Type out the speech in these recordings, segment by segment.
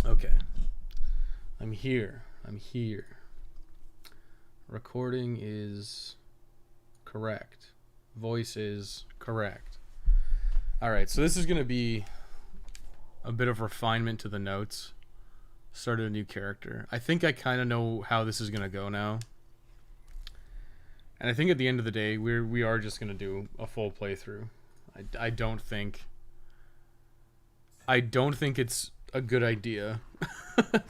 Okay. I'm here. I'm here. Recording is correct. Voice is correct. Alright, so this is going to be a bit of refinement to the notes. Started a new character. I think I kind of know how this is going to go now. And I think at the end of the day, we are just going to do a full playthrough. I don't think it's a good idea.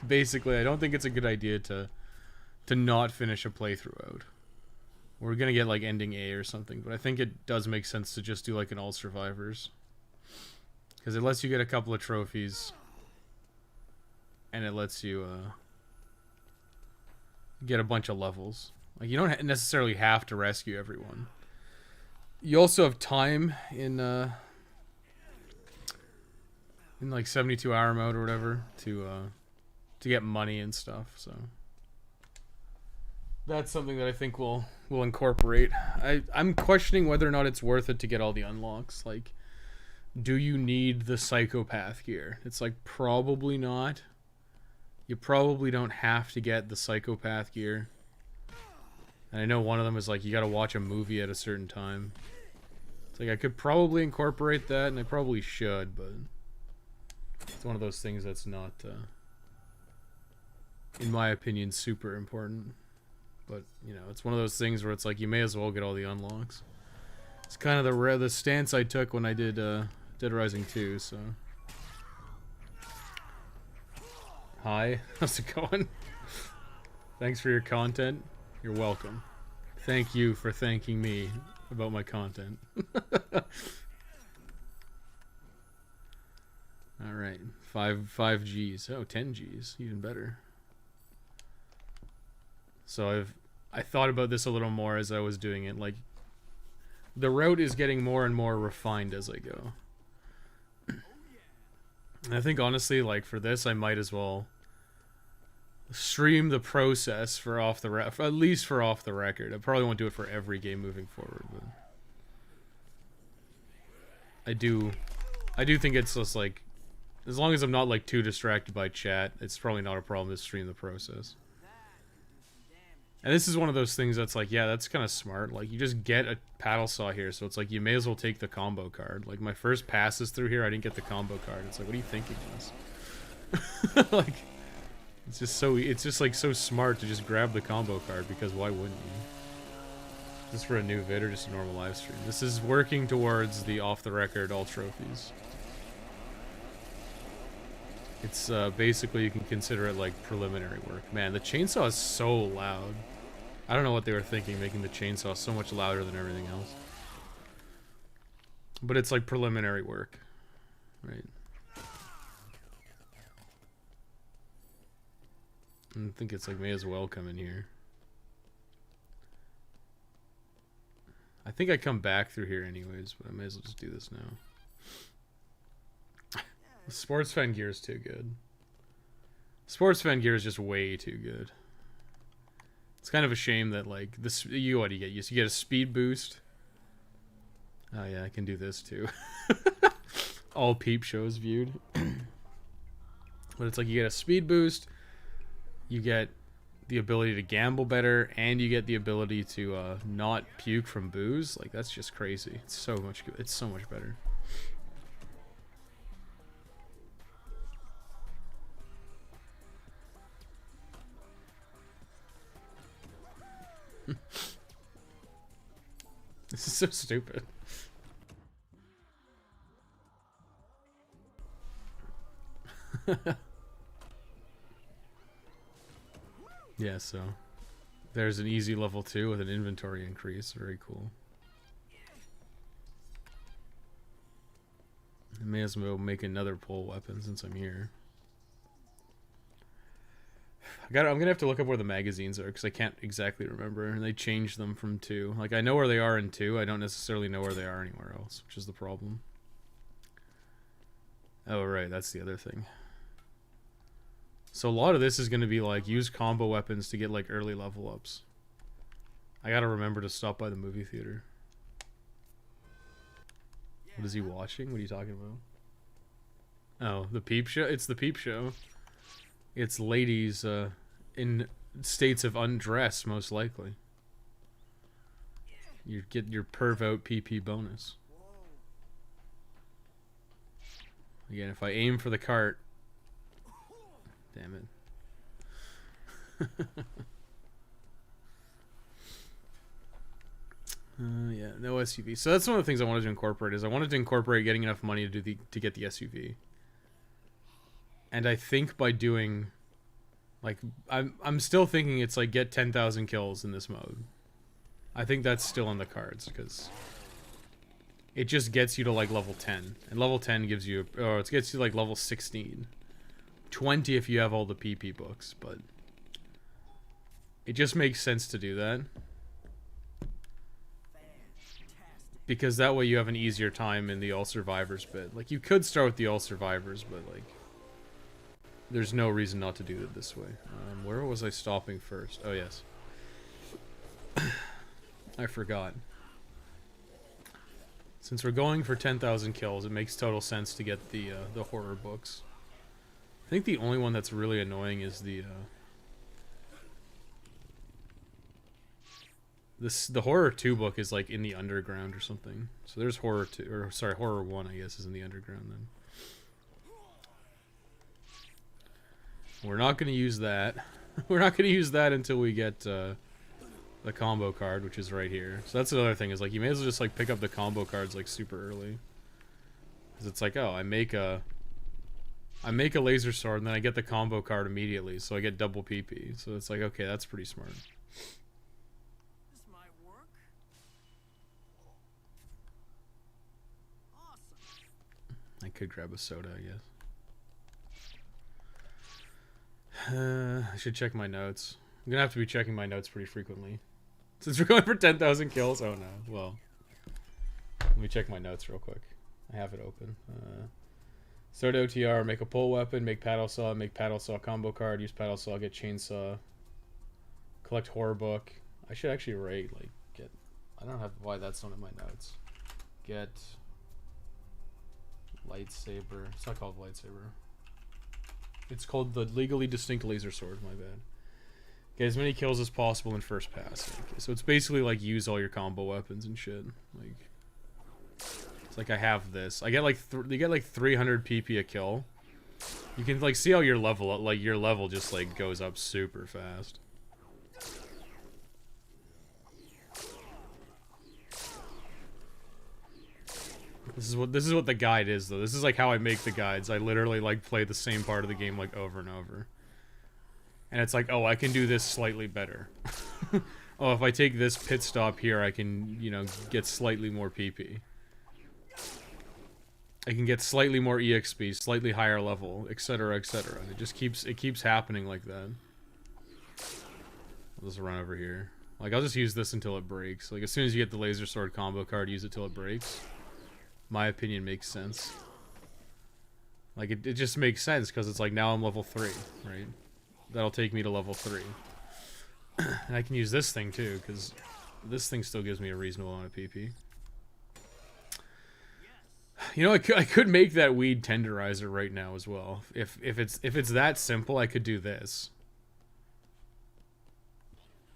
Basically, I don't think it's a good idea to not finish a playthrough out. We're gonna get like ending A or something, but I think it does make sense to just do like an all survivors, because it lets you get a couple of trophies, and it lets you get a bunch of levels. Like, you don't necessarily have to rescue everyone. You also have time in like 72-hour mode or whatever to get money and stuff. So that's something that I think we'll incorporate. I'm questioning whether or not it's worth it to get all the unlocks. Like, do you need the psychopath gear? It's like, probably not. You probably don't have to get the psychopath gear. And I know one of them is like, you gotta watch a movie at a certain time. It's like, I could probably incorporate that, and I probably should, but it's one of those things that's not, in my opinion, super important. But, you know, it's one of those things where it's like, you may as well get all the unlocks. It's kind of the stance I took when I did Dead Rising 2, so. Hi, how's it going? Thanks for your content. You're welcome. Thank you for thanking me about my content. Alright, 5 Gs. Oh, 10 Gs, even better. So I thought about this a little more as I was doing it. Like, the route is getting more and more refined as I go. And I think honestly, like, for this, I might as well stream the process for at least for off the record. I probably won't do it for every game moving forward, but I do think it's just like, as long as I'm not like too distracted by chat, it's probably not a problem to stream the process. And this is one of those things that's like, yeah, that's kind of smart. Like, you just get a paddle saw here, so it's like, you may as well take the combo card. Like, my first passes through here, I didn't get the combo card. It's like, what are you thinking, Wes? Like, it's just like so smart to just grab the combo card, because why wouldn't you? Just for a new vid or just a normal live stream. This is working towards the off the record all trophies. It's basically, you can consider it like preliminary work. Man, the chainsaw is so loud. I don't know what they were thinking, making the chainsaw so much louder than everything else. But it's like preliminary work, right? I think it's like, may as well come in here. I think I come back through here anyways, but I may as well just do this now. The sports fan gear is too good. Sports fan gear is just way too good. It's kind of a shame that, like, this, what do you get? You get a speed boost. Oh yeah, I can do this too. All peep shows viewed. But it's like, you get a speed boost, you get the ability to gamble better, and you get the ability to not puke from booze. Like, that's just crazy. It's so much good. It's so much better. This is so stupid. Yeah, so there's an easy level 2 with an inventory increase. Very cool. I may as well make another pole weapon since I'm here. I'm gonna have to look up where the magazines are, because I can't exactly remember, and they changed them from 2. Like, I know where they are in 2, I don't necessarily know where they are anywhere else, which is the problem. Oh right, that's the other thing. So a lot of this is gonna be like, use combo weapons to get like early level ups. I gotta remember to stop by the movie theater. What is he watching? What are you talking about? Oh, the peep show? It's the peep show. It's ladies in states of undress, most likely. You get your perv out PP bonus. Again, if I aim for the cart... Damn it. Yeah, no SUV. So that's one of the things I wanted to incorporate. Is I wanted to incorporate getting enough money to get the SUV. And I think by doing, like, I'm still thinking it's like get 10,000 kills in this mode. I think that's still on the cards because it just gets you to like level 10, and level 10 gives you, or it gets you like level 16, 20 if you have all the PP books, but it just makes sense to do that. Because that way you have an easier time in the all survivors bit. Like, you could start with the all survivors, but like, there's no reason not to do it this way. Where was I stopping first? Oh yes, I forgot. Since we're going for 10,000 kills, it makes total sense to get the horror books. I think the only one that's really annoying is the horror 2 book is like in the underground or something. So there's horror 2, or sorry, horror 1 I guess is in the underground then. We're not going to use that. We're not going to use that until we get the combo card, which is right here. So that's another thing, is like you may as well just like pick up the combo cards like super early. Cuz it's like, oh, I make a laser sword and then I get the combo card immediately, so I get double PP. So it's like, okay, that's pretty smart. I could grab a soda, I guess. I should check my notes. I'm gonna have to be checking my notes pretty frequently. Since we're going for 10,000 kills. Oh no. Well, let me check my notes real quick. I have it open. Soda OTR, make a pole weapon, make paddle saw, make paddle saw combo card, use paddle saw, get chainsaw, collect horror book. I should actually rate, like, get... I don't have why that's not in my notes. Get... lightsaber. It's not called lightsaber. It's called the legally distinct laser sword, my bad. Get as many kills as possible in first pass. Okay, so it's basically like use all your combo weapons and shit. Like, it's like I have this. I get like you get like 300 PP a kill. You can like see how your level just like goes up super fast. This is what the guide is, though. This is like how I make the guides. I literally like play the same part of the game like over and over. And it's like, oh, I can do this slightly better. Oh, if I take this pit stop here, I can, you know, get slightly more PP. I can get slightly more EXP, slightly higher level, etc., etc. And it keeps happening like that. I'll just run over here. Like, I'll just use this until it breaks. Like, as soon as you get the laser sword combo card, use it till it breaks. My opinion makes sense. Like, it just makes sense, because it's like, now I'm level 3, right? That'll take me to level 3. And I can use this thing, too, because this thing still gives me a reasonable amount of PP. You know, I could make that weed tenderizer right now as well. If it's that simple, I could do this.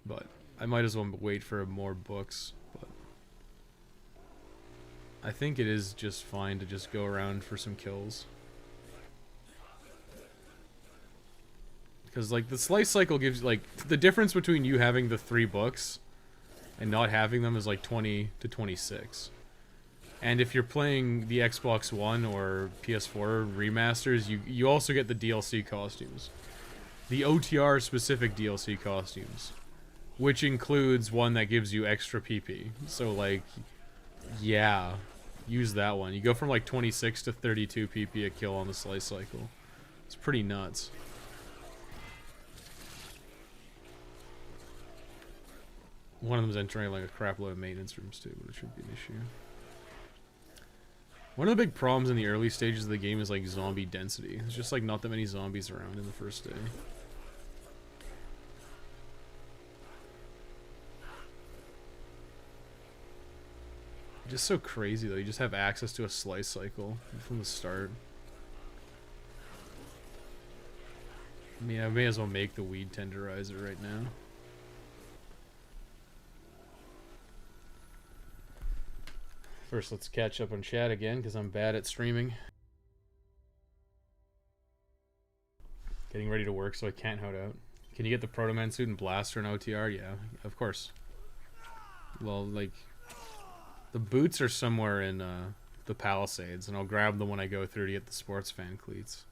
But I might as well wait for more books. But I think it is just fine to just go around for some kills. Because, like, the slice cycle gives, like, the difference between you having the 3 books and not having them is, like, 20 to 26. And if you're playing the Xbox One or PS4 remasters, you also get the DLC costumes. The OTR specific DLC costumes. Which includes one that gives you extra PP. So, like, yeah, use that one. You go from, like, 26 to 32 PP a kill on the slice cycle. It's pretty nuts. One of them's entering, like, a crap load of maintenance rooms, too, but it shouldn't be an issue. One of the big problems in the early stages of the game is, like, zombie density. There's just, like, not that many zombies around in the first day. Just so crazy, though. You just have access to a slice cycle from the start. I mean, I may as well make the weed tenderizer right now. First, let's catch up on chat again, because I'm bad at streaming. Getting ready to work, so I can't hold out. Can you get the Proto Man suit and blaster and OTR? Yeah, of course. Well, like, the boots are somewhere in the Palisades, and I'll grab them when I go through to get the sports fan cleats.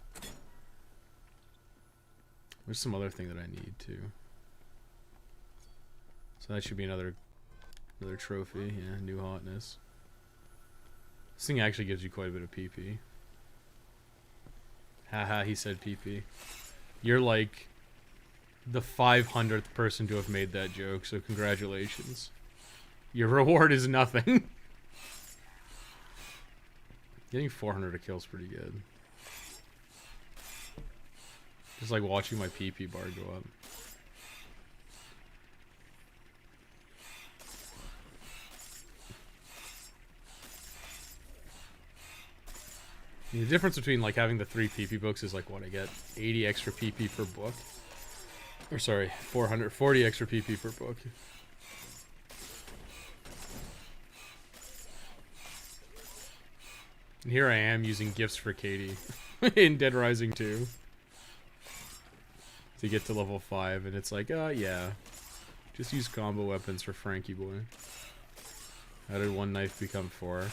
There's some other thing that I need too. So that should be another trophy. Yeah, new hotness. This thing actually gives you quite a bit of PP. Haha, he said PP. You're like the 500th person to have made that joke, so congratulations. Your reward is nothing. Getting 400 a kill is pretty good. Just like watching my PP bar go up. The difference between like having the 3 PP books is like what I get 80 extra PP per book. Or sorry, 440 extra PP per book. And here I am using gifts for Katie in Dead Rising 2 to get to level 5, and it's like, yeah, just use combo weapons for Frankie boy. How did one knife become 4? Are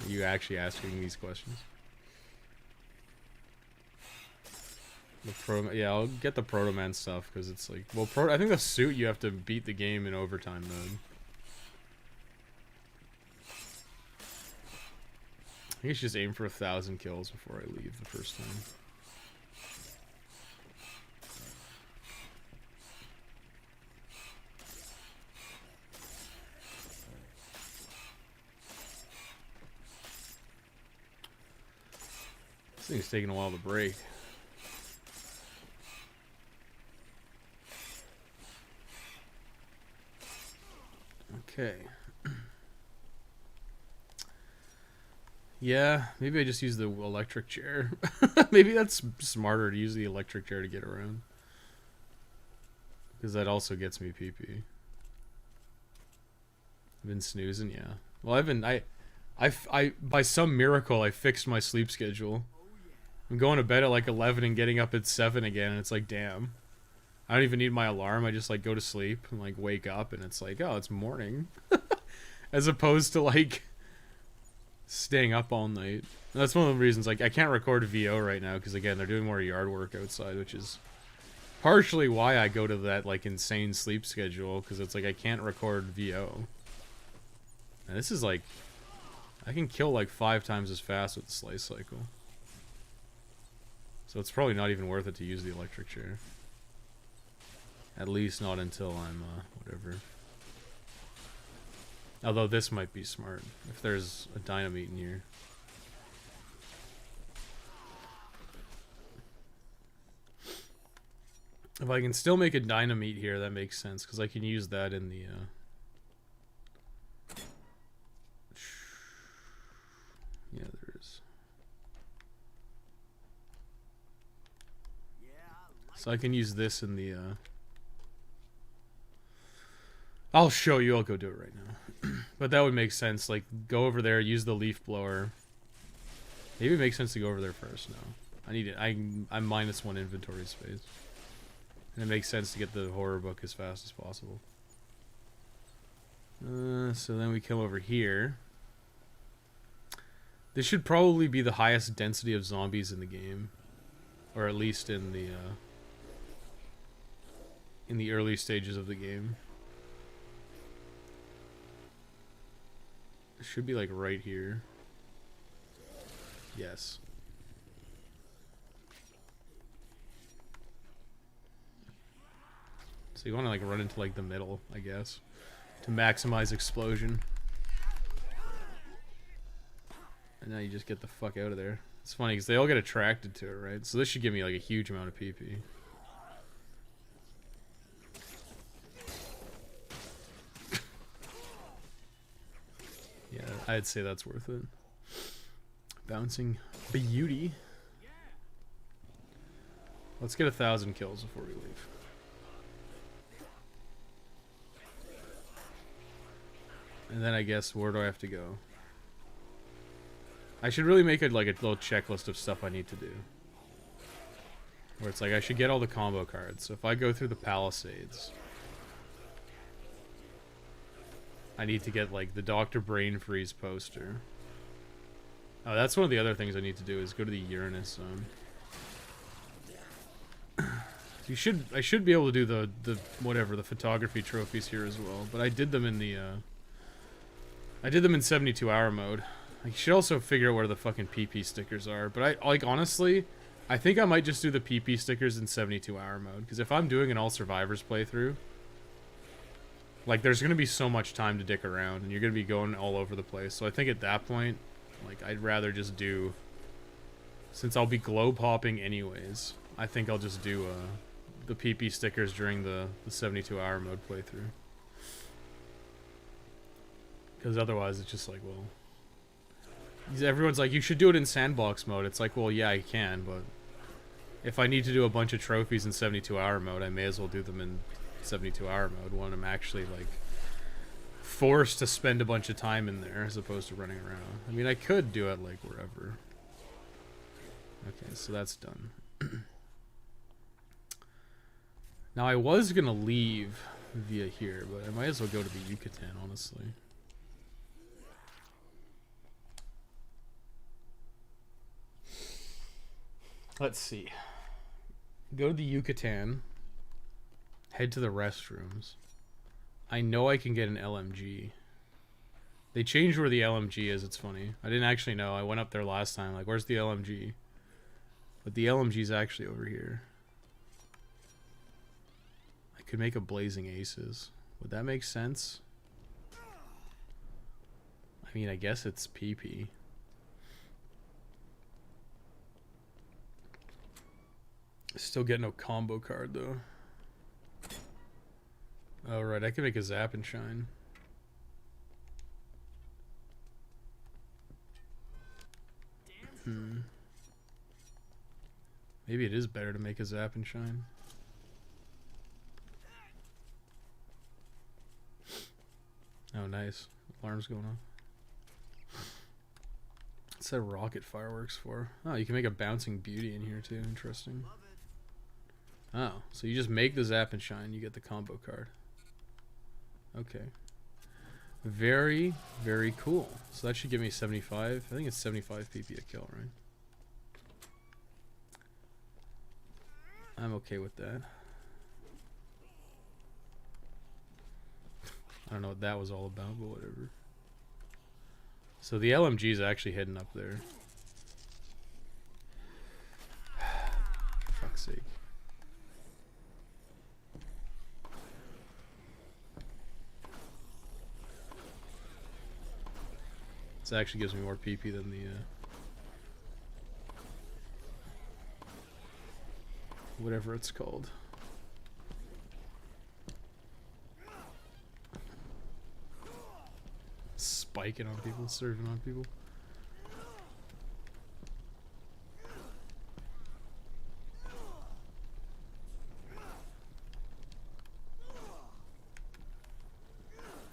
you actually asking these questions? Yeah, I'll get the Proto Man stuff because it's like, well, I think the suit you have to beat the game in overtime mode. I think it's just aim for 1,000 kills before I leave the first time. This thing's taking a while to break. Okay. Yeah, maybe I just use the electric chair. Maybe that's smarter to use the electric chair to get around. Because that also gets me PP. I've been snoozing, yeah. Well, I by some miracle, I fixed my sleep schedule. I'm going to bed at like 11 and getting up at 7 again, and it's like, damn. I don't even need my alarm. I just like go to sleep and like wake up, and it's like, oh, it's morning. As opposed to like staying up all night. And that's one of the reasons like I can't record VO right now because again they're doing more yard work outside, which is partially why I go to that like insane sleep schedule, because it's like I can't record VO. And this is like I can kill like 5 times as fast with the slice cycle. So it's probably not even worth it to use the electric chair. At least not until I'm whatever. Although this might be smart if there's a dynamite in here. If I can still make a dynamite here, that makes sense because I can use that in the yeah, there is. So I can use this in the I'll show you. I'll go do it right now. But that would make sense. Like, go over there, use the leaf blower. Maybe it makes sense to go over there first. No, I need it. I'm -1 inventory space, and it makes sense to get the horror book as fast as possible. So then we come over here. This should probably be the highest density of zombies in the game, or at least in the early stages of the game. It should be like right here. Yes. So you want to like run into like the middle, I guess, to maximize explosion. And now you just get the fuck out of there. It's funny because they all get attracted to it, right? So this should give me like a huge amount of PP. Yeah, I'd say that's worth it. Bouncing beauty. Let's get 1,000 kills before we leave. And then I guess, where do I have to go? I should really make it like a little checklist of stuff I need to do. Where it's like, I should get all the combo cards. So if I go through the Palisades, I need to get like the Dr. Brain Freeze poster. Oh, that's one of the other things I need to do is go to the Uranus zone. I should be able to do the whatever, the photography trophies here as well, but I did them in the I did them in 72-hour mode. I should also figure out where the fucking PP stickers are, but I like honestly, I think I might just do the PP stickers in 72-hour mode, because if I'm doing an all survivors playthrough, like there's gonna be so much time to dick around, and you're gonna be going all over the place. So I think at that point, like I'd rather just do, since I'll be globe hopping anyways, I think I'll just do the PP stickers during the 72-hour mode playthrough. Because otherwise it's just like, well, everyone's like, you should do it in sandbox mode. It's like, well, yeah, I can, but if I need to do a bunch of trophies in 72-hour mode, I may as well do them in 72-hour mode when I'm actually like forced to spend a bunch of time in there as opposed to running around. I mean, I could do it like wherever. Okay, so that's done. Now I was gonna leave via here, but I might as well go to the Yucatan, honestly. Let's see. Go to the Yucatan. Head to the restrooms. I know I can get an LMG. They changed where the LMG is, it's funny. I didn't actually know. I went up there last time, like, where's the LMG? But the LMG is actually over here. I could make a Blazing Aces. Would that make sense? I mean, I guess it's PP. Still get no combo card, though. Oh, right. I can make a Zap and Shine. Maybe it is better to make a Zap and Shine. Oh, nice. Alarm's going off. What's that rocket fireworks for? Oh, you can make a Bouncing Beauty in here, too. Interesting. Oh, so you just make the Zap and Shine, you get the combo card. Okay. Very, very cool. So that should give me 75. I think it's 75 PP a kill, right? I'm okay with that. I don't know what that was all about, but whatever. So the LMG is actually hidden up there. For fuck's sake. This actually gives me more PP than the whatever it's called. Spiking on people, surging on people.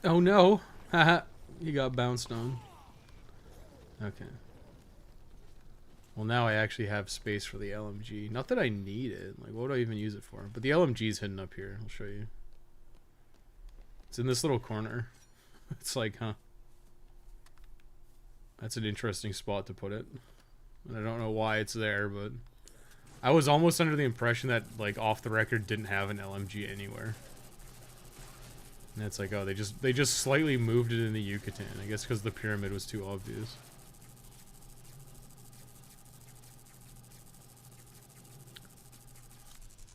Oh no! Haha, you got bounced on. Okay. Well, now I actually have space for the LMG. Not that I need it. Like, what would I even use it for? But the LMG's hidden up here. I'll show you. It's in this little corner. It's like, huh. That's an interesting spot to put it. And I don't know why it's there, but I was almost under the impression that, like, Off the Record didn't have an LMG anywhere. And it's like, oh, they just slightly moved it in the Yucatan. I guess because the pyramid was too obvious.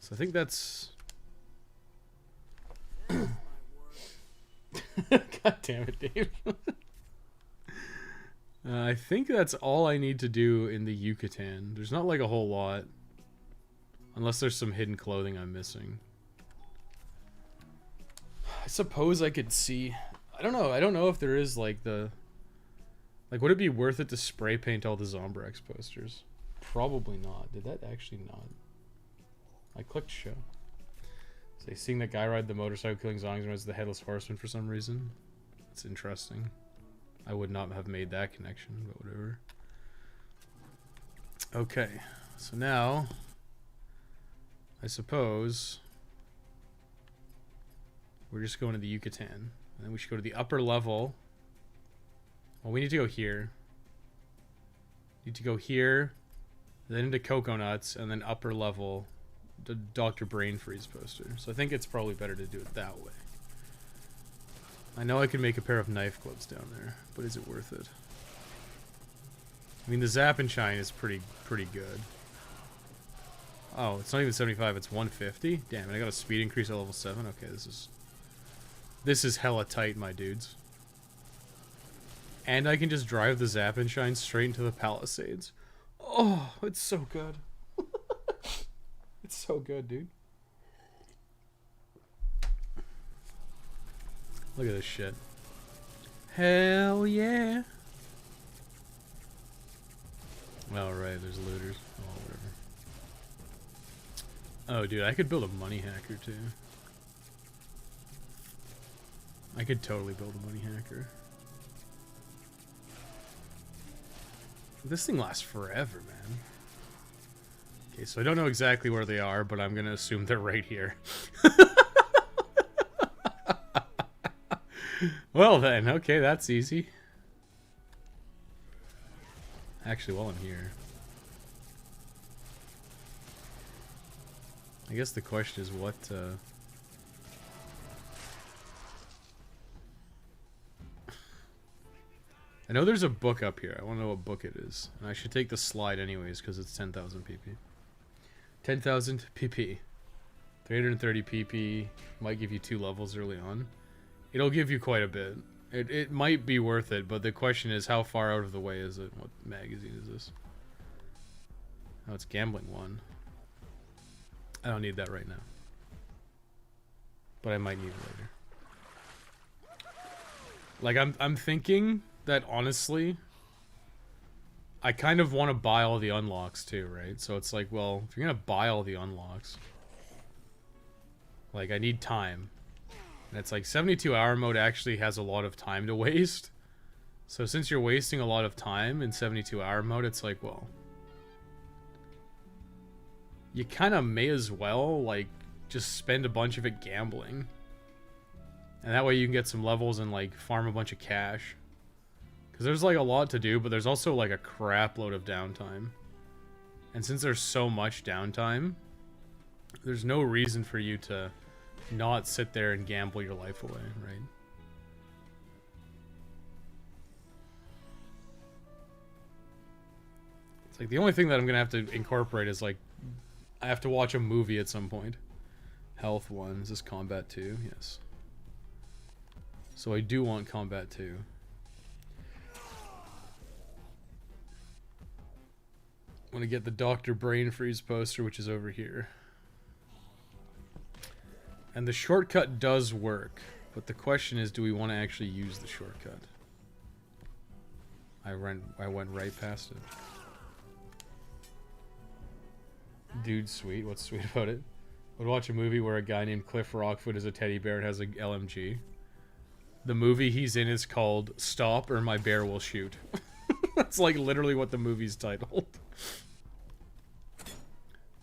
So I think that's... God damn it, Dave. I think that's all I need to do in the Yucatan. There's not like a whole lot. Unless there's some hidden clothing I'm missing. I suppose I could see... I don't know. I don't know if there is like the... Like, would it be worth it to spray paint all the Zombrex posters? Probably not. Did that actually not... I clicked show. So seeing that guy ride the motorcycle killing zombies as the headless horseman for some reason. It's interesting. I would not have made that connection, but whatever. Okay, so now I suppose we're just going to the Yucatan. And then we should go to the upper level. Well, we need to go here. Need to go here, then into Coconuts, and then upper level, the Dr. Brain Freeze poster. So I think it's probably better to do it that way. I know I could make a pair of knife gloves down there, but is it worth it? I mean, the Zap and Shine is pretty good. Oh, it's not even 75, it's 150? Damn, and I got a speed increase at level 7? Okay, this is hella tight, my dudes. And I can just drive the Zap and Shine straight into the Palisades. Oh, it's so good. It's so good, dude. Look at this shit. Hell yeah. Alright, there's looters. Oh, whatever. Oh, dude, I could build a money hacker, too. I could totally build a money hacker. This thing lasts forever, man. Okay, so I don't know exactly where they are, but I'm gonna assume they're right here. Well then, okay, that's easy. Actually, while I'm here, I guess the question is what, I know there's a book up here. I want to know what book it is. And I should take the slide anyways, because it's 10,000 PP. 10,000 PP. 330 PP. Might give you 2 levels early on. It'll give you quite a bit. It might be worth it, but the question is, how far out of the way is it? What magazine is this? Oh, it's Gambling 1. I don't need that right now. But I might need it later. Like, I'm thinking that, honestly, I kind of want to buy all the unlocks, too, right? So it's like, well, if you're going to buy all the unlocks, like, I need time. And it's like 72-hour mode actually has a lot of time to waste. So since you're wasting a lot of time in 72-hour mode, it's like, well, you kind of may as well, like, just spend a bunch of it gambling. And that way you can get some levels and, like, farm a bunch of cash. Because there's, like, a lot to do, but there's also, like, a crap load of downtime. And since there's so much downtime, there's no reason for you to not sit there and gamble your life away, right? It's like the only thing that I'm gonna have to incorporate is, like, I have to watch a movie at some point. Health 1. Is this Combat 2? Yes. So I do want Combat 2. I want to get the Dr. Brain Freeze poster, which is over here. And the shortcut does work, but the question is, do we want to actually use the shortcut? I went right past it. Dude, sweet. What's sweet about it? Would watch a movie where a guy named Cliff Rockfoot is a teddy bear and has a LMG. The movie he's in is called Stop or My Bear Will Shoot. That's like literally what the movie's titled.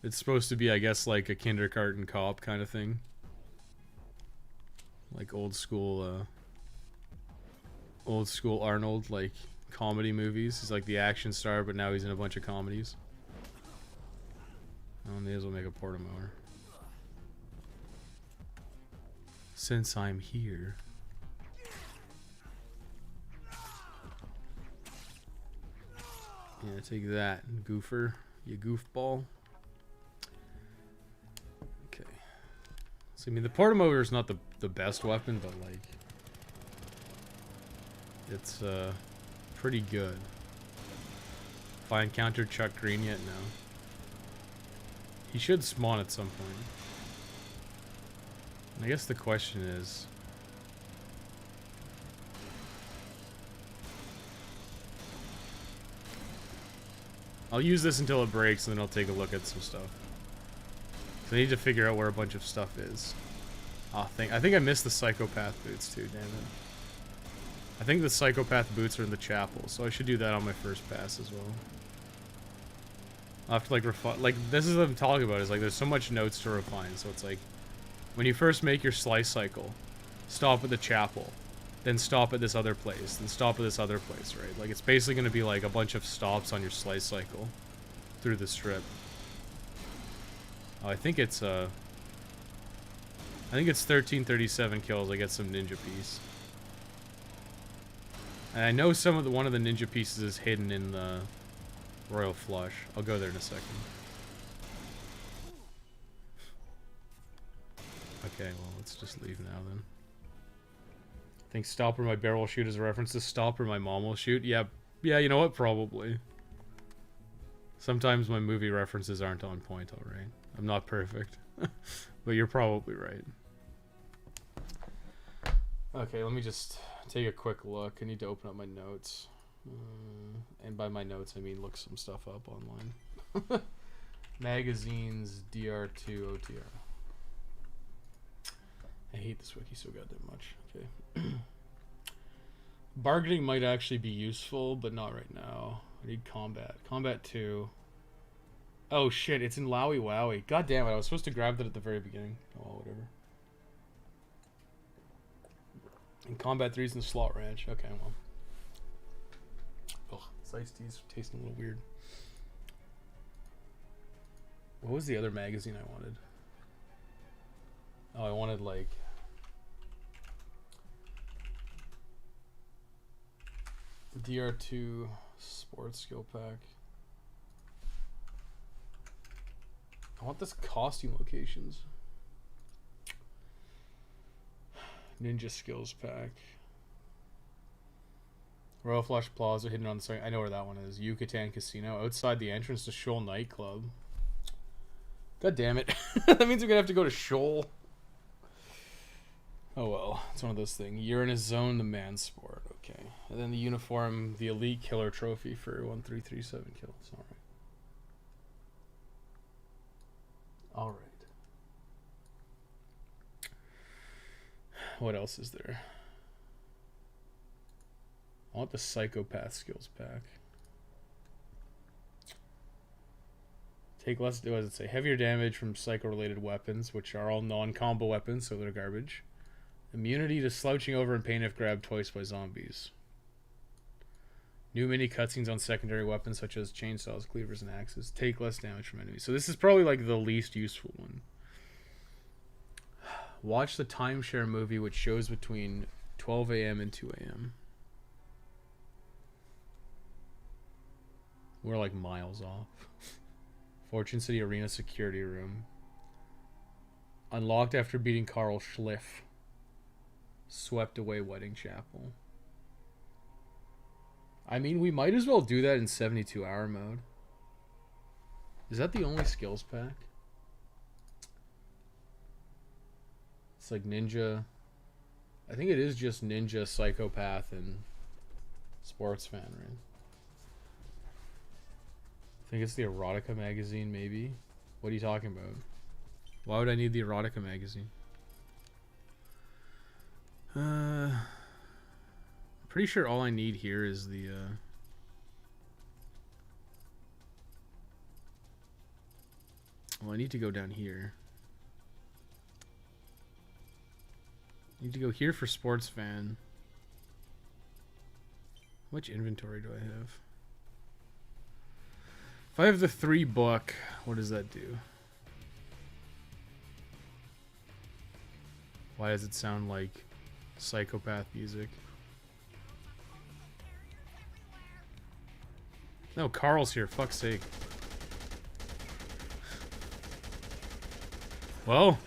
It's supposed to be, I guess, like a kindergarten cop kind of thing. Like old school Arnold, like, comedy movies. He's like the action star, but now he's in a bunch of comedies. Oh, may as well make a Portamower. Since I'm here. Yeah, take that, goofer. You goofball. Okay. So, I mean, the Portamower is not the best weapon, but, like, it's pretty good. If I encountered Chuck Green yet? No. He should spawn at some point. I guess the question is, I'll use this until it breaks, and then I'll take a look at some stuff. So I need to figure out where a bunch of stuff is. I think I missed the psychopath boots too, damn it. I think the psychopath boots are in the chapel, so I should do that on my first pass as well. I'll have to like refine, like this is what I'm talking about, is like there's so much notes to refine, so it's like when you first make your slice cycle, stop at the chapel, then stop at this other place, then stop at this other place, right? Like it's basically going to be like a bunch of stops on your slice cycle through the strip. Oh, I think it's 1337 kills. I get some ninja piece. And I know one of the ninja pieces is hidden in the Royal Flush. I'll go there in a second. Okay, well, let's just leave now then. I think Stopper My Bear Will Shoot is a reference to Stopper My Mom Will Shoot. Yeah, you know what? Probably. Sometimes my movie references aren't on point, alright. I'm not perfect. But you're probably right. Okay, let me just take a quick look. I need to open up my notes. And by my notes, I mean look some stuff up online. Magazines, DR2, OTR. I hate this wiki so goddamn much. Okay. Bargaining might actually be useful, but not right now. I need combat. Combat 2. Oh shit, it's in Lowy Wowie. God damn it, I was supposed to grab that at the very beginning. Oh, whatever. And Combat 3's in the Slot Ranch. Okay, well. Ugh, this iced tea's tasting a little weird. What was the other magazine I wanted? Oh, I wanted like... DR2 Sports Skill Pack. I want this costume locations. Ninja Skills Pack. Royal Flush Plaza hidden on the side. I know where that one is. Yucatan Casino. Outside the entrance to Shoal Nightclub. God damn it. That means we're gonna have to go to Shoal. Oh well. It's one of those things. Uranus Zone, the man sport. Okay. And then the uniform, the Elite Killer Trophy for 1337 kills. Alright. Alright. What else is there? I want the Psychopath Skills Pack. Take less, what does it say? Heavier damage from psycho-related weapons, which are all non-combo weapons, so they're garbage. Immunity to slouching over and pain if grabbed twice by zombies. New mini cutscenes on secondary weapons such as chainsaws, cleavers, and axes. Take less damage from enemies. So this is probably like the least useful one. Watch the timeshare movie, which shows between 12 a.m. and 2 a.m. We're like miles off. Fortune City Arena security room. Unlocked after beating Carl Schliff. Swept away wedding chapel. I mean, we might as well do that in 72-hour mode. Is that the only skills pack? It's like ninja. I think it is just ninja, psychopath, and sports fan, right? I think it's the erotica magazine, maybe. What are you talking about? Why would I need the erotica magazine? Pretty sure all I need here is the well, I need to go down here. I need to go here for sports fan. How much inventory do I have? If I have the 3 book, what does that do? Why does it sound like psychopath music? No, Carl's here, fuck's sake. Well,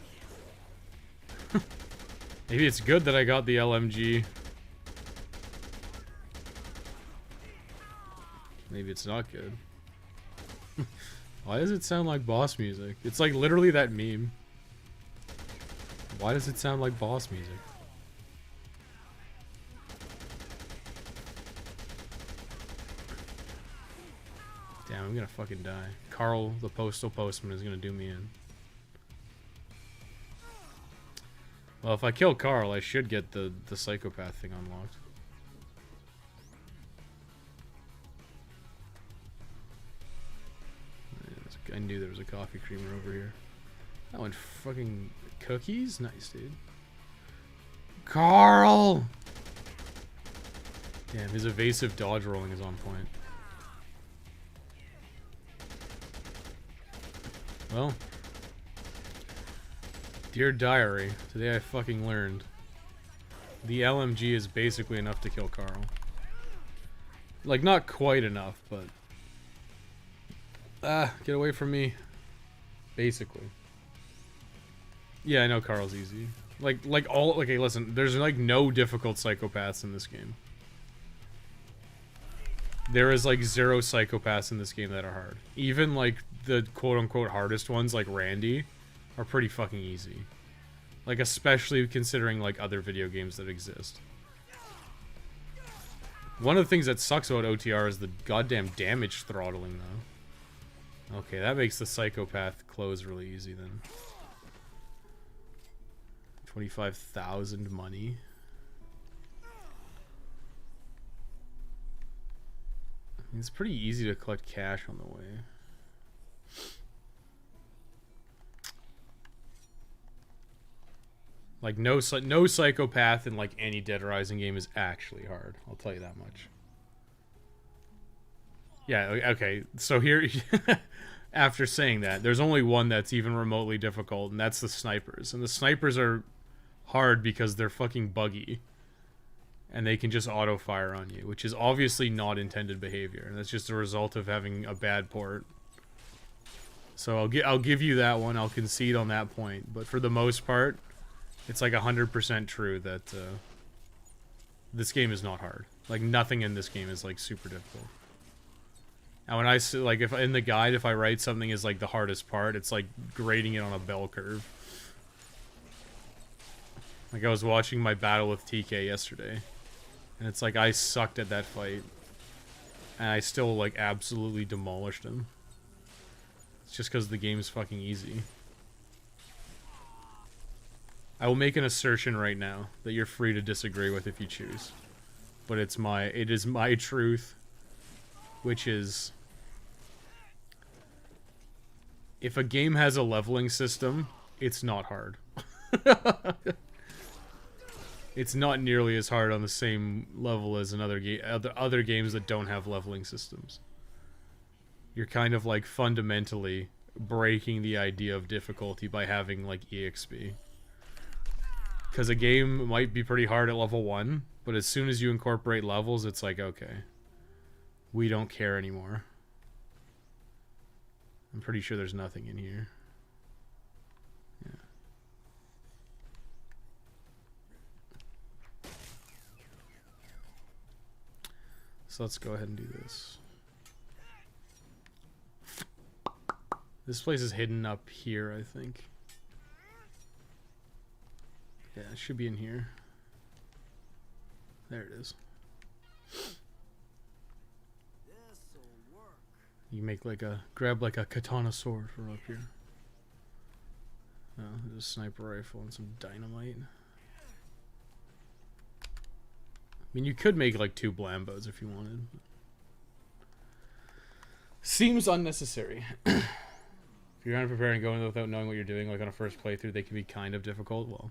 maybe it's good that I got the LMG. Maybe it's not good. Why does it sound like boss music? It's like literally that meme. Why does it sound like boss music? Damn, I'm gonna fucking die. Carl, the postal postman, is gonna do me in. Well, if I kill Carl, I should get the psychopath thing unlocked. I knew there was a coffee creamer over here. That one fucking cookies? Nice, dude. Carl! Damn, his evasive dodge rolling is on point. Well. Dear Diary, today I fucking learned. The LMG is basically enough to kill Carl. Like, not quite enough, but... get away from me. Basically. Yeah, I know Carl's easy. Okay, listen, there's like no difficult psychopaths in this game. There is like 0 psychopaths in this game that are hard. Even like the quote-unquote hardest ones, like Randy, are pretty fucking easy. Like, especially considering like other video games that exist. One of the things that sucks about OTR is the goddamn damage throttling, though. Okay, that makes the psychopath close really easy then. 25,000 money. I mean, it's pretty easy to collect cash on the way. Like, no psychopath in like any Dead Rising game is actually hard. I'll tell you that much. Yeah, okay. So here, after saying that, there's only one that's even remotely difficult, and that's the snipers. And the snipers are hard because they're fucking buggy. And they can just auto-fire on you, which is obviously not intended behavior. And that's just a result of having a bad port. So I'll give you that one. I'll concede on that point. But for the most part, it's like 100% true that this game is not hard. Like, nothing in this game is like super difficult. And when I say, like, if in the guide, if I write something as like the hardest part, it's like grading it on a bell curve. Like, I was watching my battle with TK yesterday, and it's like I sucked at that fight, and I still like absolutely demolished him. It's just because the game's fucking easy. I will make an assertion right now that you're free to disagree with if you choose, but it is my truth, which is, if a game has a leveling system, it's not hard. It's not nearly as hard on the same level as other games that don't have leveling systems. You're kind of like fundamentally breaking the idea of difficulty by having like EXP. Because a game might be pretty hard at level 1, but as soon as you incorporate levels, it's like, okay, we don't care anymore. I'm pretty sure there's nothing in here. Yeah. So let's go ahead and do this. This place is hidden up here, I think. Yeah, it should be in here. There it is. You make like grab like a katana sword from up here. Oh, there's a sniper rifle and some dynamite. I mean, you could make like 2 Blambos if you wanted. Seems unnecessary. If you're unprepared and going without knowing what you're doing, like on a first playthrough, they can be kind of difficult. Well,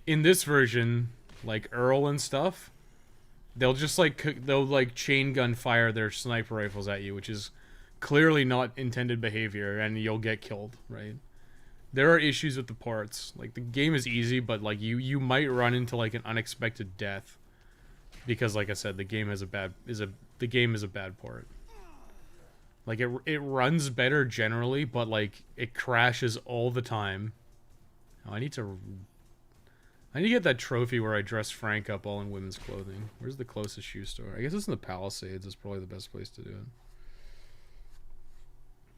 in this version, like Earl and stuff, they'll chain gun fire their sniper rifles at you, which is clearly not intended behavior, and you'll get killed, right? There are issues with the parts. Like, the game is easy, but like you might run into like an unexpected death because, like I said, the game is a bad port. Like, it runs better generally, but like it crashes all the time. Oh, I need to get that trophy where I dress Frank up all in women's clothing. Where's the closest shoe store? I guess it's in the Palisades. It's probably the best place to do it.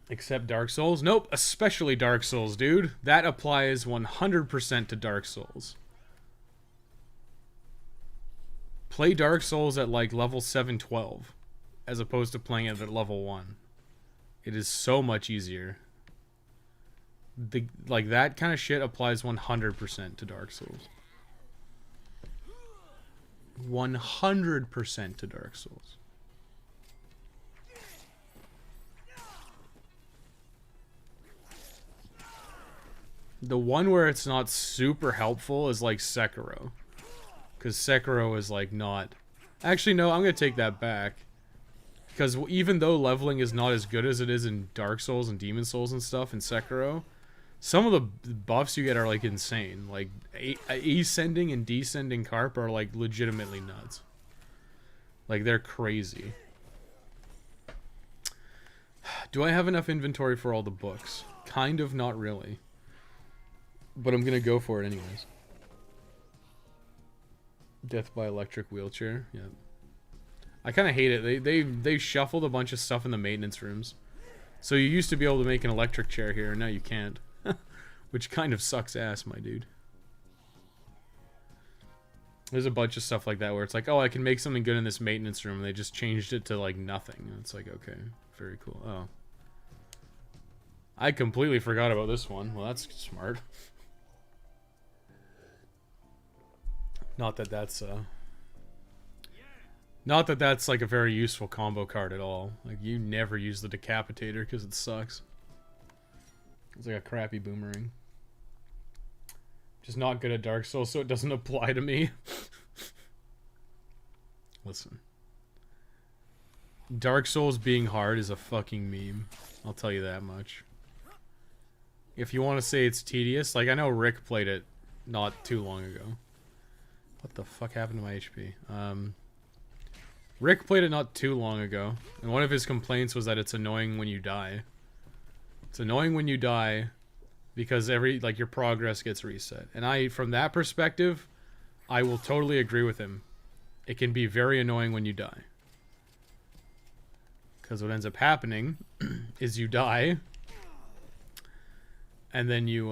Except Dark Souls? Nope, especially Dark Souls, dude. That applies 100% to Dark Souls. Play Dark Souls at like level 712 as opposed to playing it at level 1. It is so much easier. like that kind of shit applies 100% to Dark Souls. 100% to Dark Souls. The one where it's not super helpful is like Sekiro. Because Sekiro is like not... Actually, no, I'm going to take that back. Because even though leveling is not as good as it is in Dark Souls and Demon Souls and stuff in Sekiro, some of the buffs you get are like insane. Like ascending and descending carp are like legitimately nuts. Like they're crazy. Do I have enough inventory for all the books? Kind of, not really. But I'm gonna go for it anyways. Death by electric wheelchair. Yeah. I kind of hate it. They shuffled a bunch of stuff in the maintenance rooms. So you used to be able to make an electric chair here, and now you can't. Which kind of sucks ass, my dude. There's a bunch of stuff like that where it's like, oh, I can make something good in this maintenance room, and they just changed it to like nothing. And it's like, okay, very cool. Oh. I completely forgot about this one. Well, that's smart. Not that that's like a very useful combo card at all. Like, you never use the decapitator because it sucks. It's like a crappy boomerang. Just not good at Dark Souls, so it doesn't apply to me. Listen. Dark Souls being hard is a fucking meme. I'll tell you that much. If you want to say it's tedious, like I know Rick played it not too long ago. What the fuck happened to my HP? Rick played it not too long ago, and one of his complaints was that it's annoying when you die. It's annoying when you die because your progress gets reset. And from that perspective, I will totally agree with him. It can be very annoying when you die. Because what ends up happening is you die, and then you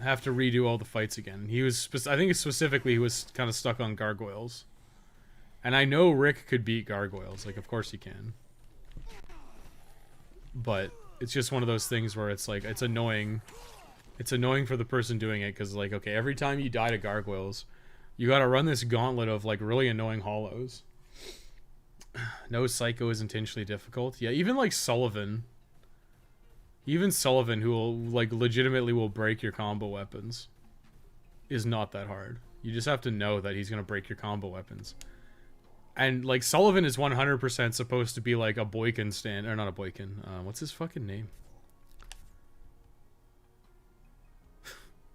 have to redo all the fights again. I think specifically he was kind of stuck on gargoyles. And I know Rick could beat gargoyles. Like, of course he can. But it's just one of those things where it's like, it's annoying. It's annoying for the person doing it because, like, okay, every time you die to gargoyles, you gotta run this gauntlet of, like, really annoying hollows. No Psycho is intentionally difficult. Yeah, even, like, Sullivan. Even Sullivan, who will, like, legitimately will break your combo weapons, is not that hard. You just have to know that he's gonna break your combo weapons. And, like, Sullivan is 100% supposed to be, like, a Boykin stand... Or not a Boykin. What's his fucking name?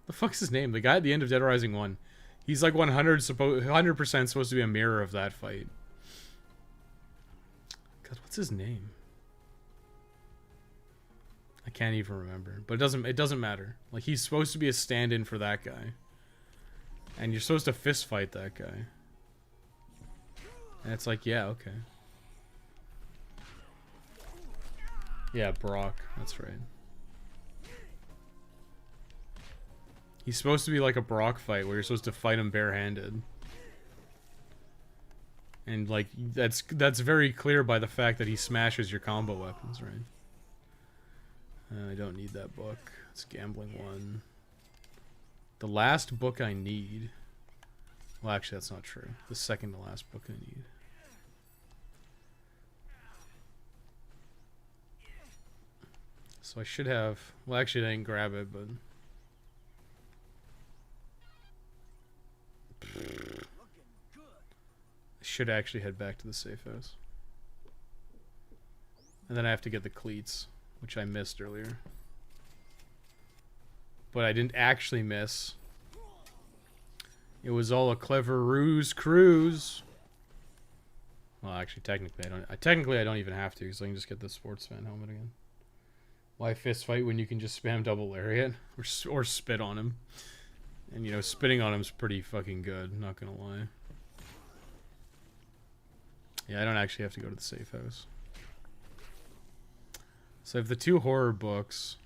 The fuck's his name? The guy at the end of Dead Rising 1. He's, like, 100% supposed to be a mirror of that fight. God, what's his name? I can't even remember. But it doesn't matter. Like, he's supposed to be a stand-in for that guy. And you're supposed to fist fight that guy. And it's like, yeah, okay. Yeah, Brock. That's right. He's supposed to be like a Brock fight where you're supposed to fight him barehanded. And, like, that's very clear by the fact that he smashes your combo weapons, right? I don't need that book. It's Gambling 1. The last book I need... Well, actually, that's not true. The second to last book I need. So I should have... Well, actually, I didn't grab it, but... I should actually head back to the safe house. And then I have to get the cleats, which I missed earlier. But I didn't actually miss... It was all a clever ruse cruise. Well, actually, technically, I don't even have to, because I can just get the sports fan helmet again. Why fist fight when you can just spam double lariat or spit on him? And, you know, spitting on him's pretty fucking good. Not gonna lie. Yeah, I don't actually have to go to the safe house. So I have the 2 horror books.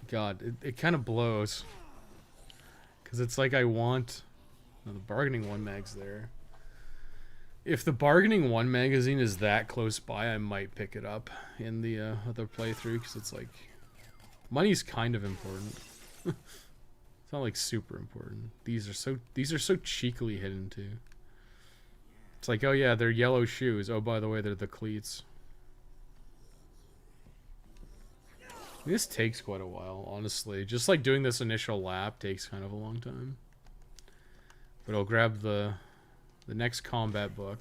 God, it kind of blows. Because it's like I want... No, the bargaining one mag's there. If the Bargaining 1 magazine is that close by, I might pick it up in the other playthrough, because it's like, money's kind of important. It's not like super important. These are so cheekily hidden too. It's like, oh yeah, they're yellow shoes. Oh, by the way, they're the cleats. This takes quite a while, honestly. Just like doing this initial lap takes kind of a long time. But I'll grab the next combat book,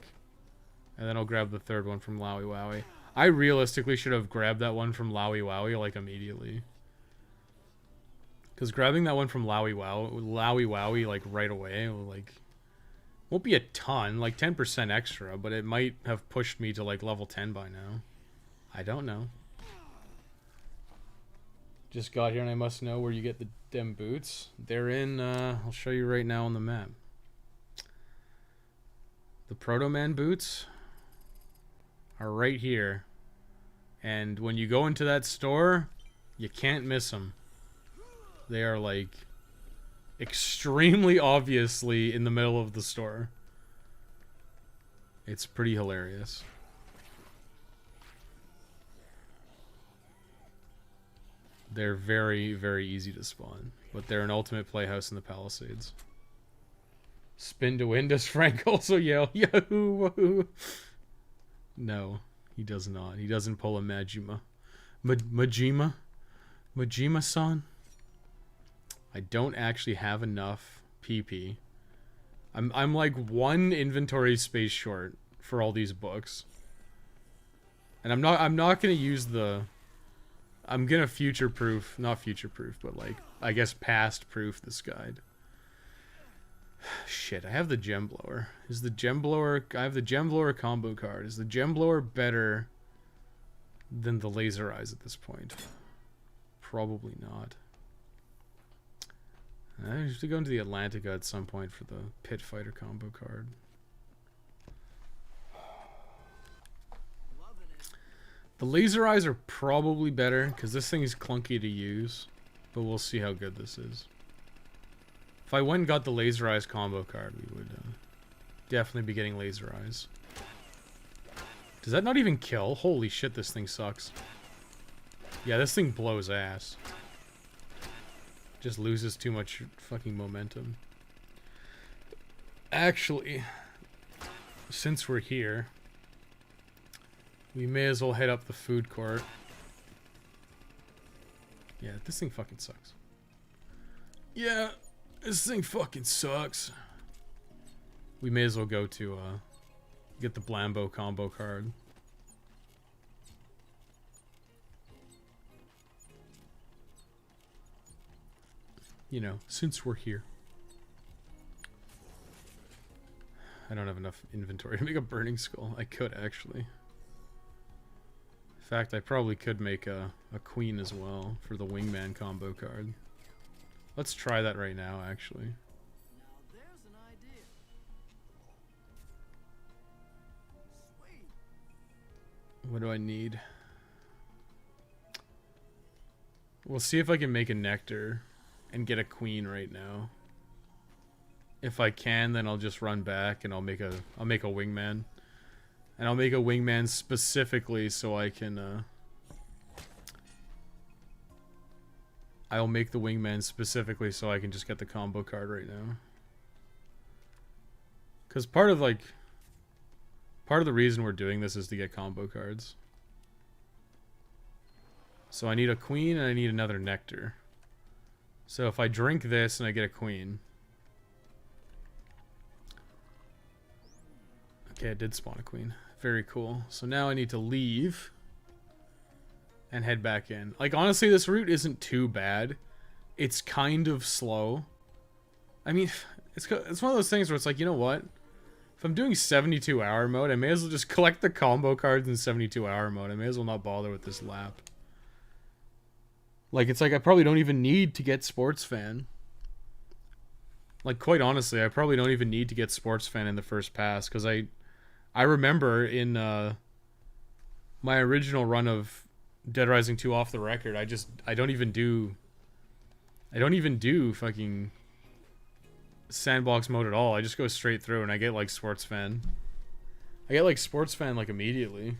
and then I'll grab the third one from Lowy Wowie. I realistically should have grabbed that one from Lowy Wowie like immediately. Because grabbing that one from Lowy Wowie like right away will like won't be a ton, like 10% extra, but it might have pushed me to like level 10 by now. I don't know. Just got here and I must know where you get the dem boots. They're in, I'll show you right now on the map. The Proto Man boots are right here. And when you go into that store, you can't miss them. They are like extremely obviously in the middle of the store. It's pretty hilarious. They're very, very easy to spawn, but they're an ultimate playhouse in the Palisades. Spin to win. Does Frank also yell Yahoo Wahoo? No, he does not. He doesn't pull a Majima. Majima-san? I don't actually have enough PP. I'm like one inventory space short for all these books. And I'm not gonna use the, I'm gonna future-proof, not future-proof, but like, I guess past-proof this guide. Shit, I have the Gem Blower. Is the Gem Blower, I have the Gem Blower combo card. Is the Gem Blower better than the Laser Eyes at this point? Probably not. I have to go into the Atlantica at some point for the Pit Fighter combo card. The Laser Eyes are probably better, because this thing is clunky to use. But we'll see how good this is. If I went and got the Laser Eyes combo card, we would definitely be getting Laser Eyes. Does that not even kill? Holy shit, this thing sucks. Yeah, this thing blows ass. Just loses too much fucking momentum. Actually, since we're here, we may as well head up the food court. Yeah, this thing fucking sucks. Yeah, this thing fucking sucks. We may as well go to, get the Blambo combo card. You know, since we're here. I don't have enough inventory to make a Burning Skull. I could, actually. In fact, I probably could make a Queen as well for the Wingman combo card. Let's try that right now, actually. Now there's an idea. Sweet. What do I need? We'll see if I can make a Nectar and get a Queen right now. If I can, then I'll just run back and I'll make a Wingman. And I'll make a Wingman specifically so I can I'll make the Wingman specifically so I can just get the combo card right now. Cuz part of the reason we're doing this is to get combo cards. So I need a Queen and I need another Nectar. So if I drink this and I get a Queen. Okay, I did spawn a Queen. Very cool. So now I need to leave and head back in. Like, honestly, this route isn't too bad. It's kind of slow. I mean, it's one of those things where it's like, you know what? If I'm doing 72-hour mode, I may as well just collect the combo cards in 72-hour mode. I may as well not bother with this lap. Like, it's like I probably don't even need to get Sports Fan. Like, quite honestly, I probably don't even need to get Sports Fan in the first pass, because I remember in my original run of Dead Rising 2 off the record, I don't even do fucking sandbox mode at all. I just go straight through and I get like Sports Fan. I get like sports fan like immediately.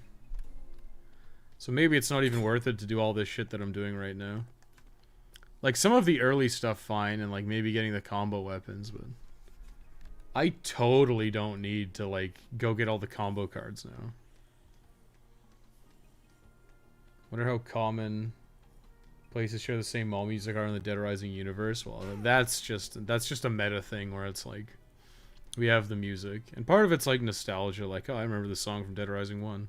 So maybe it's not even worth it to do all this shit that I'm doing right now. Like some of the early stuff fine, and like maybe getting the combo weapons, but I totally don't need to like go get all the combo cards now. Wonder how common places share the same mall music are in the Dead Rising universe. Well, that's just a meta thing where it's like we have the music, and part of it's like nostalgia, like, oh, I remember the song from Dead Rising 1.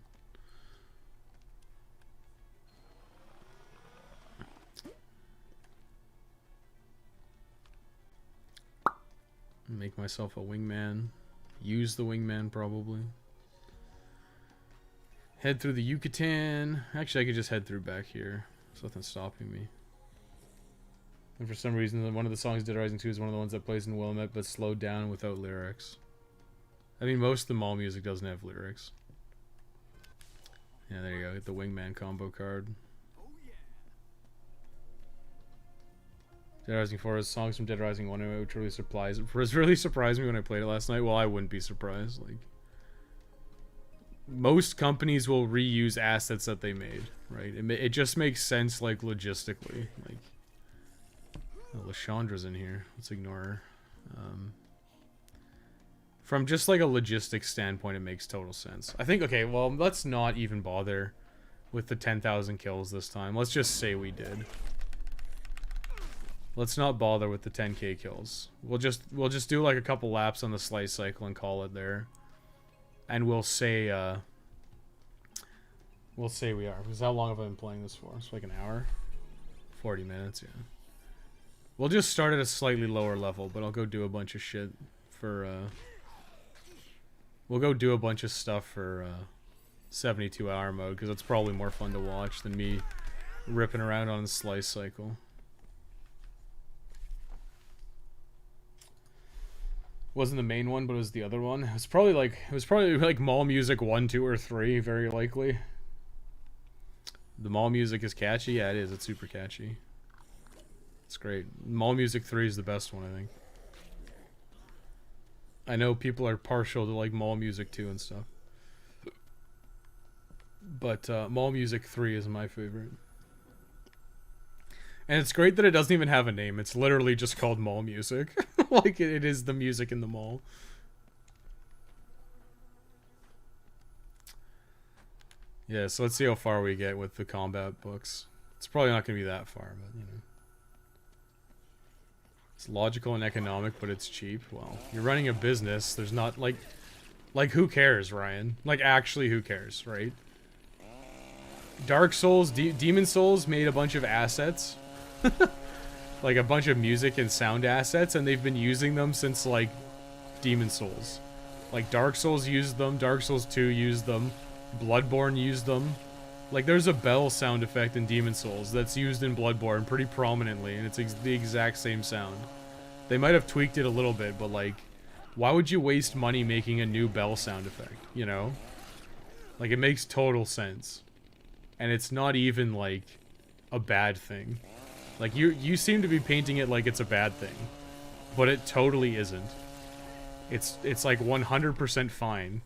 Make myself a wingman. Use the wingman, probably. Head through the Yucatan. Actually, I could just head through back here. There's nothing stopping me. And for some reason, one of the songs Dead Rising 2 is one of the ones that plays in Willamette, but slowed down without lyrics. I mean, most of the mall music doesn't have lyrics. Yeah, there you go. Get the wingman combo card. Dead Rising 4 has songs from Dead Rising 1, which really surprised me when I played it last night. Well, I wouldn't be surprised. Like, most companies will reuse assets that they made, right? It just makes sense, like, logistically. Like, oh, Lashandra's in here. Let's ignore her. From just, like, a logistics standpoint, it makes total sense. I think, okay, well, let's not even bother with the 10,000 kills this time. Let's just say we did. Let's not bother with the 10k kills. We'll just do like a couple laps on the slice cycle and call it there. And we'll say we are. Because how long have I been playing this for? It's like an hour? 40 minutes, yeah. We'll just start at a slightly lower level, but I'll go do a bunch of shit for we'll go do a bunch of stuff for 72-hour mode, because it's probably more fun to watch than me ripping around on the slice cycle. Wasn't the main one, but it was the other one. It was probably like Mall Music 1, 2, or 3, very likely. The Mall Music is catchy? Yeah, it is. It's super catchy. It's great. Mall Music 3 is the best one, I think. I know people are partial to like Mall Music 2 and stuff. But Mall Music 3 is my favorite. And it's great that it doesn't even have a name. It's literally just called Mall Music. Like, it is the music in the mall. Yeah, so let's see how far we get with the combat books. It's probably not going to be that far, but, you know. It's logical and economic, but it's cheap. Well, you're running a business. There's not, like, who cares, Ryan? Like, actually, who cares, right? Dark Souls, Demon Souls made a bunch of assets. Like a bunch of music and sound assets, and they've been using them since like Demon Souls. Like Dark Souls used them, Dark Souls 2 used them, Bloodborne used them. Like there's a bell sound effect in Demon Souls that's used in Bloodborne pretty prominently, and it's the exact same sound. They might have tweaked it a little bit, but like, why would you waste money making a new bell sound effect, you know? Like it makes total sense. And it's not even like a bad thing. Like, you seem to be painting it like it's a bad thing. But it totally isn't. It's like 100% fine.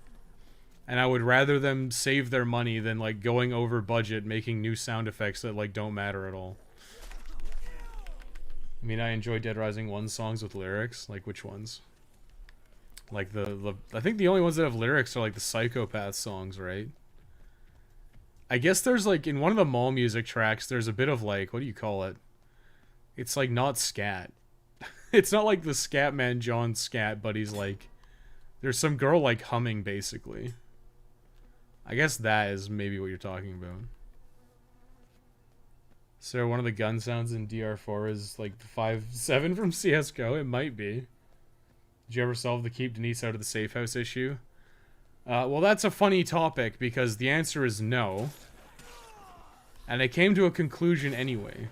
And I would rather them save their money than, like, going over budget making new sound effects that, like, don't matter at all. I mean, I enjoy Dead Rising 1 songs with lyrics. Like, which ones? Like, I think the only ones that have lyrics are, like, the Psychopath songs, right? I guess there's, like, in one of the mall music tracks, there's a bit of, like, what do you call it? It's, like, not scat. It's not like the Scatman John scat, but he's, like... There's some girl, like, humming, basically. I guess that is maybe what you're talking about. So one of the gun sounds in DR4 is, like, the 5-7 from CSGO? It might be. Did you ever solve the keep Denise out of the safe house issue? Well, that's a funny topic, because the answer is no. And I came to a conclusion anyway.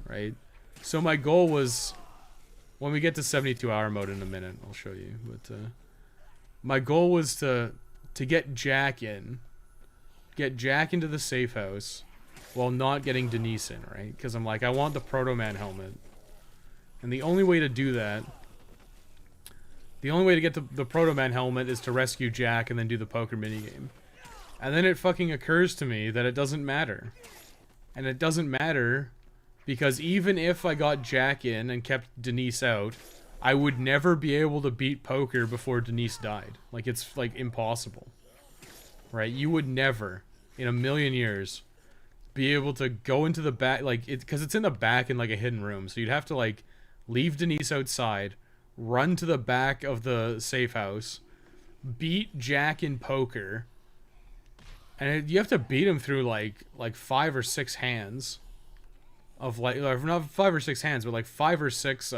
Right? So my goal was... When we get to 72-hour mode in a minute, I'll show you. But, my goal was to get Jack in. Get Jack into the safe house, while not getting Denise in, right? Because I'm like, I want the Proto Man helmet. And the only way to do that The only way to get the Proto Man helmet is to rescue Jack and then do the poker minigame. And then it fucking occurs to me that it doesn't matter. And it doesn't matter because even if I got Jack in and kept Denise out, I would never be able to beat poker before Denise died. Like, it's, like, impossible. Right? You would never, in a million years, be able to go into the back, like, because it's in the back in, like, a hidden room. So you'd have to, like, leave Denise outside, run to the back of the safe house, beat Jack in poker, and you have to beat him through, like 5 or 6 hands of, like, not 5 or 6 hands, but, like, 5 or 6,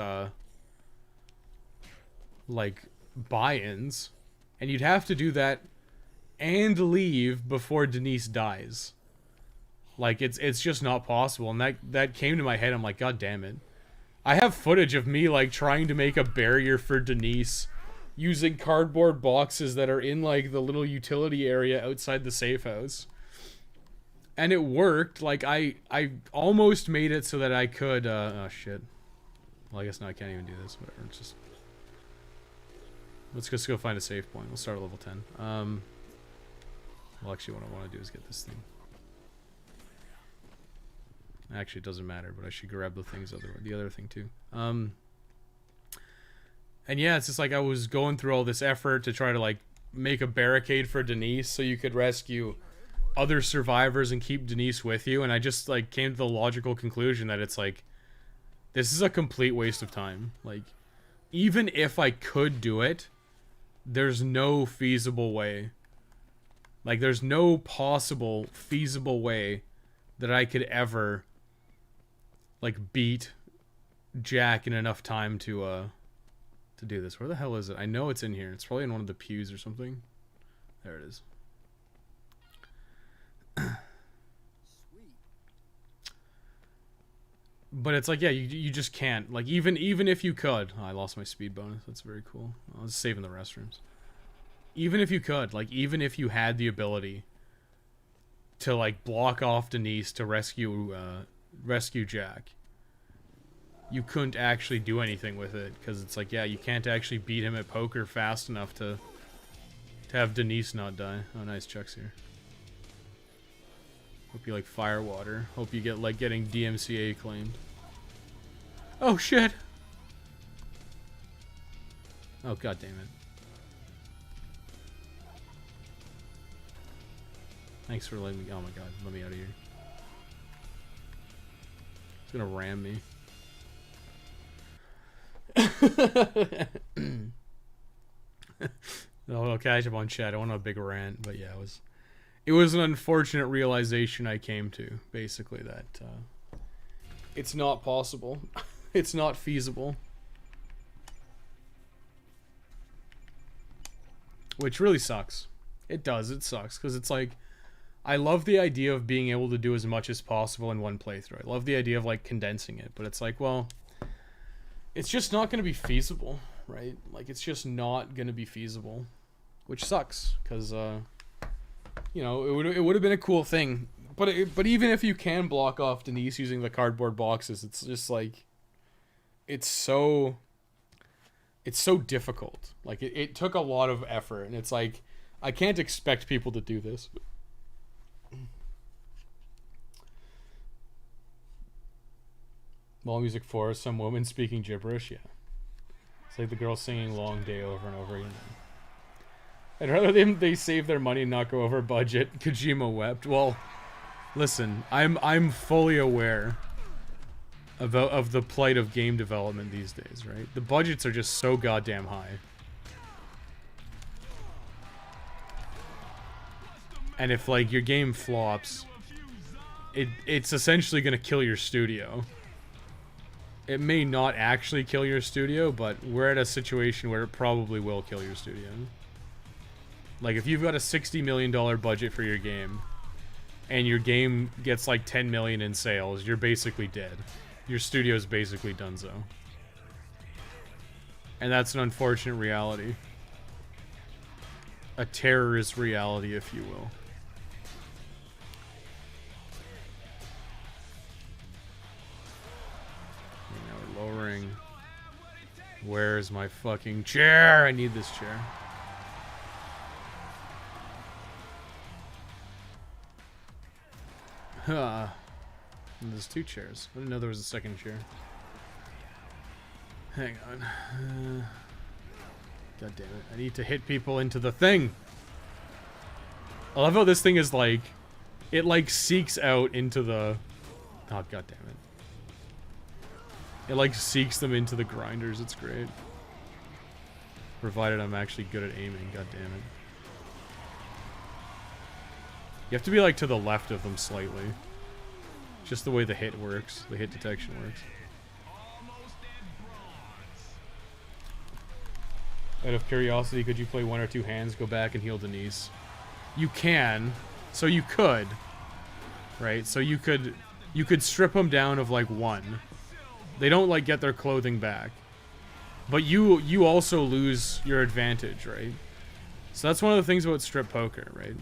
like, buy-ins, and you'd have to do that and leave before Denise dies. Like, it's just not possible, and that came to my head. I'm like, god damn it. I have footage of me, like, trying to make a barrier for Denise using cardboard boxes that are in, like, the little utility area outside the safe house. And it worked. Like, I almost made it so that I could, oh shit. Well, I guess now I can't even do this. Whatever, it's just... Let's just go find a save point. We'll start at level 10. Well, actually, what I want to do is get this thing. Actually, it doesn't matter, but I should grab the things the other thing too. And yeah, it's just like I was going through all this effort to try to, like, make a barricade for Denise so you could rescue other survivors and keep Denise with you, and I just, like, came to the logical conclusion that it's like, this is a complete waste of time. Like, even if I could do it, there's no feasible way. Like, there's no possible feasible way that I could ever, like, beat Jack in enough time to do this. Where the hell is it? I know it's in here. It's probably in one of the pews or something. There it is. Sweet. But it's like, yeah, you just can't. Like, even if you could... Oh, I lost my speed bonus. That's very cool. I was saving the restrooms. Even if you could, like, even if you had the ability to, like, block off Denise to rescue Jack, you couldn't actually do anything with it, because it's like, yeah, you can't actually beat him at poker fast enough to have Denise not die. Oh, nice checks here. Hope you like Firewater. Hope you get, like, getting DMCA claimed. Oh, shit! Oh, god damn it. Thanks for letting me... Oh my god, let me out of here. It's gonna ram me. I'll catch up on chat. I want a big rant, but yeah, it was an unfortunate realization I came to, basically, that it's not possible. It's not feasible. Which really sucks. It does, it sucks, because it's like, I love the idea of being able to do as much as possible in one playthrough. I love the idea of, like, condensing it, but it's like, well, it's just not going to be feasible, right? Like, it's just not going to be feasible, which sucks, because, you know, it would have been a cool thing, but even if you can block off Denise using the cardboard boxes, it's just like, it's so difficult. Like, it took a lot of effort, and it's like, I can't expect people to do this. Mall music for some woman speaking gibberish, yeah. It's like the girl singing Long Day over and over again. I'd rather they save their money and not go over budget. Kojima wept. Well, listen, I'm fully aware of the plight of game development these days, right? The budgets are just so goddamn high. And if, like, your game flops, it's essentially gonna kill your studio. It may not actually kill your studio, but we're at a situation where it probably will kill your studio. Like, if you've got a $60 million budget for your game, and your game gets like 10 million in sales, you're basically dead. Your studio's basically donezo. And that's an unfortunate reality. A terrorist reality, if you will. Lowering. Where's my fucking chair? I need this chair. Huh. There's 2 chairs. I didn't know there was a second chair. Hang on. God damn it. I need to hit people into the thing. I love how this thing is like... It like seeks out into the... Oh, god damn it. It like seeks them into the grinders. It's great. Provided I'm actually good at aiming. God damn it. You have to be like to the left of them slightly. Just the way the hit works. The hit detection works. Out of curiosity, could you play 1 or 2 hands, go back and heal Denise? You can. So you could. Right? So you could strip them down of like 1. They don't like get their clothing back. But you also lose your advantage, right? So that's one of the things about strip poker, right?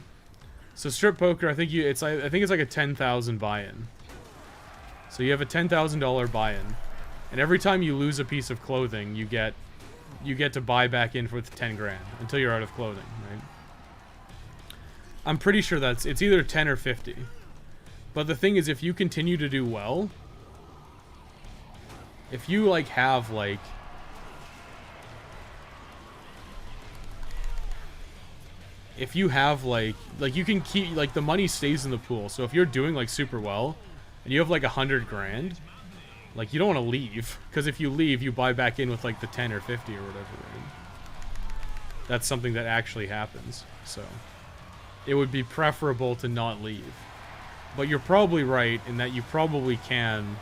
So strip poker, I think it's like a 10,000 buy-in. So you have a $10,000 buy-in, and every time you lose a piece of clothing, you get to buy back in for 10 grand until you're out of clothing, right? I'm pretty sure it's either 10 or 50. But the thing is, if you continue to do well, if you like have like if you have like you can keep like the money stays in the pool. So if you're doing like super well and you have like 100 grand, like you don't want to leave, because if you leave you buy back in with like the 10 or 50 or whatever, right? That's something that actually happens. So it would be preferable to not leave. But you're probably right in that you probably can.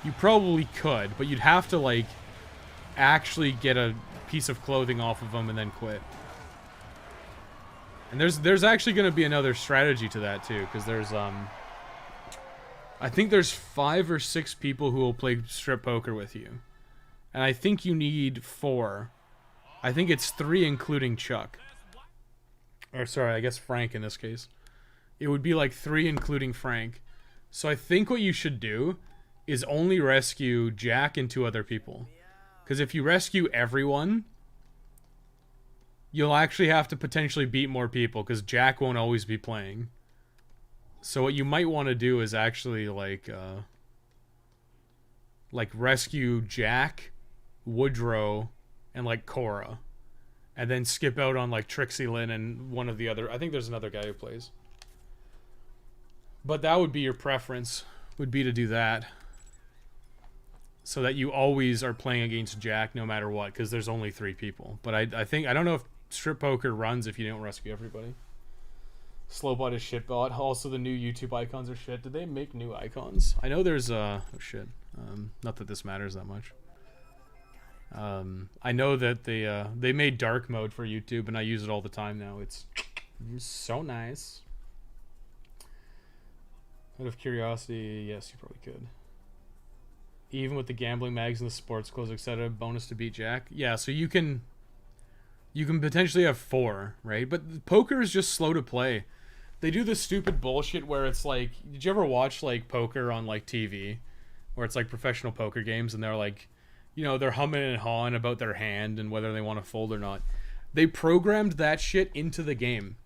You probably could, but you'd have to like actually get a piece of clothing off of them and then quit. And there's actually going to be another strategy to that too, because there's I think there's 5 or 6 people who will play strip poker with you, and I think you need 4. I think it's 3 including Chuck, or sorry, I guess Frank in this case. It would be like 3 including Frank. So I think what you should do is only rescue Jack and 2 other people, because if you rescue everyone, you'll actually have to potentially beat more people, because Jack won't always be playing. So what you might want to do is actually like rescue Jack, Woodrow, and like Cora, and then skip out on like Trixie Lynn and one of the other. I think there's another guy who plays. But that would be your preference, would be to do that, so that you always are playing against Jack no matter what, because there's only 3 people. But I don't know if strip poker runs if you don't rescue everybody. Slowbot is shitbot. Also, the new YouTube icons are shit. Did they make new icons? I know there's oh shit. Not that this matters that much. I know that they made dark mode for YouTube, and I use it all the time now. It's so nice. Out of curiosity, yes, you probably could. Even with the gambling mags and the sports clothes, etc., bonus to beat Jack. Yeah, so you can potentially have 4, right? But poker is just slow to play. They do this stupid bullshit where it's like, did you ever watch like poker on like TV, where it's like professional poker games, and they're like, you know, they're humming and hawing about their hand and whether they want to fold or not. They programmed that shit into the game.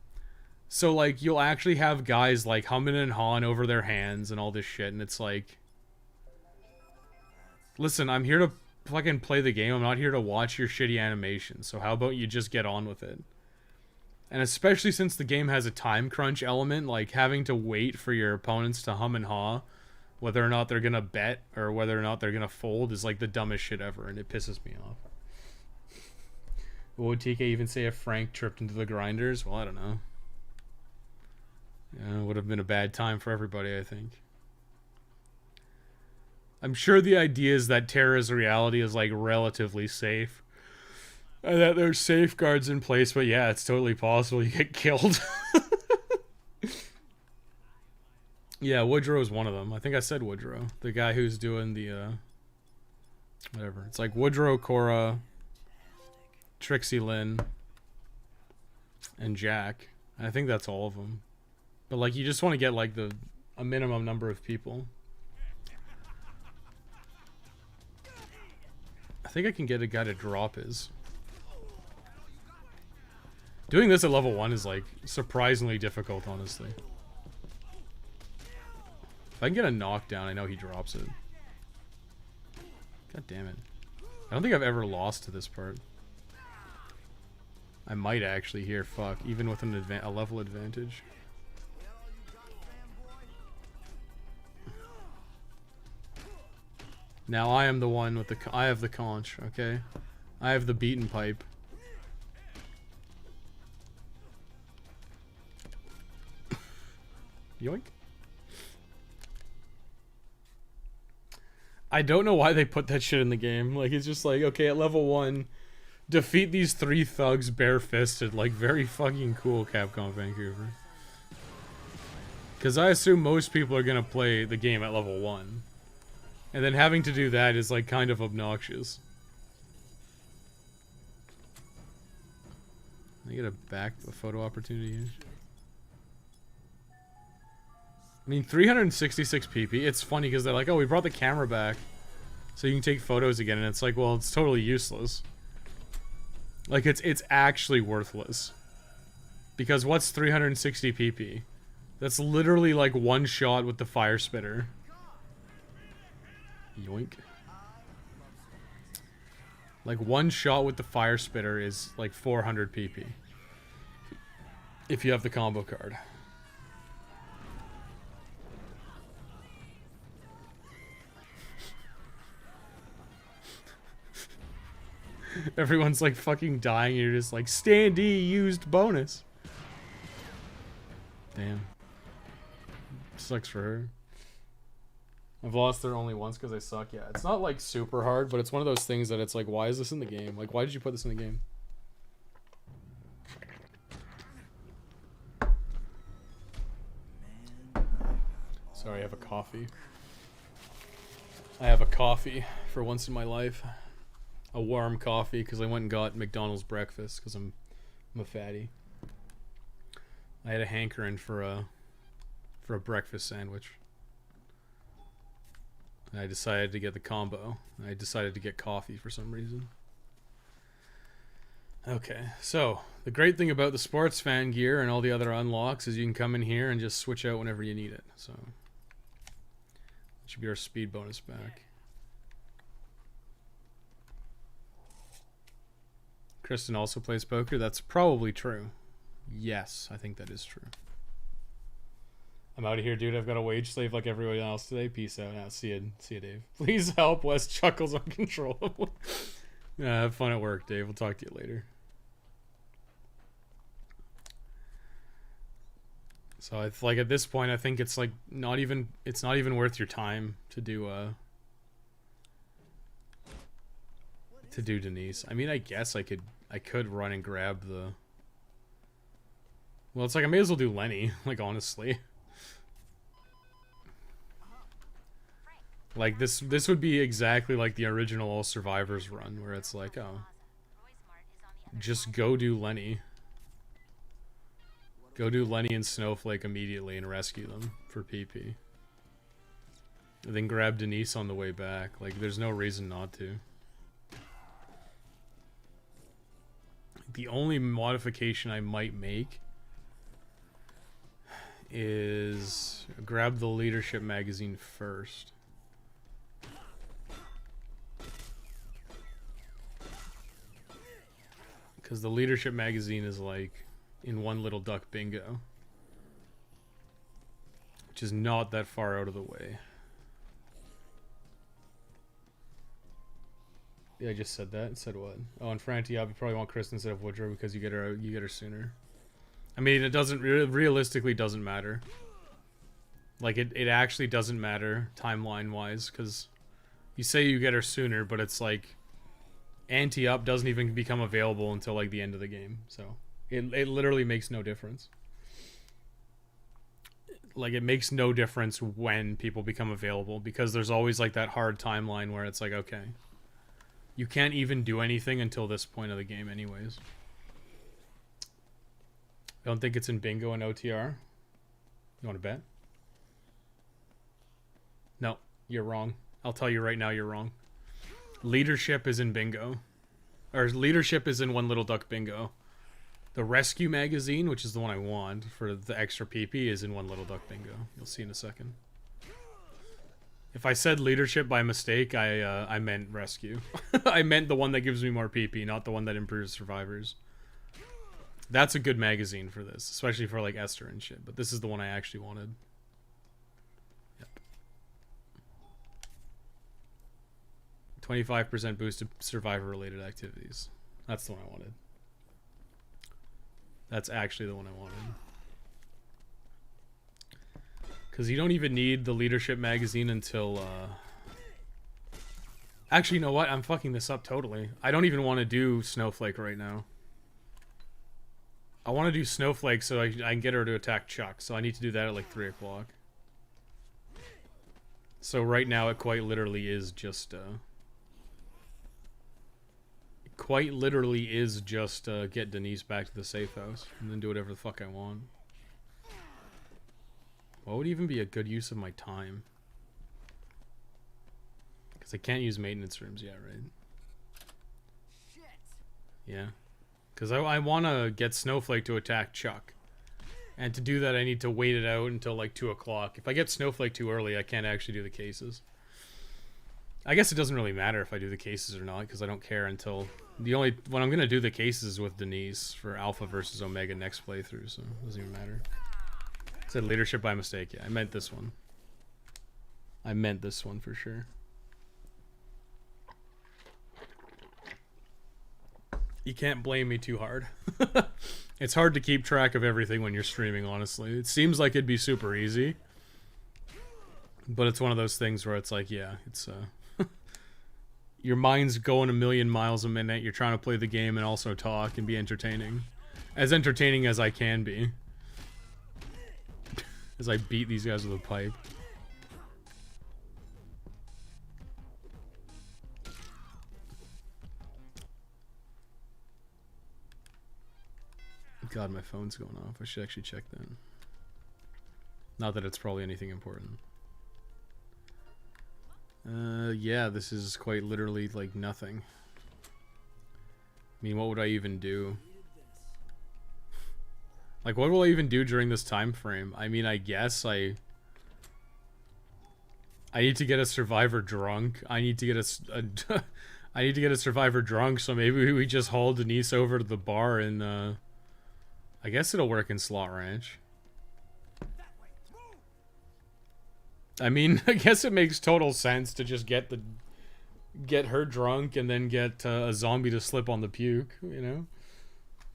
So like you'll actually have guys like humming and hawing over their hands and all this shit, and it's like, listen, I'm here to fucking play the game. I'm not here to watch your shitty animation. So how about you just get on with it? And especially since the game has a time crunch element, like having to wait for your opponents to hum and haw whether or not they're gonna bet or whether or not they're gonna fold is like the dumbest shit ever, and it pisses me off. Would TK even say if Frank tripped into the grinders? Well, I don't know. Yeah, it would have been a bad time for everybody, I think. I'm sure the idea is that Terra's reality is like relatively safe, and that there's safeguards in place, but yeah, it's totally possible you get killed. Yeah, Woodrow is one of them. I think I said Woodrow. The guy who's doing the, whatever. It's like Woodrow, Cora, Trixie Lynn, and Jack. I think that's all of them. But like, you just want to get like a minimum number of people. I think I can get a guy to drop his. Doing this at level 1 is like surprisingly difficult, honestly. If I can get a knockdown, I know he drops it. God damn it. I don't think I've ever lost to this part. I might actually here, fuck, even with a level advantage. Now I am the one with the, I have the conch, okay? I have the beaten pipe. Yoink. I don't know why they put that shit in the game. Like, it's just like, okay, at level 1, defeat these 3 thugs bare-fisted. Like, very fucking cool, Capcom Vancouver. Because I assume most people are gonna play the game at level 1. And then having to do that is, like, kind of obnoxious. I get a photo opportunity here. I mean, 366 PP, it's funny because they're like, oh, we brought the camera back so you can take photos again, and it's like, well, it's totally useless. Like, it's actually worthless. Because what's 360 PP? That's literally like one shot with the fire spitter. Yoink. Like, one shot with the fire spitter is like 400 PP. If you have the combo card. Everyone's like fucking dying, and you're just like, standee used bonus. Damn. Sucks for her. I've lost her only once because I suck. Yeah, it's not like super hard, but it's one of those things that it's like, why is this in the game? Like, why did you put this in the game? Sorry, I have a coffee. I have a coffee for once in my life. A warm coffee because I went and got McDonald's breakfast because I'm a fatty. I had a hankering for a breakfast sandwich. And I decided to get the combo. I decided to get coffee for some reason. Okay, so the great thing about the sports fan gear and all the other unlocks is you can come in here and just switch out whenever you need it. So that should be our speed bonus back. Kristen also plays poker. That's probably true. Yes, I think that is true. I'm out of here, dude. I've got a wage slave like everyone else today. Peace out. See you, Dave. Please help. Wes chuckles uncontrollably. Have fun at work, Dave. We'll talk to you later. So it's like at this point, I think it's like not even worth your time to do Denise. I mean, I guess I could run and grab the. Well, it's like I may as well do Lenny. Like, honestly. Like this would be exactly like the original All Survivors run, where it's like, oh, just go do Lenny. Go do Lenny and Snowflake immediately and rescue them for PP. And then grab Denise on the way back. Like, there's no reason not to. The only modification I might make is grab the leadership magazine first. Because the leadership magazine is like in one little duck bingo. Which is not that far out of the way. Yeah, I just said that. Said what? Oh, and Franti, you probably want Kristen instead of Woodrow because you get her sooner. I mean, it doesn't realistically doesn't matter. Like it actually doesn't matter timeline wise because you say you get her sooner, but it's like anti-up doesn't even become available until like the end of the game. So it literally makes no difference. Like it makes no difference when people become available because there's always like that hard timeline where it's like, okay, you can't even do anything until this point of the game anyways. I don't think it's in bingo and OTR. You want to bet? No, you're wrong. I'll tell you right now, you're wrong. Leadership is in bingo. Or leadership is in One Little Duck bingo. The rescue magazine, which is the one I want for the extra PP, is in One Little Duck bingo. You'll see in a second. If I said leadership by mistake, I meant rescue. I meant the one that gives me more PP, not the one that improves survivors. That's a good magazine for this, especially for like Esther and shit. But this is the one I actually wanted. Yep. 25% boost to survivor-related activities. That's the one I wanted. That's actually the one I wanted. Because you don't even need the leadership magazine until, Actually, you know what? I'm fucking this up totally. I don't even want to do Snowflake right now. I want to do Snowflake so I can get her to attack Chuck. So I need to do that at like 3 o'clock. So right now it quite literally is just, get Denise back to the safe house. And then do whatever the fuck I want. What would even be a good use of my time? Because I can't use maintenance rooms yet, right? Shit. Yeah. Because I want to get Snowflake to attack Chuck. And to do that, I need to wait it out until like 2 o'clock. If I get Snowflake too early, I can't actually do the cases. I guess it doesn't really matter if I do the cases or not, because I don't care until... when I'm going to do the cases is with Denise for Alpha versus Omega next playthrough, so it doesn't even matter. I said leadership by mistake. Yeah, I meant this one. I meant this one for sure. You can't blame me too hard. It's hard to keep track of everything when you're streaming, honestly. It seems like it'd be super easy. But it's one of those things where it's like, yeah, it's your mind's going a million miles a minute. You're trying to play the game and also talk and be entertaining. As entertaining as I can be. As I beat these guys with a pipe. God, my phone's going off. I should actually check that. Not that it's probably anything important. Yeah, this is quite literally like nothing. I mean, what would I even do? Like, what will I even do during this time frame? I mean, I guess I need to get a survivor drunk. I need to get I need to get a survivor drunk, so maybe we just haul Denise over to the bar and, I guess it'll work in Slot Ranch. I mean, I guess it makes total sense to just get her drunk and then get a zombie to slip on the puke, you know?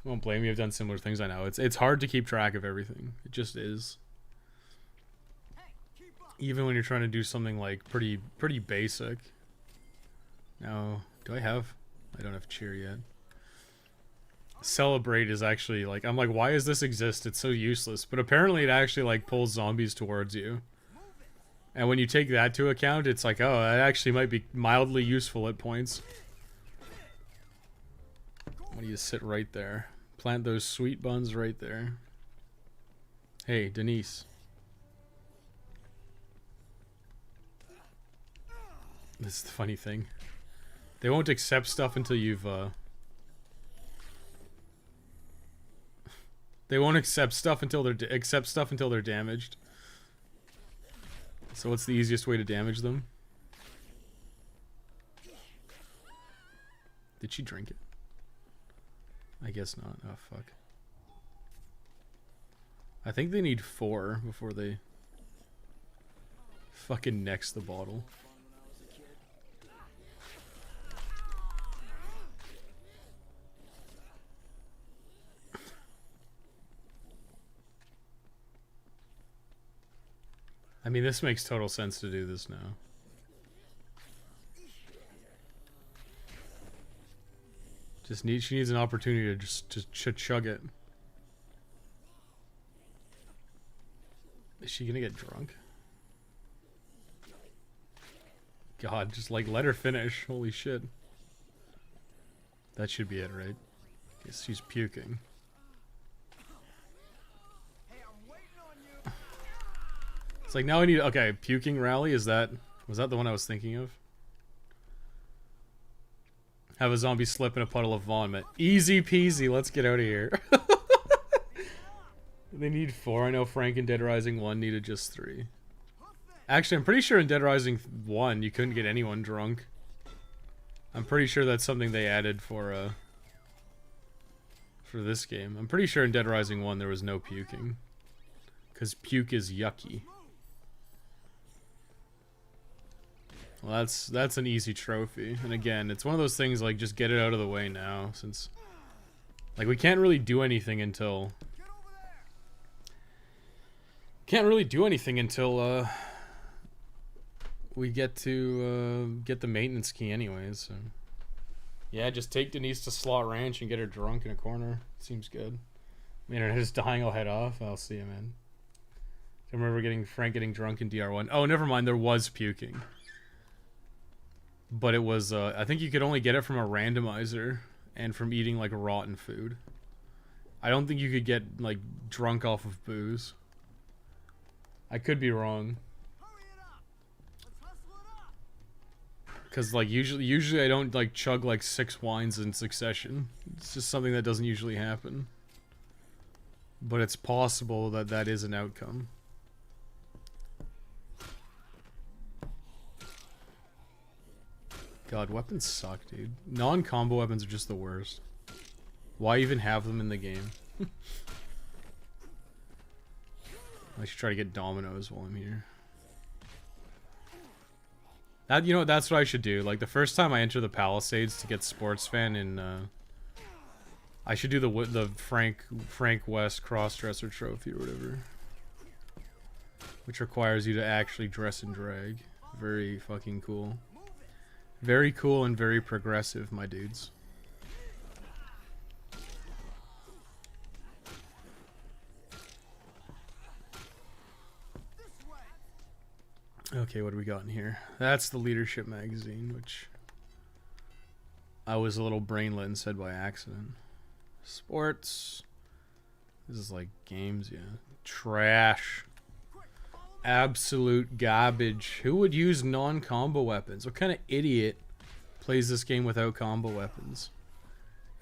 I won't blame you. I've done similar things. I know it's hard to keep track of everything. It just is. Even when you're trying to do something like pretty basic. Now, do I have? I don't have cheer yet. Celebrate is actually like, I'm like, why does this exist? It's so useless. But apparently it actually like pulls zombies towards you. And when you take that to account, it's like, oh, that actually might be mildly useful at points. Why do you sit right there? Plant those sweet buns right there. Hey, Denise. This is the funny thing. They won't accept stuff until you've, They won't accept stuff until they're damaged. So what's the easiest way to damage them? Did she drink it? I guess not. Oh, fuck. I think they need 4 before they fucking next the bottle. I mean, this makes total sense to do this now. She needs an opportunity to chug it. Is she gonna get drunk? God, just like let her finish. Holy shit. That should be it, right? Guess she's puking. It's like now I need, okay, puking rally, was that the one I was thinking of? Have a zombie slip in a puddle of vomit. Easy peasy, let's get out of here. They need 4. I know Frank in Dead Rising 1 needed just 3. Actually, I'm pretty sure in Dead Rising 1 you couldn't get anyone drunk. I'm pretty sure that's something they added for this game. I'm pretty sure in Dead Rising 1 there was no puking. Because puke is yucky. Well, that's an easy trophy. And again, it's one of those things like just get it out of the way now, since like we can't really do anything until we get to get the maintenance key anyways. So. Yeah, just take Denise to Slot Ranch and get her drunk in a corner. Seems good. I mean, her just dying, I'll head off. I'll see you, man. I remember Frank getting drunk in DR1. Oh, never mind. There was puking. But it was, I think you could only get it from a randomizer and from eating, like, rotten food. I don't think you could get, like, drunk off of booze. I could be wrong. Because, like, usually I don't, like, chug, like, 6 wines in succession. It's just something that doesn't usually happen. But it's possible that that is an outcome. God, weapons suck, dude. Non-combo weapons are just the worst. Why even have them in the game? I should try to get dominoes while I'm here. That, you know, that's what I should do. Like, the first time I enter the Palisades to get Sports Fan in, I should do the Frank West Crossdresser Trophy or whatever. Which requires you to actually dress and drag. Very fucking cool. Very cool and very progressive, my dudes. Okay, what do we got in here? That's the Leadership magazine, which I was a little brainlet and said by accident. Sports. This is like games, yeah. Trash. Absolute garbage. Who would use non-combo weapons? What kind of idiot plays this game without combo weapons?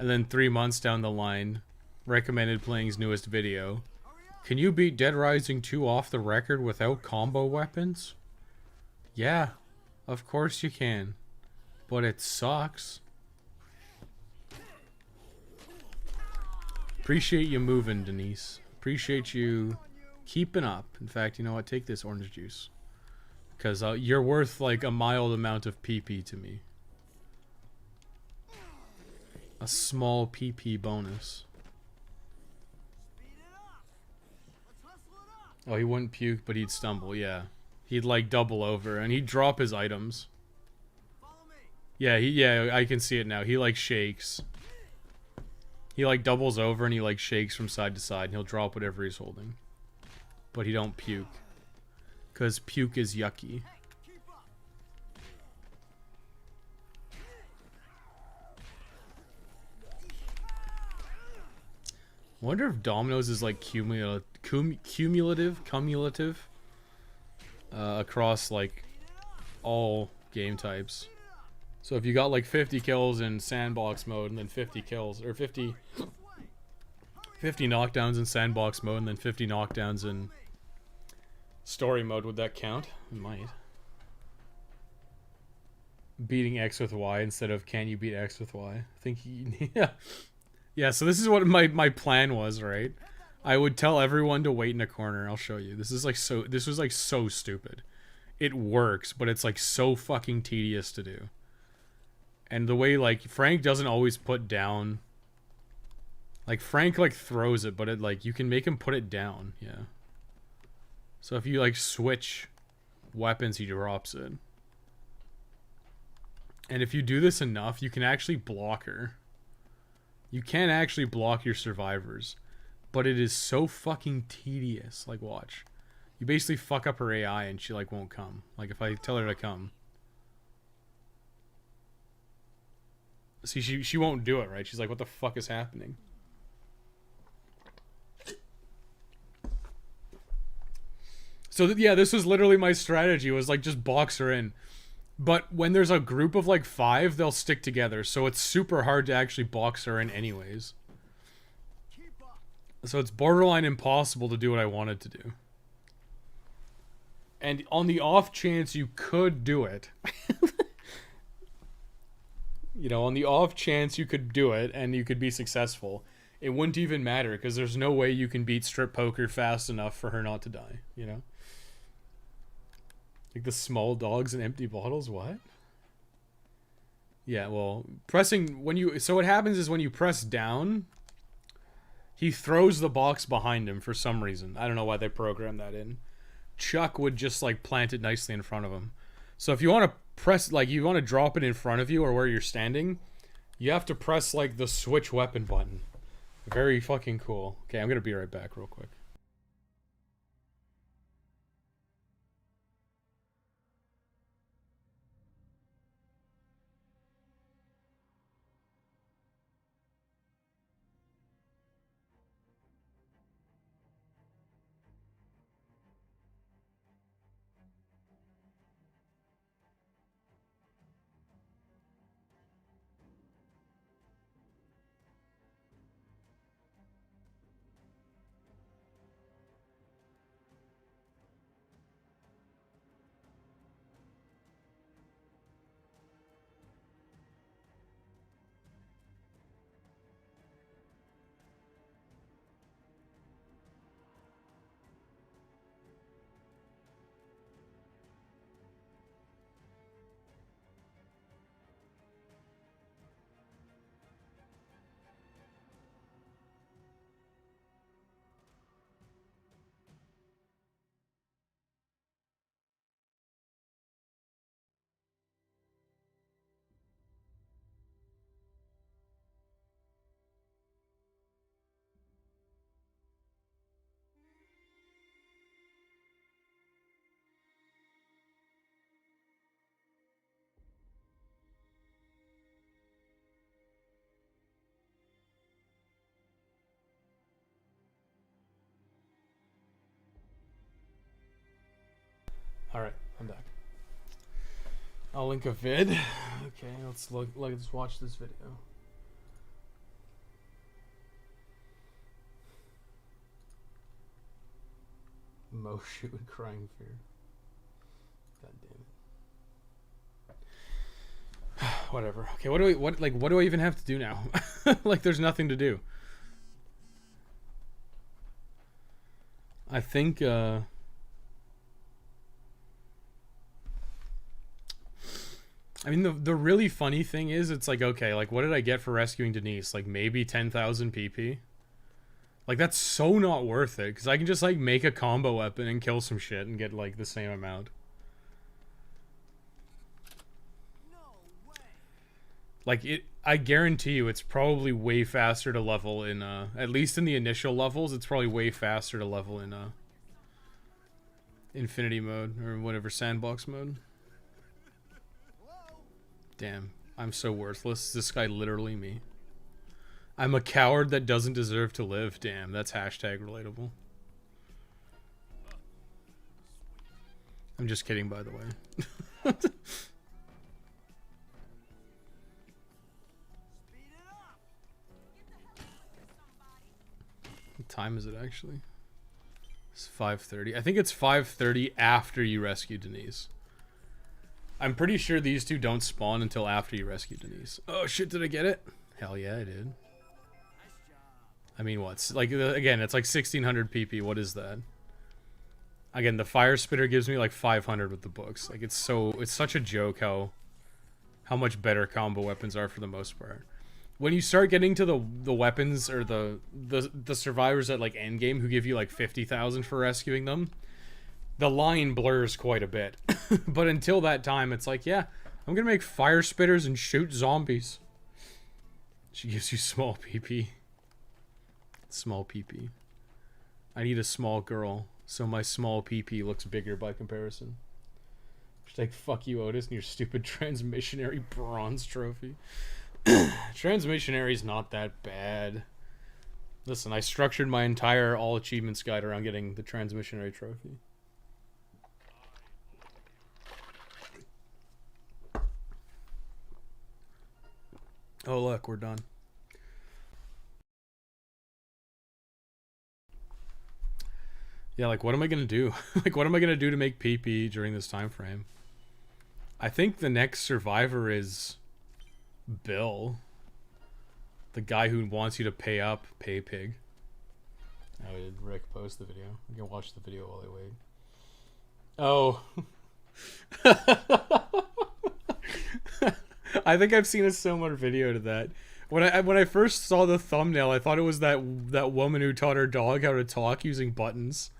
And then 3 months down the line, recommended playing his newest video. Can you beat Dead Rising 2 off the record without combo weapons? Yeah, of course you can. But it sucks. Appreciate you moving, Denise. Appreciate you keeping up. In fact, you know what? Take this orange juice. Because you're worth like a mild amount of PP to me. A small PP bonus. Oh, he wouldn't puke, but he'd stumble, yeah. He'd like double over, and he'd drop his items. Yeah, yeah, I can see it now. He like shakes. He like doubles over and he like shakes from side to side, and he'll drop whatever he's holding. But he don't puke. Because puke is yucky. I wonder if Dominoes is like cumulative across like all game types. So if you got like 50 kills in sandbox mode and then 50 kills, or 50 knockdowns in sandbox mode and then 50 knockdowns in story mode, would that count? It might. Beating X with Y instead of can you beat X with Y? I think yeah. Yeah, so this is what my plan was, right? I would tell everyone to wait in a corner. I'll show you. This was like so stupid. It works, but it's like so fucking tedious to do. And the way like Frank doesn't always put down, like Frank like throws it, but it like you can make him put it down, yeah. So if you like switch weapons, he drops it. And if you do this enough, you can actually block her. You can actually block your survivors. But it is so fucking tedious. Like, watch. You basically fuck up her AI and she, like, won't come. Like, if I tell her to come. See, she won't do it, right? She's like, what the fuck is happening? So, yeah, this was literally my strategy. Was, like, just box her in. But when there's a group of like 5, they'll stick together, so it's super hard to actually box her in anyways. So it's borderline impossible to do what I wanted to do. And on the off chance you could do it, you know, on the off chance you could do it and you could be successful, it wouldn't even matter because there's no way you can beat strip poker fast enough for her not to die, you know? Like the small dogs and empty bottles, what? Yeah, well, pressing when you, so what happens is when you press down, he throws the box behind him for some reason. I don't know why they programmed that in. Chuck would just like plant it nicely in front of him. So if you want to press, like you want to drop it in front of you or where you're standing, you have to press like the switch weapon button. Very fucking cool. Okay, I'm gonna be right back real quick. Alright, I'm back. I'll link a vid. Okay, let's watch this video. Moshu and crying fear. God damn it. Whatever. Okay, what do I even have to do now? Like there's nothing to do. I think I mean, the really funny thing is, it's like, okay, like, what did I get for rescuing Denise? Like, maybe 10,000 PP? Like, that's so not worth it, because I can just, like, make a combo weapon and kill some shit and get, like, the same amount. No way. Like, I guarantee you it's probably way faster to level in, at least in the initial levels, it's probably way faster to level in, Infinity mode, or whatever, sandbox mode. Damn, I'm so worthless. Is this guy literally me? I'm a coward that doesn't deserve to live. Damn, that's hashtag relatable. I'm just kidding, by the way. What time is it actually? It's 5:30. I think it's 5:30 after you rescue Denise. I'm pretty sure these two don't spawn until after you rescue Denise. Oh shit, did I get it? Hell yeah, I did. I mean, what's like, again, it's like 1600 PP. What is that? Again, the fire spitter gives me like 500 with the books. Like, it's such a joke how much better combo weapons are for the most part. When you start getting to the weapons or the survivors at like endgame who give you like 50,000 for rescuing them, the line blurs quite a bit. But until that time, it's like, yeah, I'm gonna make fire spitters and shoot zombies. She gives you small PP. Small PP. I need a small girl, so my small PP looks bigger by comparison. Hashtag fuck you, Otis, and your stupid transmissionary bronze trophy. Transmissionary's not that bad. Listen, I structured my entire all achievements guide around getting the transmissionary trophy. Oh, look, we're done. Yeah, like, what am I gonna do? Like, what am I gonna do to make PP during this time frame? I think the next survivor is Bill. The guy who wants you to pay up, pay pig. Oh, did Rick post the video? I can watch the video while I wait. Oh. I think I've seen a similar video to that. When I first saw the thumbnail, I thought it was that woman who taught her dog how to talk using buttons.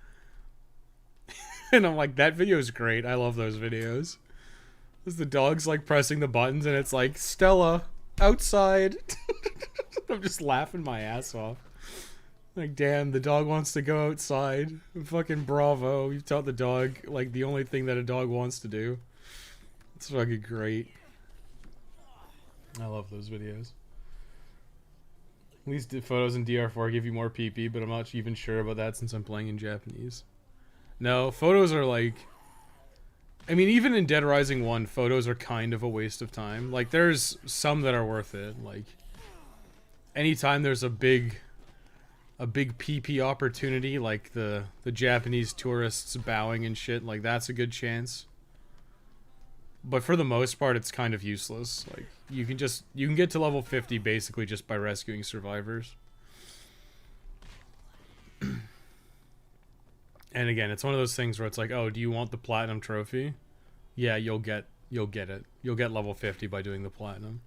And I'm like, that video is great. I love those videos. Because the dog's like pressing the buttons and it's like, Stella, outside. I'm just laughing my ass off. Like, damn, the dog wants to go outside. Fucking bravo. You've taught the dog, like, the only thing that a dog wants to do. It's fucking great. I love those videos. At least the photos in DR4 give you more PP, but I'm not even sure about that since I'm playing in Japanese. No, photos are like... I mean, even in Dead Rising 1, photos are kind of a waste of time. Like, there's some that are worth it. Like, anytime there's a big PP opportunity, like the Japanese tourists bowing and shit, like, that's a good chance. But for the most part, it's kind of useless. Like, you can get to level 50 basically just by rescuing survivors. And again, it's one of those things where it's like, oh, do you want the platinum trophy? Yeah, you'll get it. You'll get level 50 by doing the platinum.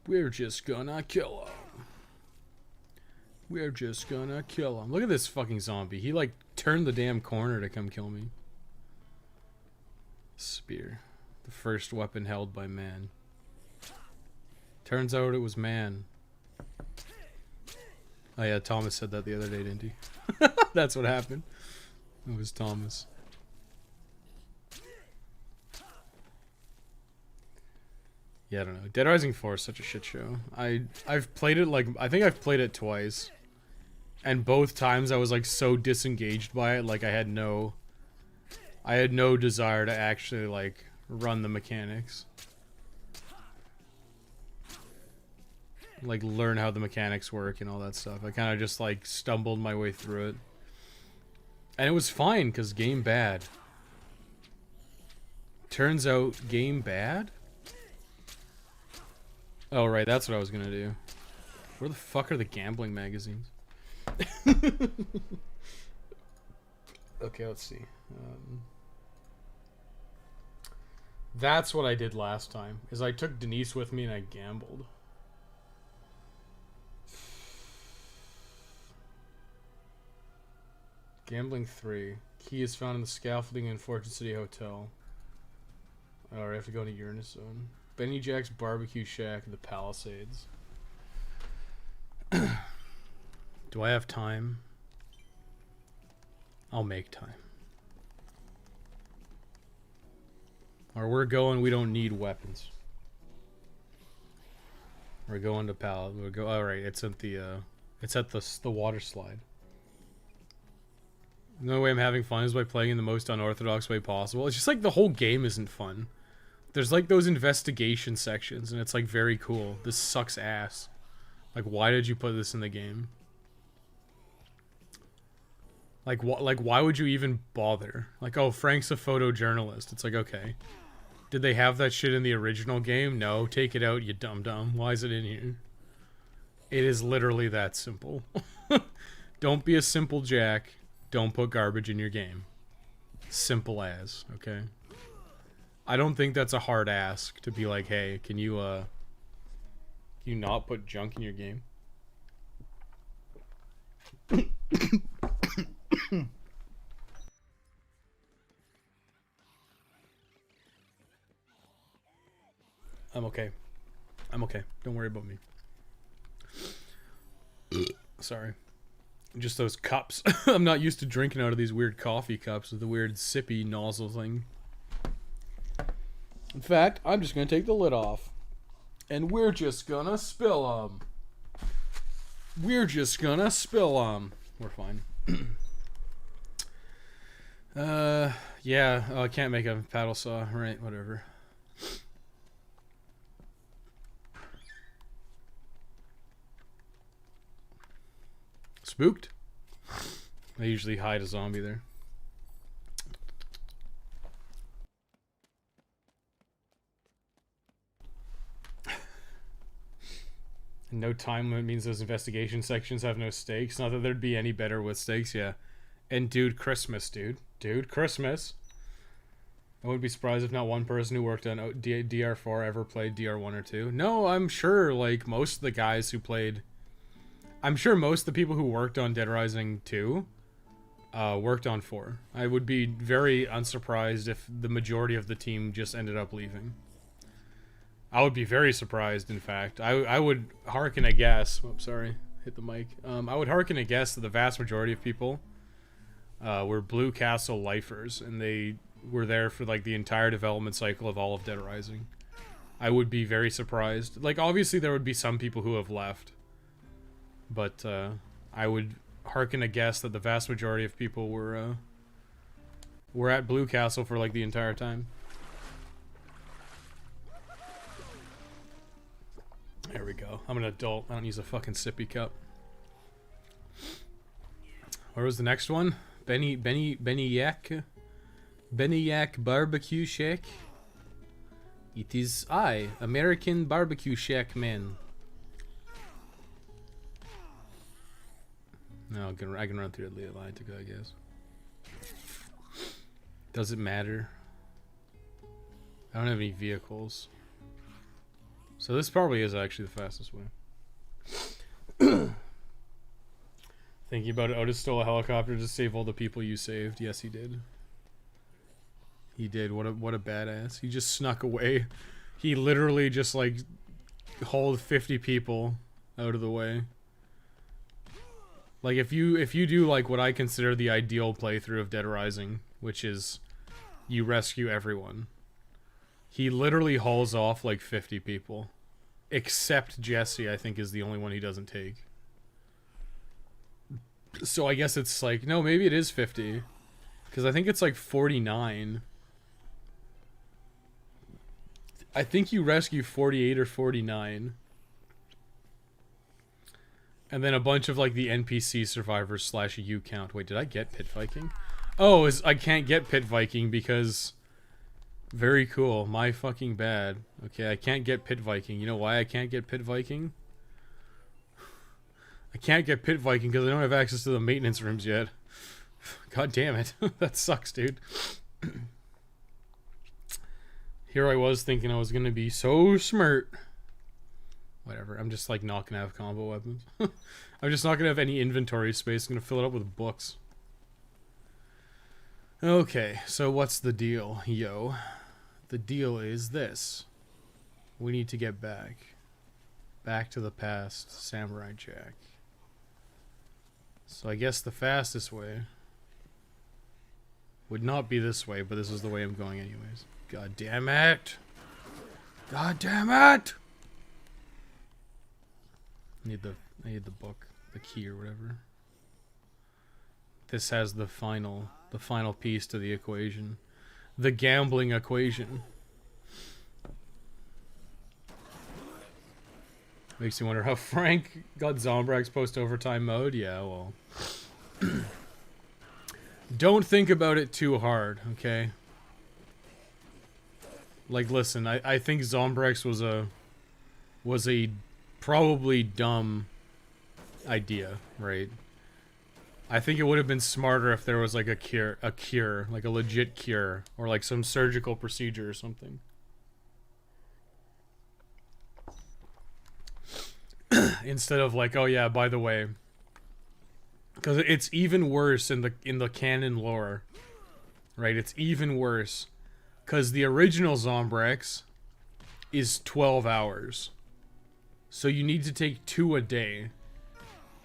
We're just gonna kill him. We're just gonna kill him. Look at this fucking zombie. He like turned the damn corner to come kill me. Spear. The first weapon held by man. Turns out it was man. Oh yeah, Thomas said that the other day, didn't he? That's what happened. It was Thomas. Yeah, I don't know. Dead Rising 4 is such a shit show. I've played it like, I think I've played it twice. And both times I was like so disengaged by it, like I had no desire to actually like run the mechanics. Like learn how the mechanics work and all that stuff. I kind of just like stumbled my way through it. And it was fine because game bad. Turns out game bad? Oh right, that's what I was gonna do. Where the fuck are the gambling magazines? Okay, let's see. That's what I did last time. Is I took Denise with me and I gambled. Gambling 3. Key is found in the scaffolding in Fortune City Hotel. Alright, I have to go to Uranus Zone. Benny Jack's Barbecue Shack in the Palisades. Do I have time? I'll make time. Where we're going, we don't need weapons. We're going to We'll go. All right, it's at the water slide. The only way I'm having fun is by playing in the most unorthodox way possible. It's just like the whole game isn't fun. There's like those investigation sections, and it's like very cool. This sucks ass. Like, why did you put this in the game? Like, why would you even bother? Like, oh, Frank's a photojournalist. It's like, okay. Did they have that shit in the original game? No. Take it out, you dum-dum. Why is it in here? It is literally that simple. Don't be a simple jack. Don't put garbage in your game. Simple as, okay? I don't think that's a hard ask to be like, hey, can you not put junk in your game? I'm okay. I'm okay. Don't worry about me. Sorry. Just those cups. I'm not used to drinking out of these weird coffee cups with the weird sippy nozzle thing. In fact, I'm just going to take the lid off. And we're just going to spill them. We're just going to spill them. We're fine. Yeah. Oh, I can't make a paddle saw. Right, whatever. spooked. I usually hide a zombie there. No time limit means those investigation sections have no stakes. Not that there'd be any better with stakes, yeah. And dude, Christmas, dude. Dude, Christmas. I wouldn't be surprised if not one person who worked on DR4 ever played DR1 or 2. No, I'm sure, like, most of the guys who played... I'm sure most of the people who worked on Dead Rising 2 worked on 4. I would be very unsurprised if the majority of the team just ended up leaving. I would be very surprised, in fact. I would hearken a guess. Oops, sorry. Hit the mic. I would hearken a guess that the vast majority of people were Blue Castle lifers, and they were there for, like, the entire development cycle of all of Dead Rising. I would be very surprised. Like, obviously there would be some people who have left. But, I would hearken a guess that the vast majority of people were at Blue Castle for, like, the entire time. There we go. I'm an adult. I don't use a fucking sippy cup. Where was the next one? Benny Yak Barbecue Shack. It is I, American Barbecue Shack man. No, I can run through the Atlantic, I guess. Does it matter? I don't have any vehicles. So this probably is actually the fastest way. Thinking about it, Otis stole a helicopter to save all the people you saved. Yes, he did. He did. What a badass. He just snuck away. He literally just, like, hauled 50 people out of the way. Like, if you do, like, what I consider the ideal playthrough of Dead Rising, which is you rescue everyone, he literally hauls off, like, 50 people. Except Jesse, I think, is the only one he doesn't take. So I guess it's, like, no, maybe it is 50. Because I think it's, like, 49. I think you rescue 48 or 49. And then a bunch of, like, the NPC survivors / you count. Wait, did I get Pit Viking? Oh, I can't get Pit Viking because... Very cool. My fucking bad. Okay, I can't get Pit Viking. You know why I can't get Pit Viking? I can't get Pit Viking because I don't have access to the maintenance rooms yet. God damn it. That sucks, dude. Here I was thinking I was going to be so smart. Whatever. I'm just, like, not going to have combo weapons. I'm just not going to have any inventory space. I'm going to fill it up with books. Okay, so what's the deal, yo? The deal is this. We need to get back. Back to the past, Samurai Jack. So I guess the fastest way would not be this way, but this is the way I'm going anyways. God damn it! God damn it! I need the book, the key or whatever. This has the final piece to the equation. The gambling equation. Makes you wonder how Frank got Zombrex post-overtime mode. Yeah, well. Don't think about it too hard, okay? Like, listen, I think Zombrex was a probably dumb idea, right? I think it would have been smarter if there was, like, a cure, like a legit cure, or like some surgical procedure or something. Instead of, like, oh yeah, by the way, because it's even worse in the canon lore, right? It's even worse because the original Zombrex is 12 hours, so you need to take 2 a day.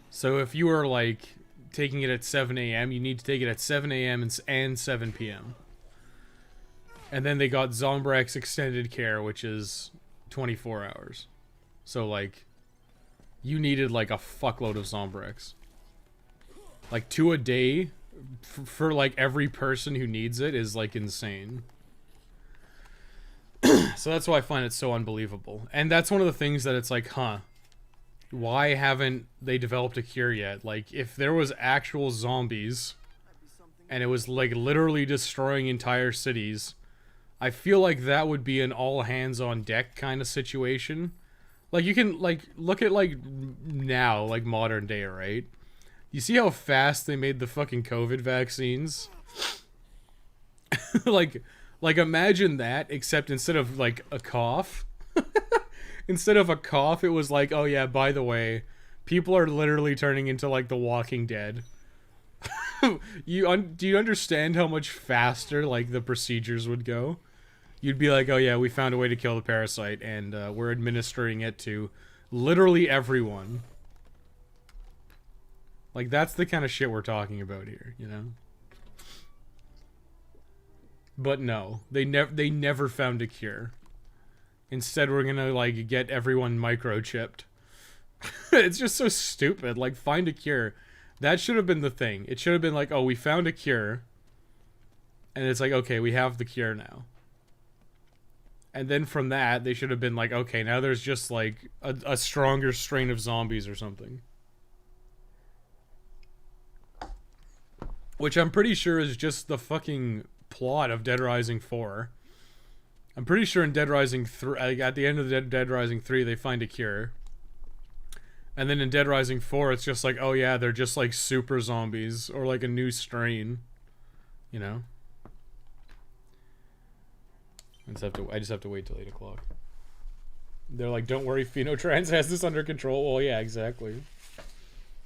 So if you are, like, taking it at 7 a.m., you need to take it at 7 a.m. and 7 p.m. And then they got Zombrex Extended Care, which is 24 hours. So, like, you needed, like, a fuckload of Zombrex. Like, 2 a day for like, every person who needs it is, like, insane. So that's why I find it so unbelievable. And that's one of the things that it's like, huh. Why haven't they developed a cure yet? Like, if there was actual zombies Might be something. and it was like literally destroying entire cities, I feel like that would be an all hands on deck kind of situation. Like, you can like look at like now, like modern day, right? You see how fast they made the fucking COVID vaccines? like like imagine that, except instead of like a cough, instead of a cough, it was like, oh yeah, by the way, people are literally turning into like the Walking Dead. Do you understand how much faster like the procedures would go? You'd be like, oh yeah, we found a way to kill the parasite, and we're administering it to literally everyone. Like, that's the kind of shit we're talking about here, you know? But no, they never found a cure. Instead, we're gonna like get everyone microchipped. It's just so stupid. Like, find a cure. That should have been the thing. It should have been like, oh, we found a cure, and it's like, okay, we have the cure now. And then from that, they should have been like, okay, now there's just like a stronger strain of zombies or something. Which I'm pretty sure is just the fucking plot of Dead Rising 4. I'm pretty sure in Dead Rising 3, at the end of Dead Rising 3, they find a cure. And then in Dead Rising 4, it's just like, oh yeah, they're just like super zombies, or like a new strain. You know? I just have to wait till 8 o'clock. They're like, don't worry, Phenotrans has this under control. Well, yeah, exactly.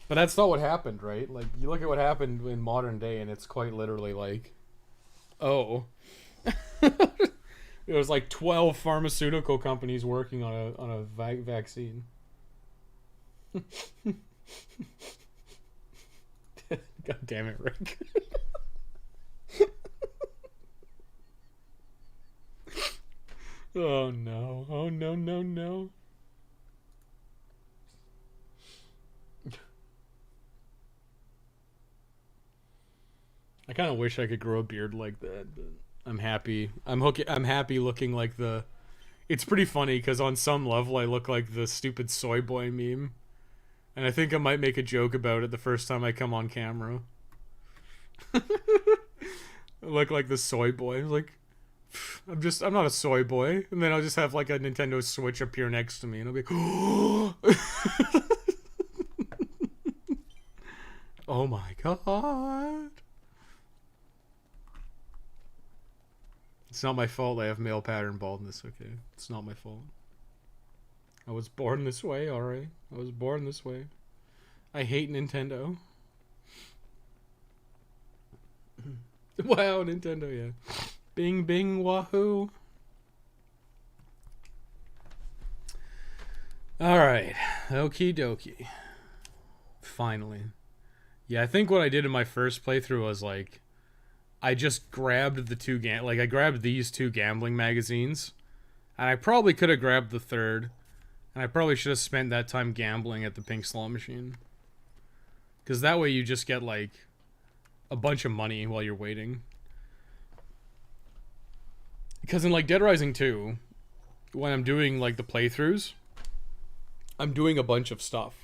But that's not what happened, right? Like, you look at what happened in modern day, and it's quite literally like, oh. It was like 12 pharmaceutical companies working on a vaccine. God damn it, Rick. Oh no. Oh no, no, no. I kind of wish I could grow a beard like that, but I'm happy. I'm happy looking like the. It's pretty funny because on some level I look like the stupid soy boy meme, and I think I might make a joke about it the first time I come on camera. I look like the soy boy. Like, I'm not a soy boy, and then I'll just have like a Nintendo Switch appear next to me, and I'll be like, oh my god. It's not my fault I have male pattern baldness, okay? It's not my fault. I was born this way, alright? I was born this way. I hate Nintendo. Wow, Nintendo, yeah. Bing, bing, wahoo. Alright. Okie dokie. Finally. Yeah, I think what I did in my first playthrough was like, I just grabbed I grabbed these two gambling magazines, and I probably could have grabbed the third, and I probably should have spent that time gambling at the pink slot machine, because that way you just get like a bunch of money while you're waiting. Because in like Dead Rising 2, when I'm doing like the playthroughs, I'm doing a bunch of stuff.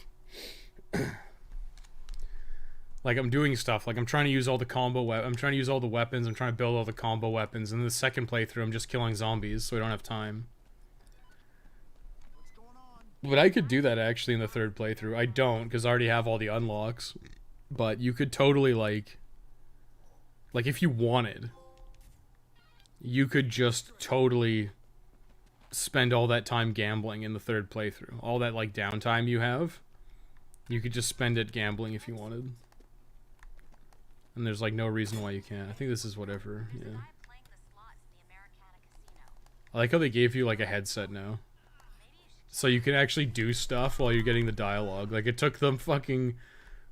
Like, I'm doing stuff. Like, I'm trying to use all the I'm trying to use all the weapons. I'm trying to build all the combo weapons. And in the second playthrough, I'm just killing zombies, so I don't have time. What's going on? But I could do that, actually, in the third playthrough. I don't, because I already have all the unlocks. But you could totally, like, if you wanted, you could just totally spend all that time gambling in the third playthrough. All that, like, downtime you have, you could just spend it gambling if you wanted. And there's like no reason why you can't. I think this is whatever, yeah. I like how they gave you like a headset now. So you can actually do stuff while you're getting the dialogue. Like, it took them fucking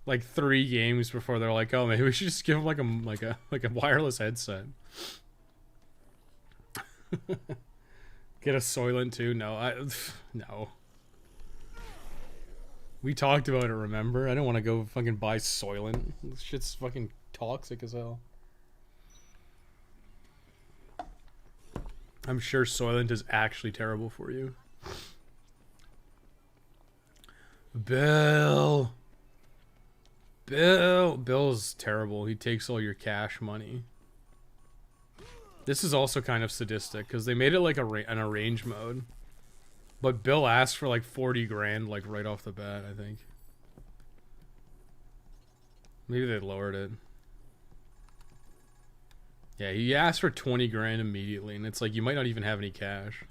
like 3 games before they're like, oh, maybe we should just give them like a wireless headset. Get a Soylent too? No, no. We talked about it, remember? I don't want to go fucking buy Soylent. This shit's fucking toxic as hell. I'm sure Soylent is actually terrible for you. Bill. Bill's terrible. He takes all your cash money. This is also kind of sadistic because they made it like an arrange mode. But Bill asked for like 40 grand like right off the bat, I think. Maybe they lowered it. Yeah, he asked for 20 grand immediately, and it's like you might not even have any cash.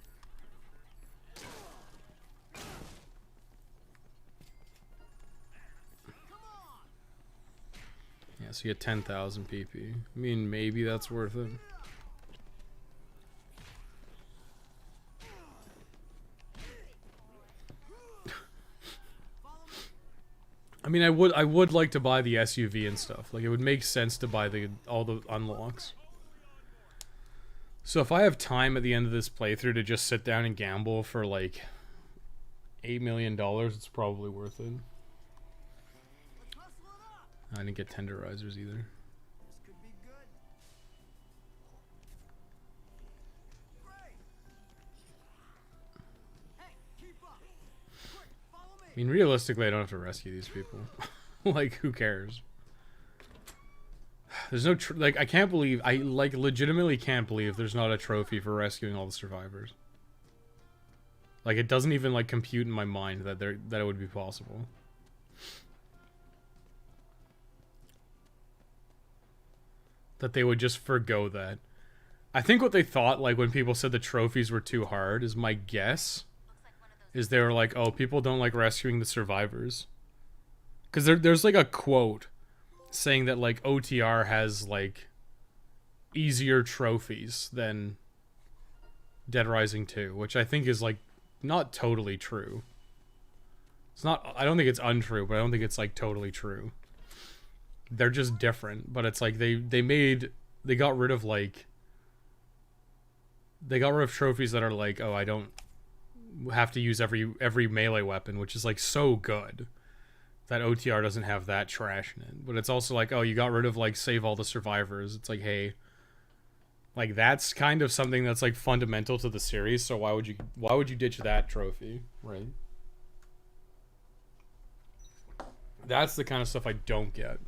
Yeah, so you get 10,000 PP. I mean, maybe that's worth it. I mean, I would like to buy the SUV and stuff. Like, it would make sense to buy all the unlocks. So if I have time at the end of this playthrough to just sit down and gamble for like $8 million, it's probably worth it. I didn't get tenderizers either. This could be good. Great. Hey, keep up. Quick, follow me. I mean, realistically, I don't have to rescue these people. Like, who cares? There's no like, I can't believe, I like legitimately can't believe there's not a trophy for rescuing all the survivors. Like, it doesn't even like compute in my mind that it would be possible. That they would just forgo that. I think what they thought, like, when people said the trophies were too hard, is my guess, is they were like, oh, people don't like rescuing the survivors. Because there's, like, a quote saying that, like, OTR has, like, easier trophies than Dead Rising 2, which I think is, like, not totally true. It's not, I don't think it's untrue, but I don't think it's, like, totally true. They're just different, but it's like they got rid of trophies that are like, oh, I don't have to use every melee weapon, which is like so good that OTR doesn't have that trash in it. But it's also like, oh, you got rid of like save all the survivors. It's like, hey, like that's kind of something that's like fundamental to the series, so why would you ditch that trophy, right? That's the kind of stuff I don't get.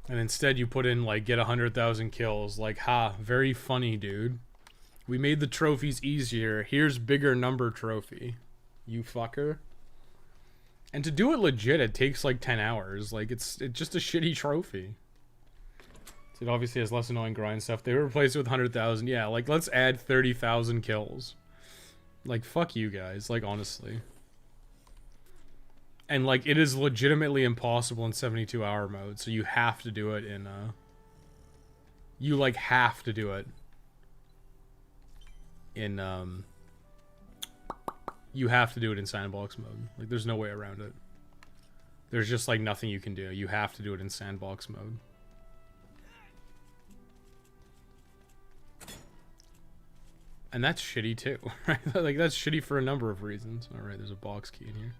And instead you put in like get 100,000 kills. Like, ha, very funny, dude. We made the trophies easier. Here's bigger number trophy. You fucker. And to do it legit, it takes like 10 hours. Like, it's just a shitty trophy. So it obviously has less annoying grind stuff. They replaced it with 100,000. Yeah, like, let's add 30,000 kills. Like, fuck you guys. Like, honestly. And, like, it is legitimately impossible in 72-hour mode, so you have to do it in, you, like, have to do it in, you have to do it in sandbox mode. Like, there's no way around it. There's just, like, nothing you can do. You have to do it in sandbox mode. And that's shitty, too, right? Like, that's shitty for a number of reasons. Alright, there's a box key in here.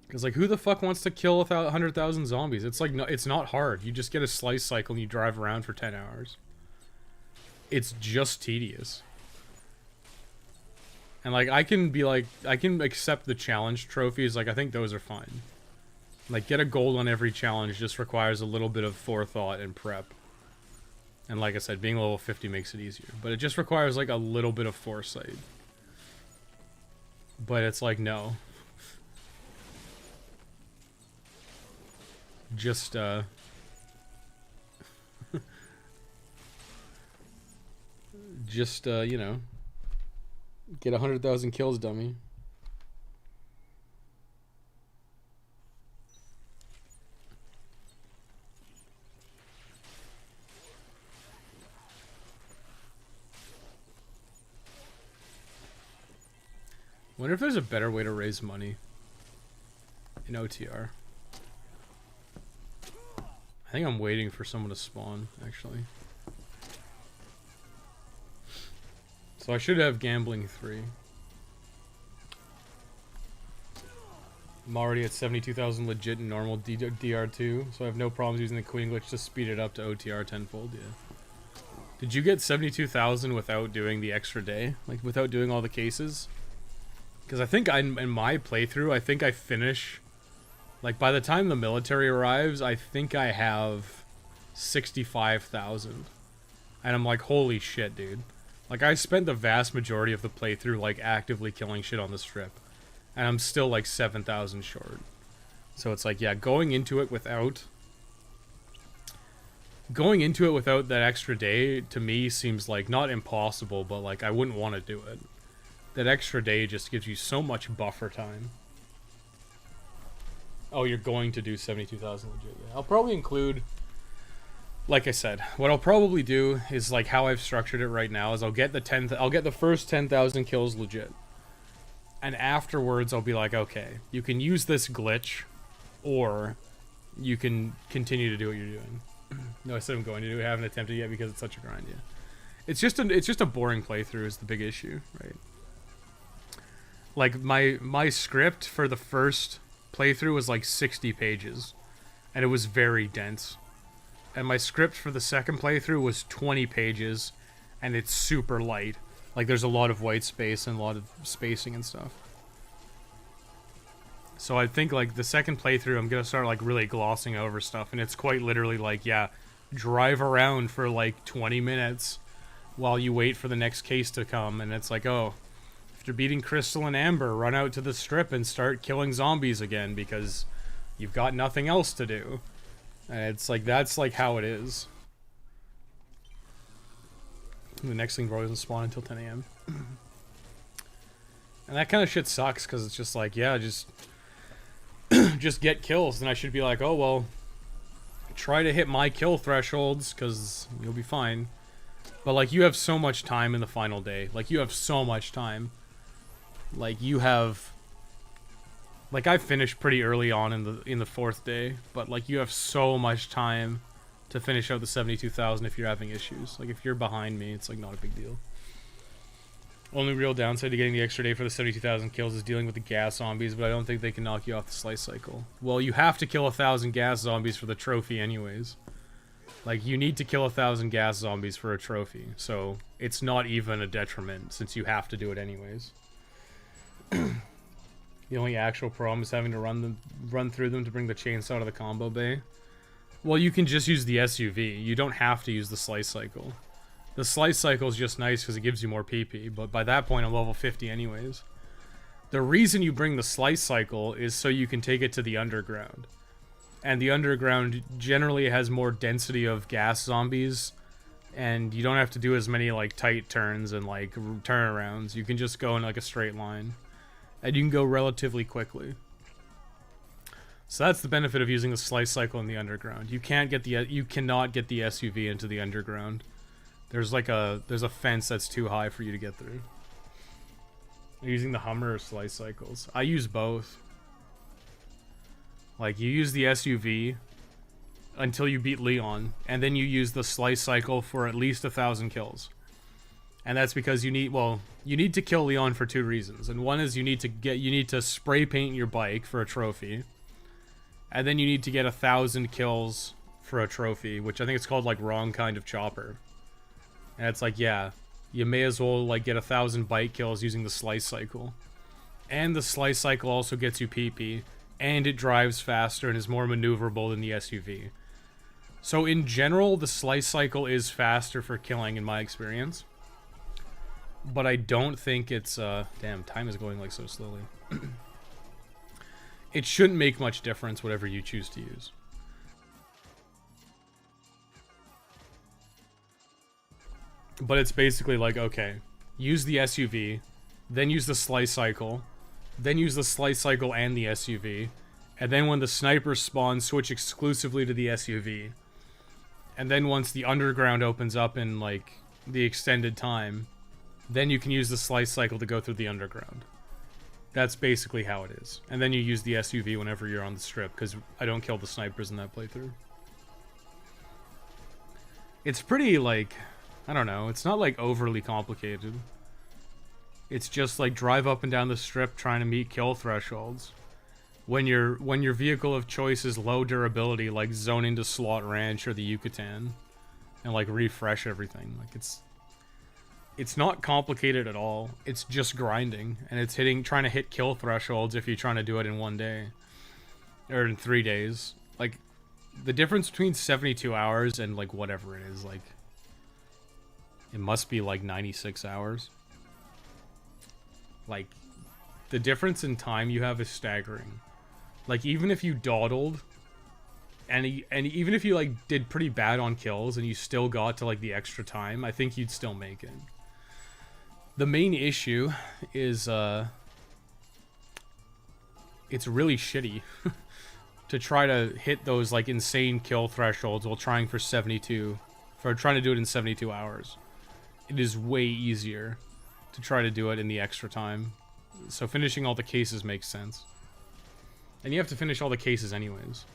Because, like, who the fuck wants to kill 100,000 zombies? It's like, no, it's not hard. You just get a slice cycle and you drive around for 10 hours. It's just tedious. And, like, I can accept the challenge trophies. Like, I think those are fine. Like, get a gold on every challenge just requires a little bit of forethought and prep. And like I said, being level 50 makes it easier. But it just requires, like, a little bit of foresight. But it's like, no. Just, you know, get 100,000 kills, dummy. Wonder if there's a better way to raise money in OTR. I think I'm waiting for someone to spawn, actually. So I should have gambling 3. I'm already at 72,000 legit and normal DR2, so I have no problems using the queen glitch to speed it up to OTR tenfold, yeah. Did you get 72,000 without doing the extra day? Like, without doing all the cases? Because I think in my playthrough, I think I finish... Like, by the time the military arrives, I think I have 65,000. And I'm like, holy shit, dude. Like, I spent the vast majority of the playthrough, like, actively killing shit on the strip. And I'm still, like, 7,000 short. So it's like, yeah, going into it without that extra day, to me, seems like, not impossible, but, like, I wouldn't want to do it. That extra day just gives you so much buffer time. Oh, you're going to do 72,000 legit, yeah. I'll probably include... Like I said, what I'll probably do is, like, how I've structured it right now is I'll get the first 10,000 kills legit. And afterwards, I'll be like, okay, you can use this glitch, or you can continue to do what you're doing. No, I said I'm going to do it. I haven't attempted yet because it's such a grind, yeah. It's just a boring playthrough is the big issue, right? Like, my script for the first playthrough was like 60 pages, and it was very dense. And my script for the second playthrough was 20 pages, and it's super light. Like, there's a lot of white space and a lot of spacing and stuff. So I think, like, the second playthrough, I'm gonna start, like, really glossing over stuff, and it's quite literally like, yeah, drive around for, like, 20 minutes while you wait for the next case to come, and it's like, oh, after beating Crystal and Amber, run out to the strip and start killing zombies again, because you've got nothing else to do. And it's like, that's like how it is. The next thing probably doesn't spawn until 10 a.m. And that kind of shit sucks, because it's just like, yeah, just get kills. And I should be like, oh, well, try to hit my kill thresholds, because you'll be fine. But, like, you have so much time in the final day. Like, you have so much time. Like, you have... Like, I finished pretty early on in the fourth day, but, like, you have so much time to finish out the 72,000 if you're having issues. Like, if you're behind me, it's, like, not a big deal. Only real downside to getting the extra day for the 72,000 kills is dealing with the gas zombies, but I don't think they can knock you off the slice cycle. Well, you have to kill 1,000 gas zombies for the trophy anyways. Like, you need to kill 1,000 gas zombies for a trophy, so it's not even a detriment, since you have to do it anyways. The only actual problem is having to run through them to bring the chainsaw to the combo bay. Well, you can just use the SUV. You don't have to use the slice cycle. The slice cycle is just nice because it gives you more PP, but by that point I'm level 50 anyways. The reason you bring the slice cycle is so you can take it to the underground. And the underground generally has more density of gas zombies, and you don't have to do as many, like, tight turns and, like, turnarounds. You can just go in, like, a straight line. And you can go relatively quickly. So that's the benefit of using the slice cycle in the underground. You cannot get the SUV into the underground. There's a fence that's too high for you to get through. You're using the Hummer or slice cycles. I use both. Like, you use the SUV until you beat Leon, and then you use the slice cycle for at least 1,000 kills. And that's because you need to kill Leon for two reasons. And one is you need to spray paint your bike for a trophy. And then you need to get 1,000 kills for a trophy, which I think it's called, like, wrong kind of chopper. And it's like, yeah, you may as well, like, get 1,000 bike kills using the slice cycle. And the slice cycle also gets you PP, and it drives faster and is more maneuverable than the SUV. So in general, the slice cycle is faster for killing in my experience. But I don't think it's, damn, time is going, like, so slowly. It shouldn't make much difference, whatever you choose to use. But it's basically like, okay, use the SUV, then use the slice cycle, then use the slice cycle and the SUV, and then when the snipers spawn, switch exclusively to the SUV. And then once the underground opens up in, like, the extended time, then you can use the slice cycle to go through the underground. That's basically how it is. And then you use the SUV whenever you're on the strip, because I don't kill the snipers in that playthrough. It's pretty, like, I don't know, it's not, like, overly complicated. It's just, like, drive up and down the strip trying to meet kill thresholds. When your vehicle of choice is low durability, like Zone into Slot Ranch or the Yucatan, and like refresh everything. Like it's not complicated at all. It's just grinding, and it's trying to hit kill thresholds if you're trying to do it in 1 day or in 3 days. Like the difference between 72 hours and like whatever it is, like it must be like 96 hours. Like the difference in time you have is staggering. Like even if you dawdled and even if you like did pretty bad on kills and you still got to like the extra time, I think you'd still make it. The main issue is it's really shitty to try to hit those like insane kill thresholds while trying for trying to do it in 72 hours. It is way easier to try to do it in the extra time. So finishing all the cases makes sense. And you have to finish all the cases anyways.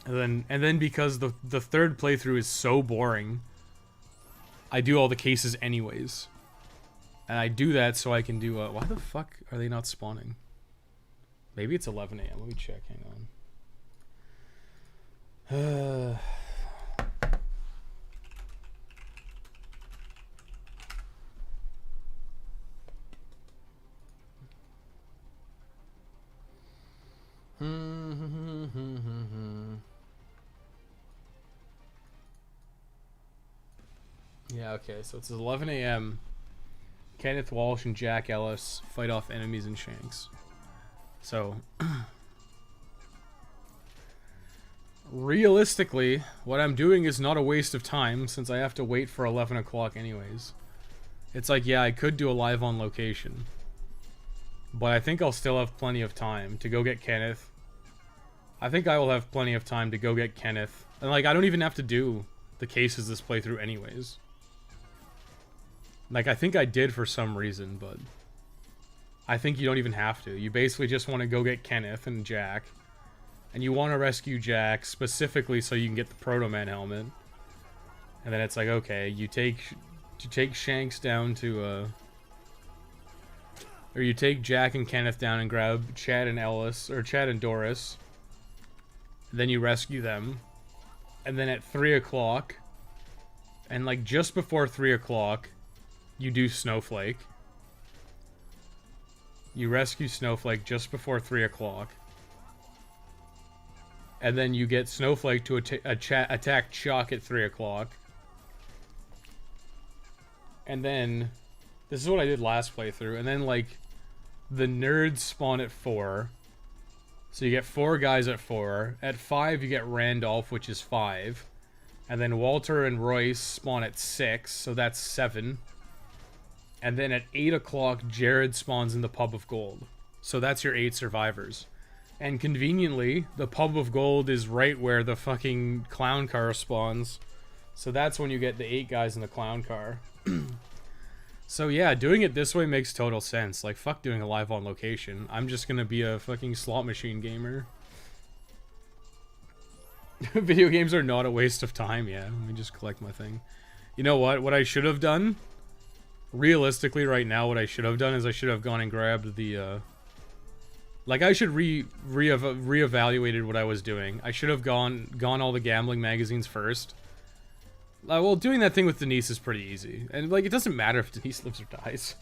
And then because the third playthrough is so boring, I do all the cases anyways. And I do that so I can do why the fuck are they not spawning? Maybe it's 11 a.m. Let me check, hang on. Yeah, okay, so it's 11 a.m. Kenneth Walsh and Jack Ellis fight off enemies in Shanks. So, realistically, what I'm doing is not a waste of time since I have to wait for 11 o'clock anyways. It's like, yeah, I could do a live on location, but I think I'll still have plenty of time to go get Kenneth. I think I will have plenty of time to go get Kenneth. And like, I don't even have to do the cases this playthrough anyways. Like, I think I did for some reason, but I think you don't even have to. You basically just want to go get Kenneth and Jack. And you want to rescue Jack specifically so you can get the Proto Man helmet. And then it's like, okay, you take Shanks down to, or you take Jack and Kenneth down and grab Chad and Ellis, or Chad and Doris. Then you rescue them. And then at 3 o'clock, and like just before 3 o'clock, you do Snowflake. You rescue Snowflake just before 3 o'clock. And then you get Snowflake to attack Chuck at 3 o'clock. And then, this is what I did last playthrough, and then like, the nerds spawn at 4. So you get 4 guys at 4. At 5 you get Randolph, which is 5. And then Walter and Royce spawn at 6, so that's 7. And then at 8 o'clock, Jared spawns in the Pub of Gold. So that's your 8 survivors. And conveniently, the Pub of Gold is right where the fucking clown car spawns. So that's when you get the 8 guys in the clown car. So yeah, doing it this way makes total sense. Like, fuck doing a live on location. I'm just gonna be a fucking slot machine gamer. Video games are not a waste of time, yeah. Let me just collect my thing. You know what? What I should have done? Realistically, right now, what I should have done is I should have gone and grabbed the, like, I should reevaluated what I was doing. I should have gone all the gambling magazines first. Well, doing that thing with Denise is pretty easy. And, like, it doesn't matter if Denise lives or dies.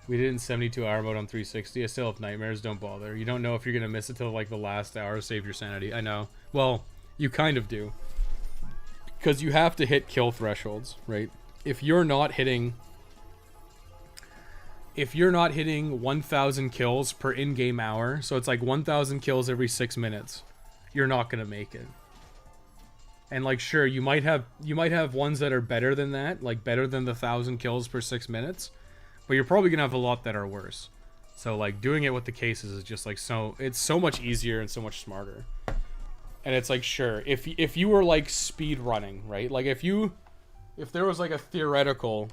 We did it in 72-hour mode on 360. I still have nightmares. Don't bother. You don't know if you're going to miss it till, like, the last hour. Save your sanity. I know. Well, you kind of do. Because you have to hit kill thresholds, right? If you're not hitting 1,000 kills per in-game hour, so it's like 1,000 kills every 6 minutes, you're not going to make it. And like, sure, you might have ones that are better than that, like better than the 1,000 kills per 6 minutes, but you're probably gonna have a lot that are worse. So like, doing it with the cases is just like, it's so much easier and so much smarter. And it's like, sure, if you were like speed running, right? Like if there was like a theoretical,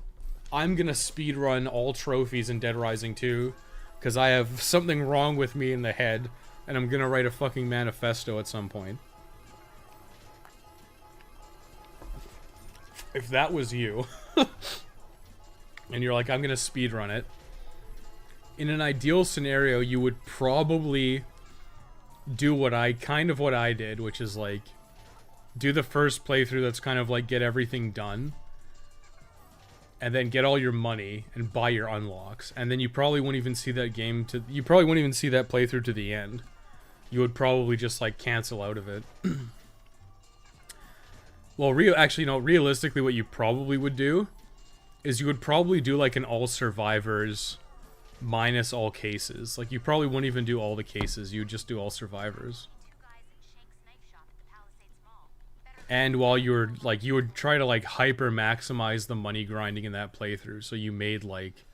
I'm gonna speed run all trophies in Dead Rising 2 because I have something wrong with me in the head and I'm gonna write a fucking manifesto at some point. If that was you, and you're like, I'm gonna speedrun it, in an ideal scenario, you would probably do what I did, which is like, do the first playthrough that's kind of like get everything done, and then get all your money and buy your unlocks, and then you probably wouldn't even see that you probably wouldn't even see that playthrough to the end. You would probably just like cancel out of it. Well, actually, no, realistically what you probably would do is you would probably do like an all survivors minus all cases. Like you probably wouldn't even do all the cases, you would just do all survivors. And while you were like, you would try to like hyper maximize the money grinding in that playthrough, so you made like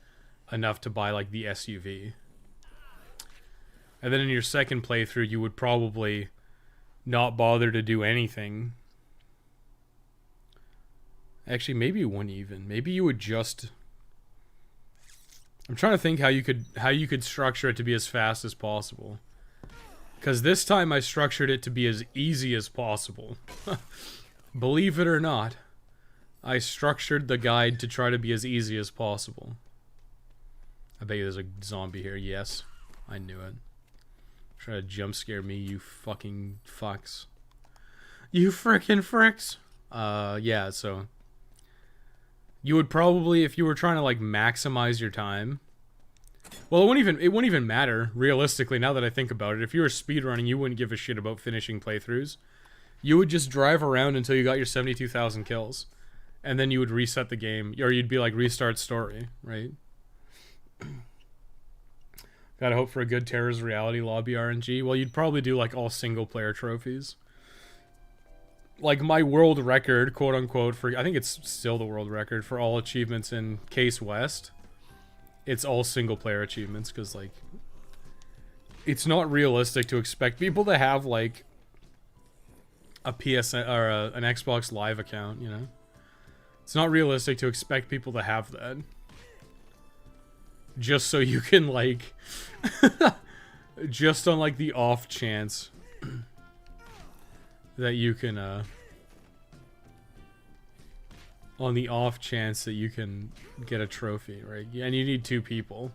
enough to buy like the SUV. And then in your second playthrough, you would probably not bother to do anything. Actually, maybe you wouldn't even. Maybe you would just. I'm trying to think how you could structure it to be as fast as possible. Because this time I structured it to be as easy as possible. Believe it or not, I structured the guide to try to be as easy as possible. I bet you there's a zombie here. Yes, I knew it. Try to jump scare me, you fucking fucks. You frickin' fricks. Yeah, so you would probably, if you were trying to like maximize your time. Well, it wouldn't even matter, realistically, now that I think about it. If you were speedrunning, you wouldn't give a shit about finishing playthroughs. You would just drive around until you got your 72,000 kills. And then you would reset the game, or you'd be like, restart story, right? Gotta hope for a good Terror's Reality lobby RNG. Well, you'd probably do like all single player trophies. Like my world record, quote unquote, for, I think it's still the world record for all achievements in Case West. It's all single player achievements, because like it's not realistic to expect people to have like a PSN or an Xbox Live account, you know? It's not realistic to expect people to have that. Just so you can like just on like the off chance that you can on the off chance that you can get a trophy, right? And you need 2 people.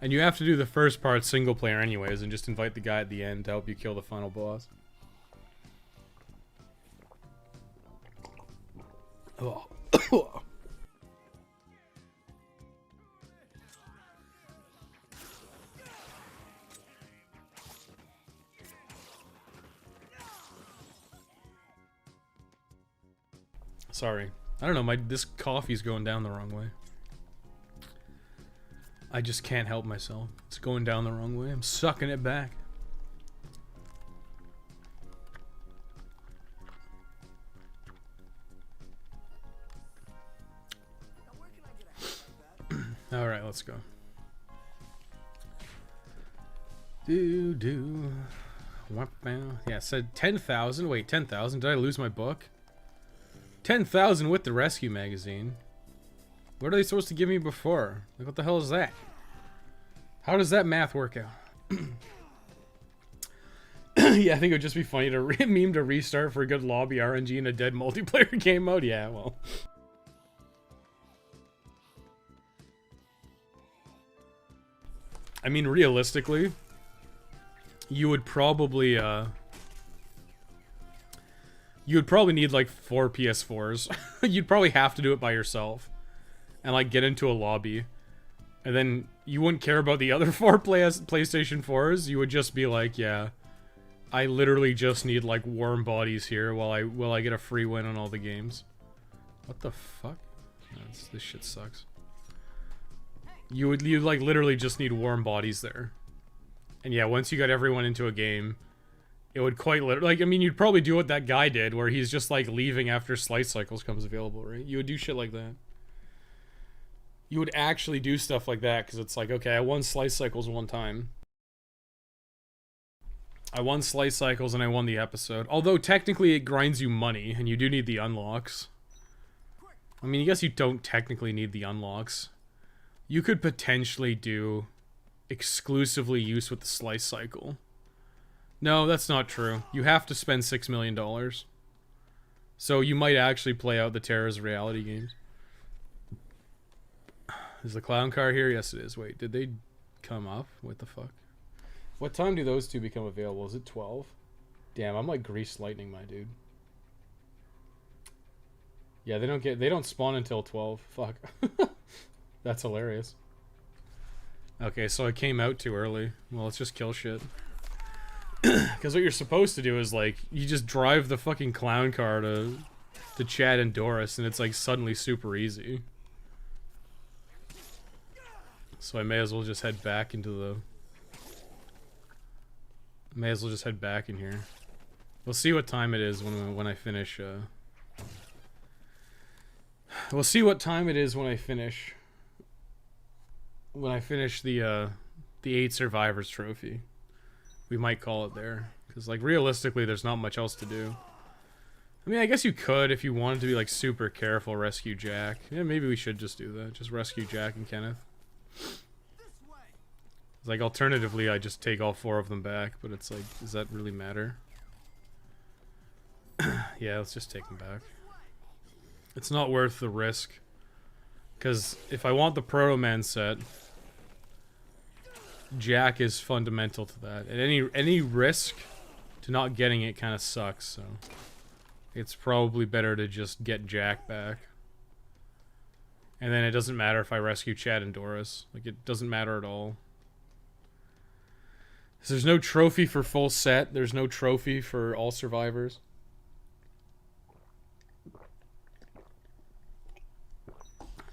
And you have to do the first part single player anyways, and just invite the guy at the end to help you kill the final boss. Oh. Sorry. I don't know, this coffee's going down the wrong way. I just can't help myself. It's going down the wrong way. I'm sucking it back. Alright, let's go. Yeah, it said 10,000. Wait, 10,000? Did I lose my book? 10,000 with the rescue magazine. What are they supposed to give me before? Like, what the hell is that? How does that math work out? Yeah, I think it would just be funny to meme to restart for a good lobby RNG in a dead multiplayer game mode. Yeah, well. I mean, realistically, you would probably need like 4 PS4s. You'd probably have to do it by yourself and like get into a lobby, and then you wouldn't care about the other 4 PlayStation 4s. You would just be like, yeah, I literally just need like warm bodies here while I get a free win on all the games. What the fuck? This shit sucks. You like literally just need warm bodies there. And yeah, once you got everyone into a game, it would quite literally, like, I mean, you'd probably do what that guy did, where he's just like leaving after Slice Cycles comes available, right? You would do shit like that. You would actually do stuff like that, because it's like, okay, I won Slice Cycles one time. I won Slice Cycles and I won the episode. Although technically it grinds you money, and you do need the unlocks. I mean, I guess you don't technically need the unlocks. You could potentially do exclusively use with the Slice Cycle. No, that's not true. You have to spend $6 million. So you might actually play out the Terror's Reality games. Is the clown car here? Yes, it is. Wait, did they come up? What the fuck? What time do those 2 become available? Is it 12? Damn, I'm like greased lightning, my dude. Yeah, they don't spawn until 12. Fuck. That's hilarious. Okay, so I came out too early. Well, let's just kill shit. Because what you're supposed to do is, like, you just drive the fucking clown car to Chad and Doris, and it's, like, suddenly super easy. So I may as well just head back into the... May as well just head back in here. We'll see what time it is when I finish, We'll see what time it is when I finish... When I finish the 8 Survivors trophy. We might call it there. Because, like, realistically, there's not much else to do. I mean, I guess you could, if you wanted to be, like, super careful, rescue Jack. Yeah, maybe we should just do that. Just rescue Jack and Kenneth. Like, alternatively, I just take all 4 of them back, but it's like, does that really matter? Yeah, let's just take them back. It's not worth the risk. Because if I want the Proto Man set, Jack is fundamental to that. And any risk to not getting it kind of sucks, so... It's probably better to just get Jack back. And then it doesn't matter if I rescue Chad and Doris. Like, it doesn't matter at all. So there's no trophy for full set. There's no trophy for all survivors.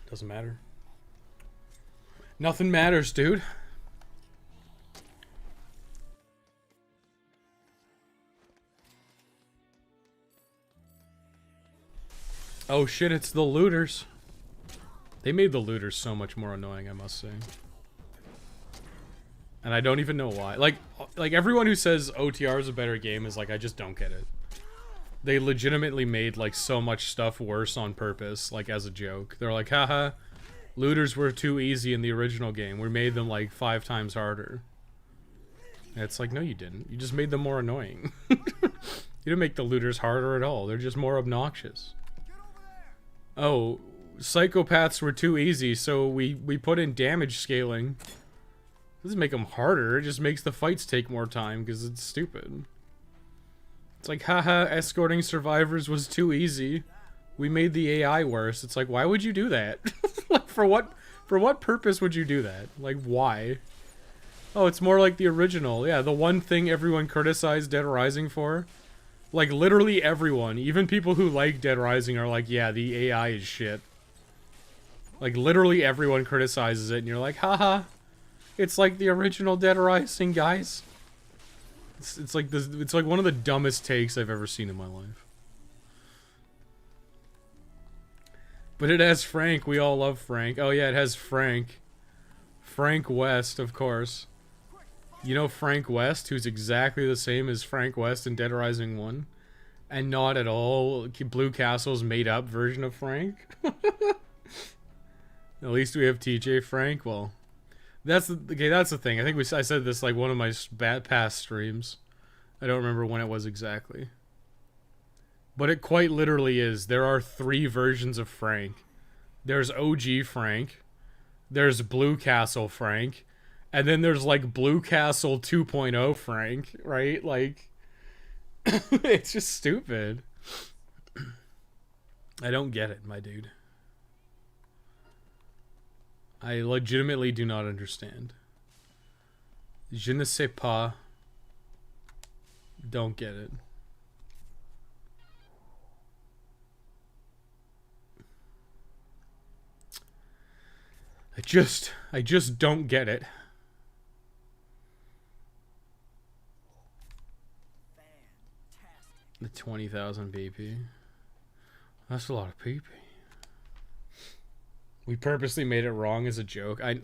Doesn't matter. Nothing matters, dude. Oh shit, it's the looters. They made the looters so much more annoying, I must say. And I don't even know why. Like everyone who says OTR is a better game is like, I just don't get it. They legitimately made, like, so much stuff worse on purpose, like, as a joke. They're like, haha, looters were too easy in the original game. We made them, like, 5 times harder. And it's like, no, you didn't. You just made them more annoying. You didn't make the looters harder at all. They're just more obnoxious. Oh, psychopaths were too easy, so we put in damage scaling. It doesn't make them harder, it just makes the fights take more time, because it's stupid. It's like, haha, escorting survivors was too easy. We made the AI worse. It's like, why would you do that? Like, for what purpose would you do that? Like, why? Oh, it's more like the original. Yeah, the one thing everyone criticized Dead Rising for. Like, literally everyone, even people who like Dead Rising are like, yeah, the AI is shit. Like, literally everyone criticizes it, and you're like, haha, it's like the original Dead Rising, guys. It's like this. It's like one of the dumbest takes I've ever seen in my life. But it has Frank. We all love Frank. Oh yeah, it has Frank. Frank West, of course. You know Frank West, who's exactly the same as Frank West in Dead Rising 1? And not at all Blue Castle's made-up version of Frank? At least we have TJ Frank. Well, that's the thing. I think I said this like one of my past streams. I don't remember when it was exactly. But it quite literally is. There are 3 versions of Frank. There's OG Frank. There's Blue Castle Frank. And then there's, like, Blue Castle 2.0 Frank, right? Like, it's just stupid. I don't get it, my dude. I legitimately do not understand. Je ne sais pas. Don't get it. I just don't get it. The 20,000 BP. That's a lot of PP. We purposely made it wrong as a joke. I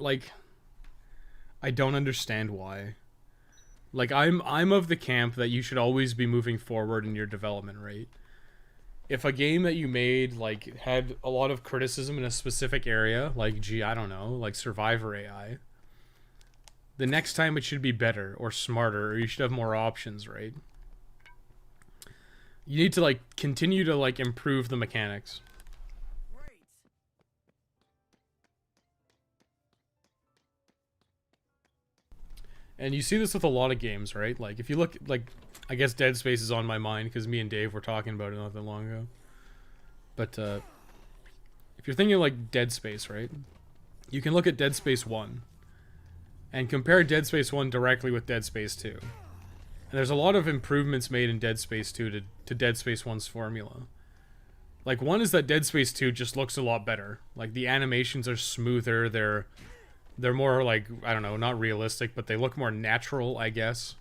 don't understand why. Like, I'm of the camp that you should always be moving forward in your development rate. If a game that you made, like, had a lot of criticism in a specific area, like, gee, I don't know, like Survivor AI, the next time it should be better or smarter, or you should have more options, right? You need to, like, continue to, like, improve the mechanics. And you see this with a lot of games, right? Like, if you look, like, I guess Dead Space is on my mind because me and Dave were talking about it not that long ago. But if you're thinking like Dead Space, right? You can look at Dead Space 1 and compare Dead Space 1 directly with Dead Space 2. And there's a lot of improvements made in Dead Space 2 to Dead Space 1's formula. Like, one is that Dead Space 2 just looks a lot better. Like, the animations are smoother, they're more, like, I don't know, not realistic, but they look more natural, I guess.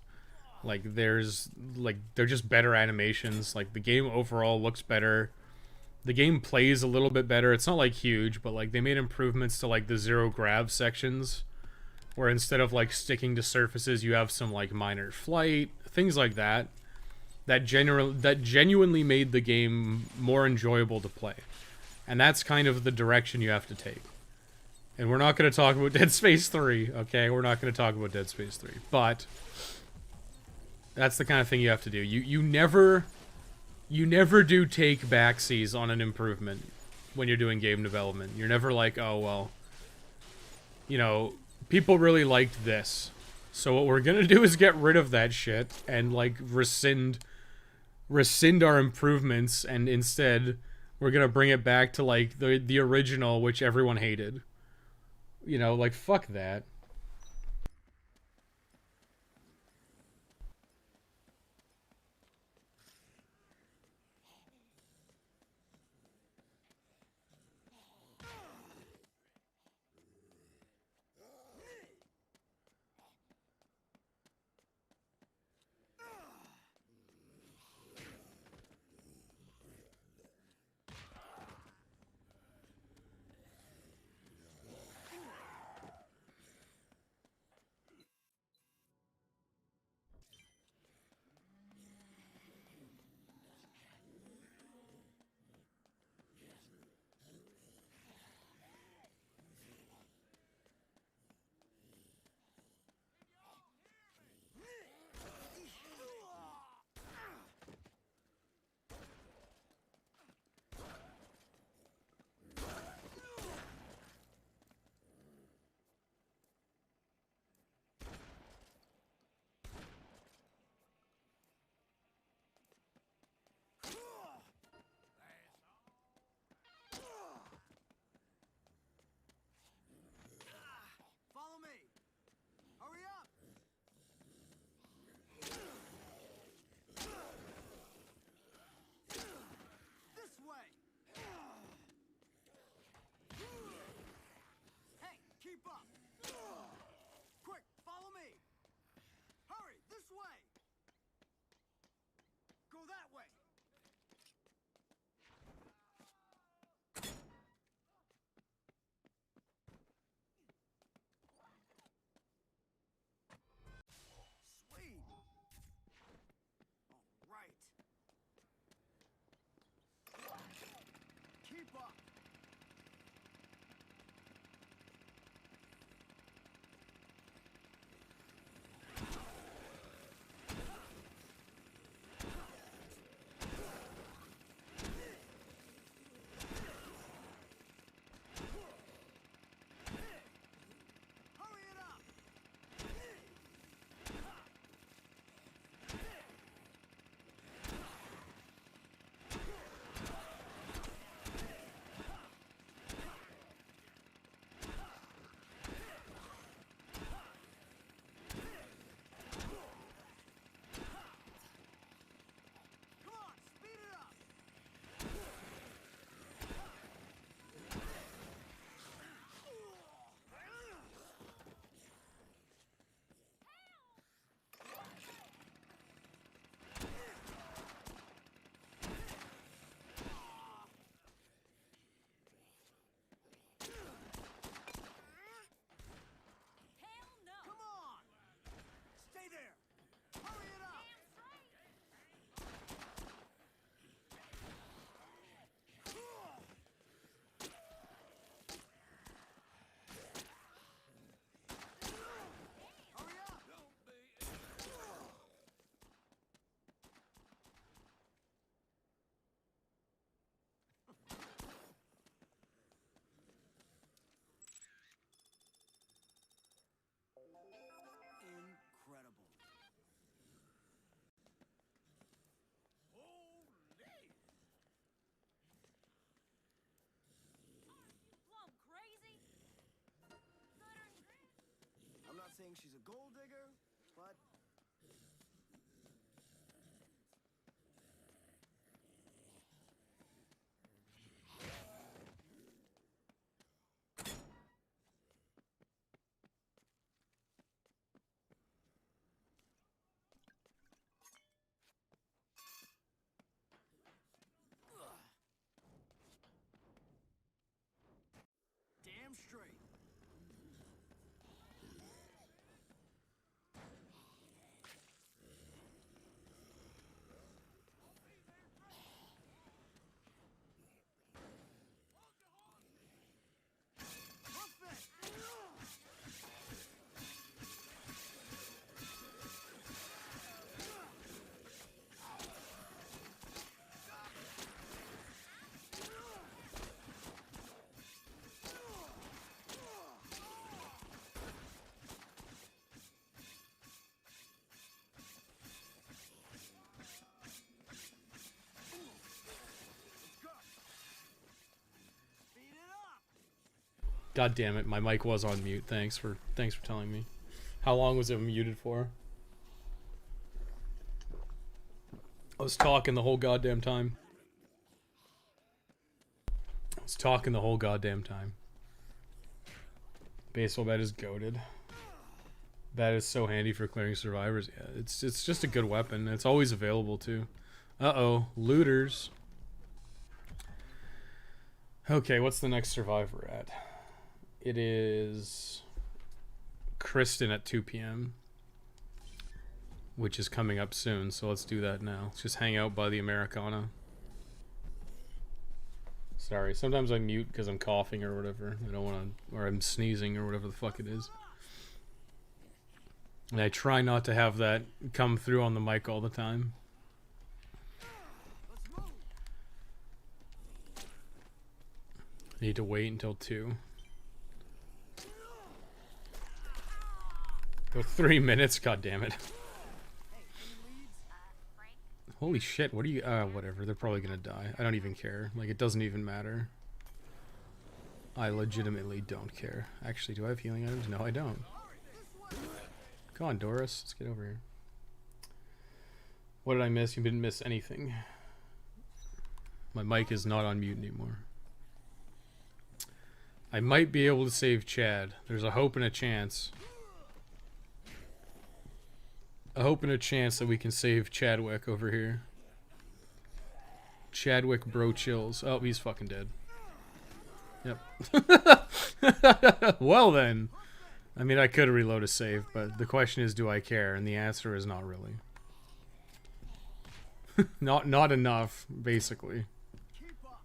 Like, they're just better animations. Like, the game overall looks better. The game plays a little bit better. It's not, like, huge, but, like, they made improvements to, like, the zero grav sections, where instead of, like, sticking to surfaces, you have some, like, minor flight, things like that. That genuinely made the game more enjoyable to play. And that's kind of the direction you have to take. And we're not going to talk about Dead Space 3, okay? We're not going to talk about Dead Space 3. But that's the kind of thing you have to do. You never do take backsies on an improvement when you're doing game development. You're never like, oh, well, you know, people really liked this. So what we're going to do is get rid of that shit and, like, rescind our improvements, and instead we're gonna bring it back to like the original, which everyone hated. You know, like, fuck that. think she's a gold digger, but damn straight. God damn it, my mic was on mute. Thanks for telling me. How long was it muted for? I was talking the whole goddamn time. Baseball bat is goated. That is so handy for clearing survivors. Yeah, it's just a good weapon. It's always available too. Uh-oh, looters. Okay, what's the next survivor at? It is Kristen at 2 p.m. which is coming up soon, so let's do that now. Let's just hang out by the Americana. Sorry, sometimes I mute because I'm coughing or whatever. I don't want to, or I'm sneezing or whatever the fuck it is. And I try not to have that come through on the mic all the time. I need to wait until 2. Go 3 minutes, god damn it. Holy shit, what are you whatever, they're probably gonna die. I don't even care. Like, it doesn't even matter. I legitimately don't care. Actually, do I have healing items? No, I don't. Come on, Doris, let's get over here. What did I miss? You didn't miss anything. My mic is not on mute anymore. I might be able to save Chad. There's a hope and a chance. A hope and a chance that we can save Chadwick over here. Chadwick bro chills. Oh, he's fucking dead. Yep. Well then. I mean, I could reload a save, but the question is, do I care? And the answer is not really. Not enough, basically. Keep up.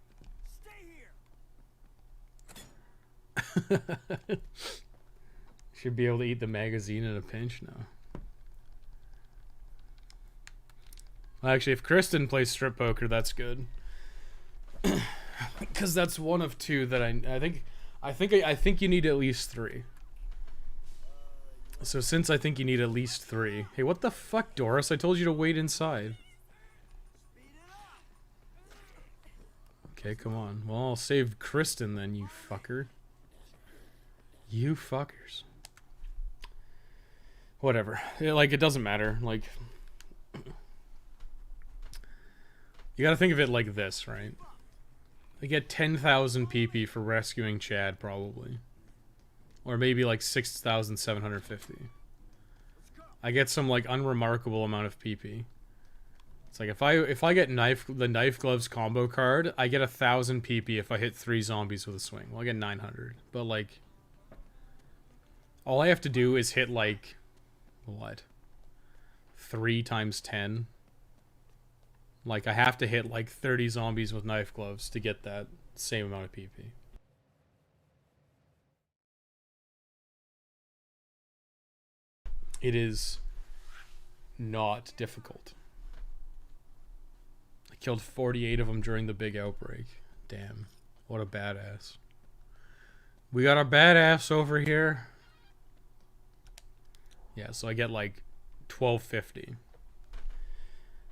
Stay here. Should be able to eat the magazine in a pinch now. Well, actually, if Kristen plays strip poker, that's good. Because that's one of 2 that I think you need at least 3. So since I think you need at least 3, hey, what the fuck, Doris? I told you to wait inside. Okay, come on. Well, I'll save Kristen then, you fucker. You fuckers. Whatever. Like, it doesn't matter. Like, you gotta think of it like this, right? I get 10,000 PP for rescuing Chad, probably. Or maybe like 6,750. I get some like unremarkable amount of PP. It's like if I get the knife gloves combo card, I get 1,000 PP if I hit 3 zombies with a swing. Well, I get 900, but like all I have to do is hit like what? 3 times 10. Like I have to hit like 30 zombies with knife gloves to get that same amount of PP. It is not difficult. I killed 48 of them during the big outbreak. Damn. What a badass. We got a badass over here. Yeah, so I get like 1250.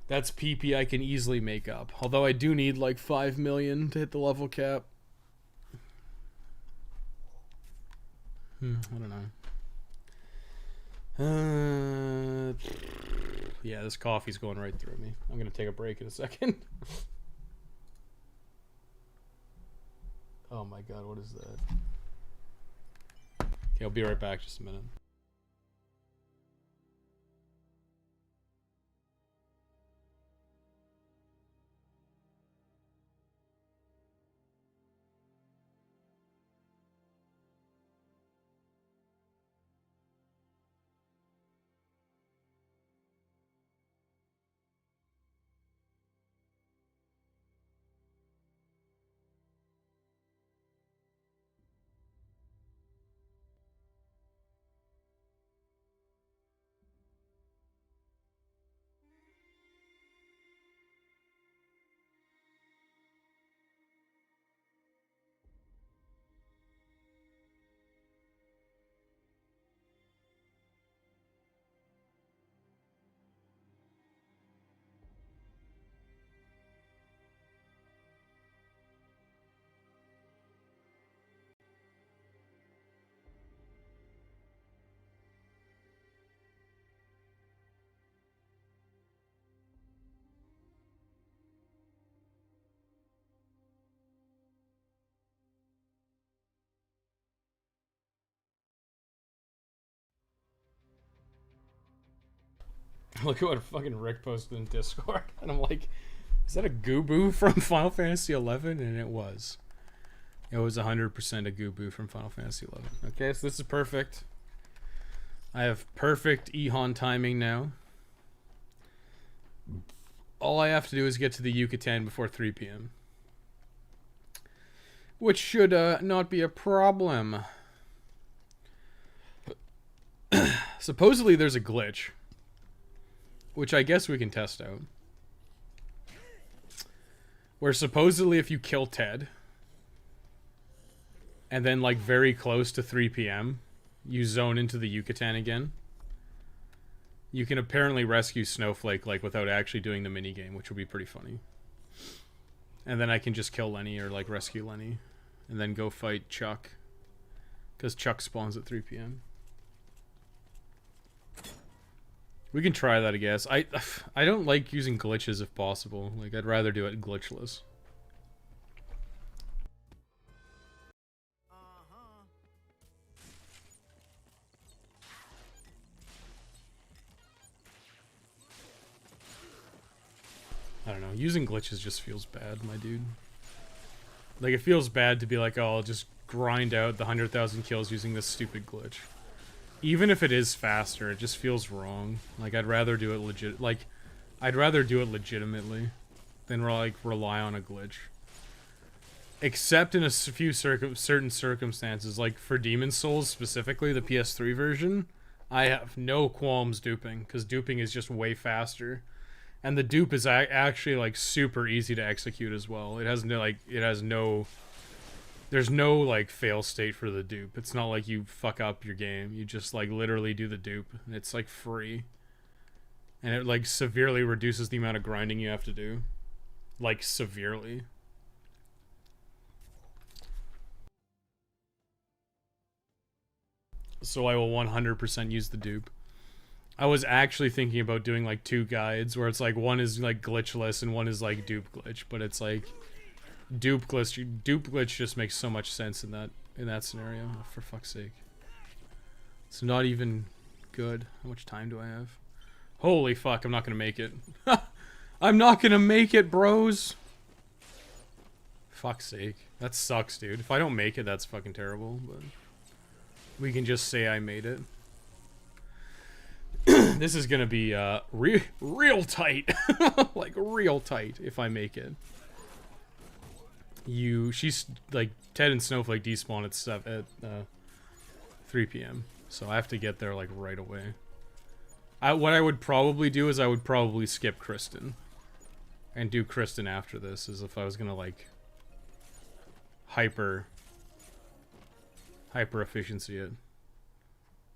That's PP I can easily make up. Although I do need like 5 million to hit the level cap. I don't know. Yeah, this coffee's going right through me. I'm gonna take a break in a second. Oh my god, what is that? Okay, I'll be right back, just a minute. Look at what fucking Rick posted in Discord. And I'm like, is that a Gooboo from Final Fantasy 11? And it was. It was 100% a Gooboo from Final Fantasy 11. Okay, so this is perfect. I have perfect Ehon timing now. All I have to do is get to the Yucatan before 3 p.m. Which should not be a problem. Supposedly there's a glitch, which I guess we can test out, where supposedly if you kill Ted and then like very close to 3 p.m. you zone into the Yucatan again, you can apparently rescue Snowflake like without actually doing the minigame, which would be pretty funny. And then I can just kill Lenny or like rescue Lenny and then go fight Chuck, because Chuck spawns at 3 p.m. We can try that, I guess. I don't like using glitches if possible. Like, I'd rather do it glitchless. I don't know. Using glitches just feels bad, my dude. Like, it feels bad to be like, oh, I'll just grind out the 100,000 kills using this stupid glitch. Even if it is faster, it just feels wrong. Like, I'd rather do it I'd rather do it legitimately than like rely on a glitch. Except in a few certain circumstances, like for Demon's Souls specifically, the PS3 version, I have no qualms duping, because duping is just way faster. And the dupe is actually like super easy to execute as well. It has no there's no like fail state for the dupe. It's not like you fuck up your game. You just like literally do the dupe and it's like free. And it like severely reduces the amount of grinding you have to do. Like severely. So I will 100% use the dupe. I was actually thinking about doing like 2 guides where it's like one is like glitchless and one is like dupe glitch, but it's like dupe glitch just makes so much sense in that scenario. Oh, for fuck's sake. It's not even good. How much time do I have? Holy fuck, I'm not gonna make it. I'm not gonna make it, bros. Fuck's sake. That sucks, dude. If I don't make it, that's fucking terrible, but we can just say I made it. This is gonna be real tight. Like real tight if I make it. She's like Ted and Snowflake despawn at 3 p.m. So I have to get there like right away. What I would probably do is I would probably skip Kristen and do Kristen after this, as if I was gonna like hyper efficiency it.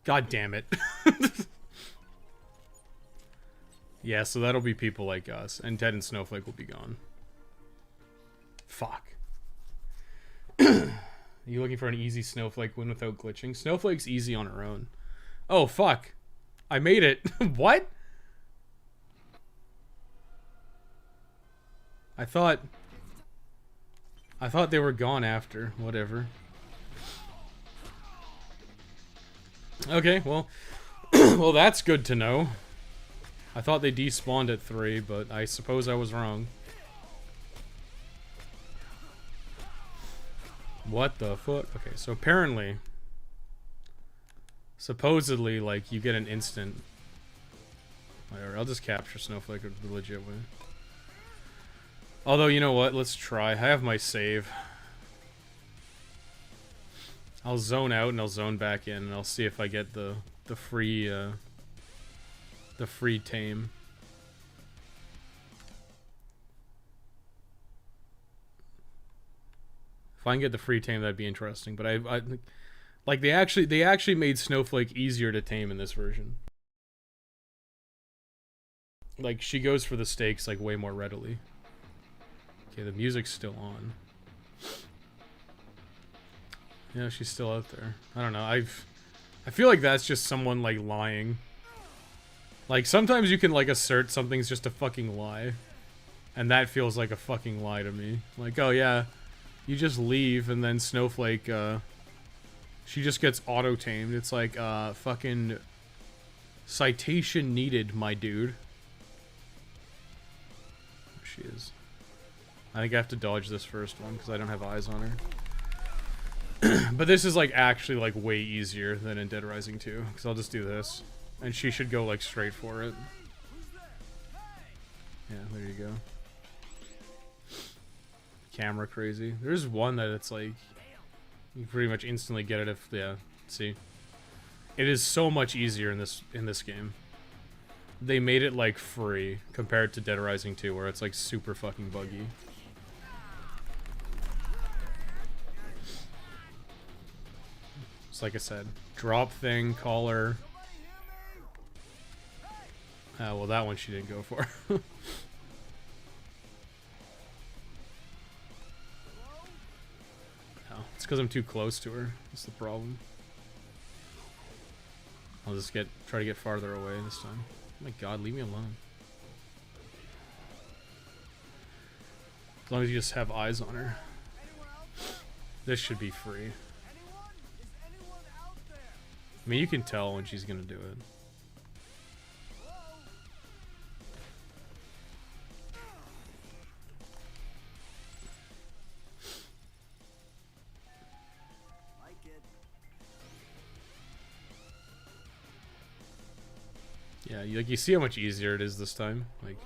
God damn it. Yeah, so that'll be people like us, and Ted and Snowflake will be gone. Fuck. You looking for an easy Snowflake win without glitching? Snowflake's easy on her own. Oh, fuck. I made it. What? I thought they were gone after. Whatever. Okay, well, well, that's good to know. I thought they despawned at 3, but I suppose I was wrong. What the fuck? Okay, so apparently, supposedly, like, you get an instant. Whatever, I'll just capture Snowflake the legit way. Although, you know what? Let's try. I have my save. I'll zone out and I'll zone back in, and I'll see if I get the free tame. If I can get the free tame, that'd be interesting. But I like they actually made Snowflake easier to tame in this version. Like, she goes for the stakes like way more readily. Okay, the music's still on. Yeah, she's still out there. I don't know. I feel like that's just someone like lying. Like, sometimes you can like assert something's just a fucking lie, and that feels like a fucking lie to me. Like, oh yeah, you just leave and then Snowflake she just gets auto-tamed. It's like fucking citation needed, my dude. There she is. I think I have to dodge this first one because I don't have eyes on her. But this is like actually like way easier than in Dead Rising 2, because I'll just do this and she should go like straight for it. Yeah, there you go. Camera crazy. There's one that it's like you pretty much instantly get it if, yeah, see. It is so much easier in this game. They made it like free compared to Dead Rising 2 where it's like super fucking buggy. Like I said, drop thing, call her. Well, that one she didn't go for. Oh, it's because I'm too close to her. That's the problem. I'll just try to get farther away this time. Oh my god, leave me alone. As long as you just have eyes on her. This should be free. I mean, you can tell when she's gonna do it. Like it. Yeah, you see how much easier it is this time. Like,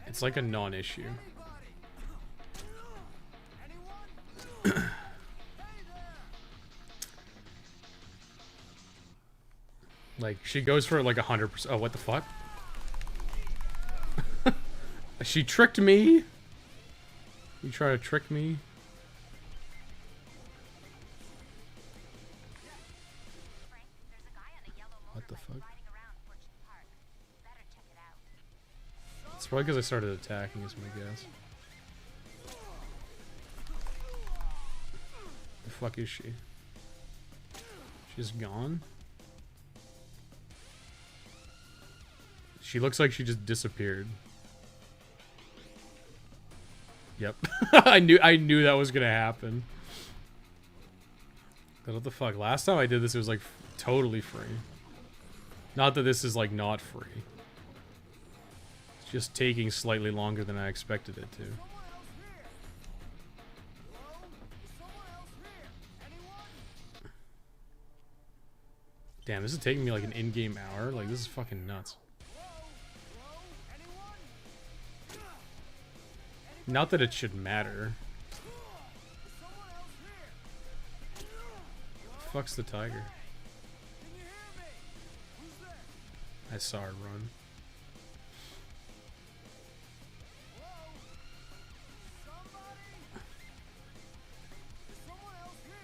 it's like a non-issue. Like, she goes for like 100%. Oh, what the fuck? She tricked me? You try to trick me? What the fuck? It's probably because I started attacking, is my guess. The fuck is she? She's gone? She looks like she just disappeared. Yep. I knew that was gonna happen. But what the fuck? Last time I did this, it was like totally free. Not that this is like not free. It's just taking slightly longer than I expected it to. Damn, this is taking me like an in-game hour. Like, this is fucking nuts. Not that it should matter. Fuck's the tiger? I saw her run.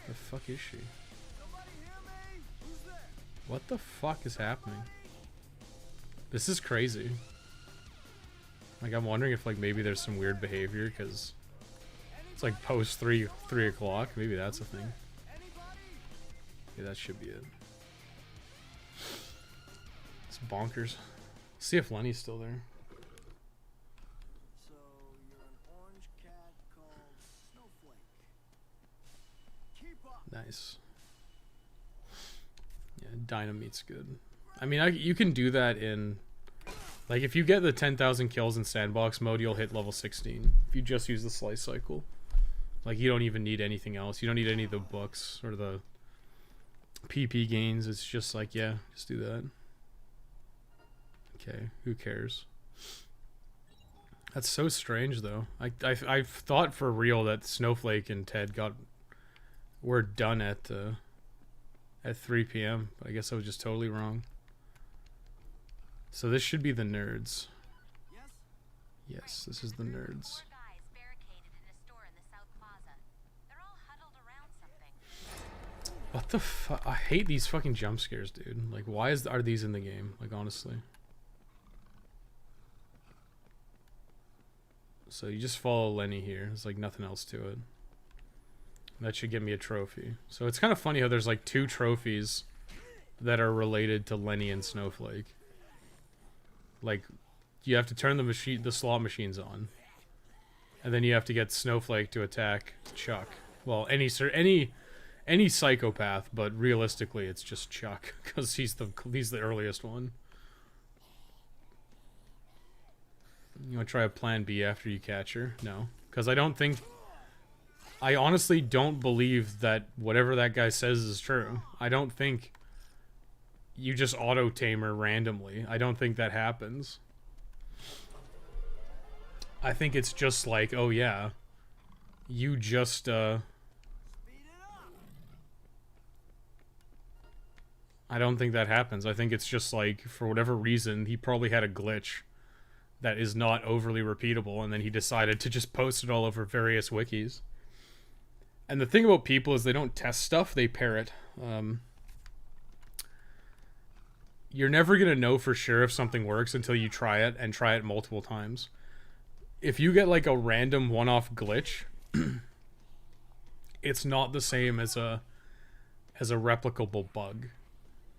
The fuck is she? What the fuck is happening? This is crazy. Like, I'm wondering if, like, maybe there's some weird behavior, because it's, like, post 3 o'clock. Maybe that's a thing. Yeah, that should be it. It's bonkers. See if Lenny's still there. So you're an orange cat called Snowflake. Keep up. Nice. Yeah, Dynamite's good. I mean, you can do that in... Like, if you get the 10,000 kills in sandbox mode, you'll hit level 16. If you just use the slice cycle. Like, you don't even need anything else. You don't need any of the books or the PP gains. It's just like, yeah, just do that. Okay, who cares? That's so strange, though. I've thought for real that Snowflake and Ted were done at 3 p.m. But I guess I was just totally wrong. So this should be the nerds. Yes, this is the nerds. What the fuck? I hate these fucking jump scares, dude. Like, why are these in the game? Like, honestly. So you just follow Lenny here. There's like nothing else to it. That should get me a trophy. So it's kind of funny how there's like 2 trophies that are related to Lenny and Snowflake. Like, you have to turn the slot machines on, and then you have to get Snowflake to attack Chuck. Well, any psychopath, but realistically, it's just Chuck because he's the earliest one. You want to try a plan B after you catch her? No, because I honestly don't believe that whatever that guy says is true. I don't think you just auto-tame her randomly. I don't think that happens. I think it's just like, oh yeah, you just, I don't think that happens. I think it's just like, for whatever reason, he probably had a glitch that is not overly repeatable, and then he decided to just post it all over various wikis. And the thing about people is they don't test stuff, they parrot. You're never going to know for sure if something works until you try it, and try it multiple times. If you get like a random one-off glitch, it's not the same as a replicable bug.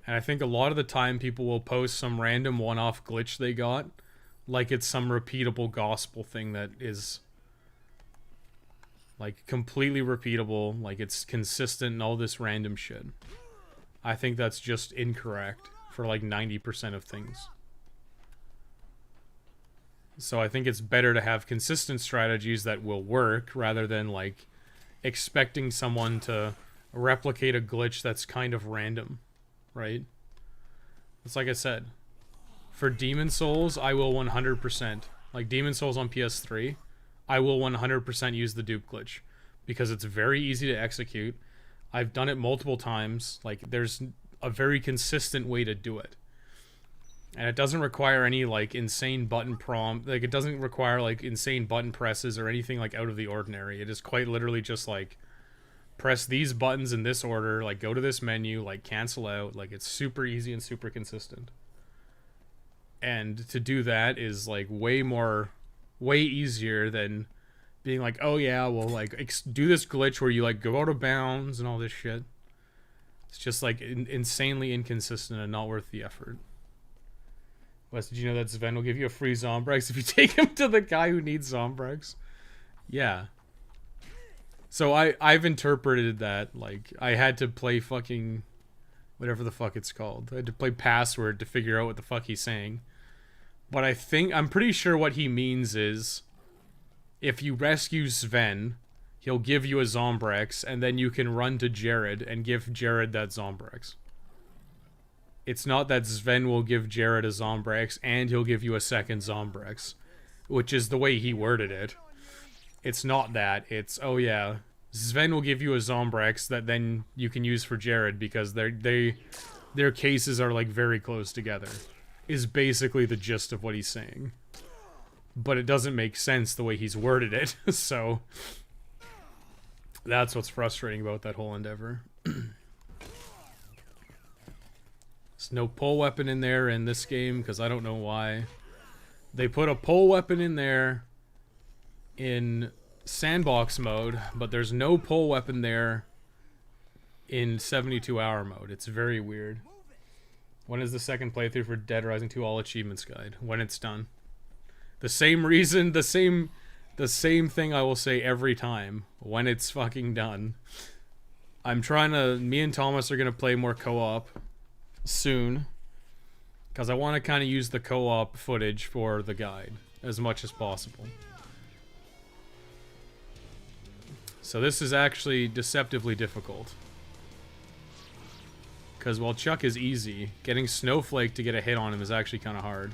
And I think a lot of the time people will post some random one-off glitch they got, like it's some repeatable gospel thing that is like completely repeatable, like it's consistent and all this random shit. I think that's just incorrect for like 90% of things. So I think it's better to have consistent strategies that will work rather than like expecting someone to replicate a glitch that's kind of random, right? It's like I said, for Demon Souls, I will 100%, like Demon Souls on PS3, I will 100% use the dupe glitch because it's very easy to execute. I've done it multiple times. Like, there's a very consistent way to do it. And it doesn't require any, like, insane button prompt. Like, it doesn't require, like, insane button presses or anything, like, out of the ordinary. It is quite literally just, like, press these buttons in this order, like, go to this menu, like, cancel out. Like, it's super easy and super consistent. And to do that is, like, way easier than being like, oh, yeah, well, like, do this glitch where you, like, go out of bounds and all this shit. It's just, like, insanely inconsistent and not worth the effort. Wes, did you know that Sven will give you a free Zombrex if you take him to the guy who needs Zombrex? Yeah. So I've interpreted that, like, I had to play fucking whatever the fuck it's called. I had to play Password to figure out what the fuck he's saying. But I'm pretty sure what he means is, if you rescue Sven, he'll give you a Zombrex, and then you can run to Jared and give Jared that Zombrex. It's not that Sven will give Jared a Zombrex and he'll give you a second Zombrex, which is the way he worded it. It's not that. It's, oh yeah, Sven will give you a Zombrex that then you can use for Jared because their cases are like very close together, is basically the gist of what he's saying. But it doesn't make sense the way he's worded it, so that's what's frustrating about that whole endeavor. There's no pull weapon in there in this game, because I don't know why. They put a pull weapon in there in sandbox mode, but there's no pull weapon there in 72-hour mode. It's very weird. When is the second playthrough for Dead Rising 2 All Achievements Guide? When it's done. The same reason, the same thing I will say every time. When it's fucking done. Me and Thomas are gonna play more co-op soon. Because I want to kind of use the co-op footage for the guide as much as possible. So this is actually deceptively difficult. Because while Chuck is easy, getting Snowflake to get a hit on him is actually kind of hard.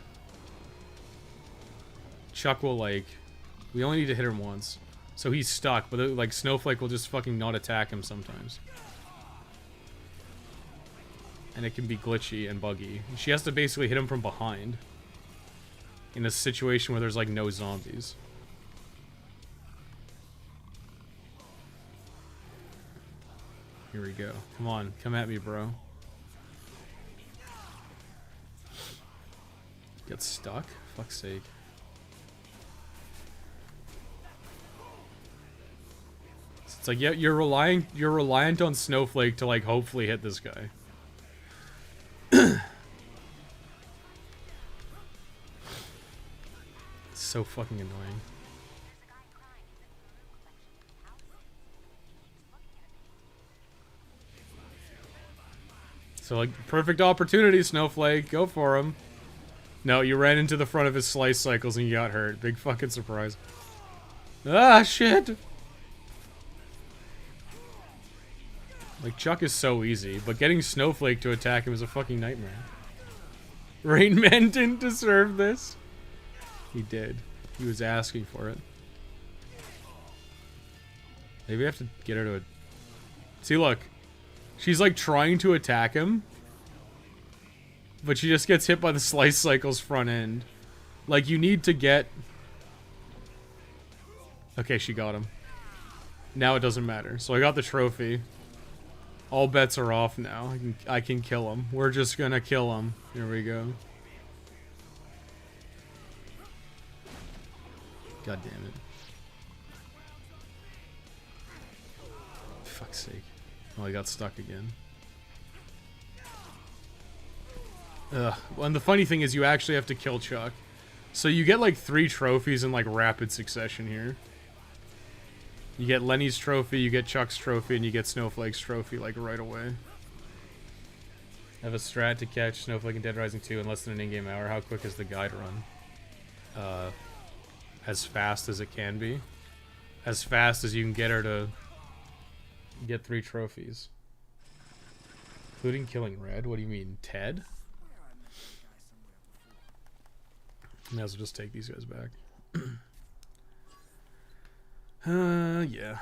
Chuck will, like... We only need to hit him once. So he's stuck, but, like, Snowflake will just fucking not attack him sometimes. And it can be glitchy and buggy. She has to basically hit him from behind. In a situation where there's, like, no zombies. Here we go. Come on, come at me, bro. Get stuck? Fuck's sake. It's like, yeah, you're reliant on Snowflake to, like, hopefully hit this guy. It's so fucking annoying. So, like, perfect opportunity, Snowflake. Go for him. No, you ran into the front of his slice cycles and you got hurt. Big fucking surprise. Ah, shit! Like, Chuck is so easy, but getting Snowflake to attack him is a fucking nightmare. Rain Man didn't deserve this. He did. He was asking for it. Maybe we have to get her to... See, look. She's, like, trying to attack him. But she just gets hit by the slice cycle's front end. Like, you need to get... Okay, she got him. Now it doesn't matter. So I got the trophy. All bets are off now. I can kill him. We're just gonna kill him. Here we go. God damn it. Fuck's sake. Oh, I got stuck again. Ugh. And the funny thing is you actually have to kill Chuck. So you get like 3 trophies in like rapid succession here. You get Lenny's trophy, you get Chuck's trophy, and you get Snowflake's trophy like right away. I have a strat to catch Snowflake in Dead Rising 2 in less than an in-game hour. How quick is the guide run? As fast as it can be. As fast as you can get her to get 3 trophies. Including killing Red? What do you mean, Ted? May as well just take these guys back. Yeah.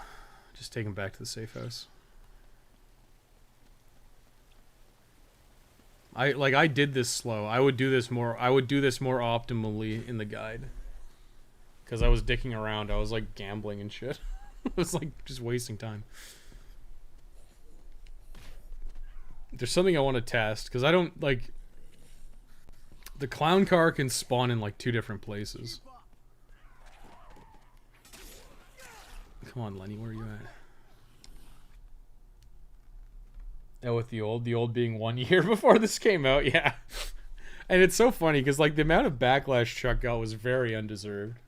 Just take them back to the safe house. I did this slow. I would do this more optimally in the guide. Because I was dicking around. I was like gambling and shit. It was like just wasting time. There's something I want to test. Because I don't like... The clown car can spawn in like 2 different places. Come on, Lenny, where are you at? Oh, with the old being 1 year before this came out, yeah. And it's so funny because like the amount of backlash Chuck got was very undeserved.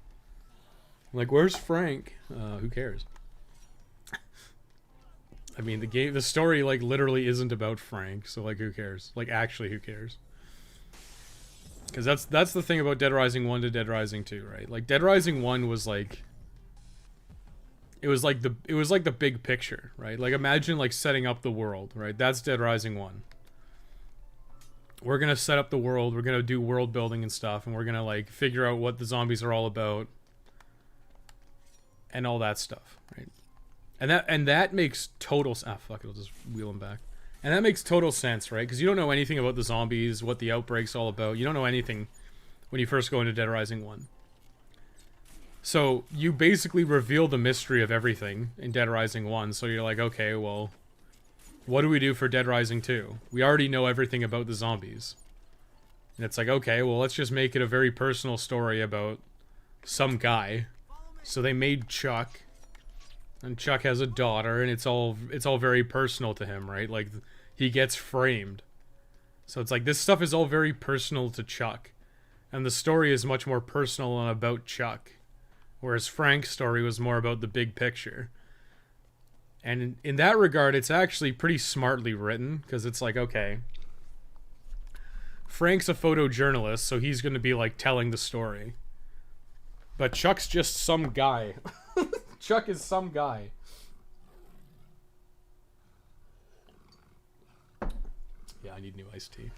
Like, where's Frank? Who cares? I mean, the story like literally isn't about Frank, so like who cares? Like actually, who cares? Because that's the thing about Dead Rising 1 to Dead Rising 2, right? Like Dead Rising 1 was like it was like the big picture, right? Like imagine like setting up the world, right? That's Dead Rising 1. We're going to set up the world, we're going to do world building and stuff, and we're going to like figure out what the zombies are all about and all that stuff, right? And that makes total fuck it, I'll just wheel them back. And that makes total sense, right? Because you don't know anything about the zombies, what the outbreak's all about. You don't know anything when you first go into Dead Rising 1. So you basically reveal the mystery of everything in Dead Rising 1. So you're like, okay, well, what do we do for Dead Rising 2? We already know everything about the zombies. And it's like, okay, well, let's just make it a very personal story about some guy. So they made Chuck. And Chuck has a daughter, and it's all very personal to him, right? Like, he gets framed. So it's like this stuff is all very personal to Chuck. And the story is much more personal and about Chuck. Whereas Frank's story was more about the big picture. And in that regard, it's actually pretty smartly written. Because it's like, okay, Frank's a photojournalist, so he's going to be like telling the story. But Chuck's just some guy. Chuck is some guy. Yeah, I need new iced tea.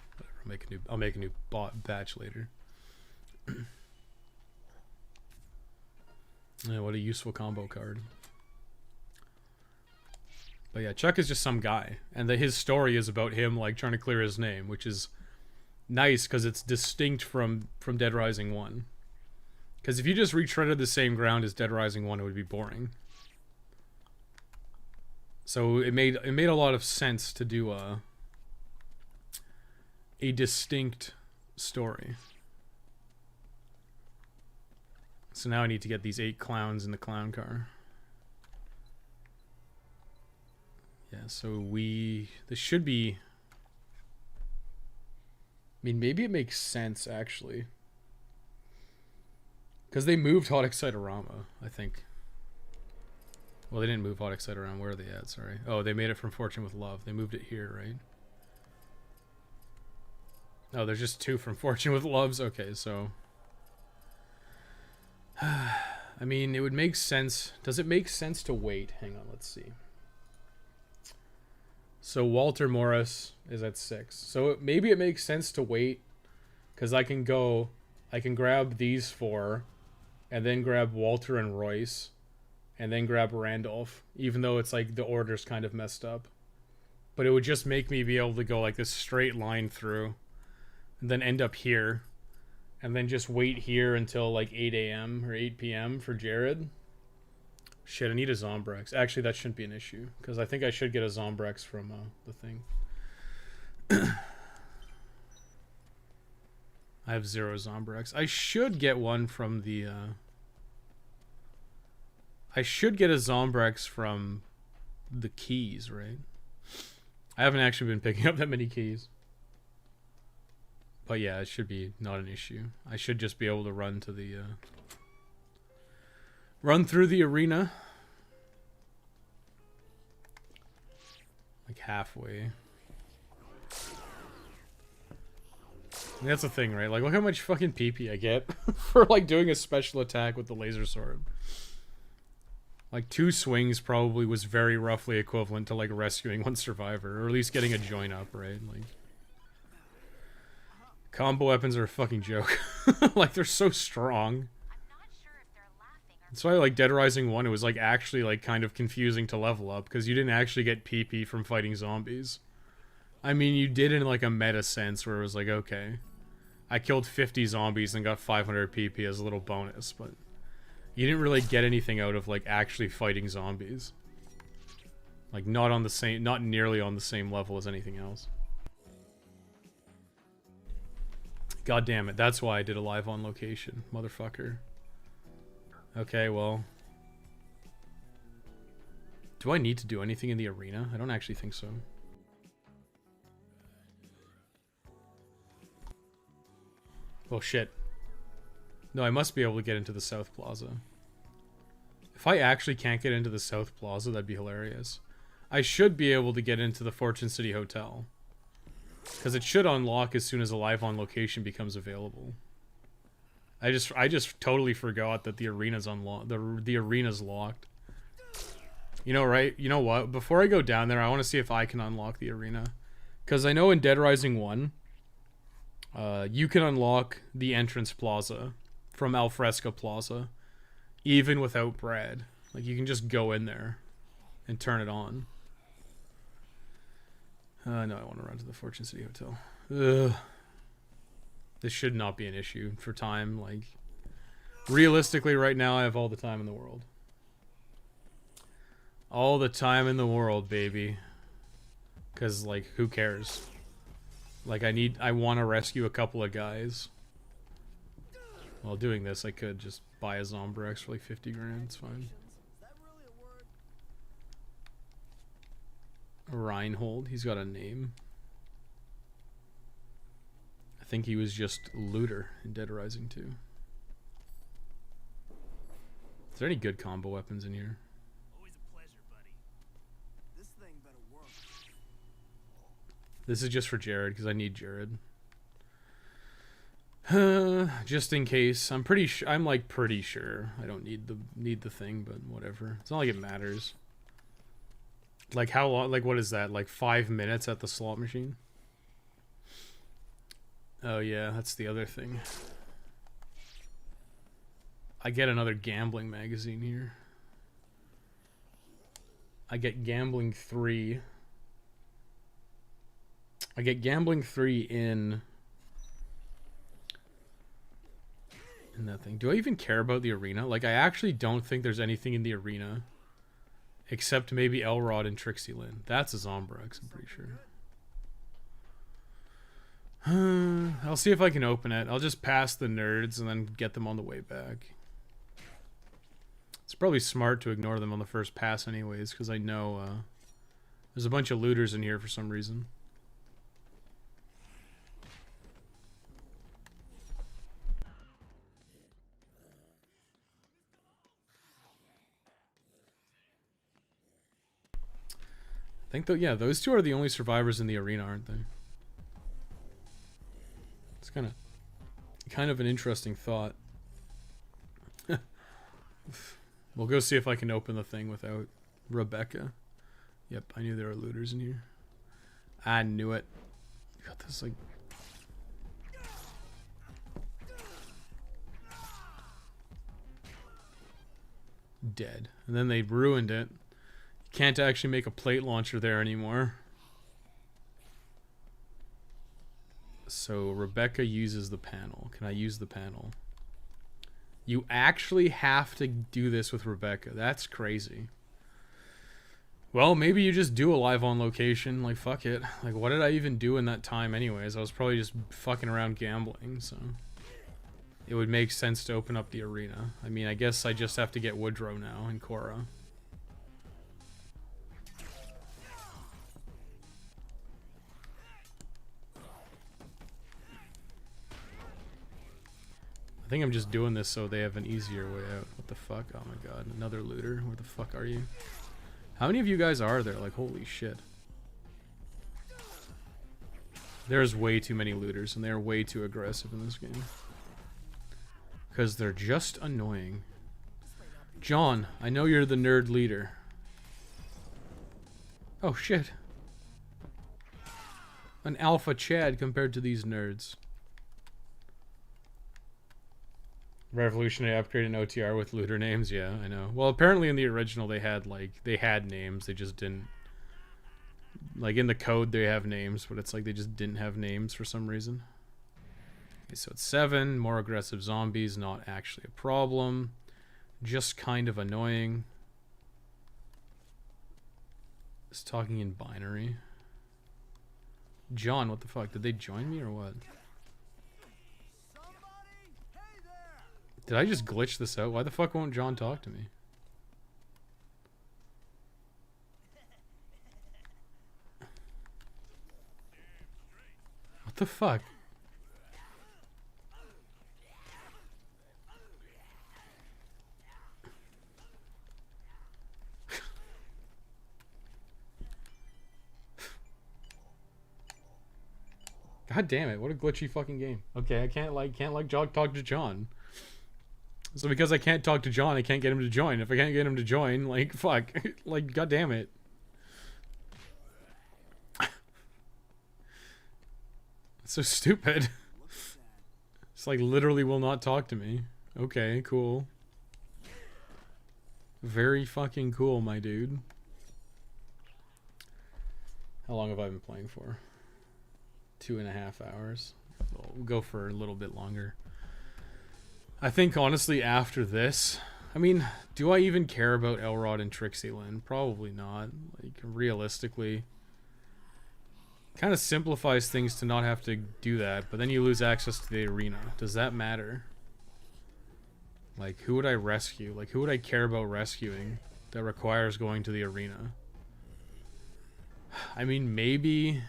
Whatever, I'll make a new batch later. Yeah, what a useful combo card. But yeah, Chuck is just some guy, and his story is about him like trying to clear his name, which is nice because it's distinct from Dead Rising 1. Because if you just retreaded the same ground as Dead Rising 1, it would be boring. So it made a lot of sense to do a distinct story. So now I need to get these 8 clowns in the clown car. Yeah, so this should be... I mean, maybe it makes sense, actually. Because they moved Hot Exciterama, I think. Well, they didn't move Hot Exciterama. Where are they at? Sorry. Oh, they made it from Fortune with Love. They moved it here, right? Oh, there's just 2 from Fortune with Loves? Okay, so... I mean, it would make sense. Does it make sense to wait? Hang on, let's see. So Walter Morris is at 6. So maybe it makes sense to wait. Because I can grab these 4. And then grab Walter and Royce. And then grab Randolph. Even though it's like the order's kind of messed up. But it would just make me be able to go like this straight line through. And then end up here. And then just wait here until like 8 a.m. or 8 p.m. for Jared. Shit, I need a Zombrex. Actually, that shouldn't be an issue. Because I think I should get a Zombrex from the thing. I have 0 Zombrex. I should get one from the... I should get a Zombrex from the keys, right? I haven't actually been picking up that many keys. But yeah, it should be not an issue. I should just be able to run to the... run through the arena. Like halfway. And that's the thing, right? Like, look how much fucking PP I get for, like, doing a special attack with the laser sword. Like, 2 swings probably was very roughly equivalent to, like, rescuing 1 survivor. Or at least getting a join up, right? Like... Combo weapons are a fucking joke. Like, they're so strong. That's why, like, Dead Rising 1, it was, like, actually, like, kind of confusing to level up, because you didn't actually get PP from fighting zombies. I mean, you did in, like, a meta sense, where it was like, okay, I killed 50 zombies and got 500 PP as a little bonus, but you didn't really get anything out of, like, actually fighting zombies. Like, not nearly on the same level as anything else. God damn it, that's why I did a live on location, motherfucker. Okay, well... Do I need to do anything in the arena? I don't actually think so. Well, shit. No, I must be able to get into the South Plaza. If I actually can't get into the South Plaza, that'd be hilarious. I should be able to get into the Fortune City Hotel. Because it should unlock as soon as a live on location becomes available. I just totally forgot that the arena's unlocked. The arena's locked. You know, right? You know what? Before I go down there, I want to see if I can unlock the arena. Because I know in Dead Rising 1, you can unlock the entrance plaza from Alfresca Plaza, even without Brad. Like, you can just go in there and turn it on. No, I want to run to the Fortune City Hotel. Ugh. This should not be an issue for time. Like, realistically, right now, I have all the time in the world. All the time in the world, baby. Because, like, who cares? Like, I want to rescue a couple of guys. While doing this, I could just buy a Zombrex for like 50 grand. It's fine. Reinhold, he's got a name. I think he was just looter in Dead Rising 2. Is there any good combo weapons in here? Always a pleasure, buddy. This thing better work. This is just for Jared because I need Jared. Just in case. I'm like pretty sure I don't need the thing, but whatever. It's not like it matters. Like how long? Like what is that? Like 5 minutes at the slot machine? Oh yeah, that's the other thing. I get another gambling magazine here. I get Gambling 3. I get Gambling 3 in that thing. Do I even care about the arena? Like, I actually don't think there's anything in the arena except maybe Elrod and Trixie Lynn. That's a Zombrex, I'm pretty sure. I'll see if I can open it. I'll just pass the nerds and then get them on the way back. It's probably smart to ignore them on the first pass anyways, because I know there's a bunch of looters in here for some reason. I think though, yeah, those two are the only survivors in the arena, aren't they? It's kind of an interesting thought. We'll go see if I can open the thing without Rebecca. Yep, I knew there were looters in here. I knew it. Got this like dead. And then they ruined it. You can't actually make a plate launcher there anymore. So Rebecca uses the panel. Can I use the panel? You actually have to do this with Rebecca. That's crazy. Well, maybe you just do a live on location. Like, fuck it. Like, what did I even do in that time anyways? I was probably just fucking around gambling, so it would make sense to open up the arena. I mean, I guess I just have to get Woodrow now and Cora. I think I'm just doing this so they have an easier way out. What the fuck? Oh my god, another looter. Where the fuck are you? How many of you guys are there? Like, holy shit. There's way too many looters, and they're way too aggressive in this game. Because they're just annoying. John, I know you're the nerd leader. Oh shit. An alpha Chad compared to these nerds. Revolutionary upgrade in OTR with looter names, yeah, I know. Well, apparently in the original they had names, they just didn't, like in the code they have names, but it's like they just didn't have names for some reason. Okay, so it's 7, more aggressive zombies, not actually a problem, just kind of annoying. It's talking in binary. John, what the fuck, did they join me or what? Did I just glitch this out? Why the fuck won't John talk to me? What the fuck? God damn it, what a glitchy fucking game. Okay, I can't talk to John. So because I can't talk to John, I can't get him to join. If I can't get him to join, like, fuck. Like, god damn it. It's so stupid. It's like literally will not talk to me. Okay, cool. Very fucking cool, my dude. How long have I been playing for? 2.5 hours. We'll go for a little bit longer. I think honestly after this, I mean, do I even care about Elrod and Trixie Lynn? Probably not. Like, realistically. Kind of simplifies things to not have to do that, but then you lose access to the arena. Does that matter? Like, who would I rescue? Like, who would I care about rescuing that requires going to the arena? I mean, maybe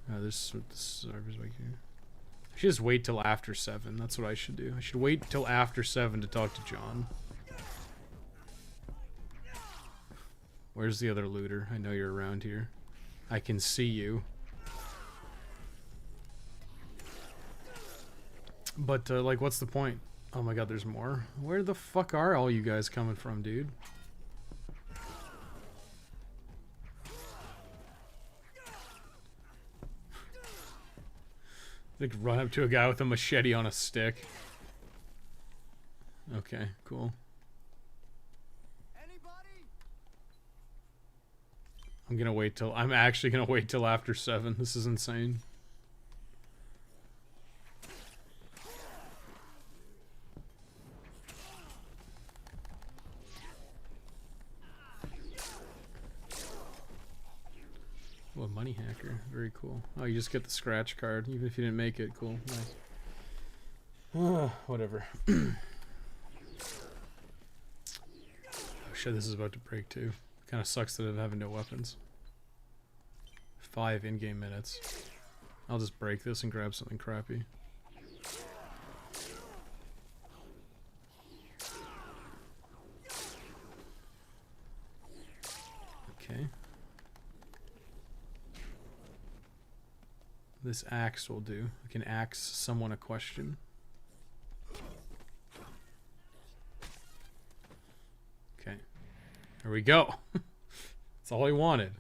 There's servers back here. I should just wait till after 7. That's what I should do. I should wait till after 7 to talk to John. Where's the other looter? I know you're around here. I can see you. But, like, what's the point? Oh my god, there's more. Where the fuck are all you guys coming from, dude? Like, run up to a guy with a machete on a stick. Okay, cool. I'm actually gonna wait till after 7. This is insane. Oh, a money hacker. Very cool. Oh, you just get the scratch card, even if you didn't make it. Cool. Nice. Whatever. Oh shit, this is about to break too. Kind of sucks that I'm having no weapons. 5 in-game minutes. I'll just break this and grab something crappy. Okay. This axe will do. I can axe someone a question. Okay. Here we go. That's all I wanted.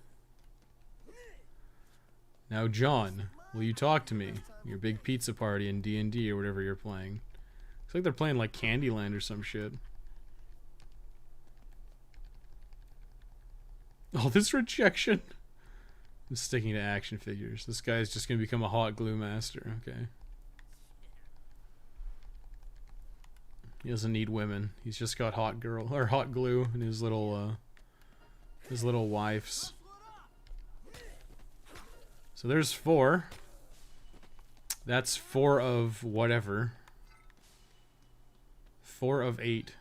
Now, John, will you talk to me? Your big pizza party in D&D or whatever you're playing. Looks like they're playing like Candyland or some shit. Oh, this rejection. I'm sticking to action figures. This guy's just gonna become a hot glue master. Okay. He doesn't need women. He's just got hot girl or hot glue and his little wives. So there's 4. That's 4 of whatever. 4 of 8.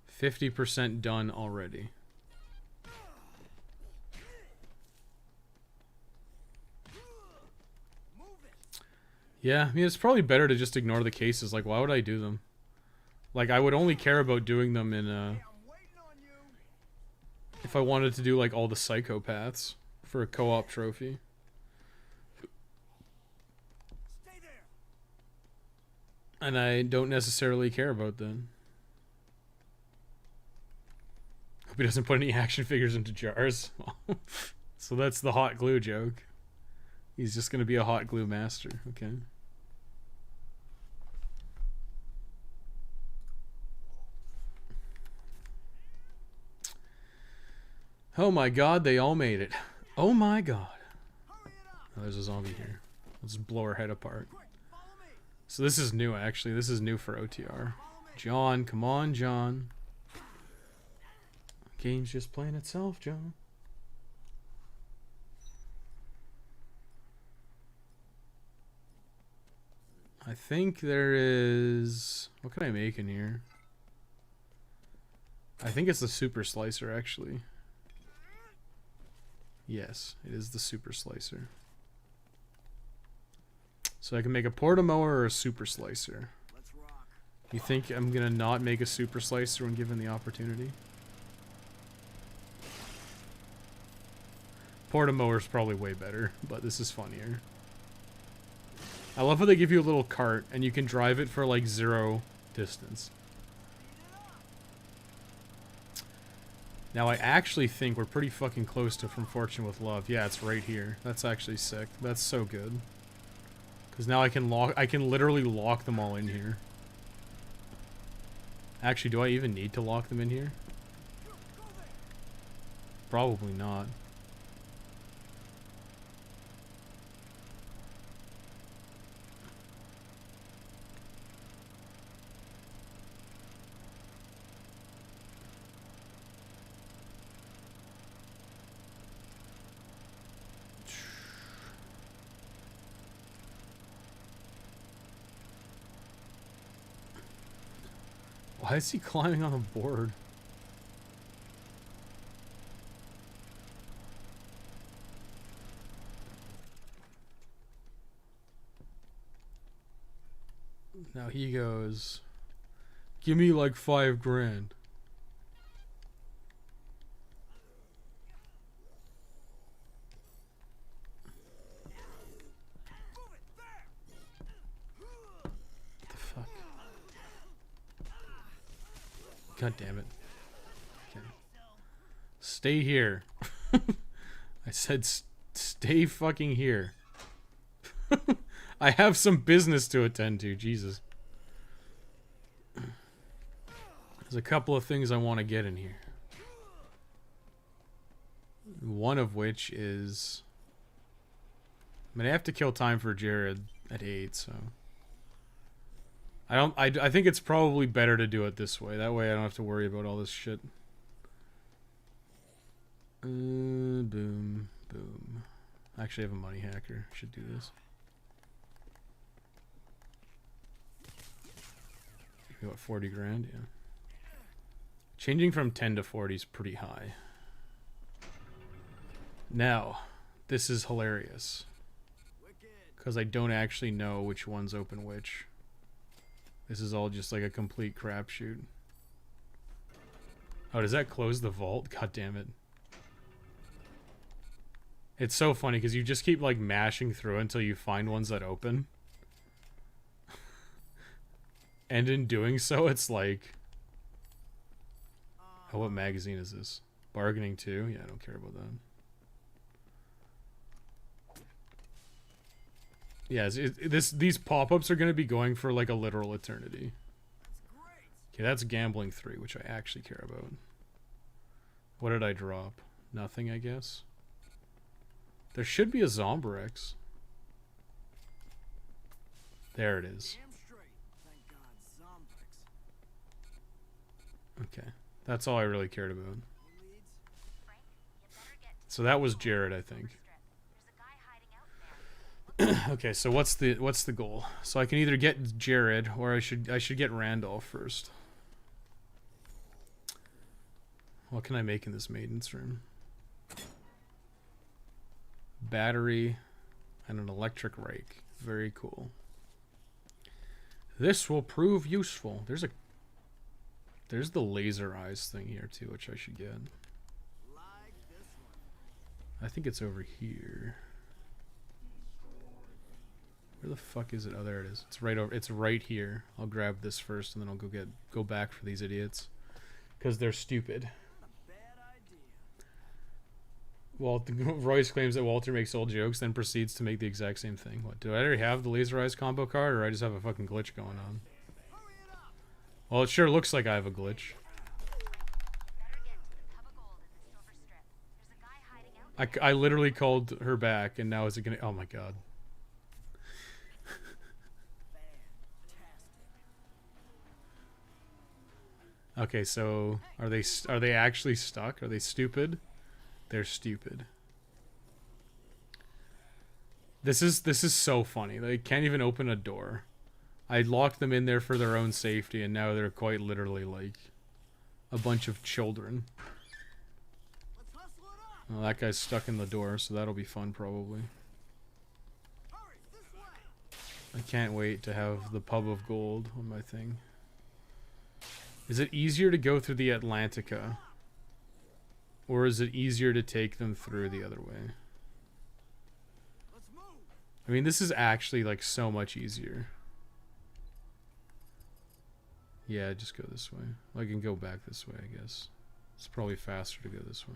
50% done already. Yeah, I mean, it's probably better to just ignore the cases. Like, why would I do them? Like, I would only care about doing them in, if I wanted to do, like, all the psychopaths for a co-op trophy. And I don't necessarily care about them. Hope he doesn't put any action figures into jars. So that's the hot glue joke. He's just gonna be a hot glue master, okay? Oh my god, they all made it. Oh my god. Oh, there's a zombie here. Let's blow her head apart. So this is new, actually. This is new for OTR. John, come on, John. Game's just playing itself, John. I think there is... What can I make in here? I think it's the super slicer, actually. Yes, it is the super slicer. So I can make a portamower or a super slicer. You think I'm gonna not make a super slicer when given the opportunity? Portamower's probably way better, but this is funnier. I love how they give you a little cart and you can drive it for like 0 distance. Now I actually think we're pretty fucking close to From Fortune with Love. Yeah, it's right here. That's actually sick. That's so good. Because now I can literally lock them all in here. Actually, do I even need to lock them in here? Probably not. Why is he climbing on the board? Now he goes, give me like 5 grand. What the fuck? God damn it. Okay. Stay here. I said stay fucking here. I have some business to attend to, Jesus. There's a couple of things I want to get in here. One of which is... I mean, I have to kill time for Jared at 8, so... I think it's probably better to do it this way. That way I don't have to worry about all this shit. Boom. Boom. I actually have a money hacker. Should do this. We got 40 grand, yeah. Changing from 10 to 40 is pretty high. Now, this is hilarious. Because I don't actually know which ones open which. This is all just like a complete crapshoot. Oh, does that close the vault? God damn it. It's so funny because you just keep like mashing through until you find ones that open. And in doing so, it's like... Oh, what magazine is this? Bargaining 2? Yeah, I don't care about that. Yeah, these pop-ups are going to be going for like a literal eternity. Okay, that's gambling 3, which I actually care about. What did I drop? Nothing, I guess. There should be a Zombirex. There it is. Okay, that's all I really cared about. So that was Jared, I think. Okay, so what's the goal? So I can either get Jared or I should get Randolph first. What can I make in this maintenance room? Battery and an electric rake. Very cool. This will prove useful. There's the laser eyes thing here too, which I should get. I think it's over here. Where the fuck is it? Oh, there it is. It's right over. It's right here. I'll grab this first, and then I'll go back for these idiots, because they're stupid. Royce claims that Walter makes old jokes, then proceeds to make the exact same thing. What? Do I already have the laser eyes combo card, or I just have a fucking glitch going on? Well, it sure looks like I have a glitch. I literally called her back, and now is it gonna... Oh my god. Okay, so are they actually stuck? Are they stupid? They're stupid. This is so funny. They can't even open a door. I locked them in there for their own safety, and now they're quite literally like a bunch of children. Well, that guy's stuck in the door, so that'll be fun probably. I can't wait to have the Pub of Gold on my thing. Is it easier to go through the Atlantica? Or is it easier to take them through the other way? I mean, this is actually like so much easier. Yeah, just go this way. I can go back this way, I guess. It's probably faster to go this way.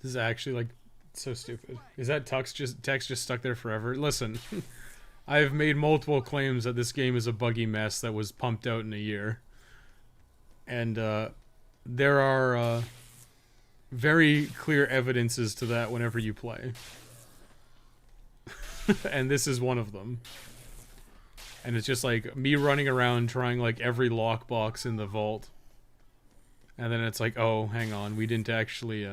This is actually like so stupid. Is that text just stuck there forever? Listen, I've made multiple claims that this game is a buggy mess that was pumped out in a year. And there are very clear evidences to that whenever you play. And this is one of them. And it's just like me running around trying like every lockbox in the vault. And then it's like, oh, hang on, we didn't actually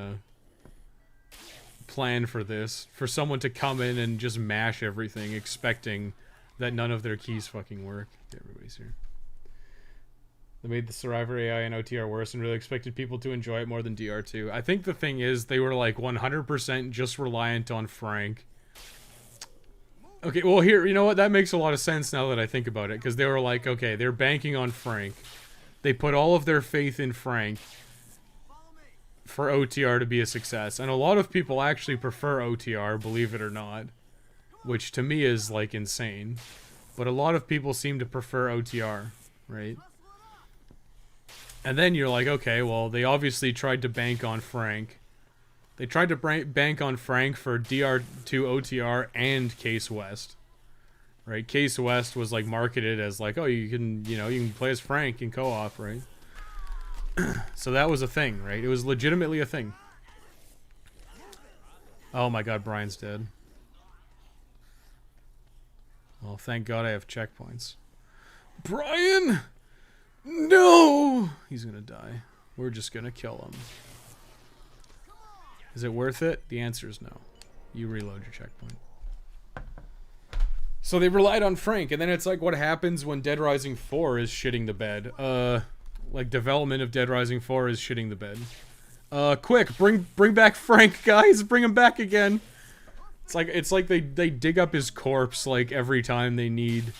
plan for this. For someone to come in and just mash everything, expecting that none of their keys fucking work. Okay, everybody's here. They made the Survivor AI and OTR worse and really expected people to enjoy it more than DR2. I think the thing is they were like 100% just reliant on Frank. Okay, well here, you know what? That makes a lot of sense now that I think about it, because they were like, okay, they're banking on Frank. They put all of their faith in Frank for OTR to be a success. And a lot of people actually prefer OTR, believe it or not. Which to me is like insane. But a lot of people seem to prefer OTR, right? And then you're like, okay, well, they obviously tried to bank on Frank. They tried to bank on Frank for DR2 OTR and Case West. Right? Case West was like marketed as like, oh, you can play as Frank in co-op, right? So that was a thing, right? It was legitimately a thing. Oh my god, Brian's dead. Well, thank god I have checkpoints. Brian! No! He's gonna die. We're just gonna kill him. Is it worth it? The answer is no. You reload your checkpoint. So they relied on Frank, and then it's like, what happens when Dead Rising 4 is shitting the bed? Like, development of Dead Rising 4 is shitting the bed. Quick, bring back Frank, guys! Bring him back again! It's like they dig up his corpse, like, every time they need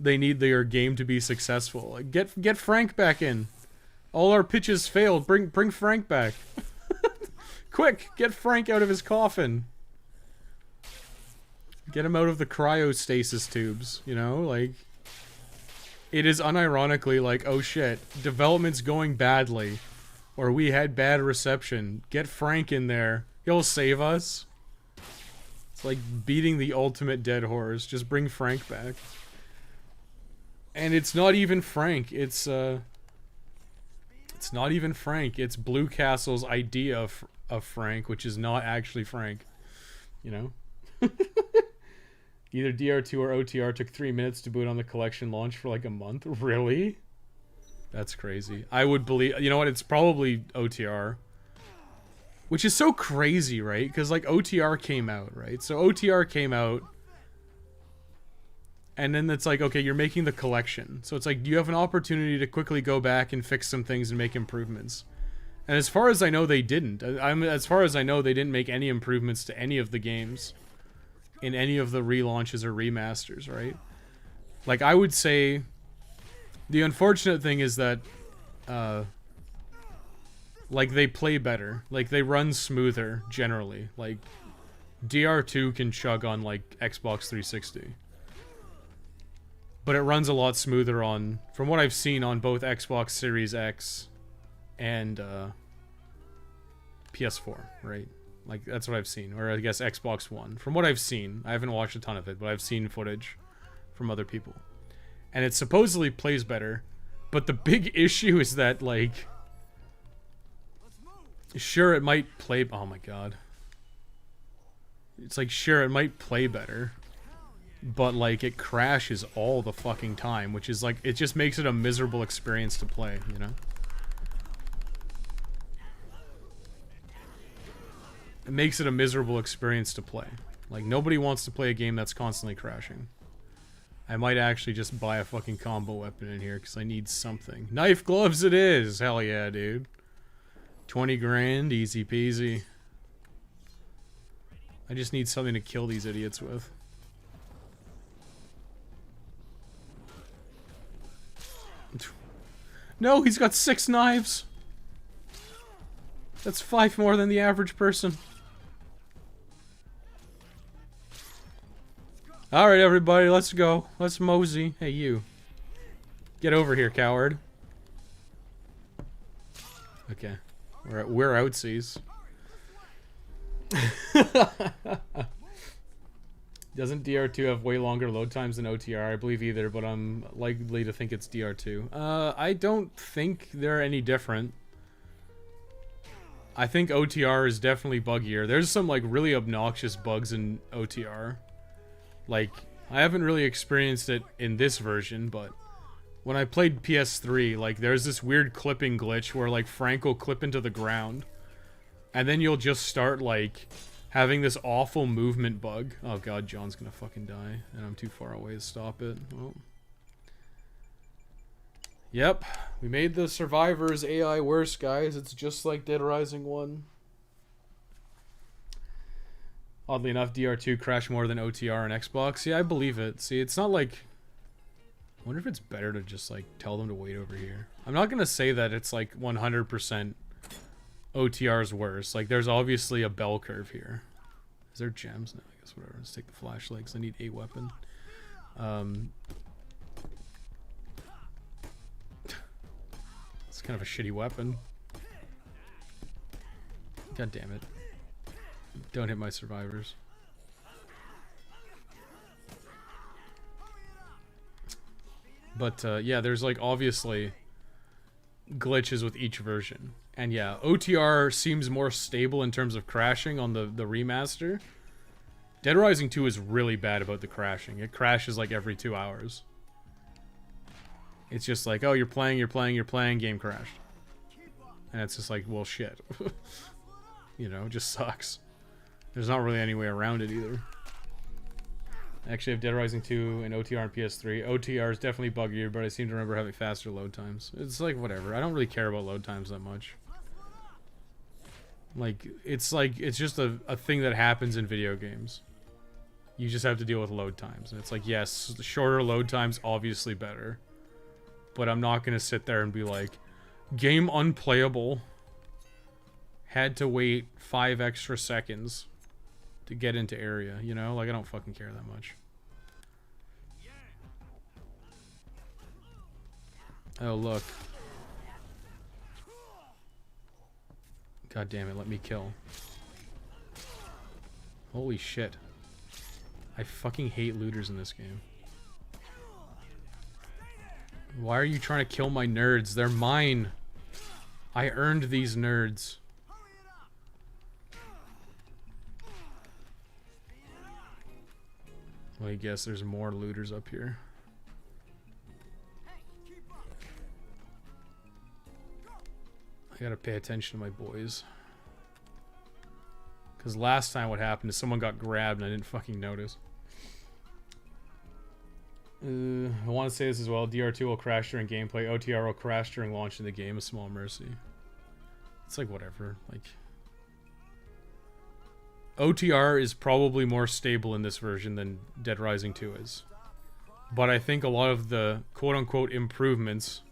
their game to be successful. Like, get Frank back in. All our pitches failed. Bring Frank back. Quick, get Frank out of his coffin. Get him out of the cryostasis tubes, you know? Like, it is unironically like, oh shit, development's going badly. Or we had bad reception. Get Frank in there. He'll save us. It's like beating the ultimate dead horse. Just bring Frank back. And it's not even Frank. It's not even Frank. It's Blue Castle's idea of Frank, which is not actually Frank. You know? Either DR2 or OTR took 3 minutes to boot on the collection launch for like a month. Really? That's crazy. I would believe... You know what? It's probably OTR. Which is so crazy, right? Because, like, OTR came out, right? So OTR came out. And then it's like, okay, you're making the collection. So it's like, you have an opportunity to quickly go back and fix some things and make improvements. And as far as I know, they didn't. As far as I know, they didn't make any improvements to any of the games. In any of the relaunches or remasters, right? Like, I would say... The unfortunate thing is that... like, they play better. Like, they run smoother, generally. Like, DR2 can chug on, like, Xbox 360. But it runs a lot smoother on... From what I've seen on both Xbox Series X and PS4, right? Like, that's what I've seen. Or I guess Xbox One. From what I've seen, I haven't watched a ton of it, but I've seen footage from other people. And it supposedly plays better. But the big issue is that, like... Sure, it might play... Oh my god. It's like, sure, it might play better. But, like, it crashes all the fucking time. Which is, like, it just makes it a miserable experience to play, you know? It makes it a miserable experience to play. Like, nobody wants to play a game that's constantly crashing. I might actually just buy a fucking combo weapon in here, because I need something. Knife gloves it is! Hell yeah, dude. 20 grand, easy peasy. I just need something to kill these idiots with. No, he's got 6 knives! That's 5 more than the average person. Alright, everybody, let's go. Let's mosey. Hey, you. Get over here, coward. Okay. We're outsies. Doesn't DR2 have way longer load times than OTR? I believe either, but I'm likely to think it's DR2. I don't think they're any different. I think OTR is definitely buggier. There's some, like, really obnoxious bugs in OTR. Like, I haven't really experienced it in this version, but when I played PS3, like, there's this weird clipping glitch where, like, Frank will clip into the ground, and then you'll just start, like, having this awful movement bug. Oh god, John's gonna fucking die, and I'm too far away to stop it. Well. Yep, we made the Survivors AI worse, guys. It's just like Dead Rising 1. Oddly enough, DR2 crashed more than OTR and Xbox. Yeah, I believe it. See, it's not like... I wonder if it's better to just, like, tell them to wait over here. I'm not gonna say that it's, like, 100% OTR's worse. Like, there's obviously a bell curve here. Is there gems? No, I guess whatever. Let's take the flashlight, because I need a weapon. It's kind of a shitty weapon. God damn it. Don't hit my survivors. But yeah, there's like obviously glitches with each version. And yeah, OTR seems more stable in terms of crashing on the remaster. Dead Rising 2 is really bad about the crashing. It crashes like every 2 hours. It's just like, oh, you're playing, game crashed. And it's just like, well, shit. You know, it just sucks. There's not really any way around it either. I actually have Dead Rising 2 and OTR and PS3. OTR is definitely buggier, but I seem to remember having faster load times. It's like, whatever. I don't really care about load times that much. Like, it's just a thing that happens in video games. You just have to deal with load times. And it's like, yes, the shorter load times, obviously better. But I'm not going to sit there and be like, game unplayable. Had to wait 5 extra seconds to get into area, you know? Like, I don't fucking care that much. Oh, look. God damn it, let me kill. Holy shit. I fucking hate looters in this game. Why are you trying to kill my nerds? They're mine. I earned these nerds. Well, I guess there's more looters up here. I gotta pay attention to my boys. Because last time what happened is someone got grabbed and I didn't fucking notice. I want to say this as well. DR2 will crash during gameplay. OTR will crash during launch in the game. A small mercy. It's like whatever. Like, OTR is probably more stable in this version than Dead Rising 2 is. But I think a lot of the quote-unquote improvements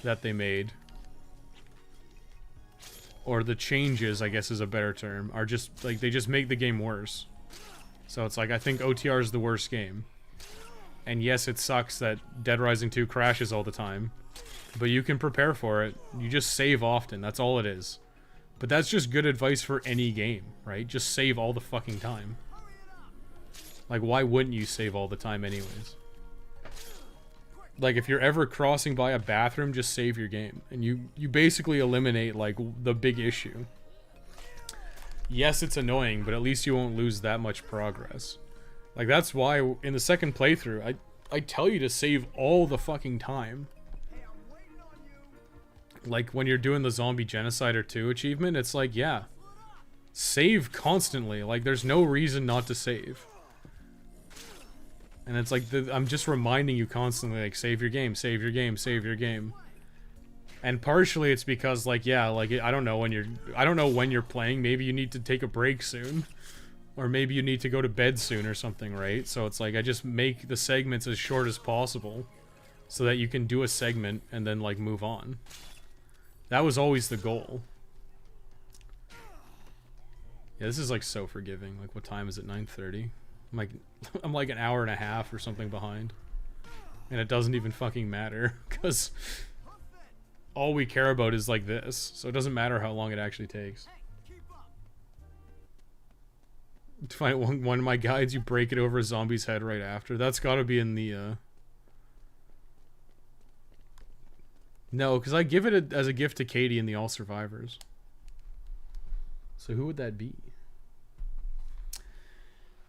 that they made, or the changes, I guess is a better term, are just, like, they just make the game worse. So it's like, I think OTR is the worst game. And yes, it sucks that Dead Rising 2 crashes all the time. But you can prepare for it. You just save often. That's all it is. But that's just good advice for any game, right? Just save all the fucking time. Like, why wouldn't you save all the time anyways? Like, if you're ever crossing by a bathroom, just save your game. And you basically eliminate, like, the big issue. Yes, it's annoying, but at least you won't lose that much progress. Like, that's why in the second playthrough, I tell you to save all the fucking time. Like, when you're doing the Zombie Genocider 2 achievement, it's like, yeah. Save constantly. Like, there's no reason not to save. And it's like, I'm just reminding you constantly, like, save your game, save your game, save your game. And partially it's because, like, yeah, like, I don't know when you're playing. Maybe you need to take a break soon. Or maybe you need to go to bed soon or something, right? So it's like, I just make the segments as short as possible so that you can do a segment and then, like, move on. That was always the goal. Yeah, this is, like, so forgiving. Like, what time is it? 9:30? I'm like an hour and a half or something behind. And it doesn't even fucking matter, because all we care about is, like, this. So it doesn't matter how long it actually takes. To find one of my guides, you break it over a zombie's head right after. That's gotta be in the, No, because I give it as a gift to Katie in the All Survivors. So who would that be?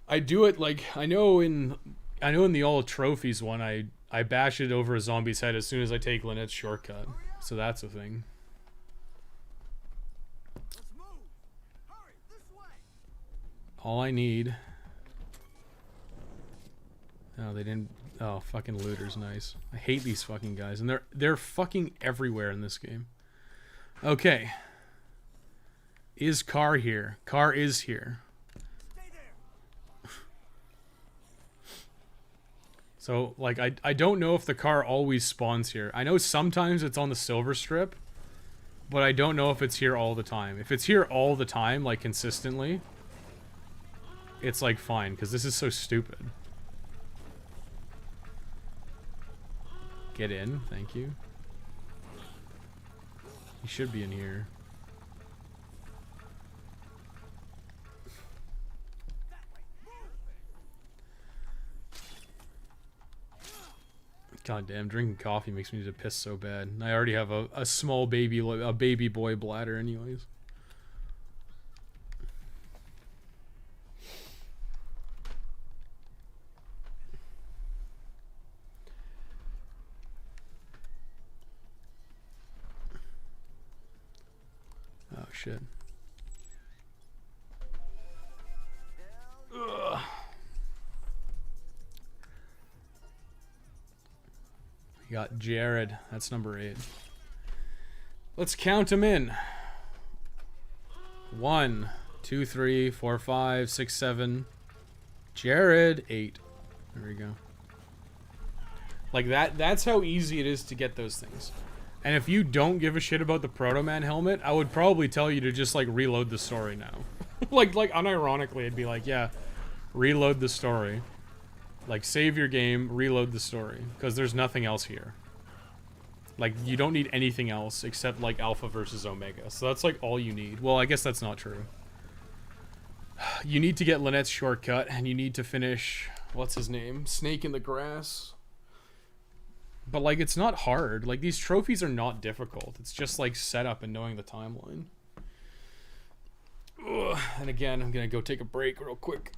I do it, like, I know in the All Trophies one, I bash it over a zombie's head as soon as I take Lynette's shortcut. So that's a thing. All I need... Oh, they didn't... Oh, fucking looter's nice. I hate these fucking guys, and they're fucking everywhere in this game. Okay. Is car here? Car is here. So, like, I don't know if the car always spawns here. I know sometimes it's on the silver strip, but I don't know if it's here all the time. If it's here all the time, like, consistently, it's, like, fine, because this is so stupid. Get in, thank you. He should be in here. God damn, drinking coffee makes me need to piss so bad. I already have a small baby boy bladder anyways. Oh shit. Ugh. We got Jared. That's number 8. Let's count him in. 1, 2, 3, 4, 5, 6, 7. Jared, 8. There we go. Like that's how easy it is to get those things. And if you don't give a shit about the Proto Man helmet, I would probably tell you to just like reload the story now. like unironically, I'd be like, yeah, reload the story. Like save your game, reload the story, because there's nothing else here. Like you don't need anything else except like Alpha versus Omega. So that's like all you need. Well, I guess that's not true. You need to get Lynette's shortcut, and you need to finish what's his name? Snake in the Grass. But, like, it's not hard. Like, these trophies are not difficult. It's just, like, setup and knowing the timeline. Ugh. And again, I'm gonna go take a break real quick.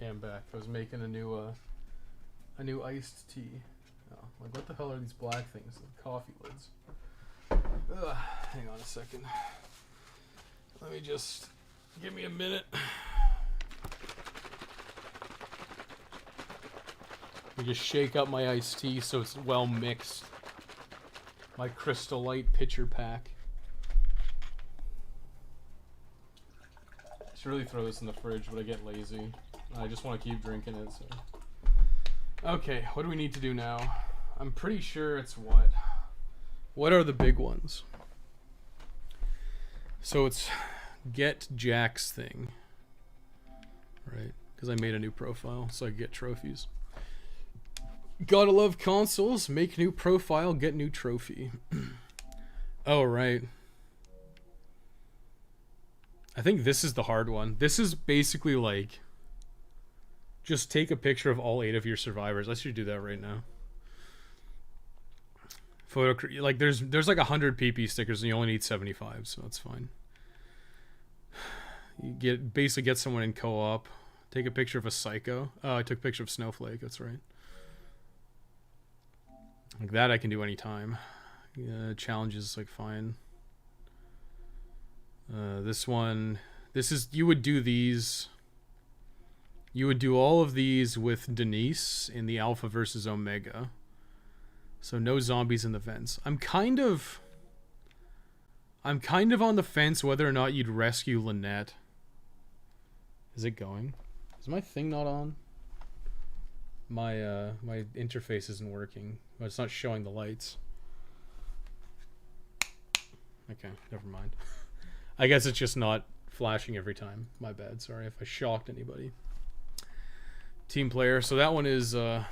Okay, I'm back. I was making a new iced tea. Oh, like what the hell are these black things? Like coffee lids. Ugh, hang on a second. Let me just give me a minute. Let me just shake up my iced tea so it's well mixed. My Crystal Light pitcher pack. I should really throw this in the fridge, but I get lazy. I just want to keep drinking it, so. Okay, what do we need to do now? I'm pretty sure it's what? What are the big ones? So it's get Jack's thing. Right? Because I made a new profile, so I get trophies. Gotta love consoles. Make new profile, get new trophy. Oh, right. I think this is the hard one. This is basically like, just take a picture of all 8 of your survivors. I should do that right now. Photo, like there's like 100 PP stickers and you only need 75, so that's fine. You basically get someone in co-op. Take a picture of a psycho. Oh, I took a picture of Snowflake. That's right. Like that I can do anytime. Challenges, like, fine. This one, this is, you would do these. You would do all of these with Denise in the Alpha versus Omega. So no zombies in the vents. I'm kind of on the fence whether or not you'd rescue Lynette. Is it going? Is my thing not on? My my interface isn't working. Well, it's not showing the lights. Okay, never mind. I guess it's just not flashing every time. My bad. Sorry if I shocked anybody. Team player. So that one is I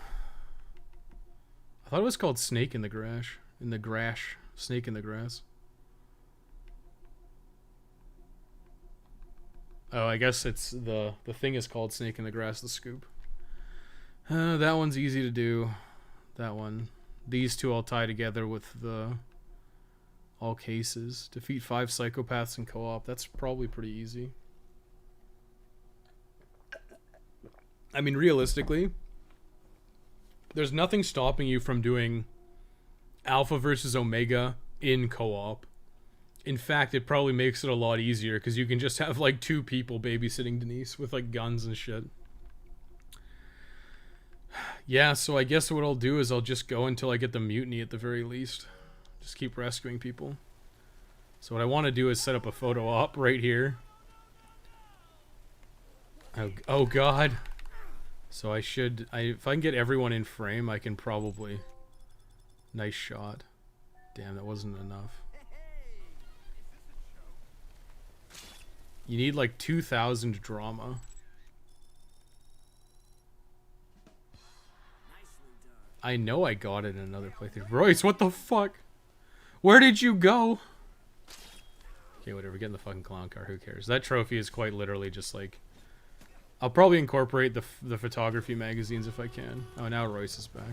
thought it was called Snake in the Grass. In the grass. Snake in the grass. Oh, I guess it's the thing is called Snake in the Grass, the scoop. That one's easy to do. That one. These two I'll tie together with the all cases. Defeat 5 psychopaths in co-op. That's probably pretty easy. I mean, realistically, there's nothing stopping you from doing Alpha versus Omega in co-op. In fact, it probably makes it a lot easier because you can just have like 2 people babysitting Denise with like guns and shit. Yeah, so I guess what I'll do is I'll just go until I get the mutiny at the very least. Just keep rescuing people. So what I want to do is set up a photo op right here. Oh god. So I should, if I can get everyone in frame, I can probably... Nice shot. Damn, that wasn't enough. You need like 2,000 drama. I know I got it in another playthrough. Royce, what the fuck? Where did you go? Okay, whatever. Get in the fucking clown car. Who cares? That trophy is quite literally just like... I'll probably incorporate the photography magazines if I can. Oh, now Royce is back.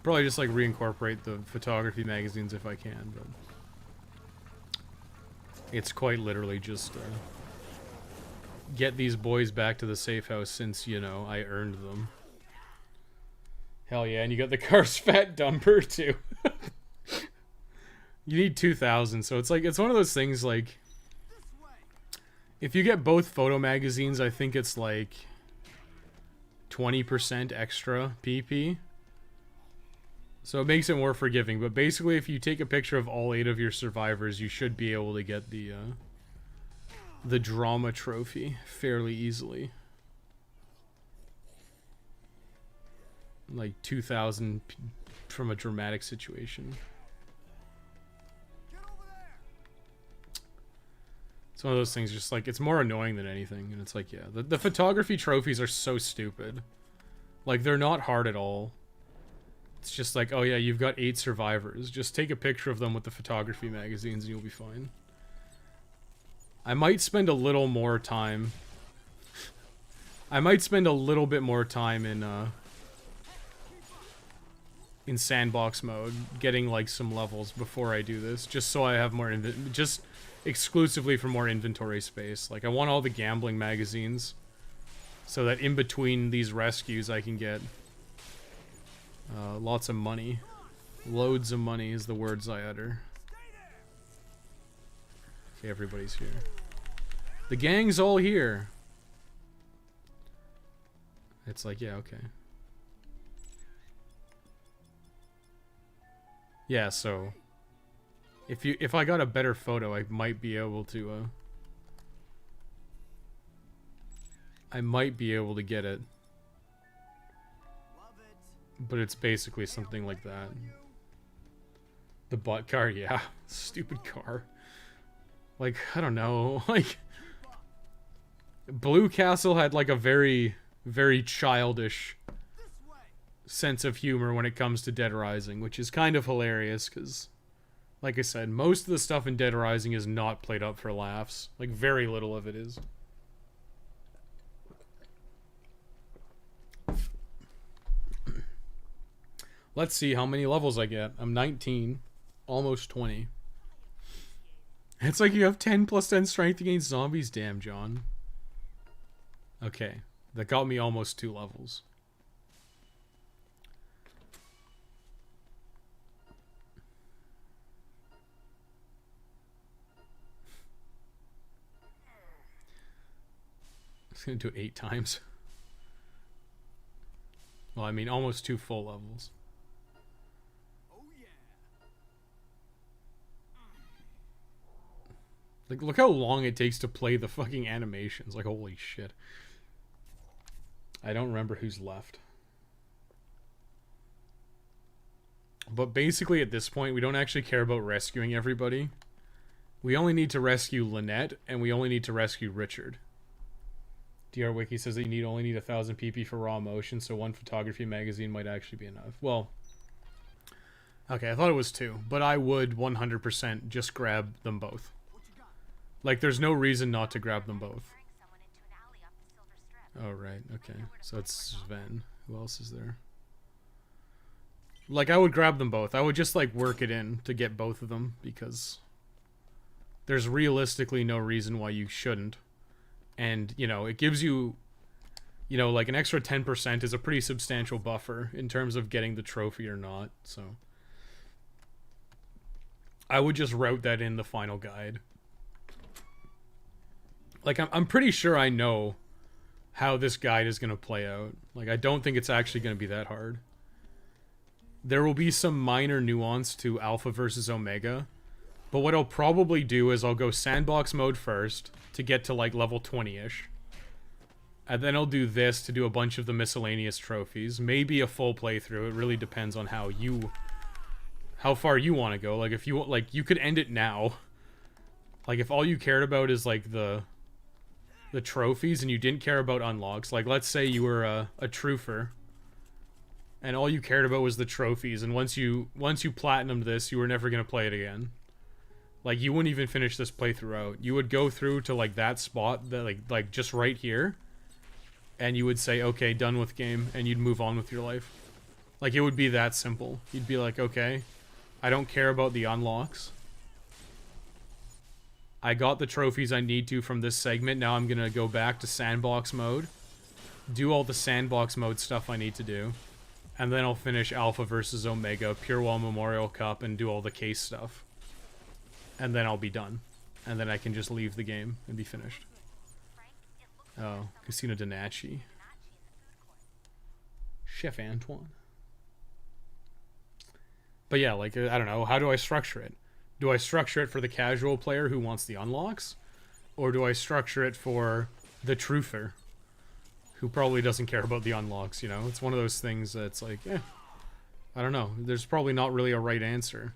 Probably just like reincorporate the photography magazines if I can, but... It's quite literally just... get these boys back to the safe house since, you know, I earned them. Hell yeah, and you got the car's fat dumper too. You need 2,000, so it's like, it's one of those things like... If you get both photo magazines, I think it's like 20% extra PP. So it makes it more forgiving, but basically if you take a picture of all 8 of your survivors, you should be able to get the drama trophy fairly easily. Like 2,000 from a dramatic situation. It's one of those things just like, it's more annoying than anything, and it's like, yeah, the photography trophies are so stupid. Like, they're not hard at all. It's just like, oh yeah, you've got 8 survivors. Just take a picture of them with the photography magazines and you'll be fine. I might spend a little more time. I might spend a little bit more time in sandbox mode, getting like some levels before I do this, just so I have more just exclusively for more inventory space. Like, I want all the gambling magazines so that in between these rescues I can get lots of money. Loads of money is the words I utter. Okay, everybody's here. The gang's all here. It's like, yeah, okay. Yeah, so if I got a better photo, I might be able to I might be able to get it. Love it. But it's basically something like that. The butt car, yeah. Stupid car. Like, I don't know. Like, Blue Castle had like a very, very childish This way. sense of humor when it comes to Dead Rising, which is kind of hilarious because, like I said, most of the stuff in Dead Rising is not played up for laughs. Like, very little of it is. Let's see how many levels I get. I'm 19, almost 20. It's like you have 10 plus 10 strength against zombies. Damn, John. Okay, that got me almost 2 levels. It's gonna do it 8 times. Well, I mean, almost 2 full levels. Oh yeah. Like, look how long it takes to play the fucking animations. Like, holy shit. I don't remember who's left. But basically, at this point, we don't actually care about rescuing everybody. We only need to rescue Lynette, and we only need to rescue Richard. DR Wiki says that you only need 1,000 PP for raw emotion, so 1 photography magazine might actually be enough. Well, okay, I thought it was 2, but I would 100% just grab them both. Like, there's no reason not to grab them both. Oh, right, okay. So it's Sven. Who else is there? Like, I would grab them both. I would just, like, work it in to get both of them, because there's realistically no reason why you shouldn't. And, you know, it gives you, you know, like, an extra 10% is a pretty substantial buffer in terms of getting the trophy or not, so I would just route that in the final guide. Like, I'm pretty sure I know how this guide is going to play out. Like, I don't think it's actually going to be that hard. There will be some minor nuance to Alpha versus Omega, but what I'll probably do is I'll go sandbox mode first to get to, like, level 20-ish. And then I'll do this to do a bunch of the miscellaneous trophies. Maybe a full playthrough. It really depends on how far you want to go. Like, if you, like, you could end it now. Like, if all you cared about is, like, the trophies and you didn't care about unlocks. Like, let's say you were a truther and all you cared about was the trophies, and once you platinumed this, you were never going to play it again. Like, you wouldn't even finish this playthrough out. You would go through to, like, that spot, that like just right here, and you would say, okay, done with game, and you'd move on with your life. Like, it would be that simple. You'd be like, okay, I don't care about the unlocks. I got the trophies I need to from this segment. Now I'm going to go back to sandbox mode, do all the sandbox mode stuff I need to do, and then I'll finish Alpha versus Omega, Pure Wall Memorial Cup, and do all the case stuff. And then I'll be done. And then I can just leave the game and be finished. Oh, Casino Donacci. Chef Antoine. But yeah, like, I don't know, how do I structure it? Do I structure it for the casual player who wants the unlocks? Or do I structure it for the truther, who probably doesn't care about the unlocks, you know? It's one of those things that's like, I don't know. There's probably not really a right answer.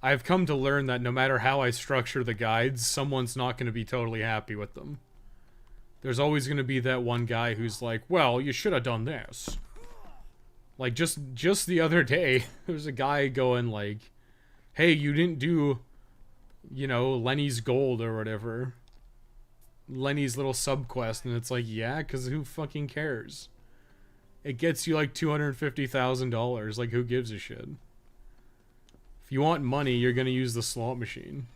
I've come to learn that no matter how I structure the guides, someone's not going to be totally happy with them. There's always going to be that one guy who's like, well, you should have done this. Like, just the other day, there was a guy going like, hey, you didn't do, you know, Lenny's Gold or whatever. Lenny's little subquest, and it's like, yeah, because who fucking cares? It gets you like $250,000, like, who gives a shit? If you want money, you're gonna use the slot machine.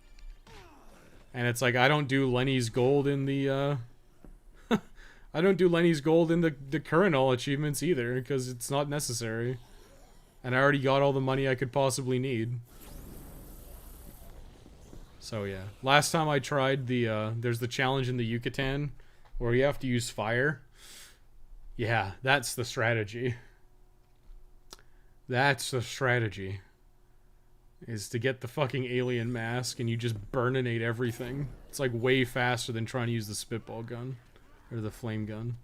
And it's like, I don't do Lenny's Gold in the, I don't do Lenny's Gold in the current all achievements either, because it's not necessary. And I already got all the money I could possibly need. So yeah, last time I tried the, there's the challenge in the Yucatan, where you have to use fire. Yeah, that's the strategy. That's the strategy. Is to get the fucking alien mask and you just burninate everything. It's like way faster than trying to use the spitball gun. Or the flame gun.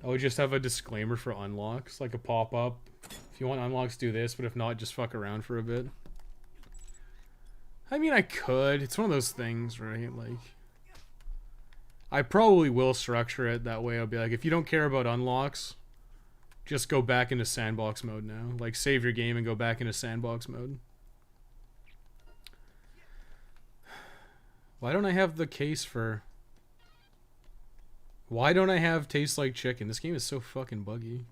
Oh, just have a disclaimer for unlocks, like a pop-up. If you want unlocks, do this, but if not, just fuck around for a bit. I mean, I could. It's one of those things, right? Like, I probably will structure it that way. I'll be like, if you don't care about unlocks, just go back into sandbox mode now. Like, save your game and go back into sandbox mode. Why don't I have the case for... Why don't I have Taste Like Chicken? This game is so fucking buggy.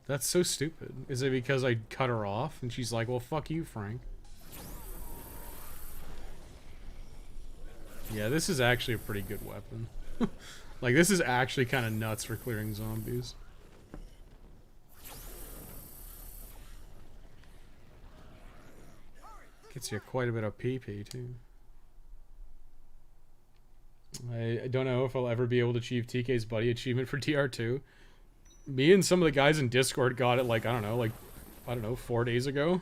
That's so stupid. Is it because I cut her off and she's like, well, fuck you, Frank? Yeah, this is actually a pretty good weapon. Like, this is actually kind of nuts for clearing zombies. Gets you quite a bit of PP, too. I don't know if I'll ever be able to achieve TK's buddy achievement for TR2. Me and some of the guys in Discord got it, like, I don't know, 4 days ago.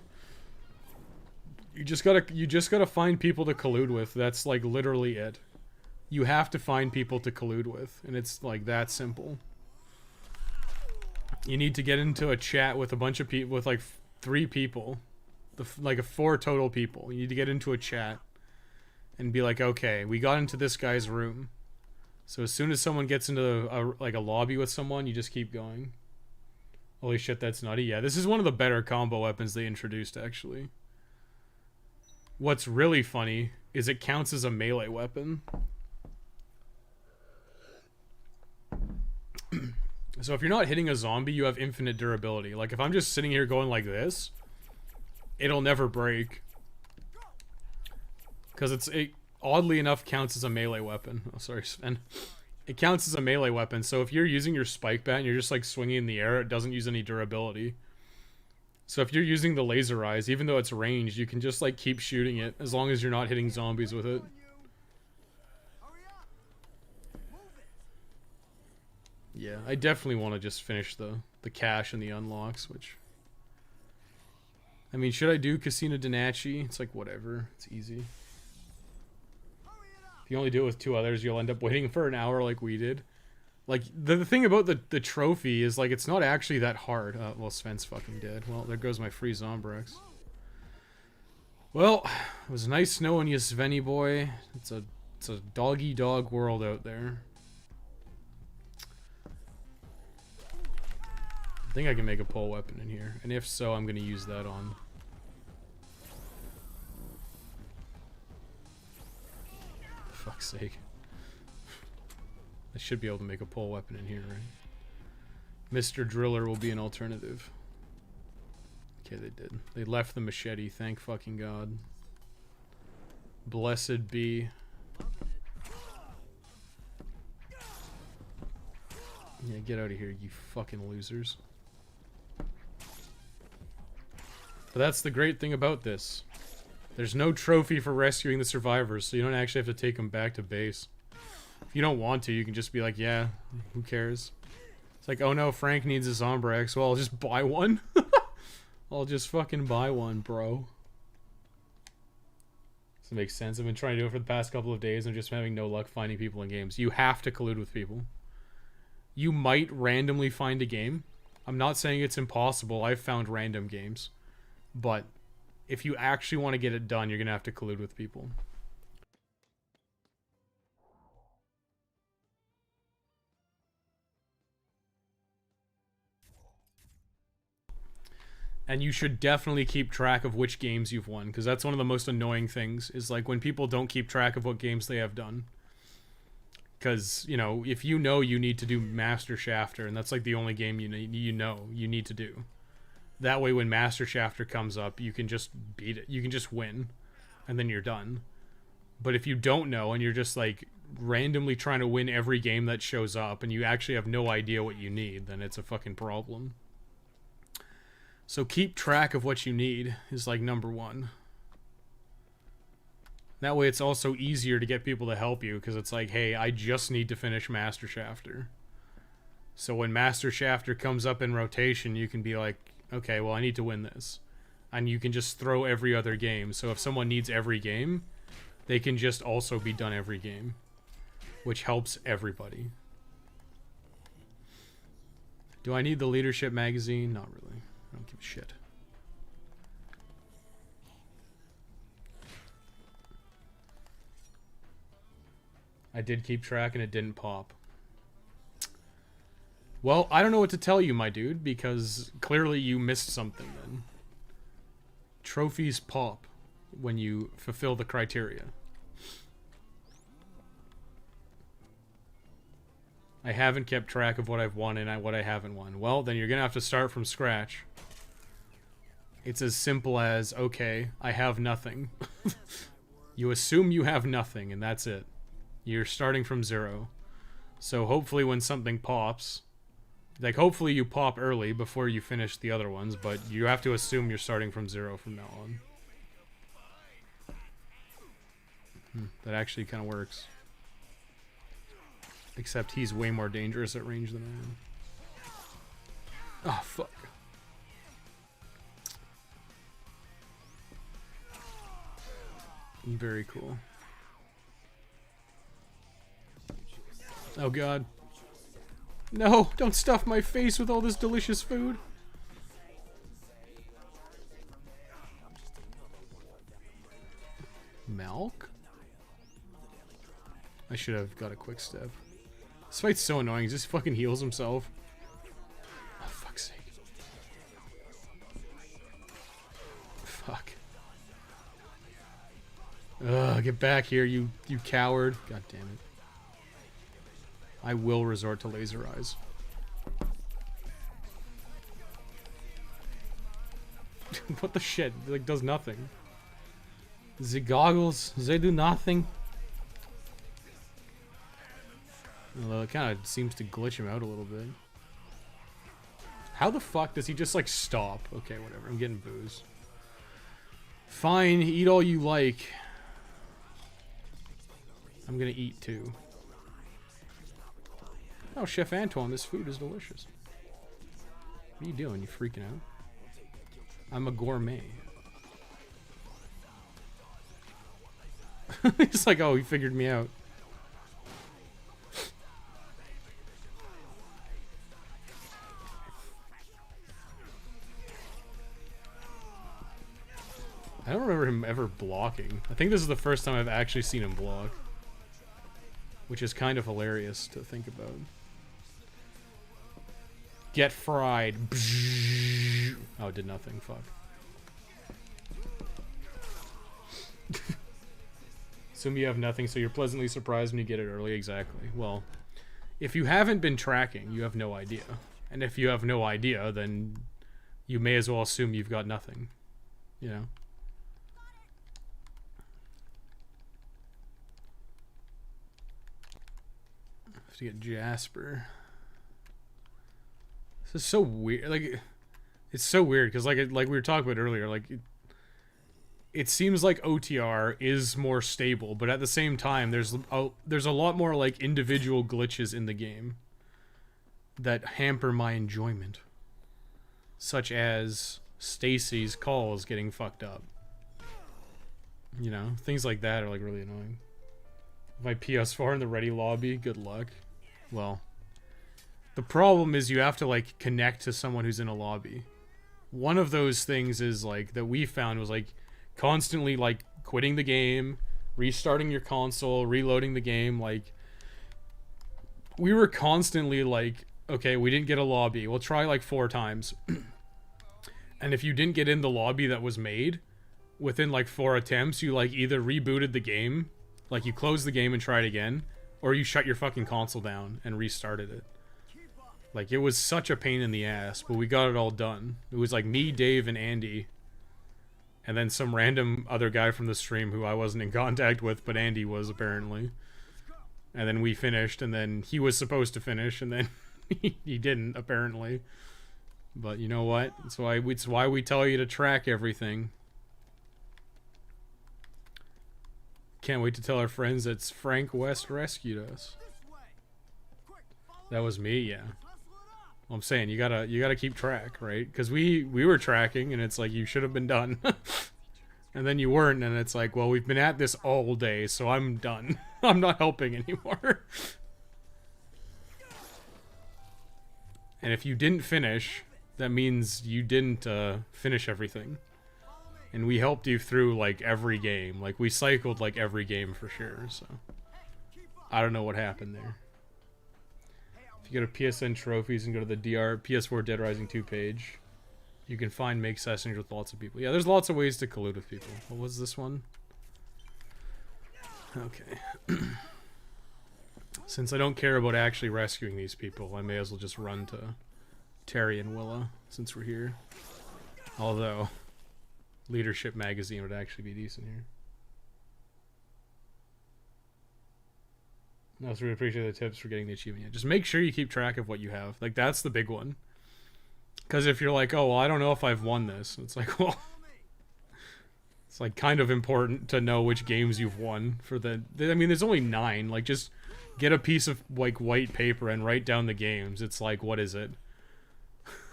You just gotta find people to collude with. That's, like, literally it. You have to find people to collude with, and it's, like, that simple. You need to get into a chat with a bunch of people, with, like, 3 people. Like, 4 total people. You need to get into a chat and be like, okay, we got into this guy's room. So as soon as someone gets into a lobby with someone, you just keep going. Holy shit, that's nutty. Yeah, this is one of the better combo weapons they introduced, actually. What's really funny is it counts as a melee weapon. So if you're not hitting a zombie, you have infinite durability. Like, if I'm just sitting here going like this, it'll never break. Because it oddly enough counts as a melee weapon. Oh, sorry, Sven. It counts as a melee weapon, so if you're using your spike bat and you're just like swinging in the air, it doesn't use any durability. So if you're using the laser eyes, even though it's ranged, you can just like keep shooting it as long as you're not hitting zombies with it. Yeah, I definitely want to just finish the cache and the unlocks, which... I mean, should I do Casino Donacci? It's like, whatever. It's easy. If you only do it with 2 others, you'll end up waiting for an hour like we did. Like, the thing about the trophy is, like, it's not actually that hard. Well, Sven's fucking dead. Well, there goes my free Zombrex. Well, it was nice knowing you, Svenny boy. It's a doggy-dog world out there. I think I can make a pole weapon in here. And if so, I'm going to use that on... For fuck's sake. I should be able to make a pole weapon in here, right? Mr. Driller will be an alternative. Okay, they did. They left the machete, thank fucking God. Blessed be. Yeah, get out of here, you fucking losers. But that's the great thing about this. There's no trophy for rescuing the survivors, so you don't actually have to take them back to base. If you don't want to, you can just be like, yeah, who cares? It's like, oh no, Frank needs a Zombrex. Well, I'll just buy one. I'll just fucking buy one, bro. Does it make sense? I've been trying to do it for the past couple of days and just having no luck finding people in games. You have to collude with people. You might randomly find a game. I'm not saying it's impossible. I've found random games. But if you actually want to get it done, you're going to have to collude with people. And you should definitely keep track of which games you've won, because that's one of the most annoying things, is like when people don't keep track of what games they have done. Because, you know, if you know you need to do Master Shafter, and that's like the only game you need to do. That way when Master Shafter comes up, you can just beat it. You can just win, and then you're done. But if you don't know, and you're just like randomly trying to win every game that shows up, and you actually have no idea what you need, then it's a fucking problem. So keep track of what you need is like number one. That way it's also easier to get people to help you, because it's like, hey, I just need to finish Master Shafter. So when Master Shafter comes up in rotation, you can be like, okay, well, I need to win this. And you can just throw every other game. So if someone needs every game, they can just also be done every game, which helps everybody. Do I need the leadership magazine? Not really. I don't give a shit. I did keep track and it didn't pop. Well, I don't know what to tell you, my dude, because clearly you missed something then. Trophies pop when you fulfill the criteria. I haven't kept track of what I've won and what I haven't won. Well, then you're gonna have to start from scratch. It's as simple as, okay, I have nothing. You assume you have nothing, and that's it. You're starting from 0. So hopefully when something pops, like hopefully you pop early before you finish the other ones, but you have to assume you're starting from 0 from now on. That actually kind of works. Except he's way more dangerous at range than I am. Oh, fuck. Very cool. Oh god. No, don't stuff my face with all this delicious food. Milk? I should have got a quick step. This fight's so annoying, he just fucking heals himself. Oh, fuck's sake. Fuck. Ugh, get back here, you coward. God damn it. I will resort to laser eyes. What the shit? It, like, does nothing. The goggles, they do nothing. Although it kind of seems to glitch him out a little bit. How the fuck does he just, like, stop? Okay, whatever. I'm getting booze. Fine, eat all you like. I'm gonna eat, too. Oh, Chef Antoine, this food is delicious. What are you doing? You freaking out? I'm a gourmet. It's like, oh, he figured me out. I don't remember him ever blocking. I think this is the first time I've actually seen him block. Which is kind of hilarious to think about. Get fried. Oh, it did nothing. Fuck. Assume you have nothing, so you're pleasantly surprised when you get it early. Exactly. Well, if you haven't been tracking, you have no idea. And if you have no idea, then you may as well assume you've got nothing. You know? I have to get Jasper. This is so weird. Like, it's so weird because, like we were talking about earlier, like it seems like OTR is more stable, but at the same time, there's a lot more like individual glitches in the game that hamper my enjoyment, such as Stacy's calls getting fucked up. You know, things like that are like really annoying. My PS4 in the ready lobby. Good luck. Well. The problem is you have to, like, connect to someone who's in a lobby. One of those things is, like, that we found was, like, constantly, like, quitting the game, restarting your console, reloading the game, like... We were constantly, like, okay, we didn't get a lobby. We'll try, like, 4 times. And if you didn't get in the lobby that was made, within, like, 4 attempts, you, like, either rebooted the game, like, you closed the game and tried again, or you shut your fucking console down and restarted it. Like, it was such a pain in the ass, but we got it all done. It was like me, Dave, and Andy. And then some random other guy from the stream who I wasn't in contact with, but Andy was, apparently. And then we finished, and then he was supposed to finish, and then he didn't, apparently. But you know what? It's why we tell you to track everything. Can't wait to tell our friends that Frank West rescued us. That was me, yeah. Well, I'm saying you gotta keep track, right? Because we were tracking, and it's like you should have been done. And then you weren't, and it's like, well, we've been at this all day, so I'm done. I'm not helping anymore. And if you didn't finish, that means you didn't finish everything. And we helped you through, like, every game. Like, we cycled, like, every game for sure, so... I don't know what happened there. If you go to PSN Trophies and go to the PS4 Dead Rising 2 page, you can find make sessions with lots of people. Yeah, there's lots of ways to collude with people. What was this one? Okay. Since I don't care about actually rescuing these people, I may as well just run to Terry and Willa, since we're here. Although, Leadership Magazine would actually be decent here. I also really appreciate the tips for getting the achievement. Yeah, just make sure you keep track of what you have. Like, that's the big one. Because if you're like, oh, well, I don't know if I've won this. It's like, well... It's, like, kind of important to know which games you've won for the... I mean, there's only 9. Like, just get a piece of, like, white paper and write down the games. It's like, what is it?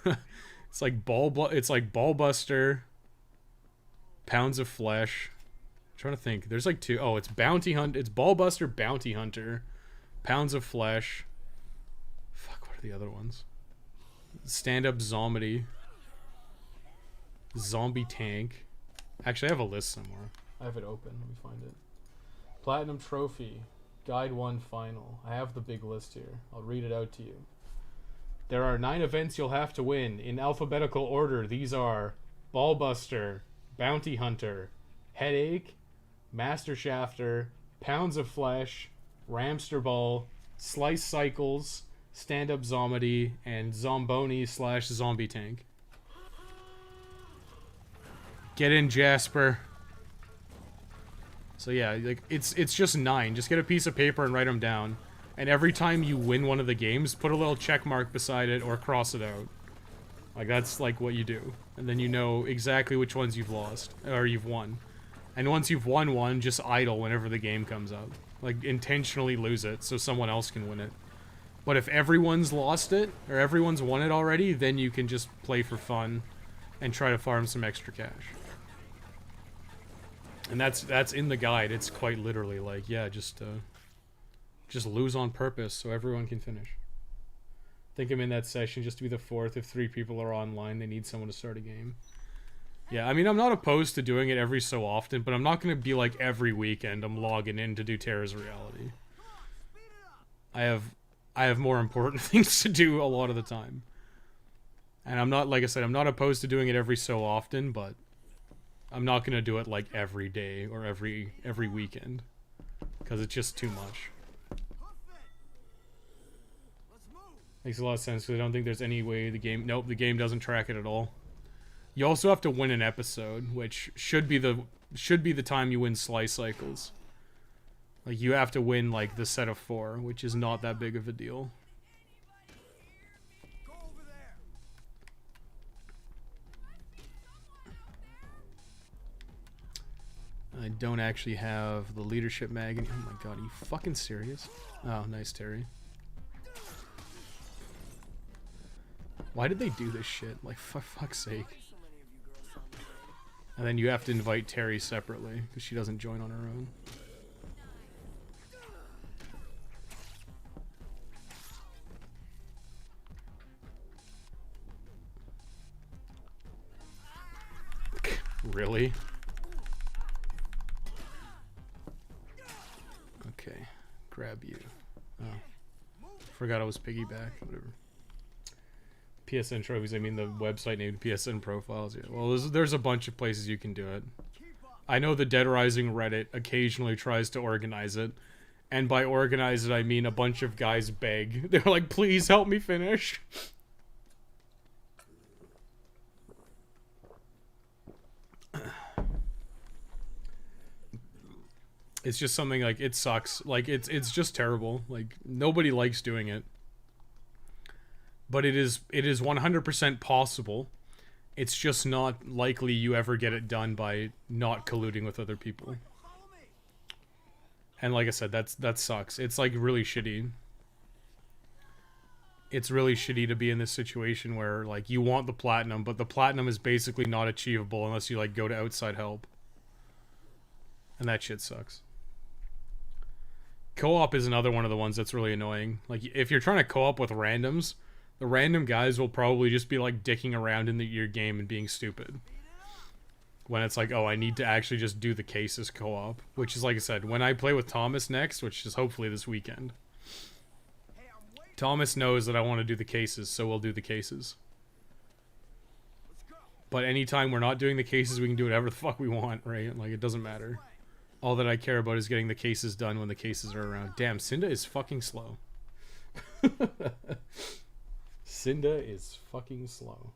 It's like Ballbuster, Pounds of Flesh. I'm trying to think. There's, like, 2. Oh, it's Bounty Hunt. It's Ballbuster, Bounty Hunter, Pounds of Flesh. Fuck, what are the other ones? Stand-up Zombie. Zombie Tank. Actually, I have a list somewhere. I have it open. Let me find it. Platinum Trophy. Guide 1 Final. I have the big list here. I'll read it out to you. There are 9 events you'll have to win. In alphabetical order, these are Ballbuster, Bounty Hunter, Headache, Master Shafter, Pounds of Flesh, Ramster Ball, Slice Cycles, Stand-Up Zombie, and Zomboni/Zombie Tank. Get in, Jasper. So yeah, like it's just 9. Just get a piece of paper and write them down. And every time you win one of the games, put a little check mark beside it or cross it out. Like, that's like what you do. And then you know exactly which ones you've lost or you've won. And once you've won one, just idle whenever the game comes up. Like, intentionally lose it so someone else can win it. But if everyone's lost it, or everyone's won it already, then you can just play for fun and try to farm some extra cash. And that's in the guide. It's quite literally like, yeah, just lose on purpose so everyone can finish. I think I'm in that session just to be the 4th. If 3 people are online, they need someone to start a game. Yeah, I mean, I'm not opposed to doing it every so often, but I'm not going to be like every weekend I'm logging in to do Terra's Reality. I have more important things to do a lot of the time. And I'm not, like I said, I'm not opposed to doing it every so often, but I'm not going to do it like every day or every weekend. Because it's just too much. Makes a lot of sense, because I don't think there's any way the game... Nope, the game doesn't track it at all. You also have to win an episode, which should be the time you win Slice Cycles. Like, you have to win, like, the set of 4, which is not that big of a deal. I don't actually have the Leadership Mag. Oh my god, are you fucking serious? Oh, nice, Terry. Why did they do this shit? Like, for fuck's sake. And then you have to invite Terry separately, because she doesn't join on her own. Really? Okay. Grab you. Oh. Forgot I was piggyback. Whatever. PSN trophies, I mean the website named PSN profiles. Yeah. Well, there's a bunch of places you can do it. I know the Dead Rising Reddit occasionally tries to organize it. And by organize it, I mean a bunch of guys beg. They're like, please help me finish. It's just something like, it sucks. Like, it's just terrible. Like, nobody likes doing it. But it is 100% possible. It's just not likely you ever get it done by not colluding with other people. And like I said, that sucks. It's like really shitty. It's really shitty to be in this situation where like you want the platinum, but the platinum is basically not achievable unless you like go to outside help. And that shit sucks. Co-op is another one of the ones that's really annoying. Like, if you're trying to co-op with randoms, the random guys will probably just be, like, dicking around in your game and being stupid. When it's like, oh, I need to actually just do the cases co-op. Which is, like I said, when I play with Thomas next, which is hopefully this weekend, Thomas knows that I want to do the cases, so we'll do the cases. But anytime we're not doing the cases, we can do whatever the fuck we want, right? Like, it doesn't matter. All that I care about is getting the cases done when the cases are around. Damn, Cinda is fucking slow. Cinda is fucking slow.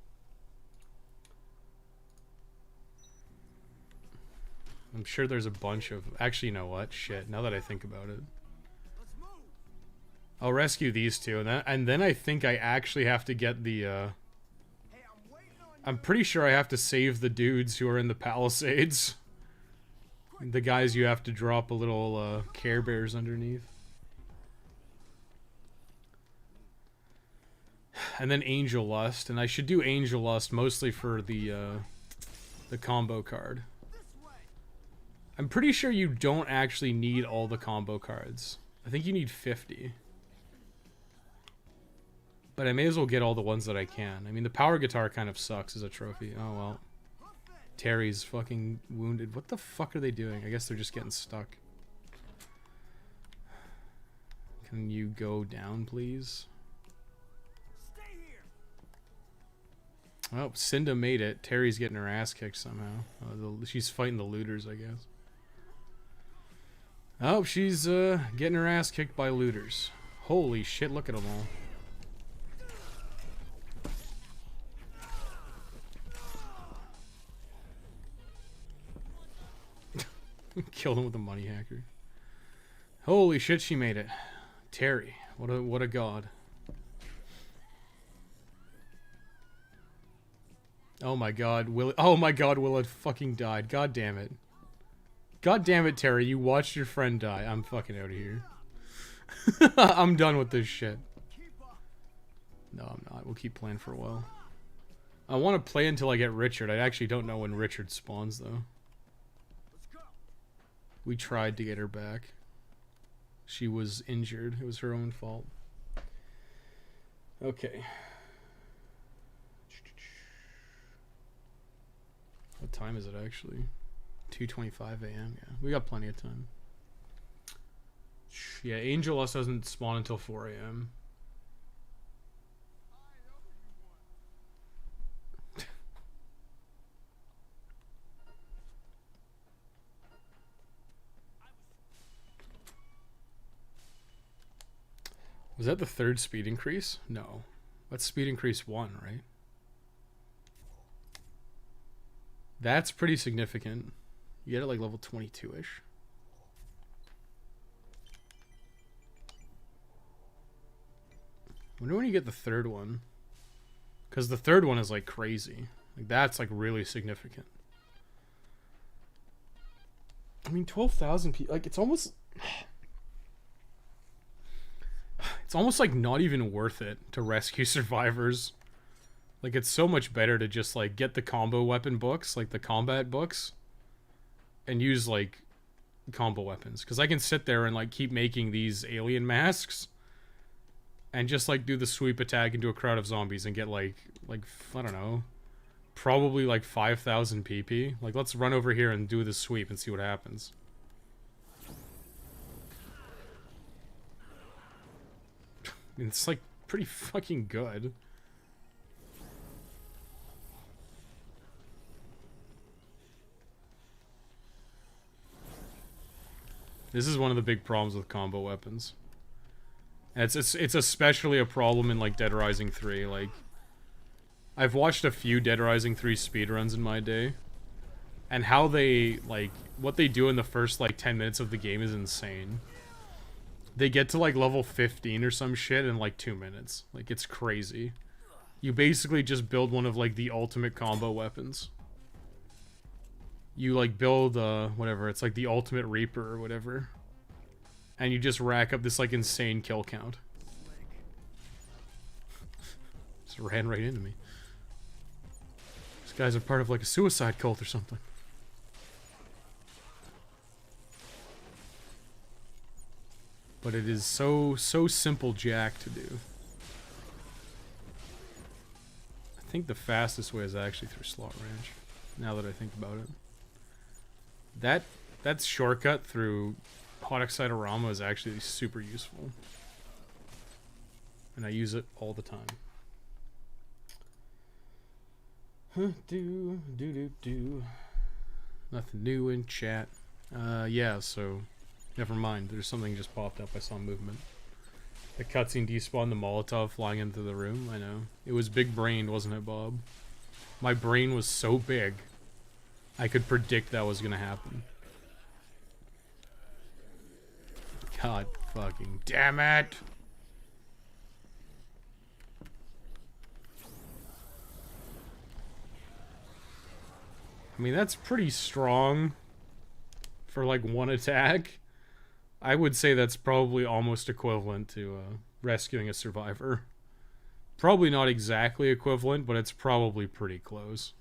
I'm sure there's a bunch of... Actually, you know what? Shit, now that I think about it. I'll rescue these two, and then I think I actually have to get the, I'm pretty sure I have to save the dudes who are in the Palisades. The guys you have to drop a little, Care Bears underneath. And then Angel Lust, and I should do Angel Lust mostly for the combo card. I'm pretty sure you don't actually need all the combo cards. I think you need 50. But I may as well get all the ones that I can. I mean, the power guitar kind of sucks as a trophy. Oh, well. Terry's fucking wounded. What the fuck are they doing? I guess they're just getting stuck. Can you go down, please? Oh, Cinda made it. Terry's getting her ass kicked somehow. She's fighting the looters, I guess. Oh, she's getting her ass kicked by looters. Holy shit, look at them all. Killed him with a money hacker. Holy shit, she made it. Terry, what a god. Oh my god, Willa fucking died. God damn it. God damn it, Terry, you watched your friend die. I'm fucking out of here. I'm done with this shit. No, I'm not. We'll keep playing for a while. I want to play until I get Richard. I actually don't know when Richard spawns, though. We tried to get her back. She was injured. It was her own fault. Okay. What time is it actually? 2:25 a.m. Yeah, we got plenty of time. Yeah, Angel Lust doesn't spawn until 4 a.m. Was that the third speed increase? No. That's speed increase 1, right? That's pretty significant. You get it like level 22-ish. I wonder when you get the third one. Because the third one is like crazy. Like that's like really significant. I mean, 12,000 people. Like it's almost... It's almost like not even worth it to rescue survivors. Like it's so much better to just like get the combo weapon books, like the combat books, and use like combo weapons. Because I can sit there and like keep making these alien masks and just like do the sweep attack into a crowd of zombies and get like I don't know, probably like 5,000 PP. Like let's run over here and do the sweep and see what happens. It's like pretty fucking good. This is one of the big problems with combo weapons. And it's especially a problem in like Dead Rising 3. Like I've watched a few Dead Rising 3 speedruns in my day, and how they like what they do in the first like 10 minutes of the game is insane. They get to like level 15 or some shit in like 2 minutes. Like it's crazy. You basically just build one of like the ultimate combo weapons. You like build whatever, it's like the ultimate Reaper or whatever. And you just rack up this like insane kill count. Just ran right into me. These guys are part of like a suicide cult or something. But it is so simple jack to do. I think the fastest way is actually through Slot Ranch, now that I think about it. That shortcut through Hot Excitorama is actually super useful. And I use it all the time. Nothing new in chat. Yeah, so never mind. There's something just popped up. I saw movement. The cutscene despawned the Molotov flying into the room. I know. It was big-brained, wasn't it, Bob? My brain was so big, I could predict that was gonna happen. God fucking damn it! I mean, that's pretty strong for like one attack. I would say that's probably almost equivalent to rescuing a survivor. Probably not exactly equivalent, but it's probably pretty close.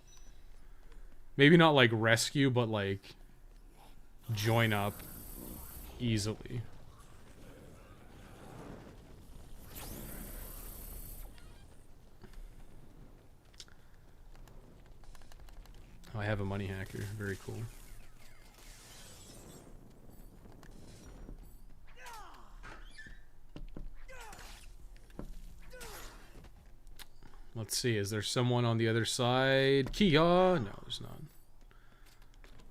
Maybe not like rescue, but like join up easily. Oh, I have a money hacker. Very cool. Let's see, is there someone on the other side? Kia? No, there's not.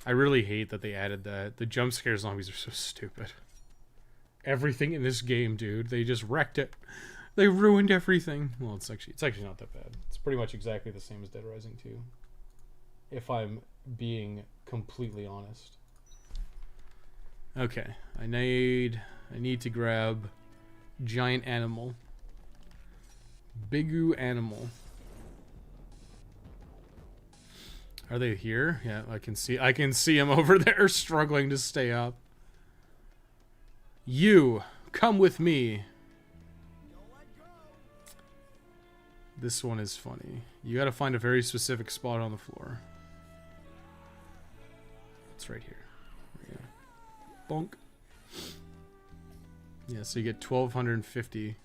I really hate that they added that. The jump scare zombies are so stupid. Everything in this game, dude, they just wrecked it. They ruined everything. Well, it's actually not that bad. It's pretty much exactly the same as Dead Rising 2. If I'm being completely honest. Okay, I need to grab giant animal. Bigu animal. Are they here? Yeah, I can see him over there struggling to stay up. You, come with me. This one is funny. You gotta find a very specific spot on the floor. It's right here. There you go. Bonk. Yeah, so you get 1250.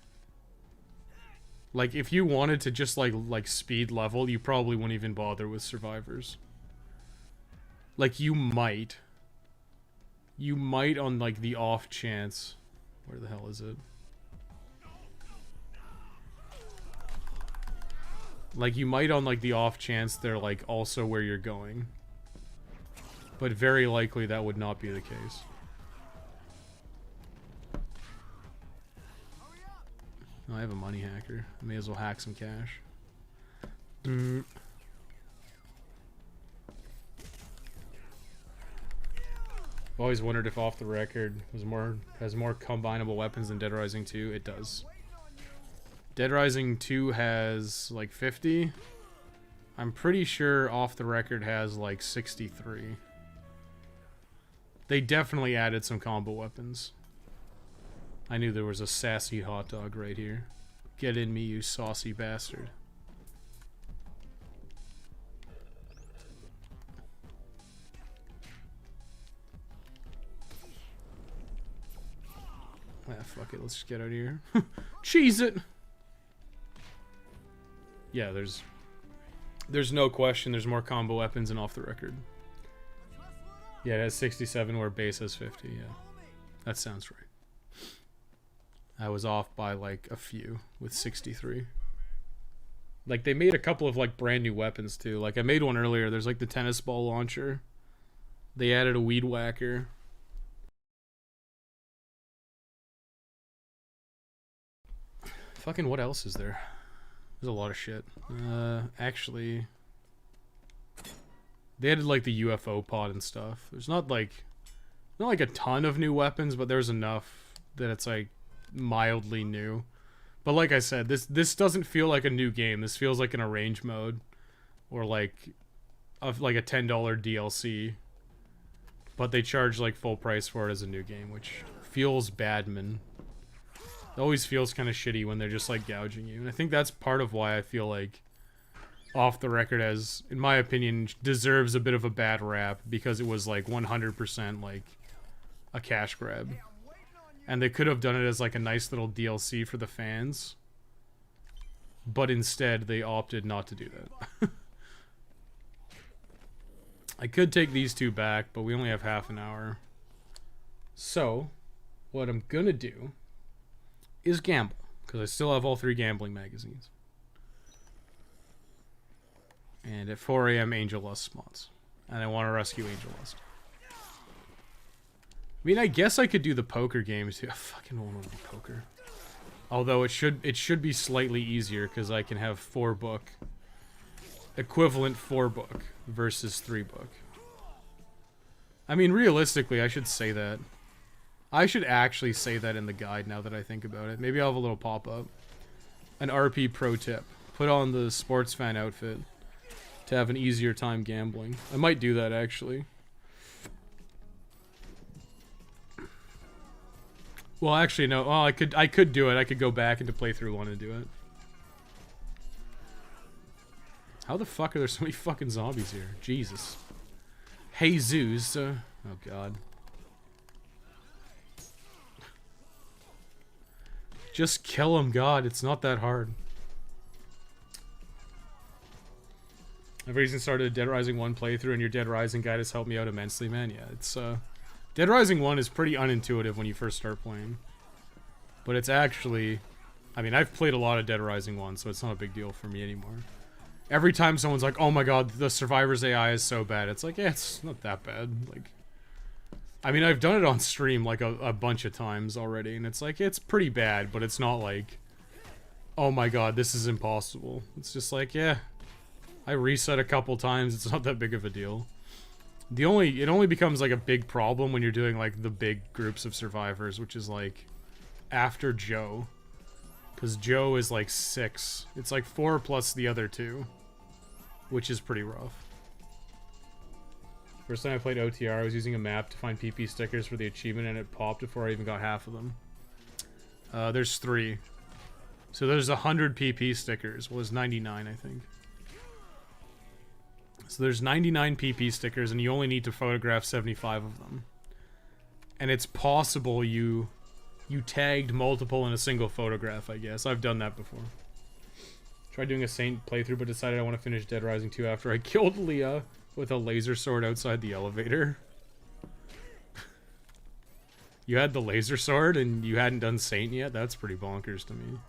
Like, if you wanted to just, like speed level, you probably wouldn't even bother with survivors. Like, you might. You might on, like, the off chance. Where the hell is it? Like, you might on, like, the off chance they're, like, also where you're going. But very likely that would not be the case. Oh, I have a money hacker. I may as well hack some cash. I've always wondered if Off the Record has more combinable weapons than Dead Rising 2. It does. Dead Rising 2 has like 50. I'm pretty sure Off the Record has like 63. They definitely added some combo weapons. I knew there was a sassy hot dog right here. Get in me, you saucy bastard. Ah, fuck it, let's just get out of here. Cheese it! Yeah, there's no question there's more combo weapons than Off the Record. Yeah, it has 67 where base has 50, yeah. That sounds right. I was off by like a few with 63. Like, they made a couple of like brand new weapons too. Like, I made one earlier. There's like the tennis ball launcher. They added a weed whacker. Fucking what else is there? There's a lot of shit. Actually, they added like the UFO pod and stuff. There's not like a ton of new weapons, but there's enough that it's like mildly new. But like I said, this doesn't feel like a new game. This feels like an arrange mode or like a $10 DLC. But they charge like full price for it as a new game, which feels bad, man. It always feels kind of shitty when they're just like gouging you. And I think that's part of why I feel like Off the Record has, in my opinion, deserves a bit of a bad rap, because it was like 100% like a cash grab. And they could have done it as like a nice little DLC for the fans. But instead, they opted not to do that. I could take these two back, but we only have half an hour. So, what I'm gonna do is gamble. Because I still have all 3 gambling magazines. And at 4 AM, Angel Lust spawns. And I want to rescue Angel Lust. I mean, I guess I could do the poker games too. I fucking don't want to do poker. Although it should be slightly easier because I can have 4 book. Equivalent 4 book versus 3 book. I mean, realistically, I should say that. I should actually say that in the guide now that I think about it. Maybe I'll have a little pop-up. An RP pro tip. Put on the sports fan outfit to have an easier time gambling. I might do that, actually. Well, actually, no. Oh, I could do it. I could go back into playthrough 1 and do it. How the fuck are there so many fucking zombies here? Jesus. Jesus. Oh, God. Just kill him, God. It's not that hard. I've recently started a Dead Rising 1 playthrough, and your Dead Rising guide has helped me out immensely, man. Yeah, it's, Dead Rising 1 is pretty unintuitive when you first start playing. But it's actually... I mean, I've played a lot of Dead Rising 1, so it's not a big deal for me anymore. Every time someone's like, oh my god, the Survivor's AI is so bad, it's like, yeah, it's not that bad. Like, I mean, I've done it on stream, like, a bunch of times already, and it's like, it's pretty bad, but it's not like, oh my god, this is impossible. It's just like, yeah, I reset a couple times, it's not that big of a deal. It only becomes like a big problem when you're doing like the big groups of survivors, which is like after Joe, because Joe is like 6. It's like 4 plus the other 2, which is pretty rough. First time I played OTR, I was using a map to find PP stickers for the achievement, and it popped before I even got half of them. There's 3, so there's 100 PP stickers. Well, there's 99, I think. So there's 99 PP stickers, and you only need to photograph 75 of them. And it's possible you tagged multiple in a single photograph, I guess. I've done that before. Tried doing a Saint playthrough, but decided I want to finish Dead Rising 2 after I killed Leah with a laser sword outside the elevator. You had the laser sword, and you hadn't done Saint yet? That's pretty bonkers to me.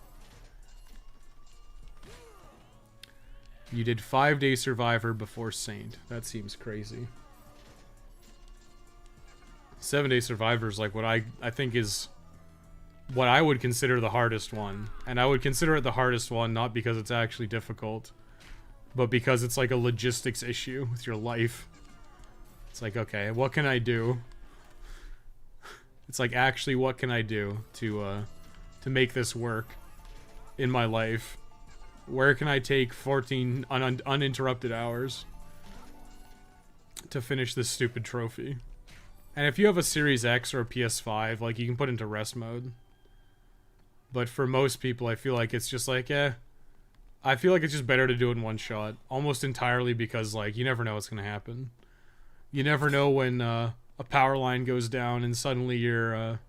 You did 5-day Survivor before Saint. That seems crazy. 7-day Survivor is like what I think is what I would consider the hardest one. And I would consider it the hardest one not because it's actually difficult, but because it's like a logistics issue with your life. It's like, okay, what can I do? It's like, actually, what can I do to make this work in my life? Where can I take 14 uninterrupted hours to finish this stupid trophy? And if you have a Series X or a PS5, like, you can put into rest mode. But for most people, I feel like it's just like, I feel like it's just better to do it in one shot. Almost entirely because, like, you never know what's going to happen. You never know when a power line goes down and suddenly you're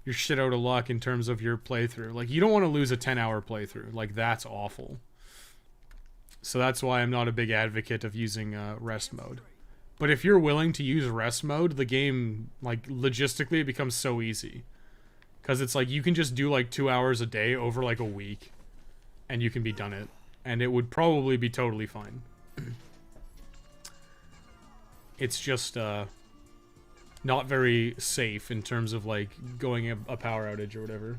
shit out of luck in terms of your playthrough. Like, you don't want to lose a 10-hour playthrough. Like, that's awful. So that's why I'm not a big advocate of using rest mode. But if you're willing to use rest mode, the game, like, logistically, it becomes so easy. Because it's like, you can just do, like, 2 hours a day over, like, a week. And you can be done it. And it would probably be totally fine. It's just, not very safe in terms of, like, going a power outage or whatever.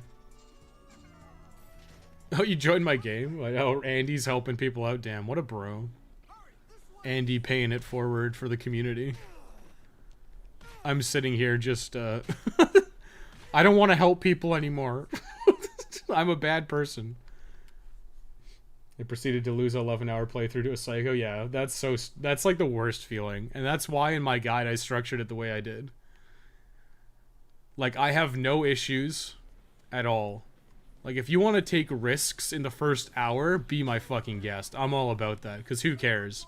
Oh, you joined my game? Like, oh, Andy's helping people out. Damn, what a bro. Andy paying it forward for the community. I'm sitting here just, I don't want to help people anymore. I'm a bad person. They proceeded to lose an 11-hour playthrough to a psycho. Yeah, that's like the worst feeling. And that's why in my guide I structured it the way I did. Like, I have no issues at all. Like, if you want to take risks in the first hour, be my fucking guest. I'm all about that, because who cares?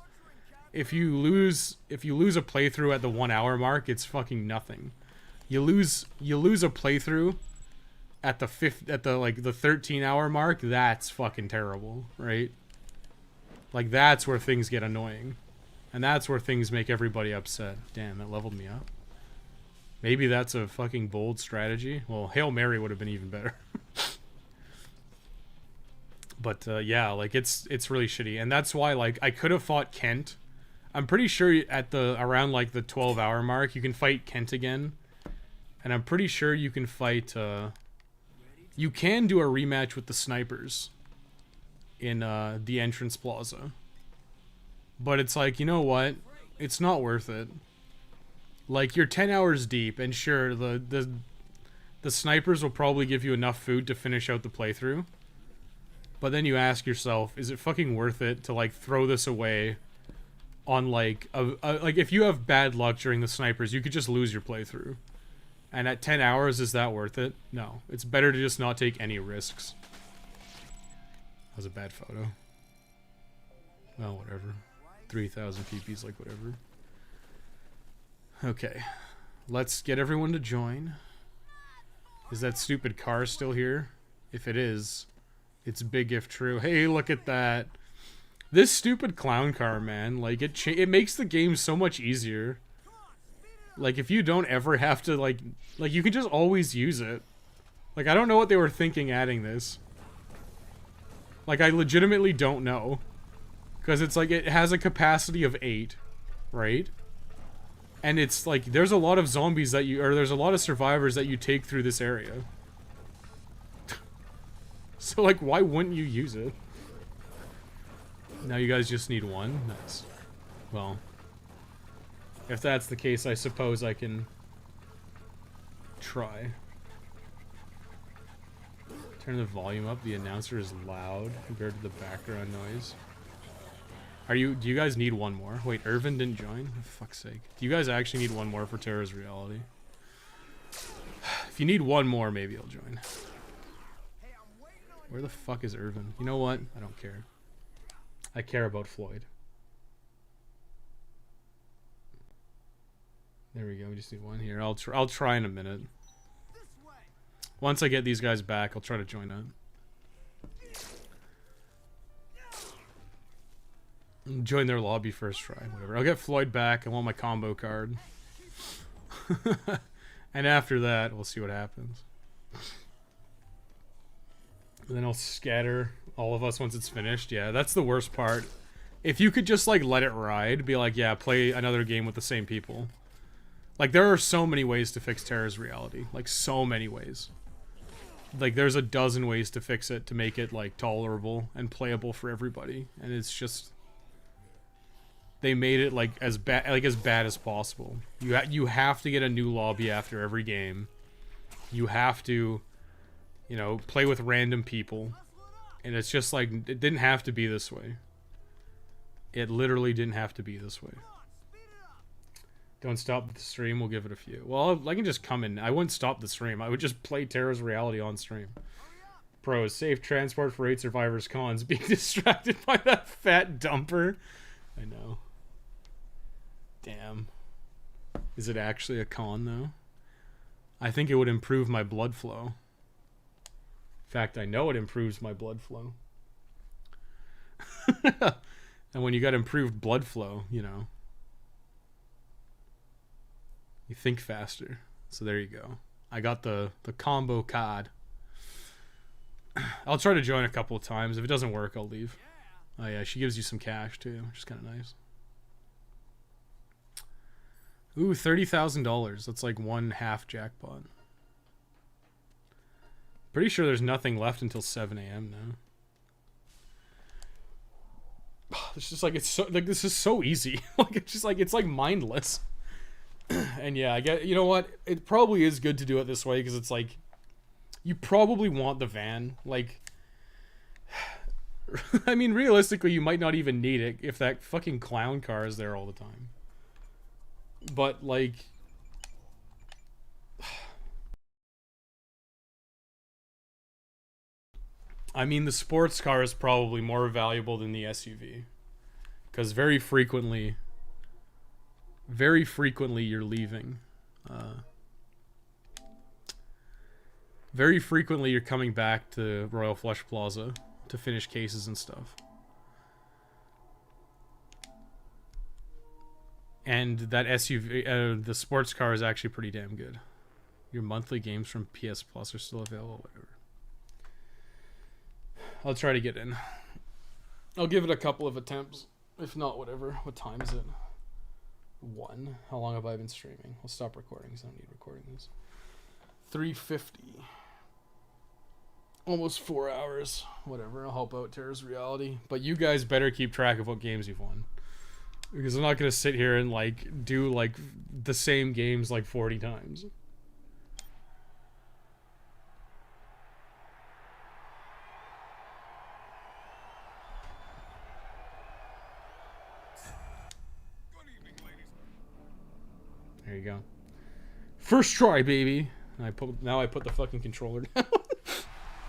If you lose a playthrough at the 1 hour mark, it's fucking nothing. You lose a playthrough at the like the 13-hour mark. That's fucking terrible, right? Like that's where things get annoying. And that's where things make everybody upset. Damn, that leveled me up. Maybe that's a fucking bold strategy. Well, Hail Mary would have been even better. But yeah, like it's really shitty. And that's why like I could have fought Kent. I'm pretty sure at around like the 12-hour mark you can fight Kent again. And I'm pretty sure you can fight you can do a rematch with the snipers in the entrance plaza. But it's like, you know what? It's not worth it. Like, you're 10 hours deep, and sure, the snipers will probably give you enough food to finish out the playthrough. But then you ask yourself, is it fucking worth it to, like, throw this away on, like, like, if you have bad luck during the snipers, you could just lose your playthrough. And at 10 hours, is that worth it? No. It's better to just not take any risks. That was a bad photo. Well, whatever. 3,000 PP's like whatever. Okay. Let's get everyone to join. Is that stupid car still here? If it is, it's big if true. Hey, look at that. This stupid clown car, man. Like, it makes the game so much easier. Like, if you don't ever have to, like, you can just always use it. Like, I don't know what they were thinking adding this. Like, I legitimately don't know. Because it's like, it has a capacity of 8, right? And it's like, there's a lot of zombies that you, or there's a lot of survivors that you take through this area. So like, why wouldn't you use it? Now you guys just need one? Nice. Well, if that's the case, I suppose I can try. Turn the volume up. The announcer is loud compared to the background noise. Do you guys need one more? Wait, Irvin didn't join? For fuck's sake. Do you guys actually need one more for Terra's Reality? If you need one more, maybe I'll join. Where the fuck is Irvin? You know what? I don't care. I care about Floyd. There we go. We just need one here. I'll try in a minute. Once I get these guys back, I'll try to join up. Join their lobby first try. Whatever. I'll get Floyd back. I want my combo card. And after that, we'll see what happens. And then I'll scatter all of us once it's finished. Yeah, that's the worst part. If you could just, like, let it ride, be like, yeah, play another game with the same people. Like, there are so many ways to fix Terra's Reality. Like, so many ways. Like, there's a dozen ways to fix it to make it, like, tolerable and playable for everybody. And it's just... They made it, like, as bad as possible. You have to get a new lobby after every game. You have to, you know, play with random people. And it's just, like, it didn't have to be this way. It literally didn't have to be this way. Don't stop the stream, we'll give it a few. Well, I can just come in. I wouldn't stop the stream. I would just play Terra's Reality on stream. Pros, safe transport for 8 survivors. Cons, being distracted by that fat dumper. I know. Damn. Is it actually a con, though? I think it would improve my blood flow. In fact, I know it improves my blood flow. And when you got improved blood flow, you know, you think faster. So there you go. I got the combo card. I'll try to join a couple of times. If it doesn't work, I'll leave. Oh yeah, she gives you some cash too, which is kind of nice. Ooh, $30,000. That's like one half jackpot. Pretty sure there's nothing left until 7 a.m. now. It's just like, it's so, like, this is so easy. Like, it's just like, it's like mindless. And yeah, I get, you know what? It probably is good to do it this way because it's like, you probably want the van. Like, I mean, realistically, you might not even need it if that fucking clown car is there all the time. But, like... I mean, the sports car is probably more valuable than the SUV. Because very frequently you're leaving Very frequently, you're coming back to Royal Flush Plaza to finish cases and stuff. And that SUV, the sports car is actually pretty damn good. Your monthly games from PS Plus are still available, whatever. I'll try to get in. I'll give it a couple of attempts. If not, whatever. What time is it? 1. How long have I been streaming? I'll stop recording because I don't need recording this. 3:50. Almost 4 hours. Whatever. I'll help out Terra's Reality. But you guys better keep track of what games you've won. Because I'm not going to sit here and, like, do, like, the same games, like, 40 times. There you go. First try, baby. Now I put the fucking controller down.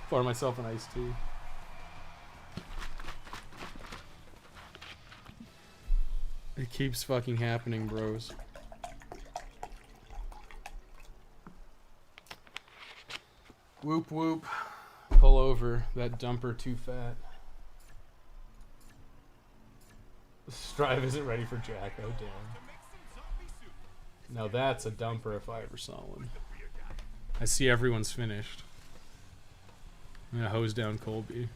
Pour myself an iced tea. It keeps fucking happening, bros. Whoop whoop. Pull over. That dumper too fat. Strive isn't ready for Jack. Oh damn. Now that's a dumper if I ever saw one. I see everyone's finished. I'm gonna hose down Colby.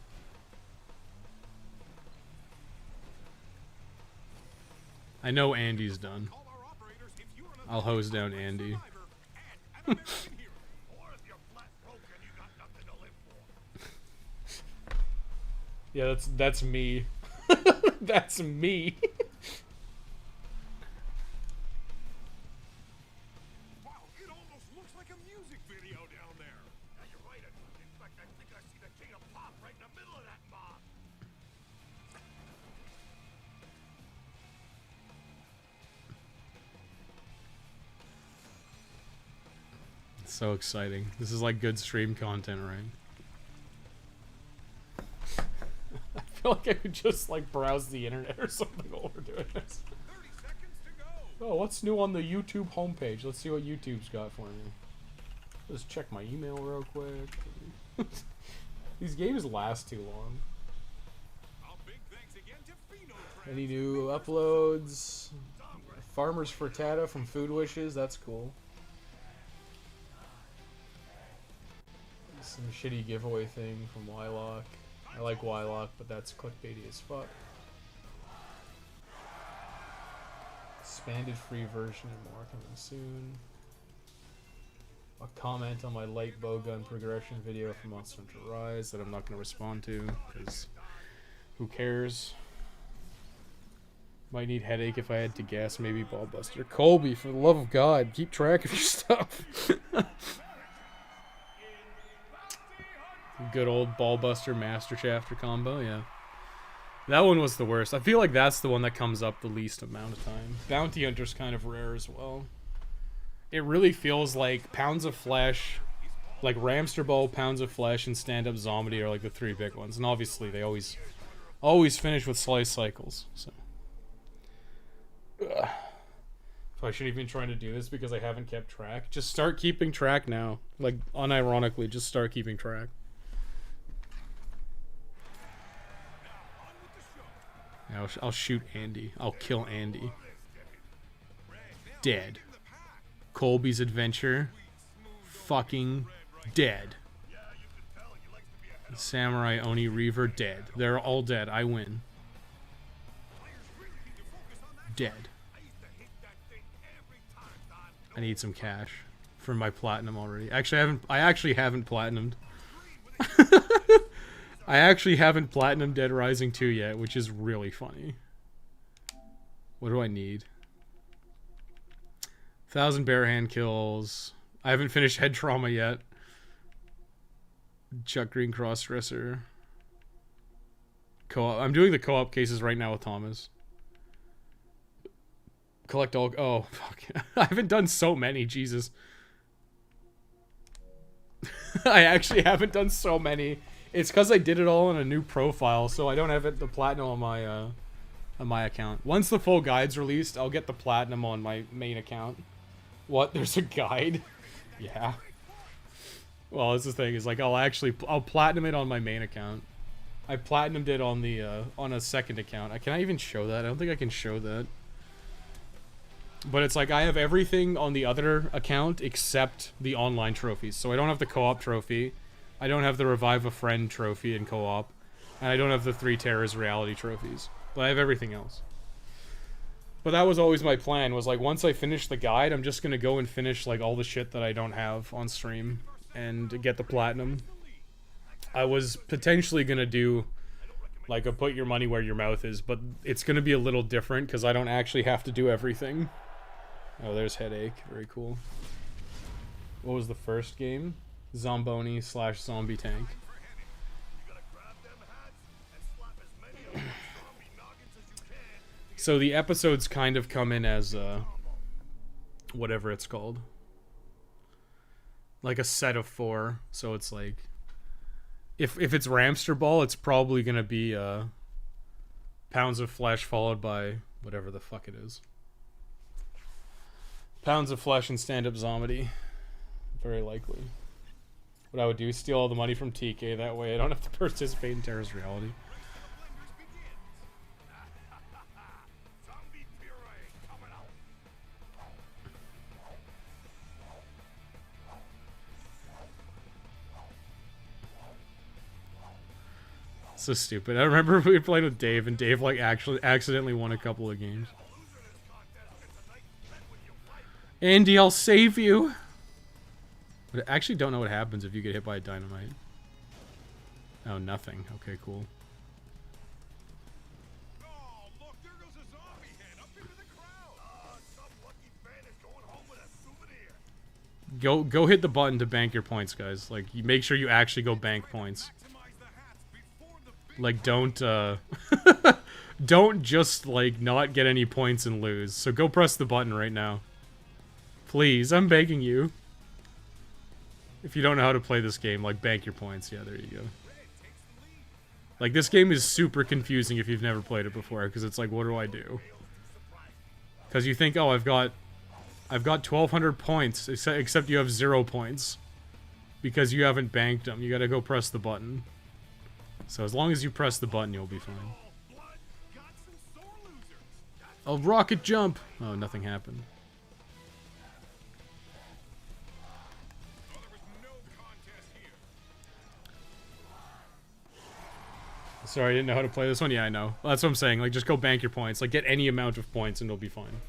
I know Andy's done. I'll hose down Andy. Yeah, that's me. That's me. So exciting. This is like good stream content, right? I feel like I could just like browse the internet or something while we're doing this. 30 seconds to go. Oh, what's new on the YouTube homepage? Let's see what YouTube's got for me. Let's check my email real quick. These games last too long. Any new uploads? Farmers Frittata from Food Wishes, that's cool. Some shitty giveaway thing from Wylock. I like Wylock, but that's clickbaity as fuck. Expanded free version and more coming soon. A comment on my light bowgun progression video from Monster Hunter Rise that I'm not going to respond to, because who cares? Might need headache if I had to guess. Maybe Ballbuster. Colby, for the love of God, keep track of your stuff. Good old Ballbuster Master Shafter combo, yeah. That one was the worst. I feel like that's the one that comes up the least amount of time. Bounty Hunter's kind of rare as well. It really feels like Pounds of Flesh, like Ramster Bow, Pounds of Flesh, and Stand Up Zombie are like the three big ones. And obviously they always finish with Slice Cycles, so. Ugh. So I shouldn't even trying to do this because I haven't kept track. Just start keeping track now. Like, unironically, just start keeping track. Yeah, I'll shoot Andy. I'll kill Andy. Dead. Colby's Adventure. Fucking dead. Samurai Oni Reaver dead. They're all dead. I win. Dead. I need some cash for my platinum already. Actually, I actually haven't platinumed. I actually haven't platinumed Dead Rising 2 yet, which is really funny. What do I need? 1,000 bare hand kills. I haven't finished Head Trauma yet. Chuck Green Crossdresser. Co-op. I'm doing the co-op cases right now with Thomas. Collect all... Oh, fuck. I haven't done so many, Jesus. I actually haven't done so many. It's because I did it all on a new profile, so I don't have the platinum on my account. Once the full guide's released, I'll get the platinum on my main account. What? There's a guide? Yeah. Well, that's the thing, is like I'll platinum it on my main account. I platinumed it on the on a second account. Can I even show that? I don't think I can show that. But it's like I have everything on the other account except the online trophies. So I don't have the co-op trophy. I don't have the Revive a Friend trophy in co-op. And I don't have the 3 Terrors reality trophies. But I have everything else. But that was always my plan, was like once I finish the guide, I'm just gonna go and finish like all the shit that I don't have on stream and get the platinum. I was potentially gonna do like a put your money where your mouth is, but it's gonna be a little different because I don't actually have to do everything. Oh, there's Headache. Very cool. What was the first game? Zomboni / Zombie Tank. So the episodes kind of come in as whatever it's called. Like a set of 4. So it's like if it's Ramster Ball, it's probably gonna be Pounds of Flesh followed by whatever the fuck it is. Pounds of Flesh and Stand-Up Zombie. Very likely. What I would do is steal all the money from TK, that way I don't have to participate in Terra's reality. So stupid. I remember we were playing with Dave, and Dave like actually accidentally won a couple of games. Andy, I'll save you. But I actually don't know what happens if you get hit by a dynamite. Oh, nothing. Okay, cool. Oh, look, there goes a zombie head up into the crowd. Some lucky fan is going home with a souvenir. Go hit the button to bank your points, guys. Like, you make sure you actually go bank points. Maximize the hats before the big Like, don't just like not get any points and lose. So go press the button right now. Please, I'm begging you. If you don't know how to play this game, like, bank your points. Yeah, there you go. Like, this game is super confusing if you've never played it before, because it's like, what do I do? Because you think, oh, I've got 1,200 points, except you have 0 points. Because you haven't banked them. You gotta go press the button. So as long as you press the button, you'll be fine. Oh, rocket jump! Oh, nothing happened. Sorry, I didn't know how to play this one. Yeah, I know. Well, that's what I'm saying. Like, just go bank your points. Like, get any amount of points and it'll be fine.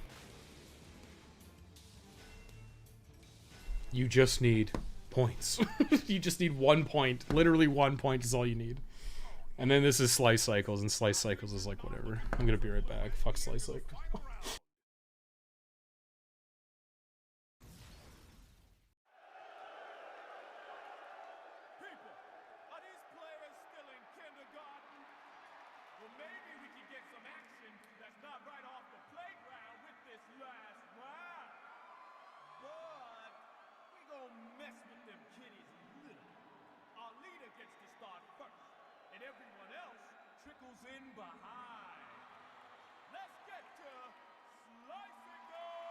You just need points. You just need 1 point. Literally 1 point is all you need. And then this is Slice Cycles, and Slice Cycles is like, whatever. I'm gonna be right back. Fuck Slice Cycles. maybe we can get some action that's not right off the playground with this last round. But we gonna mess with them kiddies a little. Our leader gets to start first, and everyone else trickles in behind. Let's get to Slicing Goals!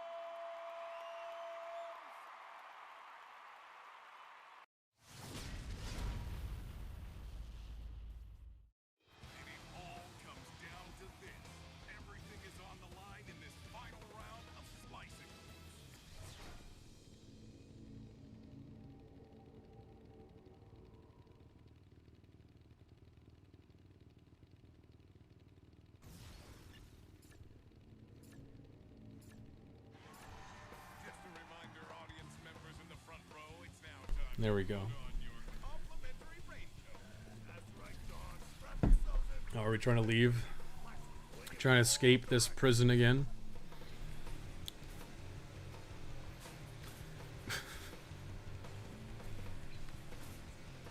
There we go. Oh, are we trying to leave? Trying to escape this prison again?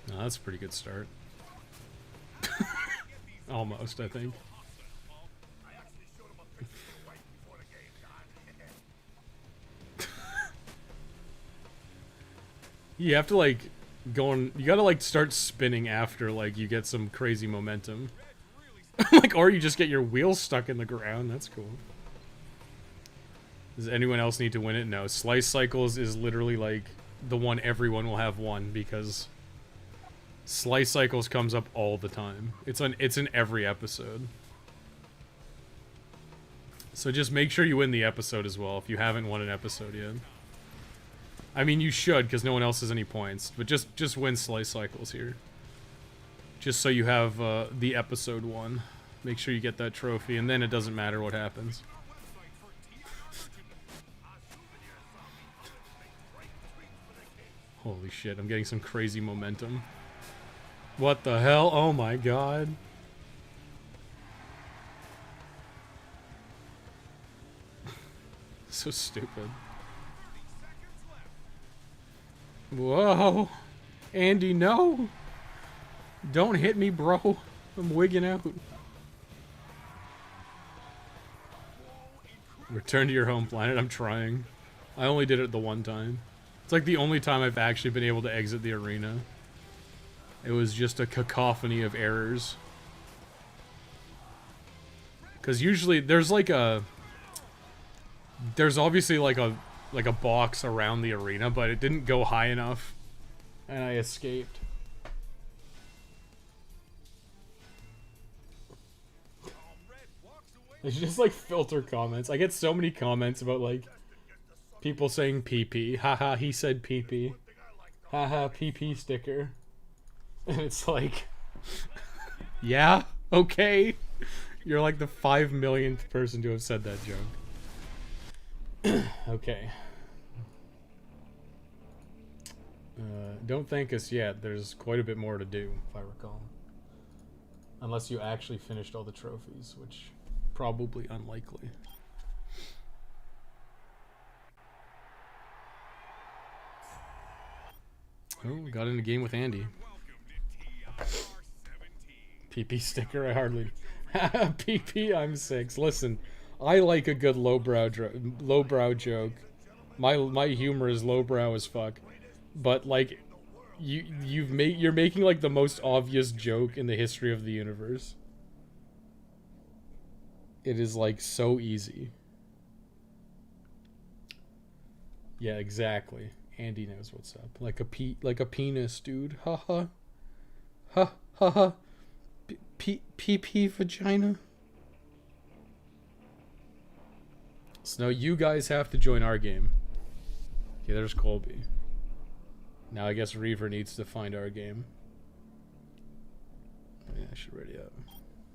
No, that's a pretty good start. Almost, I think. You have to like go on, you gotta like start spinning after like you get some crazy momentum. Like, or you just get your wheels stuck in the ground. That's cool. Does anyone else need to win it? No. Slice Cycles is literally like the one everyone will have won, because Slice Cycles comes up all the time. It's in every episode. So just make sure you win the episode as well if you haven't won an episode yet. I mean, you should, because no one else has any points. But just win Slice Cycles here. Just so you have the episode one. Make sure you get that trophy, and then it doesn't matter what happens. Holy shit, I'm getting some crazy momentum. What the hell? Oh my god. So stupid. Whoa. Andy, no. Don't hit me, bro. I'm wigging out. Return to your home planet. I'm trying. I only did it the one time. It's like the only time I've actually been able to exit the arena. It was just a cacophony of errors. Because usually there's like a... There's obviously like a box around the arena, but it didn't go high enough. And I escaped. It's just like filter comments. I get so many comments about like people saying PP. Haha, he said PP. Haha, PP sticker. And it's like, yeah, okay. You're like the 5 millionth person to have said that joke. Okay. Don't thank us yet. There's quite a bit more to do, if I recall. Unless you actually finished all the trophies, which probably unlikely. Oh, got in a game with Andy. PP sticker, I hardly... PP, I'm 6. Listen, I like a good lowbrow joke. My humor is lowbrow as fuck. But, like, you're making, like, the most obvious joke in the history of the universe. It is, like, so easy. Yeah, exactly. Andy knows what's up. Like a penis, dude. Ha ha. Ha ha ha. Pee vagina. So now you guys have to join our game. Okay, there's Colby. Now I guess Reaver needs to find our game. Yeah, I should ready up.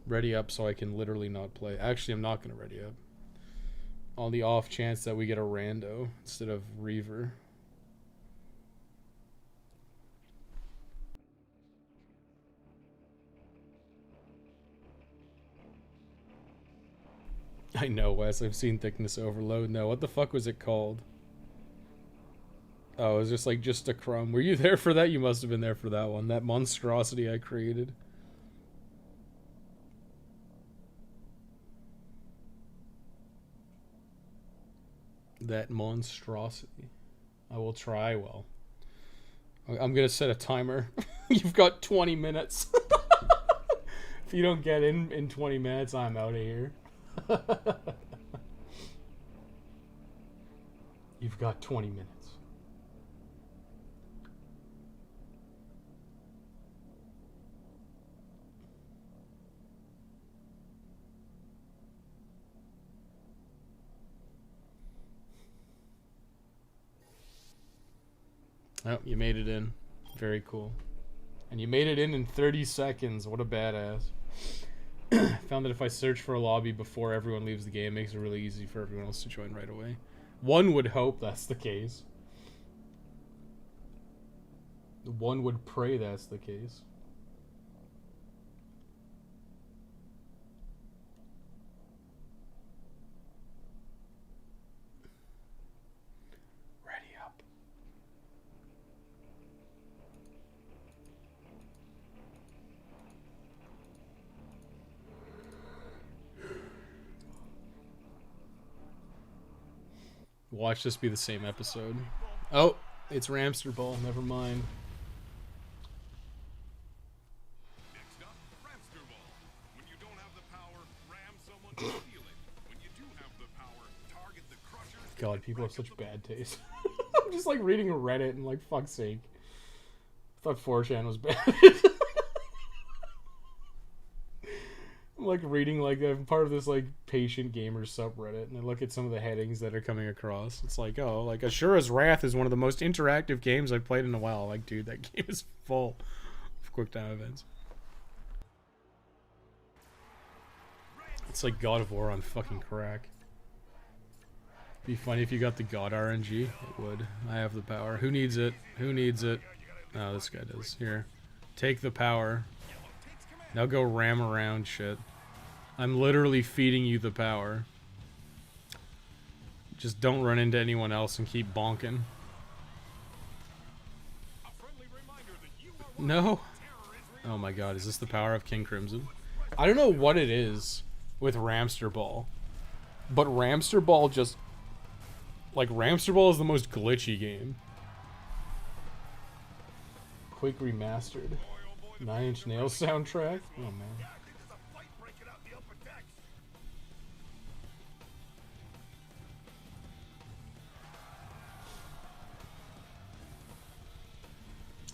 Ready up so I can literally not play. Actually, I'm not going to ready up. On the off chance that we get a rando instead of Reaver. I know, Wes. I've seen Thickness Overload. No, what the fuck was it called? Oh, it was just a crumb. Were you there for that? You must have been there for that one. That monstrosity I created. That monstrosity. I will try, well. I'm gonna set a timer. You've got 20 minutes. If you don't get in 20 minutes, I'm out of here. You've got 20 minutes. Oh, you made it in. Very cool. And you made it in 30 seconds. What a badass. Found that if I search for a lobby before everyone leaves the game, it makes it really easy for everyone else to join right away. One would hope that's the case. One would pray that's the case. Ready up. Watch this be the same episode. Oh, it's Ramster Ball. Never mind. Next up, Ramster Ball. When you don't have the power, ram someone to steal it. When you do have the power, target the crushers. God, people have such bad taste. I'm just like reading Reddit and like, fuck's sake. I thought 4chan was bad. I'm like reading like I'm part of this like patient gamer subreddit, and I look at some of the headings that are coming across. It's like, oh, like Ashura's Wrath is one of the most interactive games I've played in a while. Like, dude, that game is full of quick time events. It's like God of War on fucking crack. Be funny if you got the God RNG. It would. I have the power. Who needs it? Who needs it? Oh, this guy does. Here. Take the power. Now go ram around shit. I'm literally feeding you the power. Just don't run into anyone else and keep bonking. No? Oh my god, is this the power of King Crimson? I don't know what it is with Ramster Ball, but Ramster Ball just... Like, Ramster Ball is the most glitchy game. Quake Remastered. 9 Inch Nails soundtrack? Oh man.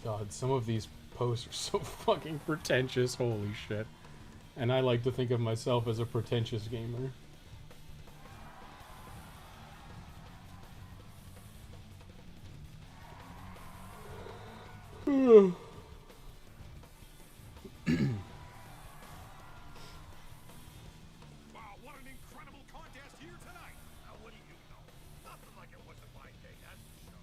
God, some of these posts are so fucking pretentious, holy shit. And I like to think of myself as a pretentious gamer. Wow, what an incredible contest here tonight. Now, what do you know? Nothing like it was a fine day, that's for sure.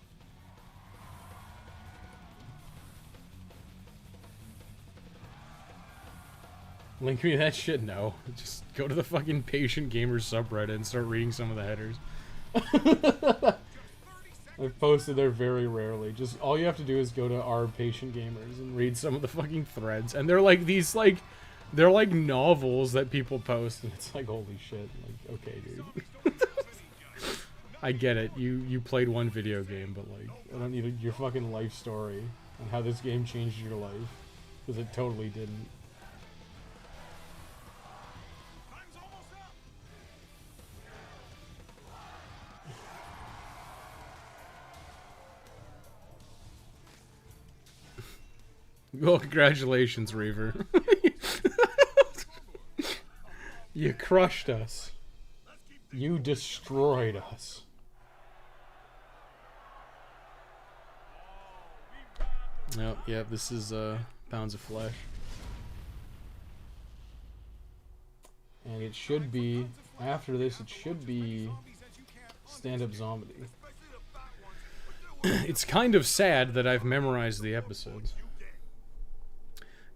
Link me that shit? No. Just go to the fucking Patient Gamers subreddit and start reading some of the headers. I've posted there very rarely. Just all you have to do is go to our Patient Gamers and read some of the fucking threads. And they're like these like they're like novels that people post, and it's like, holy shit. Like, okay, dude. I get it. You played one video game, but like I don't need your fucking life story and how this game changed your life. Because it totally didn't. Well, congratulations, Reaver. You crushed us. You destroyed us. Yep, this is Pounds of Flesh. And it should be, after this, it should be Stand-Up Zombie. It's kind of sad that I've memorized the episodes.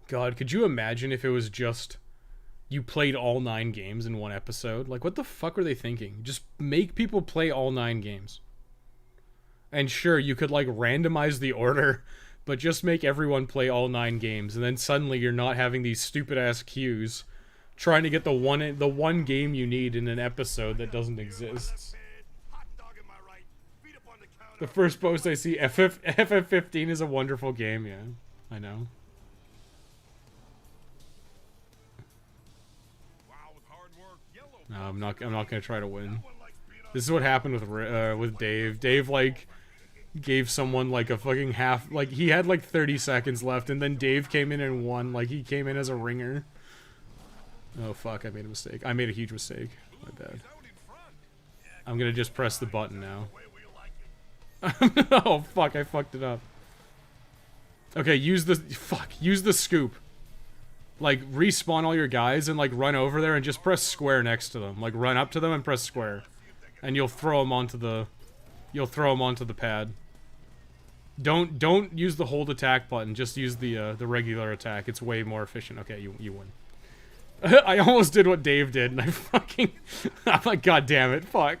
God, could you imagine if it was just you played all 9 games in one episode? Like, what the fuck were they thinking? Just make people play all 9 games. And sure, you could, like, randomize the order, but just make everyone play all 9 games, and then suddenly you're not having these stupid-ass queues trying to get the one game you need in an episode that doesn't exist. The first post I see, FF15 is a wonderful game, yeah. I know. No, I'm not gonna try to win. This is what happened with Dave. Dave like gave someone like a fucking half. Like he had like 30 seconds left, and then Dave came in and won. Like he came in as a ringer. Oh fuck! I made a mistake. I made a huge mistake. My bad. I'm gonna just press the button now. Oh fuck! I fucked it up. Okay, use the scoop. Like, respawn all your guys and, like, run over there and just press square next to them. Like, run up to them and press square. And you'll throw them onto the... You'll throw them onto the pad. Don't use the hold attack button. Just use the regular attack. It's way more efficient. Okay, you win. I almost did what Dave did, and I fucking... I'm like, god damn it, fuck.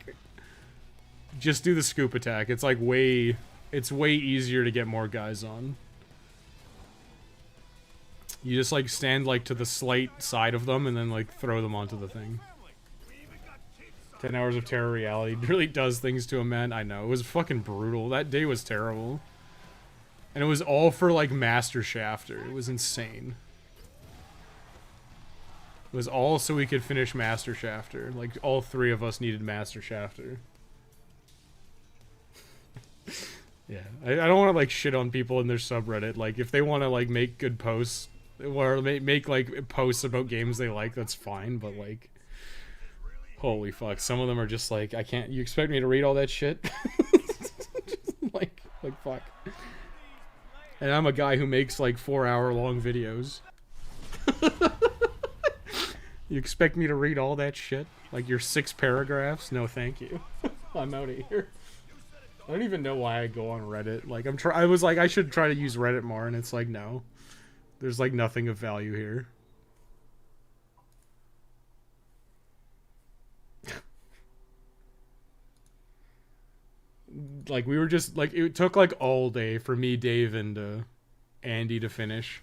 Just do the scoop attack. It's, like, way... It's way easier to get more guys on. You just, like, stand, like, to the slight side of them and then, like, throw them onto the thing. 10 Hours of Terror Reality really does things to a man. I know. It was fucking brutal. That day was terrible. And it was all for, like, Master Shafter. It was insane. It was all so we could finish Master Shafter. Like, all 3 of us needed Master Shafter. Yeah, I don't want to like shit on people in their subreddit. Like, if they want to like make good posts or make like posts about games they like, that's fine. But like, holy fuck, some of them are just like, I can't. You expect me to read all that shit? like fuck. And I'm a guy who makes like 4-hour long videos. You expect me to read all that shit? Like your 6 paragraphs? No, thank you. I'm out of here. I don't even know why I go on Reddit. Like I was like I should try to use Reddit more, and it's like no, there's like nothing of value here. Like we were just like it took like all day for me, Dave, and Andy to finish.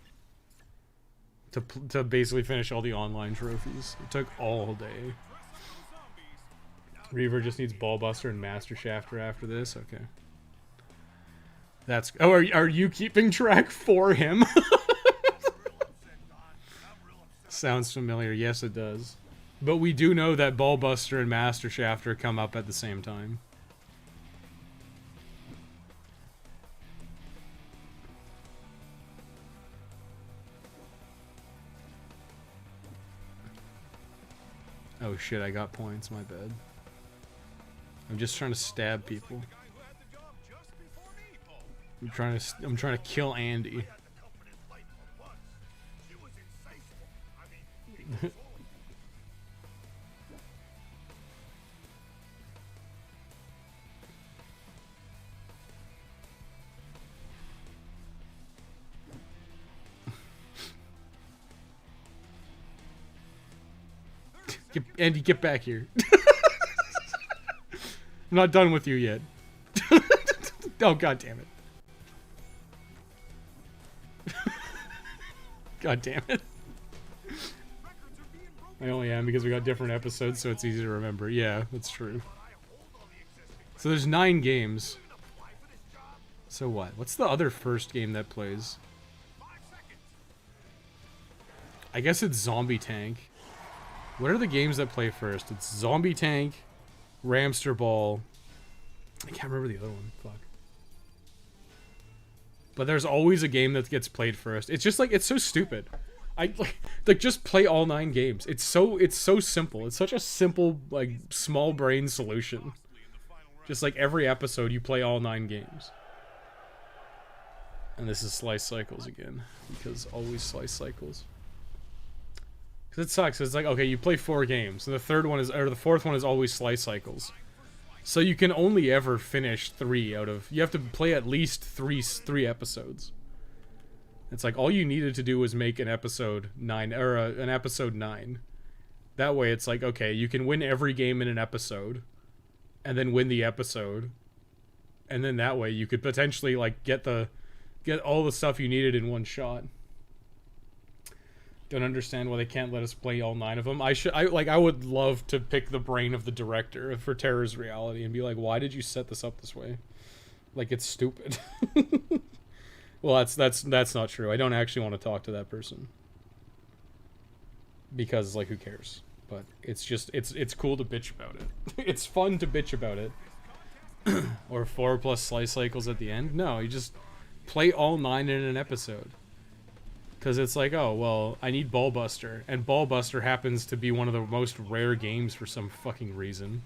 To basically finish all the online trophies. It took all day. Reaver just needs Ballbuster and Master Shafter after this. Okay. That's... Oh, are you keeping track for him? Sounds familiar. Yes, it does. But we do know that Ballbuster and Master Shafter come up at the same time. Oh shit, I got points. My bad. I'm just trying to stab people. I'm trying to kill Andy. Andy, get back here. I'm not done with you yet. Oh, god damn it. God damn it. I only am because we got different episodes, so it's easy to remember. Yeah, that's true. So there's 9 games. So what? What's the other first game that plays? I guess it's Zombie Tank. What are the games that play first? It's Zombie Tank, Ramster Ball. I can't remember the other one. Fuck. But there's always a game that gets played first. It's just like, it's so stupid. I like just play all 9 games. It's so simple. It's such a simple, like, small brain solution. Just like every episode you play all 9 games. And this is Slice Cycles again, because always Slice Cycles. Because it sucks. It's like, okay, you play 4 games, and the fourth one is always Slice Cycles. So you can only ever finish 3 out of... You have to play at least three episodes. It's like, all you needed to do was make an episode 9, or an episode 9. That way it's like, okay, you can win every game in an episode, and then win the episode. And then that way you could potentially, like, get all the stuff you needed in one shot. Don't understand why they can't let us play all 9 of them. I would love to pick the brain of the director for Terror's Reality and be like, why did you set this up this way? Like, it's stupid. Well, that's not true. I don't actually want to talk to that person. Because, like, who cares? But it's just, it's cool to bitch about it. It's fun to bitch about it. Or 4+ Slice Cycles at the end. No, you just play all 9 in an episode. Because it's like, oh, well, I need Ballbuster. And Ballbuster happens to be one of the most rare games for some fucking reason.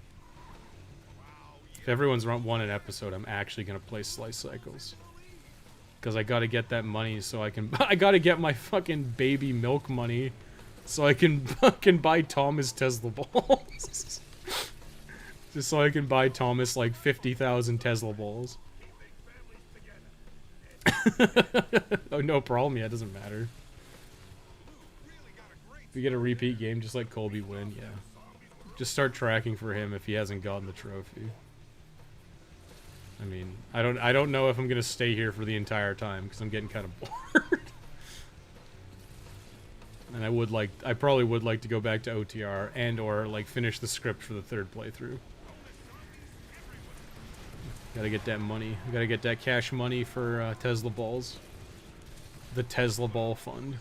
If everyone's won an episode, I'm actually going to play Slice Cycles. Because I gotta get that money so I can... I gotta get my fucking baby milk money so I can fucking buy Thomas Tesla balls. Just so I can buy Thomas, like, 50,000 Tesla balls. Oh, no problem. Yeah, it doesn't matter. If we get a repeat game, just let Colby win, yeah. Just start tracking for him if he hasn't gotten the trophy. I mean, I don't know if I'm gonna stay here for the entire time because I'm getting kind of bored. And I probably would like to go back to OTR and or like finish the script for the 3rd playthrough. Gotta get that money. Gotta get that cash money for Tesla balls. The Tesla Ball Fund.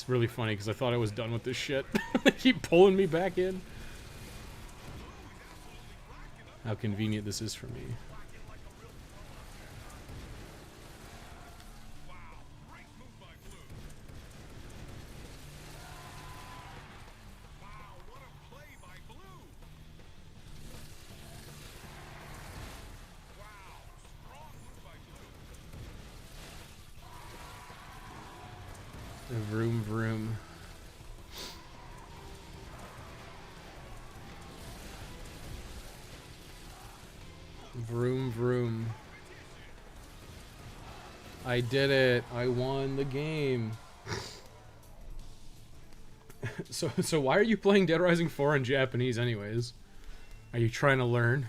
It's really funny because I thought I was done with this shit. They keep pulling me back in. How convenient this is for me. Vroom vroom. Vroom vroom. I did it. I won the game. So why are you playing Dead Rising 4 in Japanese anyways? Are you trying to learn?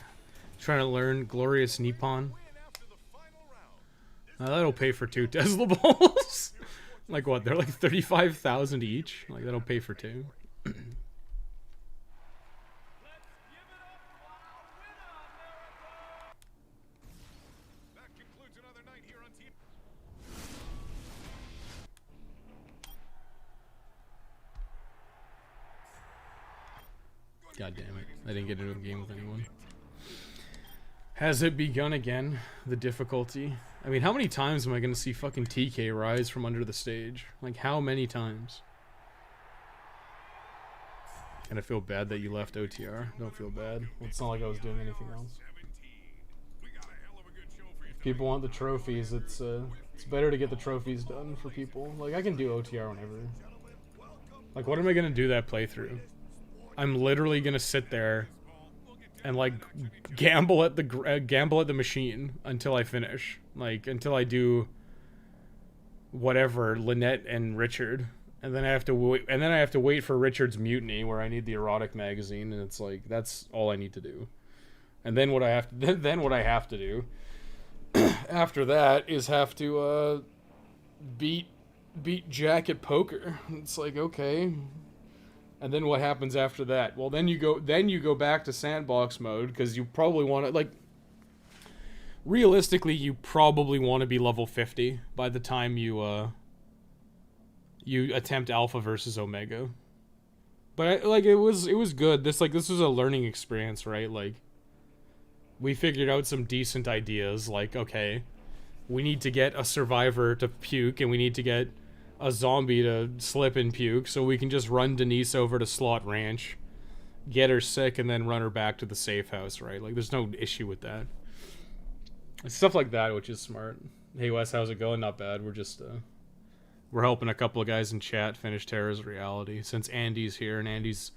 Trying to learn Glorious Nippon? That'll pay for 2 Tesla balls. Like what? They're like 35,000 each. Like that'll pay for 2. God damn it. I didn't get into a game with anyone. Has it begun again? The difficulty? I mean, how many times am I going to see fucking TK rise from under the stage? Like, how many times? And I feel bad that you left OTR. Don't feel bad. Well, it's not like I was doing anything else. If people want the trophies, it's better to get the trophies done for people. Like, I can do OTR whenever. Like, what am I going to do that playthrough? I'm literally going to sit there and like gamble at the machine until I finish, like until I do whatever Lynette and Richard, and then I have to wait. And then I have to wait for Richard's mutiny, where I need the erotic magazine, and it's like that's all I need to do. And then what I have to then what I have to do after that is have to beat Jack at poker. It's like okay. And then what happens after that? Well, then you go back to sandbox mode because you probably want to like. Realistically, you probably want to be level 50 by the time you attempt Alpha versus Omega. But it was good. This was a learning experience, right? Like we figured out some decent ideas. Like okay, we need to get a survivor to puke, and we need to get a zombie to slip and puke, so we can just run Denise over to Slot Ranch, get her sick, and then run her back to the safe house, right? Like, there's no issue with that. It's stuff like that, which is smart. Hey, Wes, how's it going? Not bad. We're just, we're helping a couple of guys in chat finish Terra's Reality, since Andy's here, and Andy's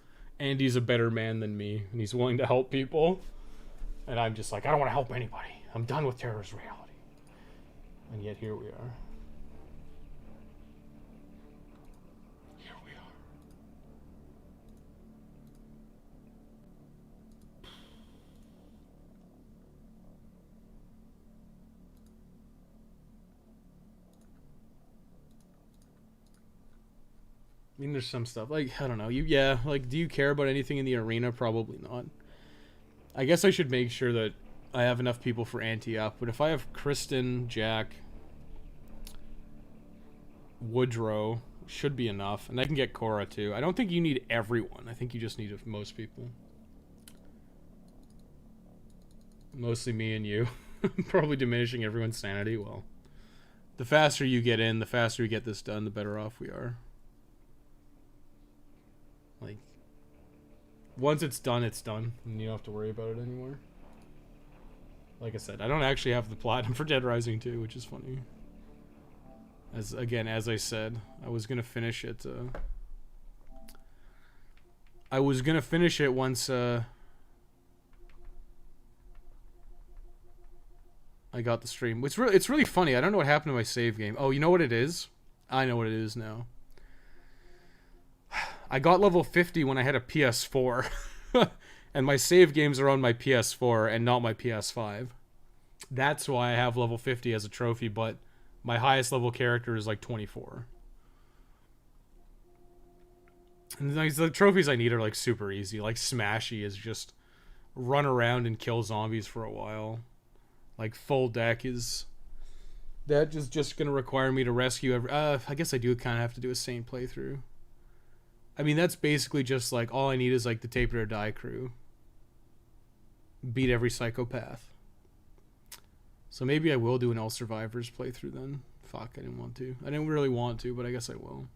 a better man than me, and he's willing to help people. And I'm just like, I don't want to help anybody. I'm done with Terra's Reality. And yet, here we are. I mean, there's some stuff, like, I don't know, like, do you care about anything in the arena? Probably not. I guess I should make sure that I have enough people for anti-up, but if I have Kristen, Jack, Woodrow, should be enough, and I can get Cora too. I don't think you need everyone. I think you just need most people. Mostly me and you. Probably diminishing everyone's sanity. Well, the faster you get in, the faster we get this done, the better off we are. Like, once it's done, and you don't have to worry about it anymore. Like I said, I don't actually have the platinum for Dead Rising 2, which is funny. As I said, I was gonna finish it. I was gonna finish it once I got the stream. It's really funny. I don't know what happened to my save game. Oh, you know what it is? I know what it is now. I got level 50 when I had a PS4. And my save games are on my PS4 and not my PS5. That's why I have level 50 as a trophy, but my highest level character is like 24. And the trophies I need are like super easy. Like Smashy is just run around and kill zombies for a while. Like full deck is That is just going to require me to rescue every... I guess I do kind of have to do a Saint playthrough. I mean, that's basically just like, all I need is like the Tape It or Die crew. Beat every psychopath. So maybe I will do an All Survivors playthrough then. Fuck, I didn't want to. I didn't really want to, but I guess I will.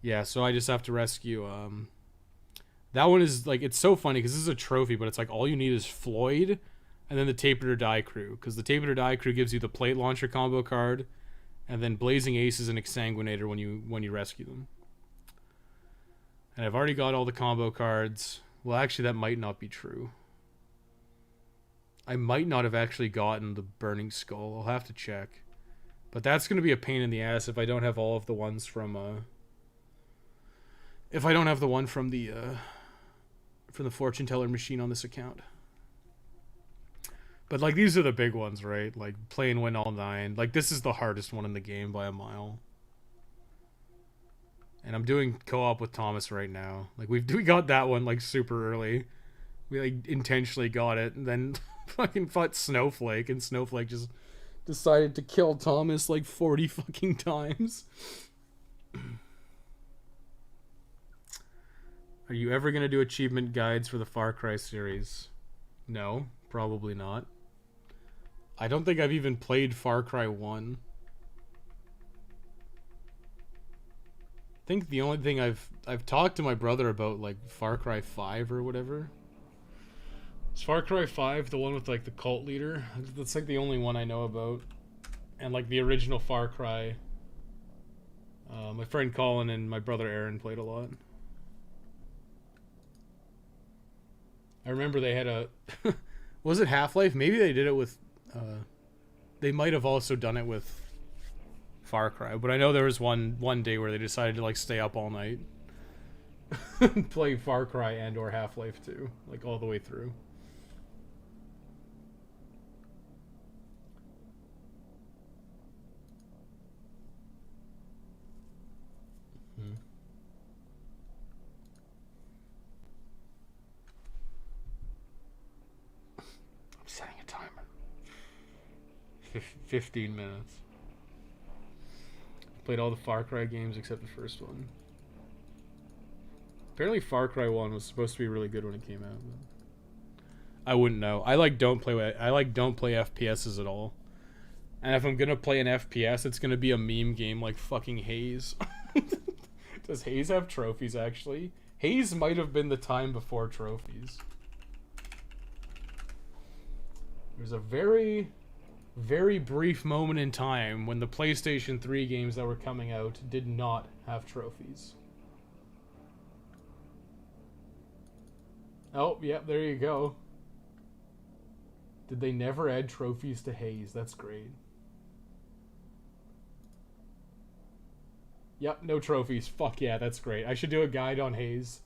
Yeah, so I just have to rescue... that one is like, it's so funny because this is a trophy, but it's like all you need is Floyd and then the Tape It or Die crew. Because the Tape It or Die crew gives you the plate launcher combo card, and then Blazing Aces and Exsanguinator when you rescue them. And I've already got all the combo cards. Well, actually, that might not be true. I might not have actually gotten the Burning Skull. I'll have to check. But that's going to be a pain in the ass if I don't have all of the ones from... if I don't have the one from the Fortune Teller machine on this account. But, like, these are the big ones, right? Like, play and win all 9. Like, this is the hardest one in the game by a mile. And I'm doing co-op with Thomas right now. Like, we got that one, like, super early. We, like, intentionally got it. And then fucking fought Snowflake. And Snowflake just decided to kill Thomas, like, 40 fucking times. Are you ever going to do achievement guides for the Far Cry series? No, probably not. I don't think I've even played Far Cry 1. I think the only thing I've talked to my brother about, like, Far Cry 5 or whatever. Is Far Cry 5 the one with, like, the cult leader? That's, like, the only one I know about. And, like, the original Far Cry. My friend Colin and my brother Aaron played a lot. I remember they had a... was it Half-Life? Maybe they did it with... they might have also done it with Far Cry. But I know there was one day where they decided to, like, stay up all night. Play Far Cry and or Half-Life 2. Like, all the way through. Setting a timer. 15 minutes. Played all the Far Cry games except the first one. Apparently Far Cry 1 was supposed to be really good when it came out. But I wouldn't know. I don't play FPSs at all. And if I'm gonna play an FPS, it's gonna be a meme game like fucking Haze. Does Haze have trophies actually? Haze might have been the time before trophies. There's a very, very brief moment in time when the PlayStation 3 games that were coming out did not have trophies. Oh, yeah, there you go. Did they never add trophies to Haze? That's great. Yep, no trophies. Fuck yeah, that's great. I should do a guide on Haze.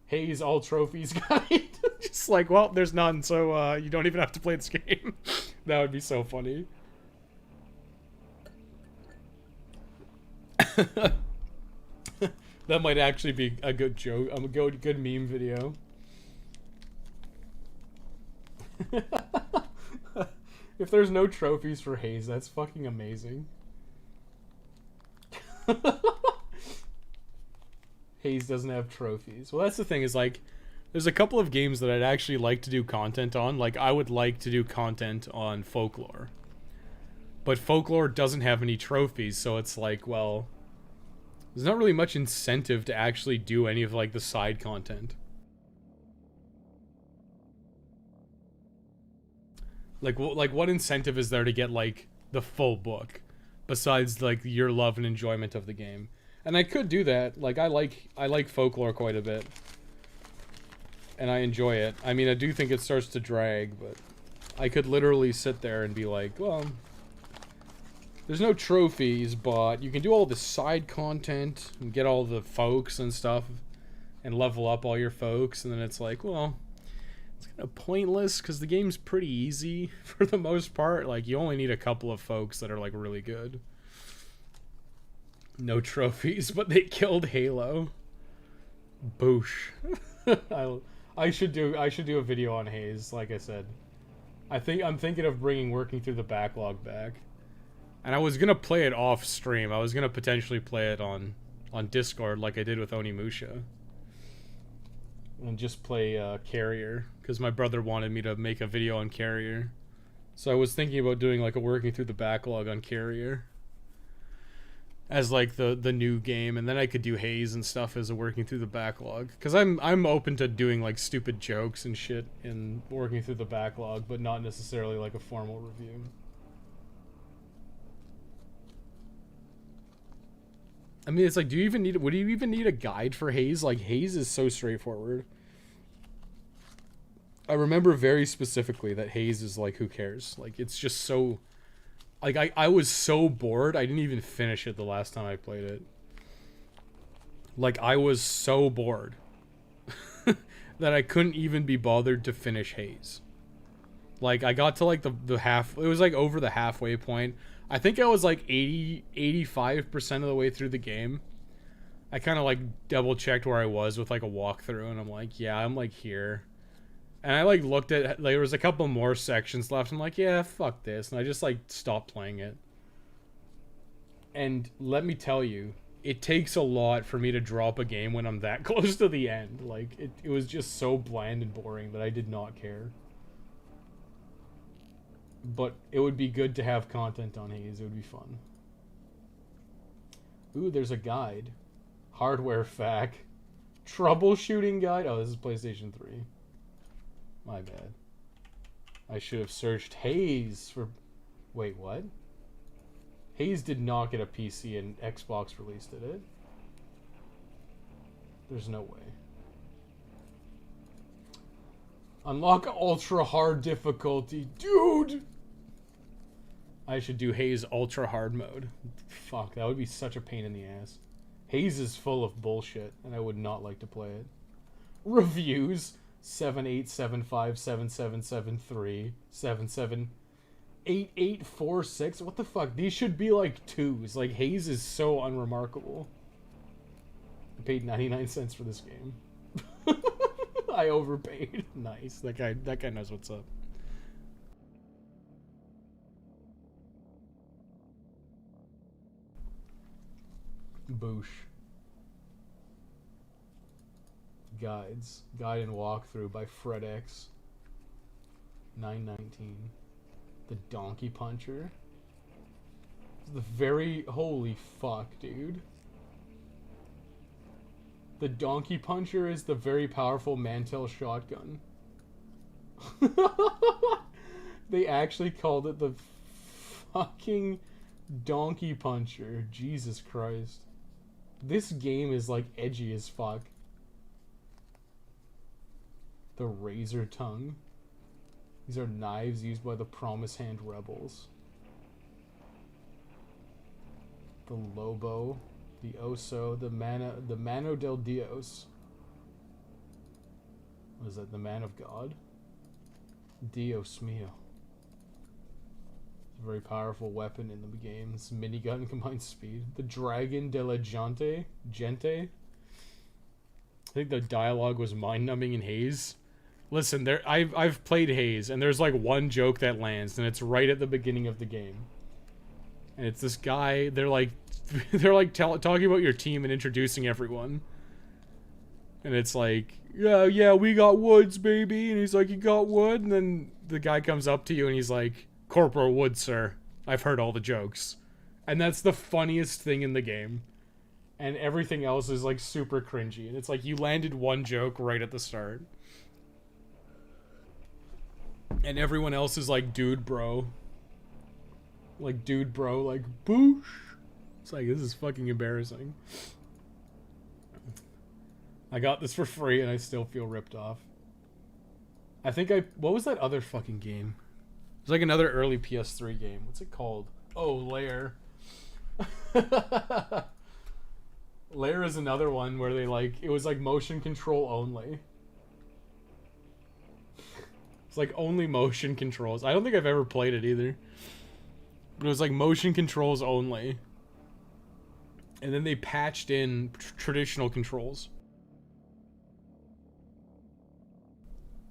Haze all trophies guide. Just like, well, there's none, so you don't even have to play this game. That would be so funny. That might actually be a good joke. A good meme video. If there's no trophies for Haze, that's fucking amazing. Haze doesn't have trophies. Well, that's the thing, is like, there's a couple of games that I'd actually like to do content on. Like, I would like to do content on Folklore. But Folklore doesn't have any trophies, so it's like, well, there's not really much incentive to actually do any of, like, the side content. Like what incentive is there to get, like, the full book? Besides, like, your love and enjoyment of the game. And I could do that. Like, I like Folklore quite a bit. And I enjoy it. I mean, I do think it starts to drag, but I could literally sit there and be like, well, there's no trophies, but you can do all the side content and get all the folks and stuff and level up all your folks. And then it's like, well, it's kind of pointless because the game's pretty easy for the most part. Like, you only need a couple of folks that are, like, really good. No trophies, but they killed Halo. Boosh. I should do a video on Haze, like I said. I'm thinking of bringing Working Through the Backlog back. And I was gonna play it off stream. I was gonna potentially play it on Discord like I did with Onimusha. And just play Carrier, because my brother wanted me to make a video on Carrier. So I was thinking about doing like a working through the backlog on Carrier as like the new game, and then I could do Haze and stuff as a working through the backlog, because I'm open to doing like stupid jokes and shit in working through the backlog, but not necessarily like a formal review. I mean, it's like, would you even need a guide for Haze? Like, Haze is so straightforward. I remember very specifically that Haze is like, who cares? Like, it's just so... Like, I was so bored, I didn't even finish it the last time I played it. Like, I was so bored that I couldn't even be bothered to finish Haze. Like, I got to, like, the half... It was, like, over the halfway point. I think I was, like, 85% of the way through the game. I kind of, like, double-checked where I was with, like, a walkthrough, and I'm like, yeah, I'm, like, here. And I, like, looked at... Like, there was a couple more sections left. I'm like, yeah, fuck this. And I just, like, stopped playing it. And let me tell you, it takes a lot for me to drop a game when I'm that close to the end. Like, it was just so bland and boring that I did not care. But it would be good to have content on Haze. It would be fun. Ooh, there's a guide. Hardware FAQ. Troubleshooting guide. Oh, this is PlayStation 3. My bad. I should have searched Haze for... Wait, what? Haze did not get a PC and Xbox release, did it? There's no way. Unlock ultra hard difficulty. Dude! I should do Haze ultra hard mode. Fuck, that would be such a pain in the ass. Haze is full of bullshit, and I would not like to play it. Reviews 78757773 778846. What the fuck? These should be like 2s. Like, Haze is so unremarkable. I paid 99 cents for this game. I overpaid. Nice. That guy knows what's up. Boosh. Guides. Guide and walkthrough by FredX. 919. The Donkey Puncher. The very... Holy fuck, dude. The Donkey Puncher is the very powerful Mantel shotgun. They actually called it the fucking Donkey Puncher. Jesus Christ. This game is like edgy as fuck. The Razor Tongue. These are knives used by the Promise Hand Rebels. The Lobo. The Oso, the Mano del Dios. What is that? The Man of God? Dios mio. It's a very powerful weapon in the game. This minigun combines speed. The Dragon de la Gente. I think the dialogue was mind-numbing in Haze. Listen, I've played Haze, and there's like one joke that lands, and it's right at the beginning of the game. And it's this guy. They're like talking about your team and introducing everyone. And it's like, yeah, we got Woods, baby. And he's like, you got Wood? And then the guy comes up to you and he's like, Corporal Wood, sir. I've heard all the jokes. And that's the funniest thing in the game. And everything else is like super cringy. And it's like, you landed one joke right at the start. And everyone else is like, dude, bro. Like, dude, bro, like, boosh. It's like, this is fucking embarrassing. I got this for free and I still feel ripped off. I think what was that other fucking game? It was like another early PS3 game. What's it called? Oh, Lair. Lair is another one where they like, it was like motion control only. It's like only motion controls. I don't think I've ever played it either. But it was like motion controls only. And then they patched in traditional controls.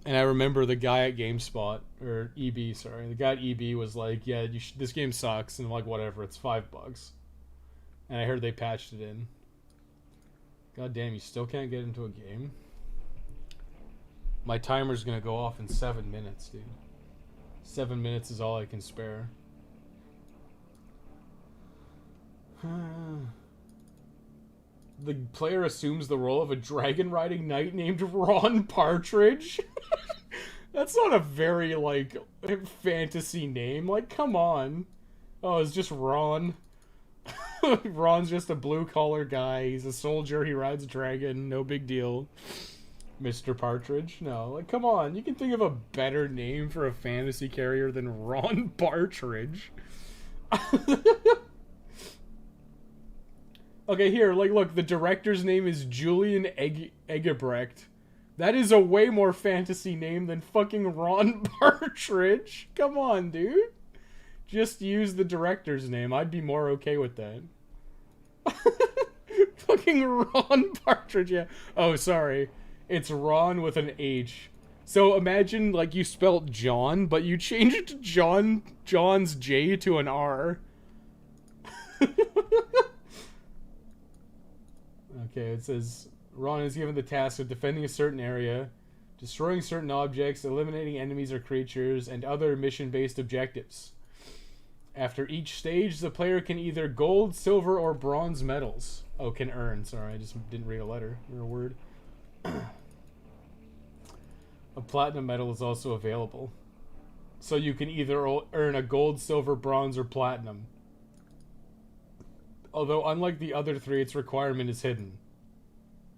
And I remember the guy at GameSpot, or EB, sorry, the guy at EB was like, yeah, this game sucks, and I'm like, whatever, it's $5. And I heard they patched it in. God damn, you still can't get into a game? My timer's gonna go off in 7 minutes, dude. 7 minutes is all I can spare. The player assumes the role of a dragon riding knight named Ron Partridge. That's not a very, like, fantasy name. Like, come on. Oh, it's just Ron. Ron's just a blue-collar guy. He's a soldier. He rides a dragon. No big deal. Mr. Partridge. No, like, come on. You can think of a better name for a fantasy carrier than Ron Partridge. Okay, here, like, look, the director's name is Julian Eggebrecht. That is a way more fantasy name than fucking Ron Partridge. Come on, dude. Just use the director's name. I'd be more okay with that. Fucking Ron Partridge, yeah. Oh, sorry. It's Ron with an H. So imagine, like, you spelt John, but you change it to John's J to an R. Okay, it says, Ron is given the task of defending a certain area, destroying certain objects, eliminating enemies or creatures, and other mission-based objectives. After each stage, the player can either gold, silver, or bronze medals. Oh, can earn. Sorry, I just didn't read a letter or a word. A platinum medal is also available. So you can either earn a gold, silver, bronze, or platinum. Although, unlike the other three, its requirement is hidden.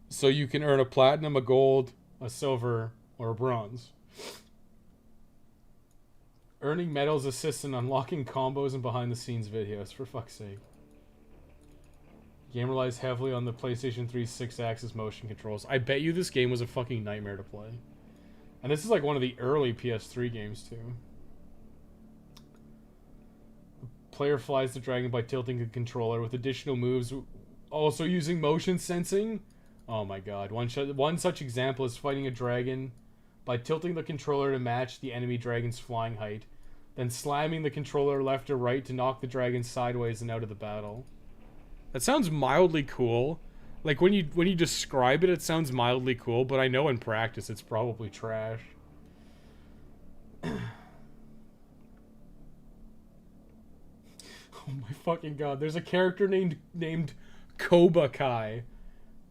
So you can earn a platinum, a gold, a silver, or a bronze. Earning medals assists in unlocking combos and behind-the-scenes videos, for fuck's sake. Game relies heavily on the PlayStation 3's 6-axis motion controls. I bet you this game was a fucking nightmare to play. And this is like one of the early PS3 games, too. Player flies the dragon by tilting the controller with additional moves, also using motion sensing. Oh my god. One such example is fighting a dragon by tilting the controller to match the enemy dragon's flying height, then slamming the controller left or right to knock the dragon sideways and out of the battle. That sounds mildly cool. Like, when you describe it, it sounds mildly cool, but I know in practice it's probably trash. Oh my fucking god, there's a character named Cobra Kai.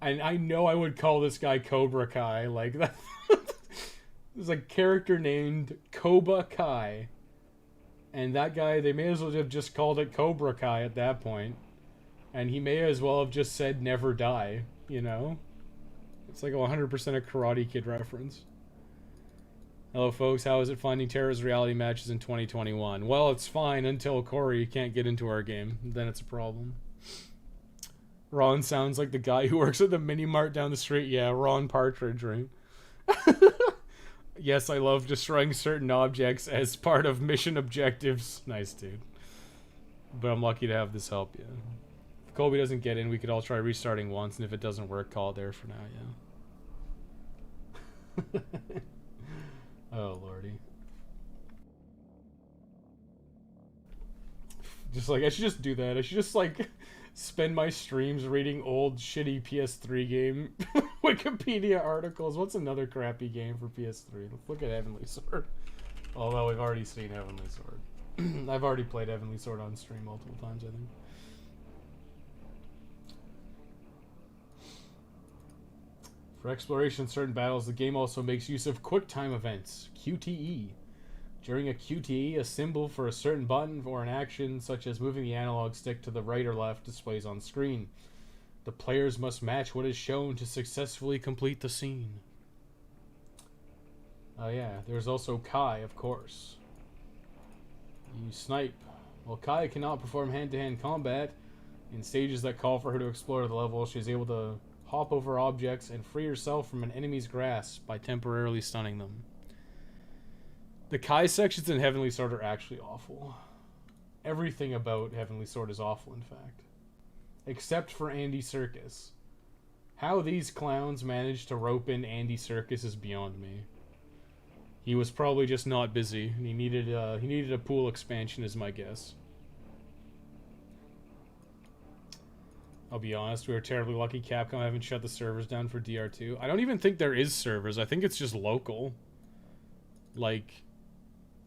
And I know I would call this guy Cobra Kai. Like, that. There's a character named Cobra Kai. And that guy, they may as well have just called it Cobra Kai at that point. And he may as well have just said never die, you know? It's like 100% a Karate Kid reference. Hello folks, how is it finding Terra's reality matches in 2021? Well, it's fine until Corey can't get into our game. Then it's a problem. Ron sounds like the guy who works at the mini-mart down the street. Yeah, Ron Partridge, right? Yes, I love destroying certain objects as part of mission objectives. Nice, dude. But I'm lucky to have this help you. If Colby doesn't get in, we could all try restarting once, and if it doesn't work, call it there for now, yeah. Oh, lordy. Just like, I should just do that. I should just, like, spend my streams reading old, shitty PS3 game Wikipedia articles. What's another crappy game for PS3? Let's look at Heavenly Sword. Although we've already seen Heavenly Sword. I've already played Heavenly Sword on stream multiple times, I think. For exploration in certain battles, the game also makes use of QuickTime events, QTE. During a QTE, a symbol for a certain button or an action, such as moving the analog stick to the right or left, displays on screen. The players must match what is shown to successfully complete the scene. Oh yeah, there's also Kai, of course. You snipe. While Kai cannot perform hand-to-hand combat, in stages that call for her to explore the level, she is able to hop over objects and free herself from an enemy's grasp by temporarily stunning them. The Kai sections in Heavenly Sword are actually awful. Everything about Heavenly Sword is awful, in fact. Except for Andy Serkis. How these clowns managed to rope in Andy Serkis is beyond me. He was probably just not busy, and he needed a pool expansion, is my guess. I'll be honest, we were terribly lucky Capcom haven't shut the servers down for DR2. I don't even think there is servers. I think it's just local. Like,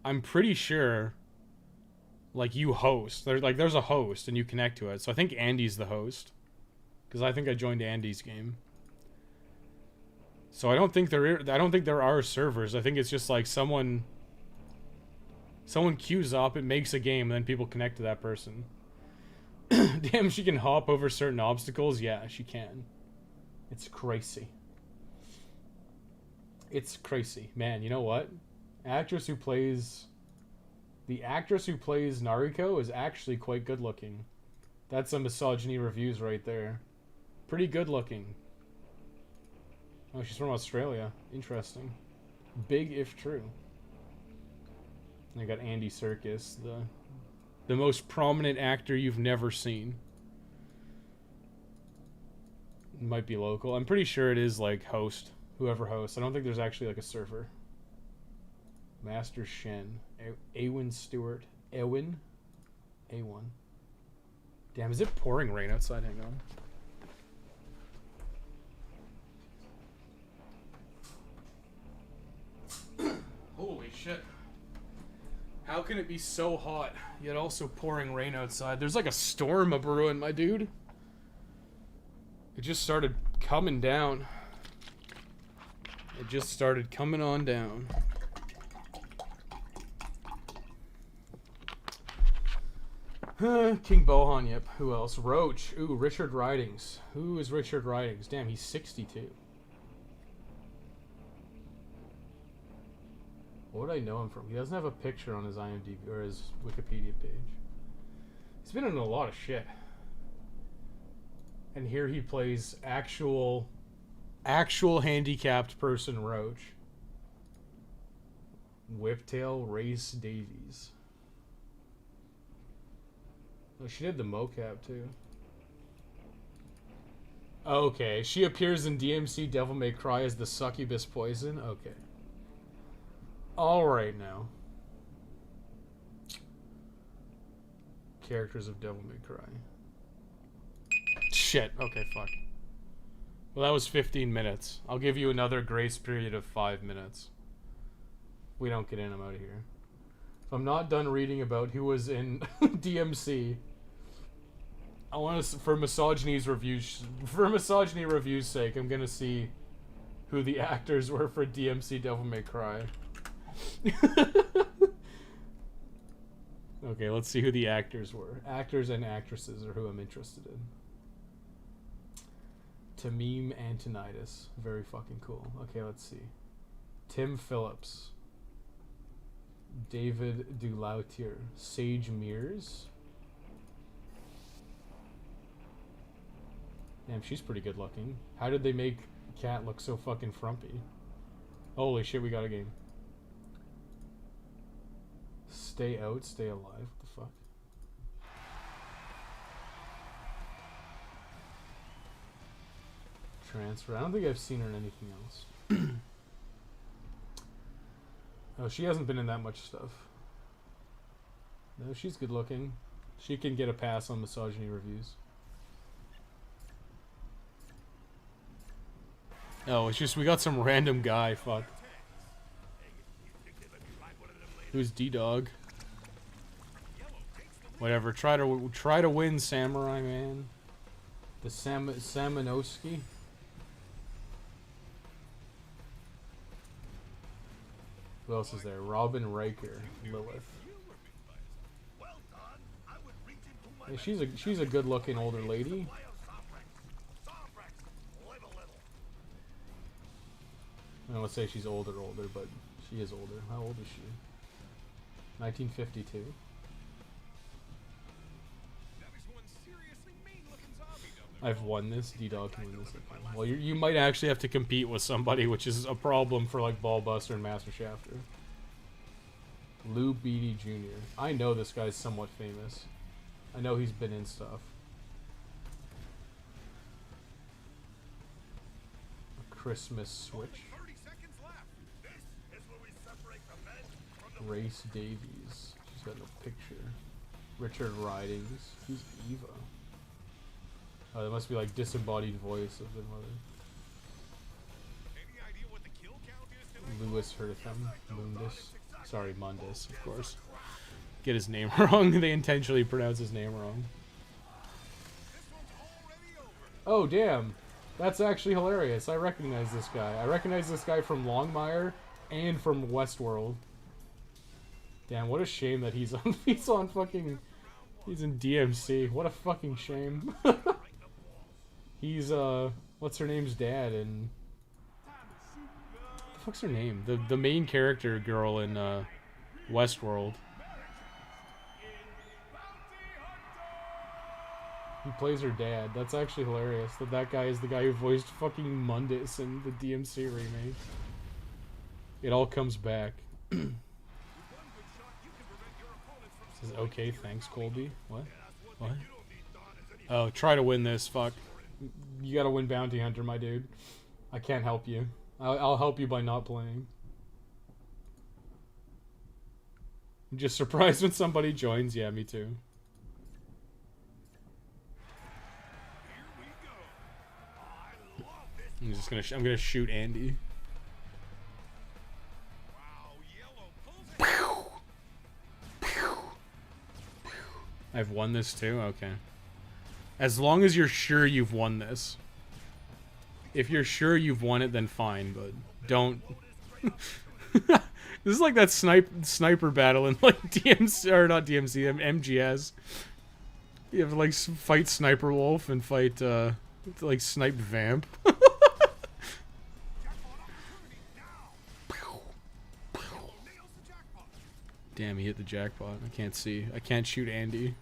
I'm pretty sure, like, you host. There's a host, and you connect to it. So I think Andy's the host. Because I think I joined Andy's game. So I don't think there are servers. I think it's just like someone queues up, it makes a game, and then people connect to that person. Damn, she can hop over certain obstacles. Yeah, she can. It's crazy. It's crazy. Man, you know what? The actress who plays Nariko is actually quite good looking. That's some misogyny reviews right there. Pretty good looking. Oh, she's from Australia. Interesting. Big if true. I got Andy Serkis, the most prominent actor you've never seen. Might be local. I'm pretty sure it is like host. Whoever hosts. I don't think there's actually like a server. Master Shen. Awen Stewart. Ewan? A1. Damn, is it pouring rain outside? Hang on. Holy shit. How can it be so hot, yet also pouring rain outside? There's like a storm a-brewing, my dude. It just started coming down. It just started coming on down. King Bohan, yep. Who else? Roach. Ooh, Richard Ridings. Who is Richard Ridings? Damn, he's 62. What would I know him from? He doesn't have a picture on his IMDb or his Wikipedia page. He's been in a lot of shit. And here he plays actual handicapped person Roach. Whiptail Race Davies. Oh, she did the mocap too. Okay, she appears in DMC Devil May Cry as the succubus poison. Okay. Alright now. Characters of Devil May Cry. Shit. Okay, fuck. Well, that was 15 minutes. I'll give you another grace period of 5 minutes. If we don't get in, I'm out of here. If I'm not done reading about who was in DMC, I want to, for misogyny reviews' sake, I'm gonna see who the actors were for DMC Devil May Cry. Okay, let's see who the actors were. Actors and actresses are who I'm interested in. Tamim Antonitis. Very fucking cool. Okay, let's see. Tim Phillips. David Dulautier. Sage Mears. Damn, she's pretty good looking. How did they make Cat look so fucking frumpy? Holy shit, we got a game. Stay out, stay alive. What the fuck? Transfer. I don't think I've seen her in anything else. Oh, she hasn't been in that much stuff. No, she's good looking. She can get a pass on misogyny reviews. Oh, it's just we got some random guy. Fuck. Who's D-Dog? Whatever. Try to win, Samurai Man. The Samanowski. Who else is there? Robin Riker, Lilith. Yeah, she's a good-looking older lady. I don't want to say she's older, but she is older. How old is she? 1952. I've won this. D-Dog can win this. Well, you might actually have to compete with somebody, which is a problem for like Ballbuster and Master Shafter. Lou Beatty Jr. I know this guy's somewhat famous. I know he's been in stuff. A Christmas Switch. Grace Davies. She's got no picture. Richard Ridings. Who's Eva? Oh, that must be like disembodied voice of the mother. Any idea what the kill count is tonight? Louis Hertham. Mundus. Sorry, Mundus, of course. Get his name wrong. They intentionally pronounce his name wrong. This one's already over. Oh, damn. That's actually hilarious. I recognize this guy. I recognize this guy from Longmire and from Westworld. Damn, what a shame that he's on he's in DMC. What a fucking shame. He's what's her name's dad and what the fuck's her name? The main character girl in Westworld. He plays her dad. That's actually hilarious. That guy is the guy who voiced fucking Mundus in the DMC remake. It all comes back. Says, okay, thanks, Colby. What? What? Oh, try to win this. Fuck. You gotta win Bounty Hunter, my dude. I can't help you. I'll help you by not playing. I'm just surprised when somebody joins. Yeah, me too. I'm gonna shoot Andy. I've won this too? Okay. As long as you're sure you've won this. If you're sure you've won it, then fine, but don't... This is like that sniper battle in like DMC, or not DMC, MGS. You have to like fight Sniper Wolf and fight like Snipe Vamp. Damn, he hit the jackpot. I can't see. I can't shoot Andy.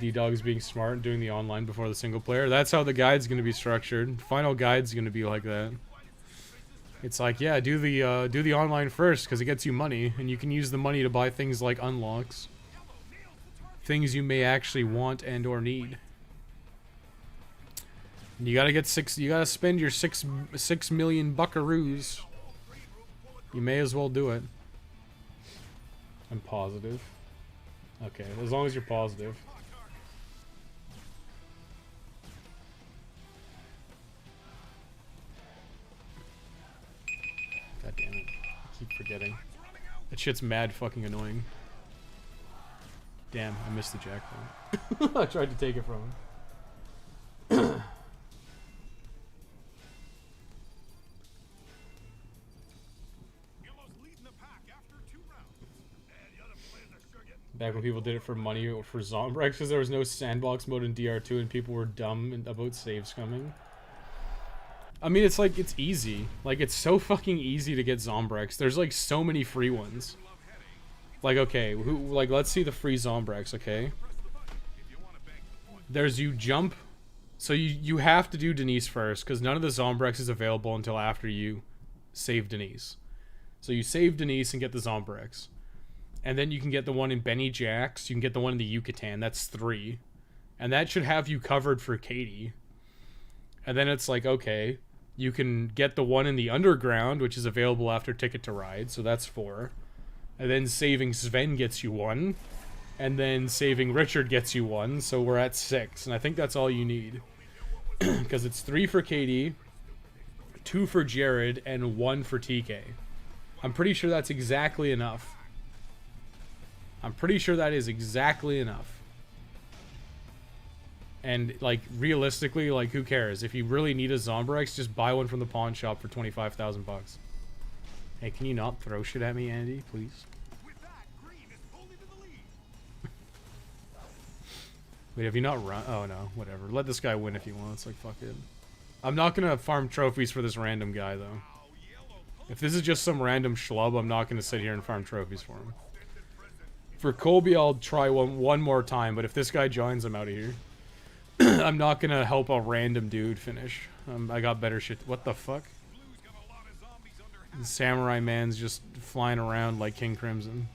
D-Dog's being smart and doing the online before the single player. That's how the guide's going to be structured. Final guide's going to be like that. It's like, yeah, do the online first because it gets you money, and you can use the money to buy things like unlocks. Things you may actually want and or need. And you gotta spend your six million buckaroos. You may as well do it. I'm positive. Okay, as long as you're positive. God damn it. I keep forgetting. That shit's mad fucking annoying. Damn, I missed the jackpot. I tried to take it from him. Back when people did it for money or for Zombrex, because there was no sandbox mode in DR2 and people were dumb about saves coming. I mean, it's like, it's easy. Like, it's so fucking easy to get Zombrex. There's like so many free ones. Like, okay, like, let's see the free Zombrex, okay? There's you jump. So you have to do Denise first, because none of the Zombrex is available until after you save Denise. So you save Denise and get the Zombrex. And then you can get the one in Benny Jax. You can get the one in the Yucatan. That's 3. And that should have you covered for Katie. And then it's like, okay, you can get the one in the Underground, which is available after Ticket to Ride. So that's 4. And then saving Sven gets you 1. And then saving Richard gets you 1. So we're at 6. And I think that's all you need. Because it's 3 for Katie, 2 for Jared, and 1 for TK. I'm pretty sure that's exactly enough. I'm pretty sure that is exactly enough. And, like, realistically, like, who cares? If you really need a Zombrex, just buy one from the pawn shop for 25,000 bucks. Hey, can you not throw shit at me, Andy, please? Wait, have you not run? Oh, no, whatever. Let this guy win if he wants. Like, fuck it. I'm not gonna farm trophies for this random guy, though. If this is just some random schlub, I'm not gonna sit here and farm trophies for him. For Colby, I'll try one more time, but if this guy joins, I'm out of here. I'm not gonna help a random dude finish. I got better shit. What the fuck? The Samurai Man's just flying around like King Crimson.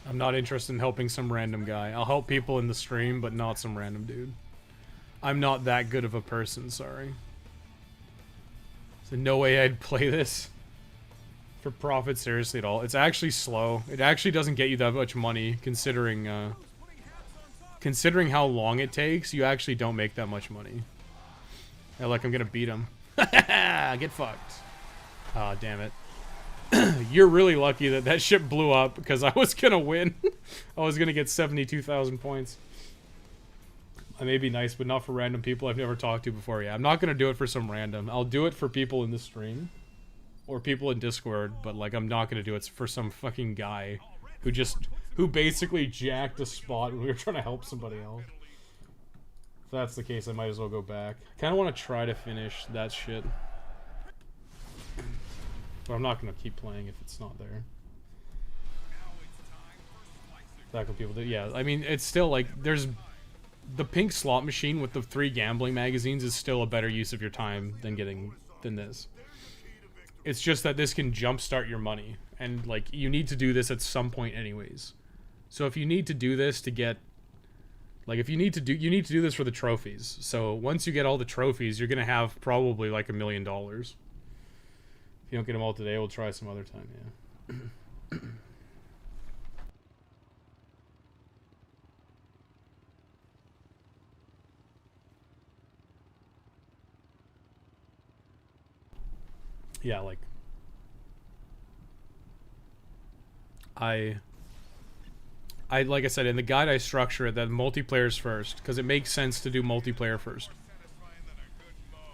I'm not interested in helping some random guy. I'll help people in the stream, but not some random dude. I'm not that good of a person, sorry. So no way I'd play this for profit seriously at all. It's actually slow. It actually doesn't get you that much money, considering how long it takes. You actually don't make that much money. Yeah, like I'm gonna beat him. Get fucked. Aw, oh, damn it. You're really lucky that that ship blew up, because I was gonna win. I was gonna get 72,000 points. I may be nice, but not for random people I've never talked to before. Yeah, I'm not gonna do it for some random. I'll do it for people in the stream. Or people in Discord, but like I'm not gonna do it for some fucking guy who basically jacked a spot when we were trying to help somebody else. If that's the case, I might as well go back. I kinda wanna try to finish that shit. But I'm not gonna keep playing if it's not there. That's what people do. Yeah, I mean, it's still like, there's... The pink slot machine with the 3 gambling magazines is still a better use of your time than this. It's just that this can jumpstart your money. And, like, you need to do this at some point anyways. So if you need to do this to get... Like, if you need to do this for the trophies. So once you get all the trophies, you're gonna have probably, like, $1 million. If you don't get them all today, we'll try some other time, yeah. Yeah, like... I like I said, in the guide I structure it that multiplayer's first, because it makes sense to do multiplayer first.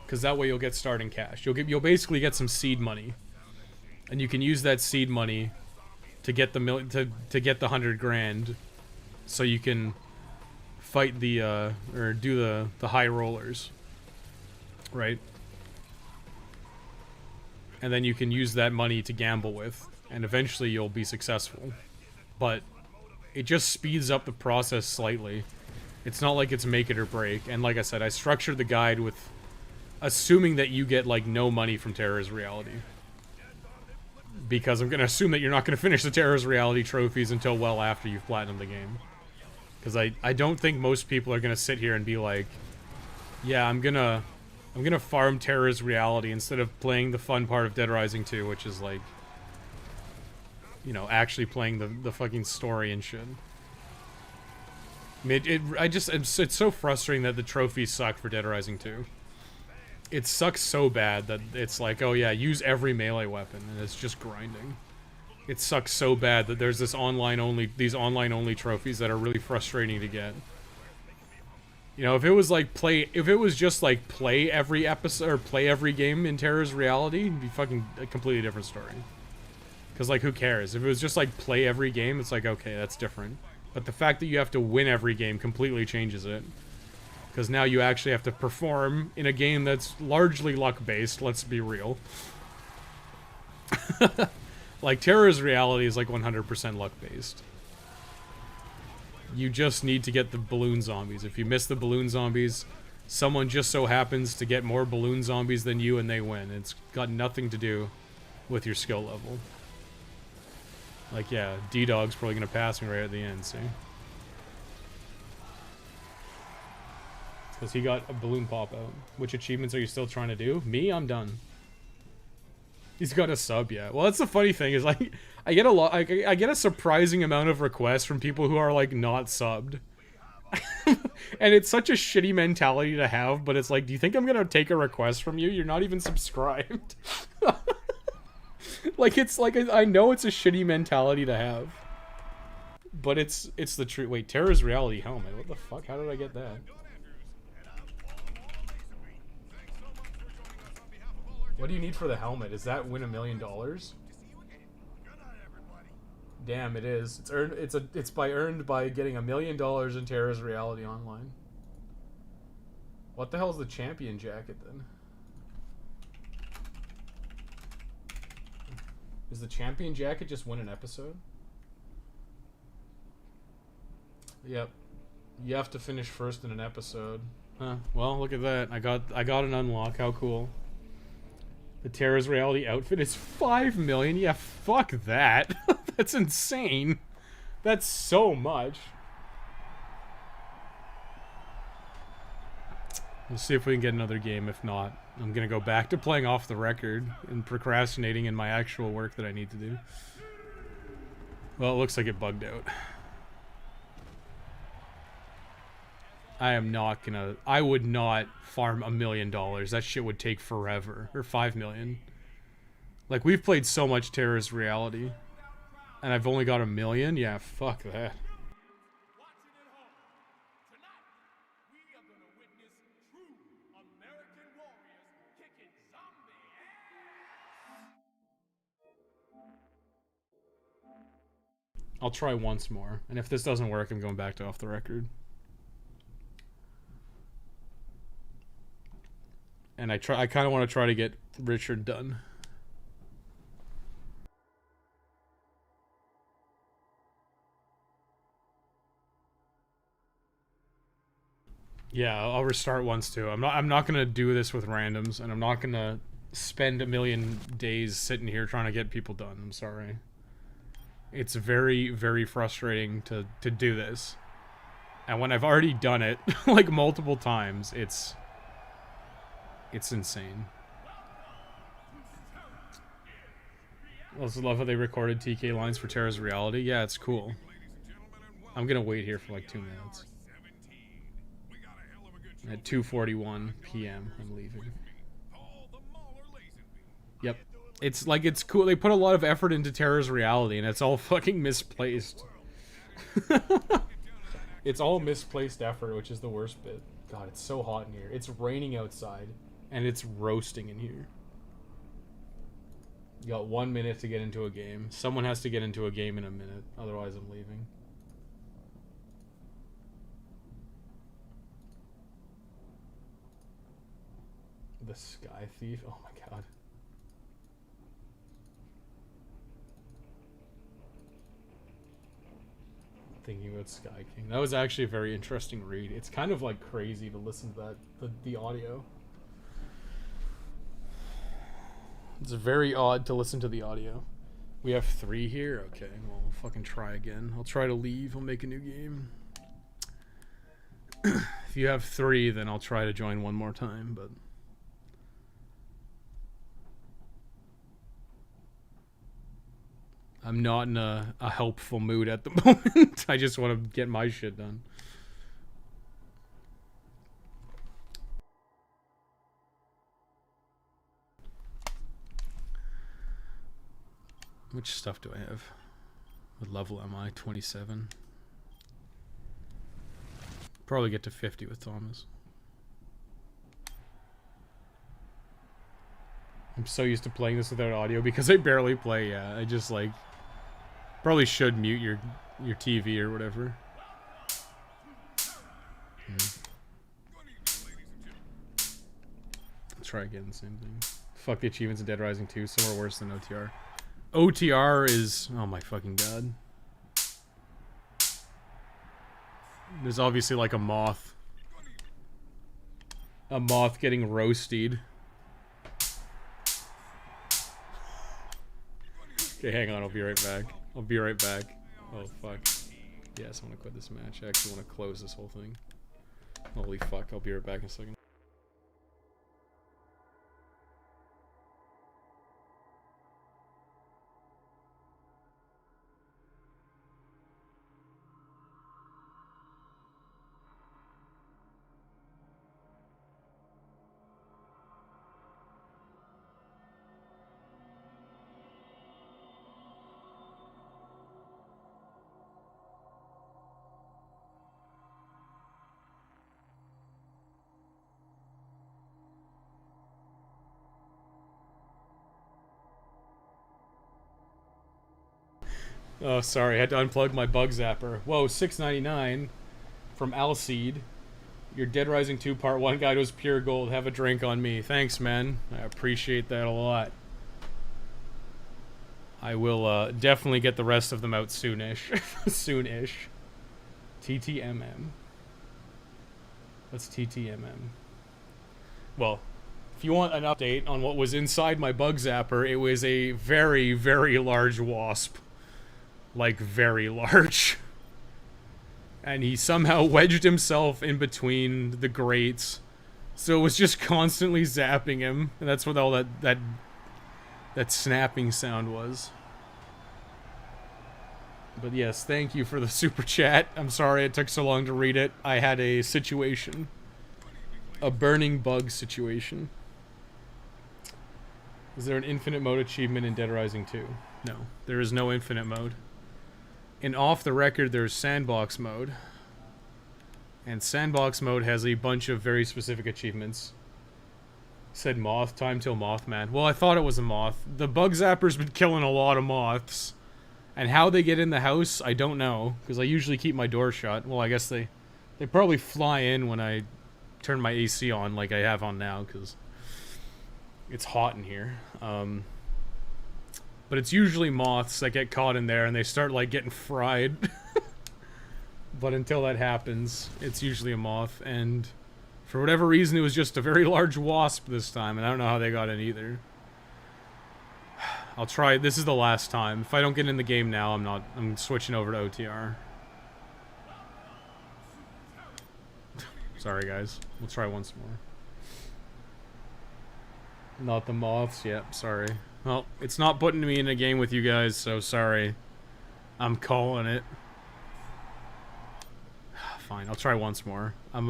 Because that way you'll get starting cash. You'll basically get some seed money, and you can use that seed money to get the to get the 100 grand, so you can fight the or do the high rollers, right? And then you can use that money to gamble with, and eventually you'll be successful. But it just speeds up the process slightly. It's not like it's make it or break. And like I said, I structured the guide with assuming that you get like no money from Terror's Reality. Because I'm going to assume that you're not going to finish the Terror's Reality trophies until well after you've platinumed the game. Because I don't think most people are going to sit here and be like, yeah, I'm gonna farm Terror's Reality instead of playing the fun part of Dead Rising 2, which is like, you know, actually playing the fucking story and shit. I mean, it's so frustrating that the trophies suck for Dead Rising 2. It sucks so bad that it's like, oh yeah, use every melee weapon, and it's just grinding. It sucks so bad that there's these online only trophies that are really frustrating to get. You know, if it was just like play every episode or play every game in Terror's Reality, it'd be fucking a completely different story. Because, like, who cares? If it was just like play every game, it's like, okay, that's different. But the fact that you have to win every game completely changes it. Because now you actually have to perform in a game that's largely luck-based, let's be real. Like, Terror's Reality is like 100% luck-based. You just need to get the balloon zombies. If you miss the balloon zombies, someone just so happens to get more balloon zombies than you and they win. It's got nothing to do with your skill level. Like, yeah, D-Dog's probably going to pass me right at the end, see? Because he got a balloon pop out. Which achievements are you still trying to do? Me? I'm done. He's got a sub, yeah. Well, that's the funny thing, is like, I get a surprising amount of requests from people who are, like, not subbed. And it's such a shitty mentality to have, but it's like, do you think I'm going to take a request from you? You're not even subscribed. Like, it's like, I know it's a shitty mentality to have. But it's the truth. Wait, Terror's Reality helmet. What the fuck? How did I get that? What do you need for the helmet? Is that win $1 million? Damn, it is. It's earned. It's earned by getting $1 million in Terror's Reality Online. What the hell is the champion jacket then? Is the champion jacket just win an episode? Yep. You have to finish first in an episode. Huh. Well, look at that. I got an unlock. How cool. The Terror's Reality outfit is 5 million. Yeah, fuck that. That's insane. That's so much. We'll see if we can get another game. If not, I'm gonna go back to playing off the record and procrastinating in my actual work that I need to do. Well, it looks like it bugged out. I am not gonna... I would not farm $1 million. That shit would take forever. Or 5 million. Like, we've played so much Terrorist Reality. And I've only got $1 million? Yeah, fuck that. Watching at home. Tonight, we are gonna witness true American warriors kicking zombie ass. I'll try once more. And if this doesn't work, I'm going back to off the record. And I kind of want to try to get Richard done. Yeah, I'll restart once too. I'm not gonna do this with randoms, and I'm not gonna spend 1 million days sitting here trying to get people done. I'm sorry. It's very, very frustrating to do this. And when I've already done it, like, multiple times, it's insane. I also love how they recorded TK lines for Terra's Reality. Yeah, it's cool. I'm gonna wait here for like 2 minutes. At 2:41 p.m. I'm leaving. Yep. It's like, it's cool. They put a lot of effort into Terra's Reality, and it's all fucking misplaced. It's all misplaced effort, which is the worst bit. God, it's so hot in here. It's raining outside, and it's roasting in here. You got 1 minute to get into a game. Someone has to get into a game in a minute, otherwise I'm leaving. The Sky Thief? Oh my god. Thinking about Sky King. That was actually a very interesting read. It's kind of like crazy to listen to that, the audio. It's very odd to listen to the audio. We have 3 here? Okay, well, we'll fucking try again. I'll try to leave. I'll make a new game. If you have 3, then I'll try to join one more time, but... I'm not in a helpful mood at the moment. I just want to get my shit done. Which stuff do I have? What level am I? 27. Probably get to 50 with Thomas. I'm so used to playing this without audio because I barely play. Yeah, I just like probably should mute your TV or whatever. Try again, the same thing. Fuck the achievements in Dead Rising 2, somewhere worse than OTR. OTR is, oh my fucking god. There's obviously like a moth. A moth getting roasted. Okay, hang on, I'll be right back. I'll be right back. Oh, fuck. Yes, I want to quit this match. I actually want to close this whole thing. Holy fuck, I'll be right back in a second. Oh, sorry, I had to unplug my bug zapper. Whoa, $6.99 from Alseed. Your Dead Rising 2 Part 1 guide was pure gold. Have a drink on me. Thanks, man. I appreciate that a lot. I will definitely get the rest of them out soonish. Soonish. TTMM. What's TTMM? Well, if you want an update on what was inside my bug zapper, it was a very, very large wasp. Like, very large. And he somehow wedged himself in between the grates So it was just constantly zapping him, and that's what all that snapping sound was. But yes, thank you for the super chat. I'm sorry it took so long to read it. I had a situation. A burning bug situation. Is there an infinite mode achievement in Dead Rising 2? No, there is no infinite mode. In Off the Record, there's sandbox mode. And sandbox mode has a bunch of very specific achievements. Said moth, time till Mothman. Well, I thought it was a moth. The bug zapper's been killing a lot of moths. And how they get in the house, I don't know. Because I usually keep my door shut. Well, I guess they probably fly in when I turn my AC on like I have on now. Because it's hot in here. But it's usually moths that get caught in there and they start like getting fried. But until that happens, it's usually a moth. And for whatever reason, it was just a very large wasp this time. And I don't know how they got in either. I'll try. This is the last time. If I don't get in the game now, I'm switching over to OTR. Sorry, guys. We'll try once more. Not the moths. Yep, sorry. Well, it's not putting me in a game with you guys, so sorry. I'm calling it. Fine, I'll try once more. I'm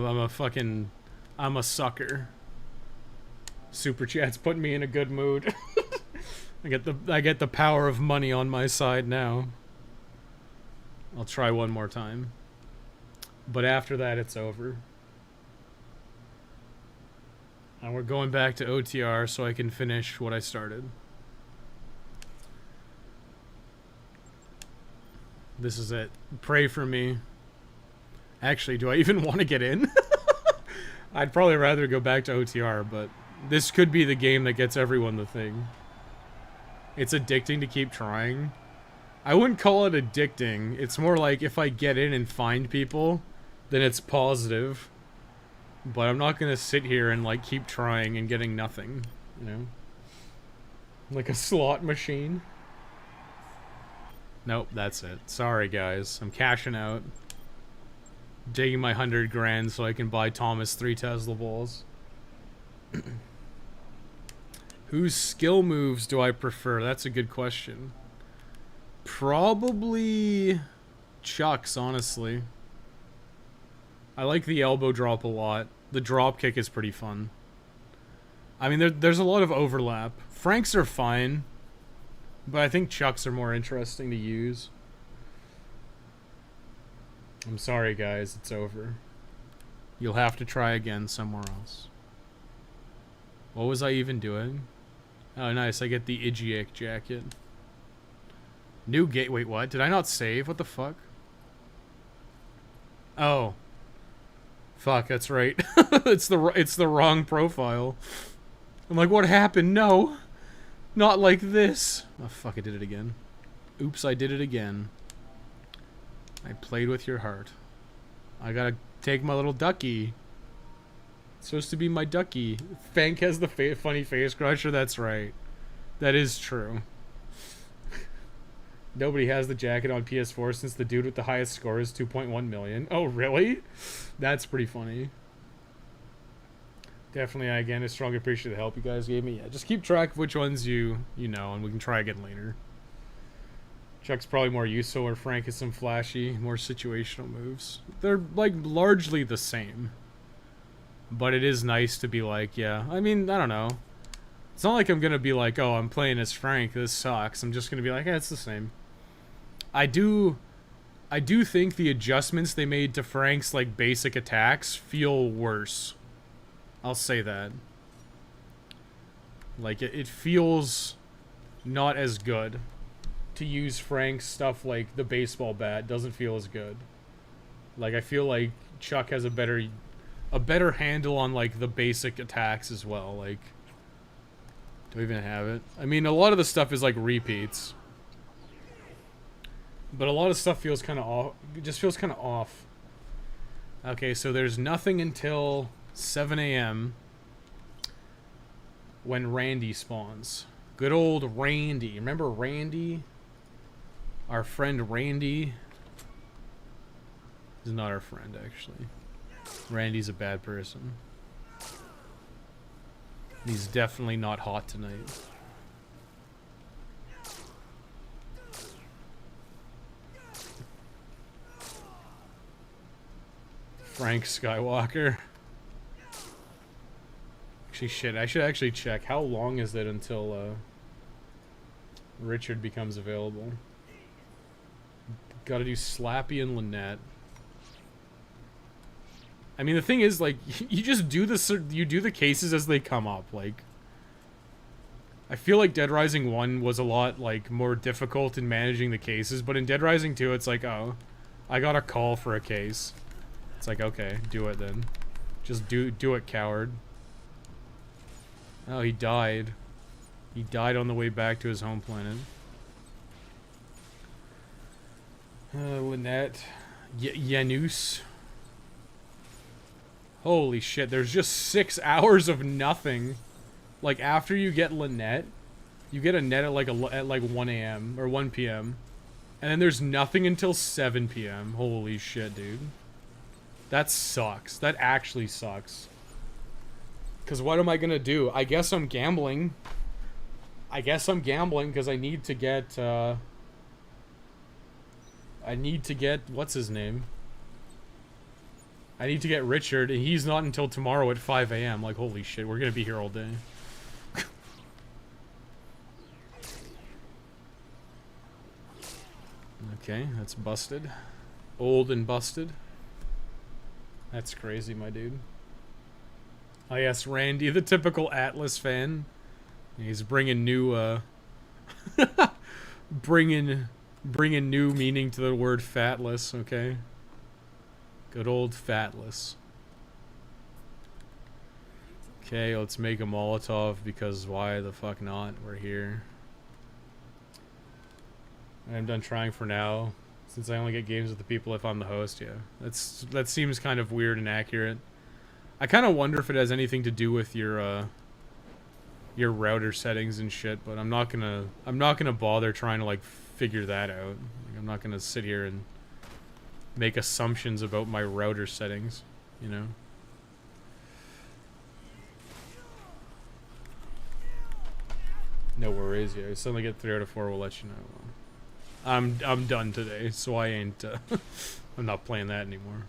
a sucker. Super chat's putting me in a good mood. I get the power of money on my side now. I'll try one more time. But after that, it's over. And we're going back to OTR so I can finish what I started. This is it. Pray for me. Actually, do I even want to get in? I'd probably rather go back to OTR, but this could be the game that gets everyone the thing. It's addicting to keep trying. I wouldn't call it addicting. It's more like if I get in and find people, then it's positive. But I'm not gonna sit here and like keep trying and getting nothing, you know? Like a slot machine. Nope, that's it. Sorry guys, I'm cashing out. Digging my 100 grand so I can buy Thomas 3 Tesla balls. Whose skill moves do I prefer? That's a good question. Probably Chuck's, honestly. I like the elbow drop a lot. The drop kick is pretty fun. I mean, there's a lot of overlap. Frank's are fine, but I think Chuck's are more interesting to use. I'm sorry, guys. It's over. You'll have to try again somewhere else. What was I even doing? Oh, nice. I get the Igiak jacket. New gate. Wait, what? Did I not save? What the fuck? Oh. Fuck, that's right. it's the wrong profile. I'm like, what happened? No. Not like this. Oh, fuck, I did it again. Oops, I did it again. I played with your heart. I gotta take my little ducky. It's supposed to be my ducky. Fank has the funny face crusher. That's right. That is true. Nobody has the jacket on PS4 since the dude with the highest score is 2.1 million. Oh, really? That's pretty funny. Definitely, again, I strongly appreciate the help you guys gave me. Yeah, just keep track of which ones you know, and we can try again later. Chuck's probably more useful, where Frank has some flashy, more situational moves. They're, like, largely the same. But it is nice to be like, yeah, I mean, I don't know. It's not like I'm gonna be like, oh, I'm playing as Frank, this sucks. I'm just gonna be like, yeah, it's the same. I do think the adjustments they made to Frank's, like, basic attacks feel worse. I'll say that. Like, it feels not as good. To use Frank's stuff like the baseball bat doesn't feel as good. Like, I feel like Chuck has a better handle on, like, the basic attacks as well. Like, do I even have it? I mean, a lot of the stuff is like repeats. But a lot of stuff feels kind of off. It just feels kind of off. Okay, so there's nothing until 7 a.m. when Randy spawns. Good old Randy. Remember Randy? Our friend Randy. He's not our friend, actually. Randy's a bad person. He's definitely not hot tonight. Frank Skywalker. Actually, shit, I should actually check. How long is it until Richard becomes available? Gotta do Slappy and Lynette. I mean, the thing is, like, you just do the cases as they come up. Like, I feel like Dead Rising 1 was a lot, like, more difficult in managing the cases, but in Dead Rising 2, it's like, oh, I got a call for a case. It's like, okay, do it then. Just do it, coward. Oh, he died. He died on the way back to his home planet. Lynette. Janus. Holy shit, there's just 6 hours of nothing. Like, after you get Lynette, you get a net at like 1 a.m. or 1 p.m. And then there's nothing until 7 p.m. Holy shit, dude. That sucks. That actually sucks. Because what am I going to do? I guess I'm gambling. I guess I'm gambling because I need to get, what's his name? I need to get Richard, and he's not until tomorrow at 5 a.m. Like, holy shit, we're going to be here all day. Okay, that's busted. Old and busted. That's crazy, my dude. Oh yes, Randy, the typical Atlas fan. He's bringing new, bringing new meaning to the word fatless, okay? Good old fatless. Okay, let's make a Molotov because why the fuck not? We're here. I'm done trying for now. Since I only get games with the people if I'm the host, yeah. That seems kind of weird and accurate. I kind of wonder if it has anything to do with your router settings and shit, but I'm not gonna bother trying to like figure that out. Like, I'm not gonna sit here and make assumptions about my router settings, you know. No worries, yeah. As soon as I get 3 out of 4, we'll let you know. I'm done today, so I ain't. I'm not playing that anymore.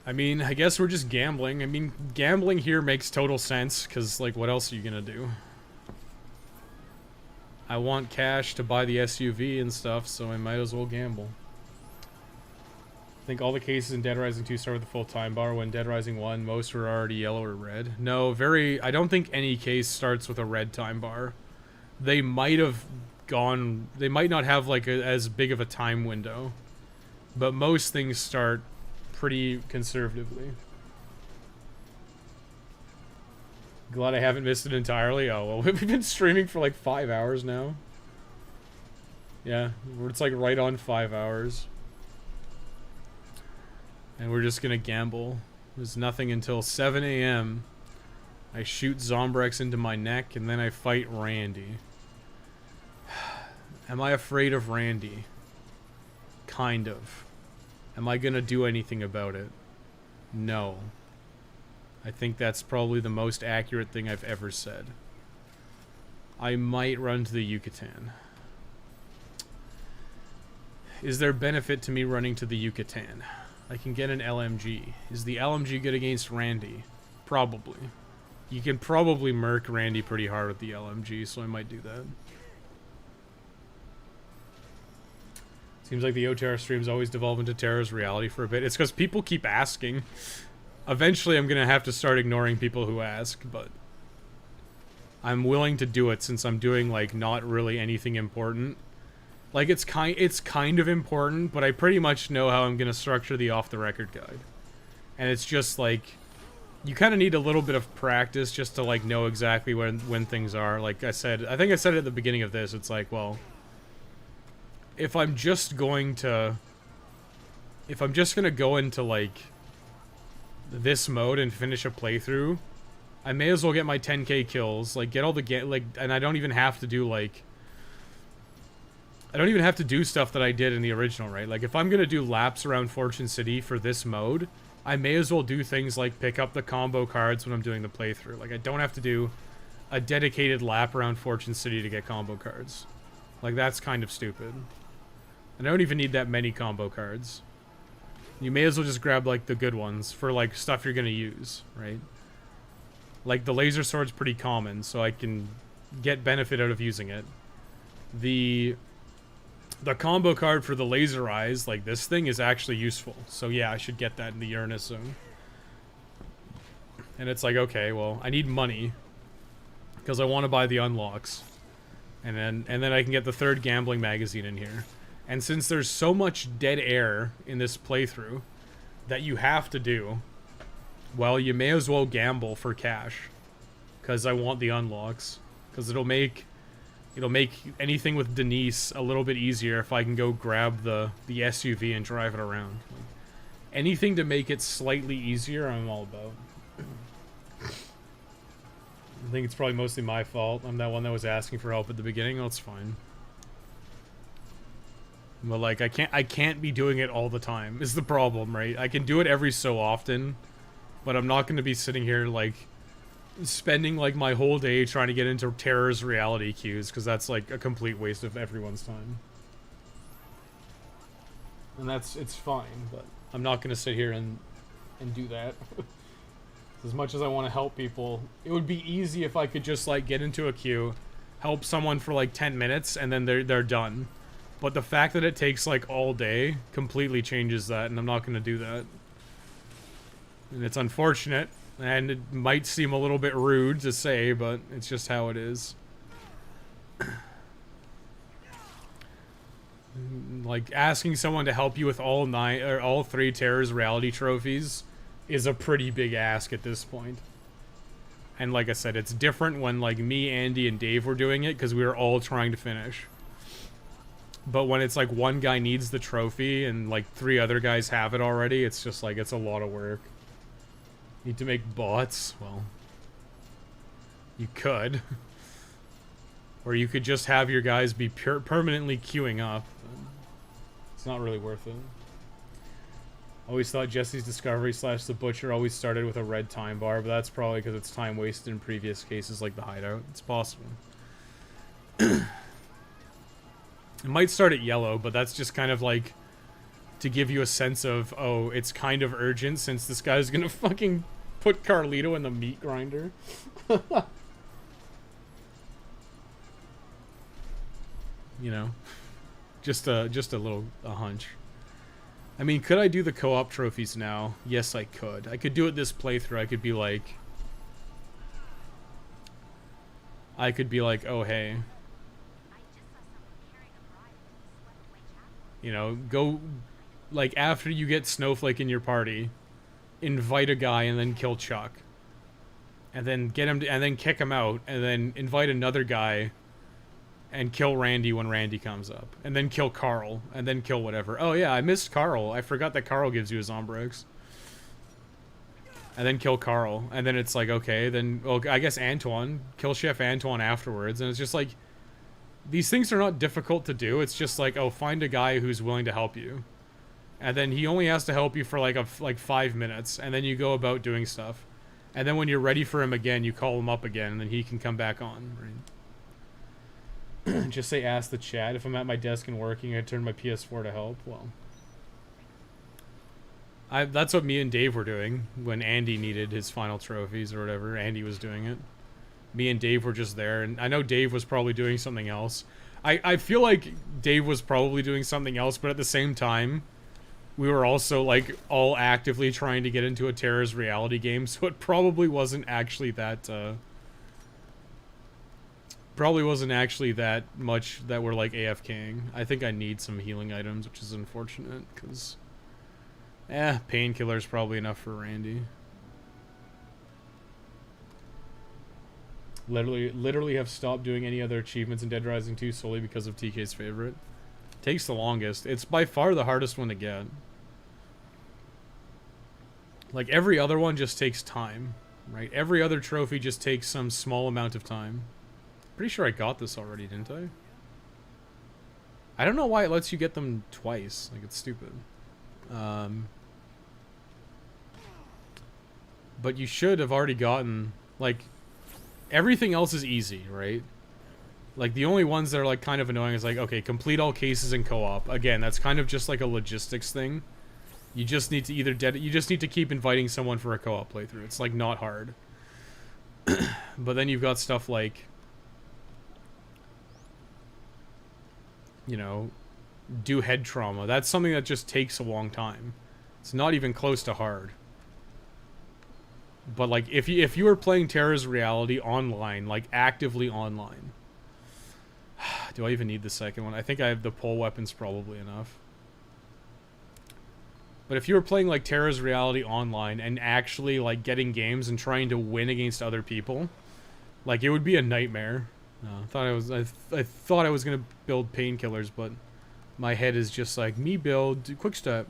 I mean, I guess we're just gambling. I mean, gambling here makes total sense, because, like, what else are you gonna do? I want cash to buy the SUV and stuff, so I might as well gamble. I think all the cases in Dead Rising 2 start with the full time bar. When Dead Rising 1, most were already yellow or red. No, I don't think any case starts with a red time bar. They might have gone... They might not have, like, as big of a time window. But most things start pretty conservatively. Glad I haven't missed it entirely. Oh, well, we've been streaming for, like, 5 hours now. Yeah, it's, like, right on 5 hours. And we're just gonna gamble. There's nothing until 7 a.m. I shoot Zombrex into my neck, and then I fight Randy. Am I afraid of Randy? Kind of. Am I gonna do anything about it? No. I think that's probably the most accurate thing I've ever said. I might run to the Yucatan. Is there benefit to me running to the Yucatan? I can get an LMG. Is the LMG good against Randy? Probably. You can probably murk Randy pretty hard with the LMG, so I might do that. Seems like the OTR streams always devolve into Terra's reality for a bit. It's because people keep asking. Eventually I'm going to have to start ignoring people who ask, but I'm willing to do it since I'm doing, like, not really anything important. Like, it's kind of important, but I pretty much know how I'm going to structure the off-the-record guide. And it's just, like, you kind of need a little bit of practice just to, like, know exactly when things are. Like I said, I think I said it at the beginning of this, it's like, well, if I'm just going to go into, like, this mode and finish a playthrough, I may as well get my 10k kills, like, get all the like, and I don't even have to do, like, I don't even have to do stuff that I did in the original, right? Like, if I'm gonna do laps around Fortune City for this mode, I may as well do things like pick up the combo cards when I'm doing the playthrough. Like, I don't have to do a dedicated lap around Fortune City to get combo cards. Like, that's kind of stupid. And I don't even need that many combo cards. You may as well just grab, like, the good ones for, like, stuff you're gonna use, right? Like, the laser sword's pretty common, so I can get benefit out of using it. The combo card for the laser eyes, like this thing, is actually useful. So yeah, I should get that in the Uranus zone. And it's like, okay, well, I need money because I want to buy the unlocks. And then I can get the third gambling magazine in here. And since there's so much dead air in this playthrough that you have to do, well, you may as well gamble for cash because I want the unlocks, because it'll make anything with Denise a little bit easier if I can go grab the SUV and drive it around. Like, anything to make it slightly easier, I'm all about. I think it's probably mostly my fault. I'm that one that was asking for help at the beginning. Well, it's fine. But like, I can't be doing it all the time is the problem, right? I can do it every so often, but I'm not going to be sitting here like spending like my whole day trying to get into Terror's reality queues, because that's like a complete waste of everyone's time. And it's fine, but I'm not going to sit here and do that. As much as I want to help people, it would be easy if I could just like get into a queue, help someone for like 10 minutes, and then they're done. But the fact that it takes like all day completely changes that, and I'm not going to do that. And it's unfortunate, and it might seem a little bit rude to say, but it's just how it is. Like, asking someone to help you with all 3 Terror's reality trophies is a pretty big ask at this point. And like I said, it's different when like me, Andy, and Dave were doing it because we were all trying to finish. But when it's like one guy needs the trophy and like 3 other guys have it already, it's just like, it's a lot of work. Need to make bots? Well, you could. Or you could just have your guys be permanently queuing up. It's not really worth it. Always thought Jesse's Discovery / The Butcher always started with a red time bar, but that's probably because it's time wasted in previous cases like the Hideout. It's possible. It might start at yellow, but that's just kind of like to give you a sense of, oh, it's kind of urgent since this guy's gonna fucking put Carlito in the meat grinder. You know, just a little hunch. I mean, could I do the co-op trophies now? Yes, I could. I could do it this playthrough. I could be like, oh hey, you know, go, like, after you get Snowflake in your party, invite a guy and then kill Chuck, and then get him to, and then kick him out, and then invite another guy and kill Randy when Randy comes up, and then kill Carl, and then kill whatever. Oh yeah, I missed Carl. I forgot that Carl gives you his Ombrex. And then kill Carl, and then it's like, okay, then, well, I guess Antoine, kill Chef Antoine afterwards, and it's just like, these things are not difficult to do. It's just like, oh, find a guy who's willing to help you, and then he only has to help you for like 5 minutes, and then you go about doing stuff, and then when you're ready for him again, you call him up again, and then he can come back on, right? Just say ask the chat. If I'm at my desk and working, I turn my PS4 to help. Well, that's what me and Dave were doing when Andy needed his final trophies or whatever. Andy was doing it. Me and Dave were just there, and I know Dave was probably doing something else. I feel like Dave was probably doing something else, but at the same time, we were also like all actively trying to get into a Terror's reality game, so it probably wasn't actually that much that we're like AFKing. I think I need some healing items, which is unfortunate, because painkiller's probably enough for Randy. Literally have stopped doing any other achievements in Dead Rising 2 solely because of TK's favorite. Takes the longest. It's by far the hardest one to get. Like, every other one just takes time, right? Every other trophy just takes some small amount of time. Pretty sure I got this already, didn't I? I don't know why it lets you get them twice. Like, it's stupid. But you should have already gotten, like, everything else is easy, right? Like, the only ones that are, like, kind of annoying is, like, okay, complete all cases in co-op. Again, that's kind of just, like, a logistics thing. You just need to either you just need to keep inviting someone for a co-op playthrough. It's, like, not hard. But then you've got stuff like, you know, do head trauma. That's something that just takes a long time. It's not even close to hard. But, like, if you were playing Terra's Reality online, like, actively online... Do I even need the second one? I think I have the pole weapons probably enough. But if you were playing, like, Terra's Reality online and actually, like, getting games and trying to win against other people, like, it would be a nightmare. I thought I was gonna build painkillers, but my head is just like, me build quick step.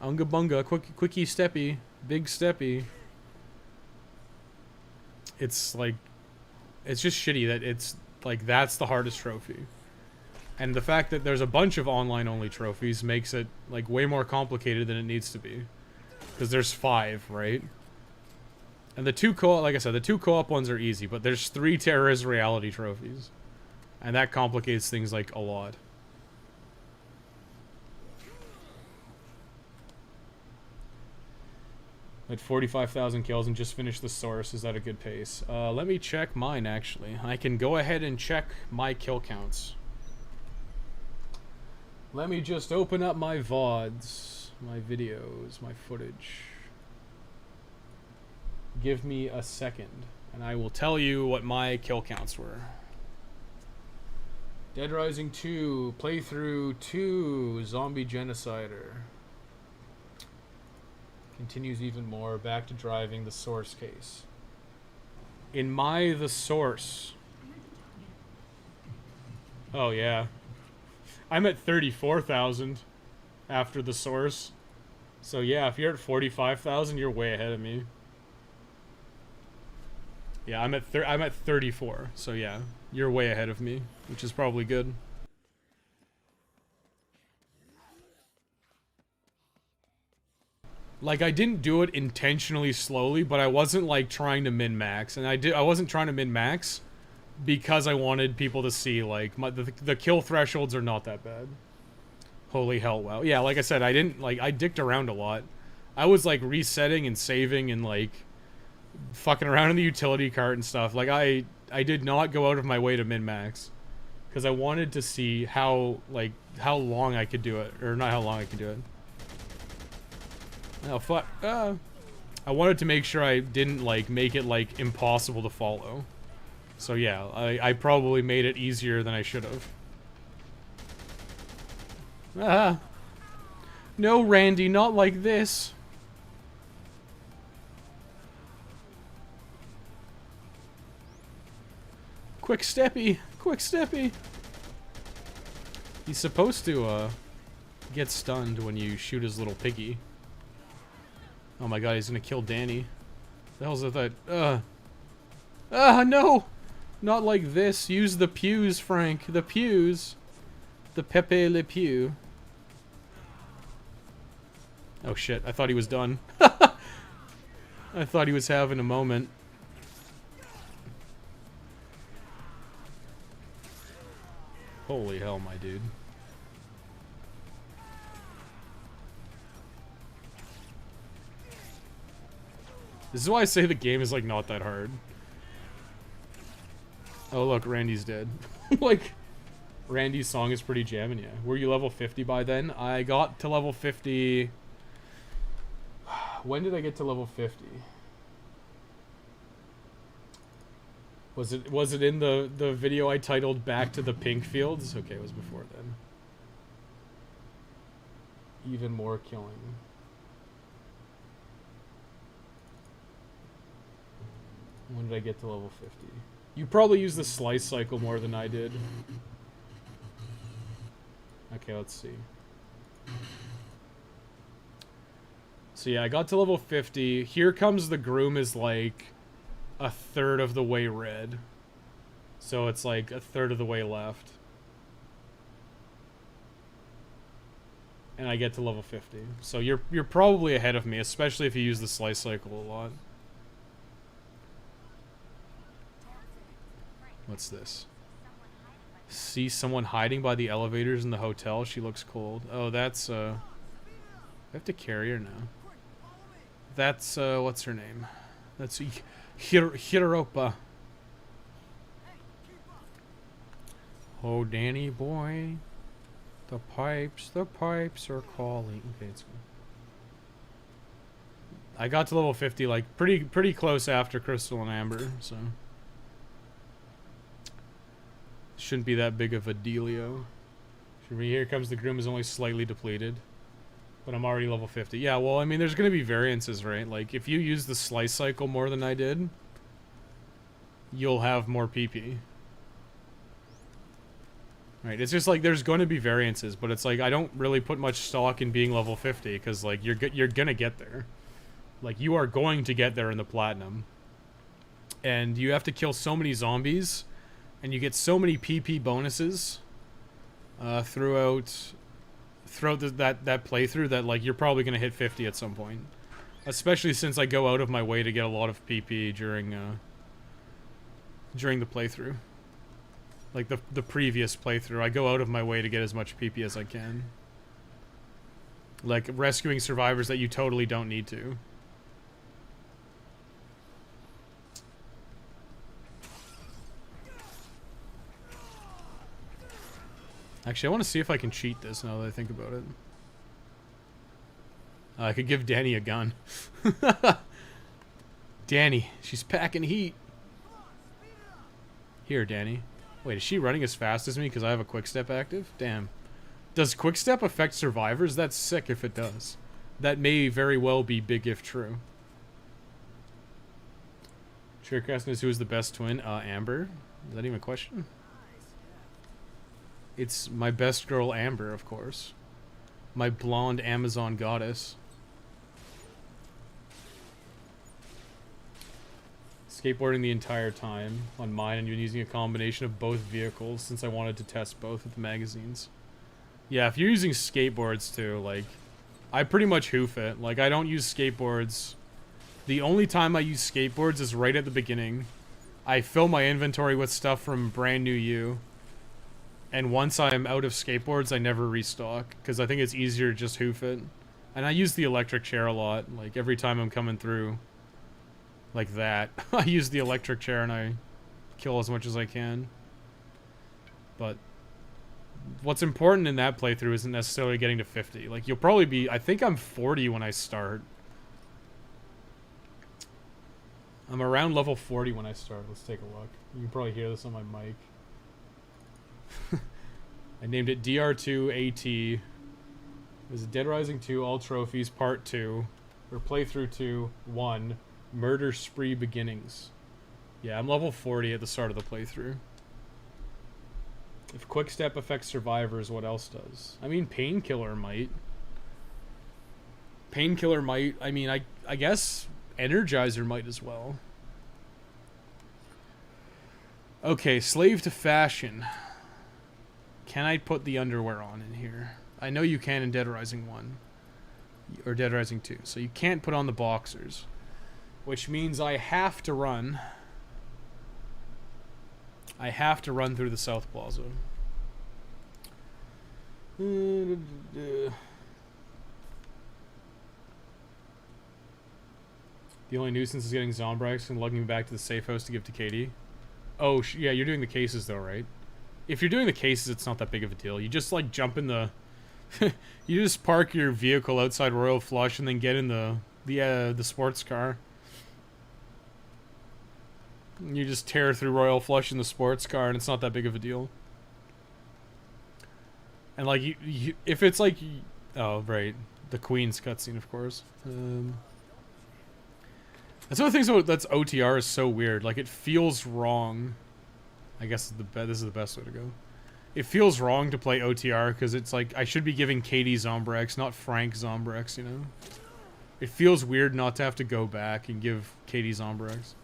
Unga bunga, quickie steppy, big steppy. It's like, it's just shitty that it's like, that's the hardest trophy. And the fact that there's a bunch of online only trophies makes it like way more complicated than it needs to be. Because there's 5, right? And the 2 co-op, like I said, the 2 co-op ones are easy, but there's 3 Terra's Reality trophies. And that complicates things like a lot. At 45,000 kills and just finished the source. Is that a good pace? Let me check mine, actually. I can go ahead and check my kill counts. Let me just open up my VODs, my videos, my footage. Give me a second, and I will tell you what my kill counts were. Dead Rising 2, Playthrough 2, Zombie Genocider. Continues even more, back to driving, the source case. In my The Source. Oh yeah. I'm at 34,000 after The Source. So yeah, if you're at 45,000, you're way ahead of me. Yeah, I'm at 34. So yeah, you're way ahead of me, which is probably good. Like, I didn't do it intentionally slowly, but I wasn't, like, trying to min-max. And I wasn't trying to min-max because I wanted people to see, like, the kill thresholds are not that bad. Holy hell, wow. Yeah, like I said, I didn't, like, I dicked around a lot. I was, like, resetting and saving and, like, fucking around in the utility cart and stuff. Like, I did not go out of my way to min-max. Because I wanted to see how, like, how long I could do it. Or not how long I could do it. Oh, fuck. I wanted to make sure I didn't, like, make it, like, impossible to follow. So, yeah, I probably made it easier than I should have. Ah. No, Randy, not like this. Quick steppy. Quick steppy. He's supposed to, get stunned when you shoot his little piggy. Oh my god, he's gonna kill Danny. The hell's that? No! Not like this. Use the pews, Frank. The pews. The Pepe Le Pew. Oh shit, I thought he was done. I thought he was having a moment. Holy hell, my dude. This is why I say the game is, like, not that hard. Oh, look, Randy's dead. Like, Randy's song is pretty jamming, yeah. Were you level 50 by then? I got to level 50... When did I get to level 50? Was it in the video I titled Back to the Pink Fields? Okay, it was before then. Even more killing. When did I get to level 50? You probably used the slice cycle more than I did. Okay, let's see. So yeah, I got to level 50. Here Comes the Groom is like a third of the way red. So it's like a third of the way left. And I get to level 50. So you're probably ahead of me, especially if you use the slice cycle a lot. What's this? See someone hiding by the elevators in the hotel. She looks cold. Oh, that's, I have to carry her now. That's, what's her name? That's Hiropa. Oh, Danny boy. The pipes are calling. Okay, it's good. I got to level 50, like, pretty close after Crystal and Amber, so. Shouldn't be that big of a dealio. Here comes the groom is only slightly depleted. But I'm already level 50. Yeah, well, I mean, there's going to be variances, right? Like, if you use the slice cycle more than I did, you'll have more PP. Right, it's just like, there's going to be variances, but it's like, I don't really put much stock in being level 50, because, like, you're going to get there. Like, you are going to get there in the Platinum. And you have to kill so many zombies, and you get so many PP bonuses throughout that playthrough that, like, you're probably going to hit 50 at some point. Especially since I go out of my way to get a lot of PP during the playthrough. Like, the previous playthrough, I go out of my way to get as much PP as I can. Like, rescuing survivors that you totally don't need to. Actually, I want to see if I can cheat this now that I think about it. I could give Danny a gun. Danny, she's packing heat. Here, Danny. Wait, is she running as fast as me because I have a quick step active? Damn. Does quick step affect survivors? That's sick if it does. That may very well be big if true. Trickcast knows who is the best twin. Amber. Is that even a question? It's my best girl, Amber, of course. My blonde Amazon goddess. Skateboarding the entire time on mine, and you're using a combination of both vehicles since I wanted to test both with the magazines. Yeah, if you're using skateboards too, like, I pretty much hoof it. Like, I don't use skateboards. The only time I use skateboards is right at the beginning. I fill my inventory with stuff from Brand New You. And once I'm out of skateboards, I never restock, because I think it's easier to just hoof it. And I use the electric chair a lot, like every time I'm coming through like that. I use the electric chair and I kill as much as I can. But what's important in that playthrough isn't necessarily getting to 50. Like, you'll probably be, I think I'm 40 when I start. I'm around level 40 when I start. Let's take a look. You can probably hear this on my mic. I named it DR2 AT. It was Dead Rising 2 All Trophies Part 2, or Playthrough 2 1 Murder Spree Beginnings. Yeah, I'm level 40 at the start of the playthrough. If Quickstep affects survivors, what else does? I mean, Painkiller might. Painkiller might. I mean, I guess Energizer might as well. Okay, Slave to Fashion. Can I put the underwear on in here? I know you can in Dead Rising 1. Or Dead Rising 2. So you can't put on the boxers. Which means I have to run. I have to run through the South Plaza. The only nuisance is getting Zombrex and lugging me back to the safe house to give to Katie. Oh, yeah, you're doing the cases though, right? If you're doing the cases, it's not that big of a deal. You just, like, jump in the... you just park your vehicle outside Royal Flush and then get in the sports car. You just tear through Royal Flush in the sports car, and it's not that big of a deal. And, like, you if it's, like... Oh, right. The Queen's cutscene, of course. That's one of the things about that's OTR is so weird. Like, it feels wrong. I guess this is the best way to go. It feels wrong to play OTR because it's like I should be giving Katie Zombrex, not Frank Zombrex, you know? It feels weird not to have to go back and give Katie Zombrex.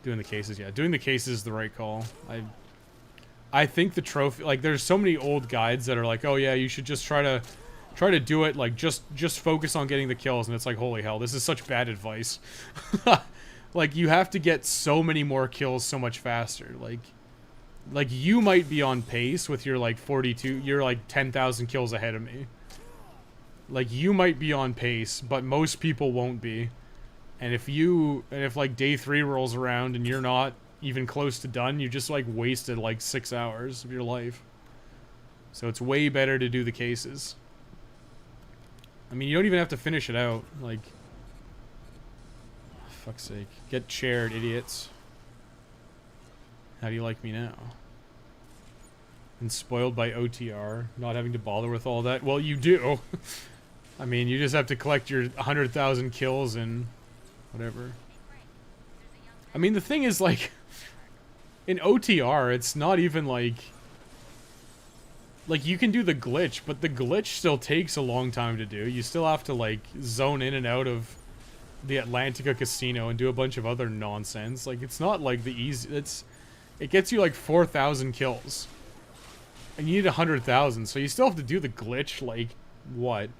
Doing the cases, yeah. Doing the cases is the right call. I think the trophy, like, there's so many old guides that are like, oh yeah, you should just try to do it, like, just focus on getting the kills, and it's like, holy hell, this is such bad advice. Like, you have to get so many more kills so much faster. Like you might be on pace with your, like, 42... You're, like, 10,000 kills ahead of me. Like, you might be on pace, but most people won't be. And if, like, day 3 rolls around and you're not even close to done, you just, like, wasted, like, 6 hours of your life. So it's way better to do the cases. I mean, you don't even have to finish it out. Like, fuck's sake. Get chaired, idiots. How do you like me now? And spoiled by OTR, not having to bother with all that. Well, you do. I mean, you just have to collect your 100,000 kills and whatever. I mean, the thing is, like, in OTR, it's not even like... Like, you can do the glitch, but the glitch still takes a long time to do. You still have to, like, zone in and out of the Atlantica Casino and do a bunch of other nonsense. Like, it's not, like, the easy... It gets you, like, 4,000 kills. And you need 100,000, so you still have to do the glitch, like, what?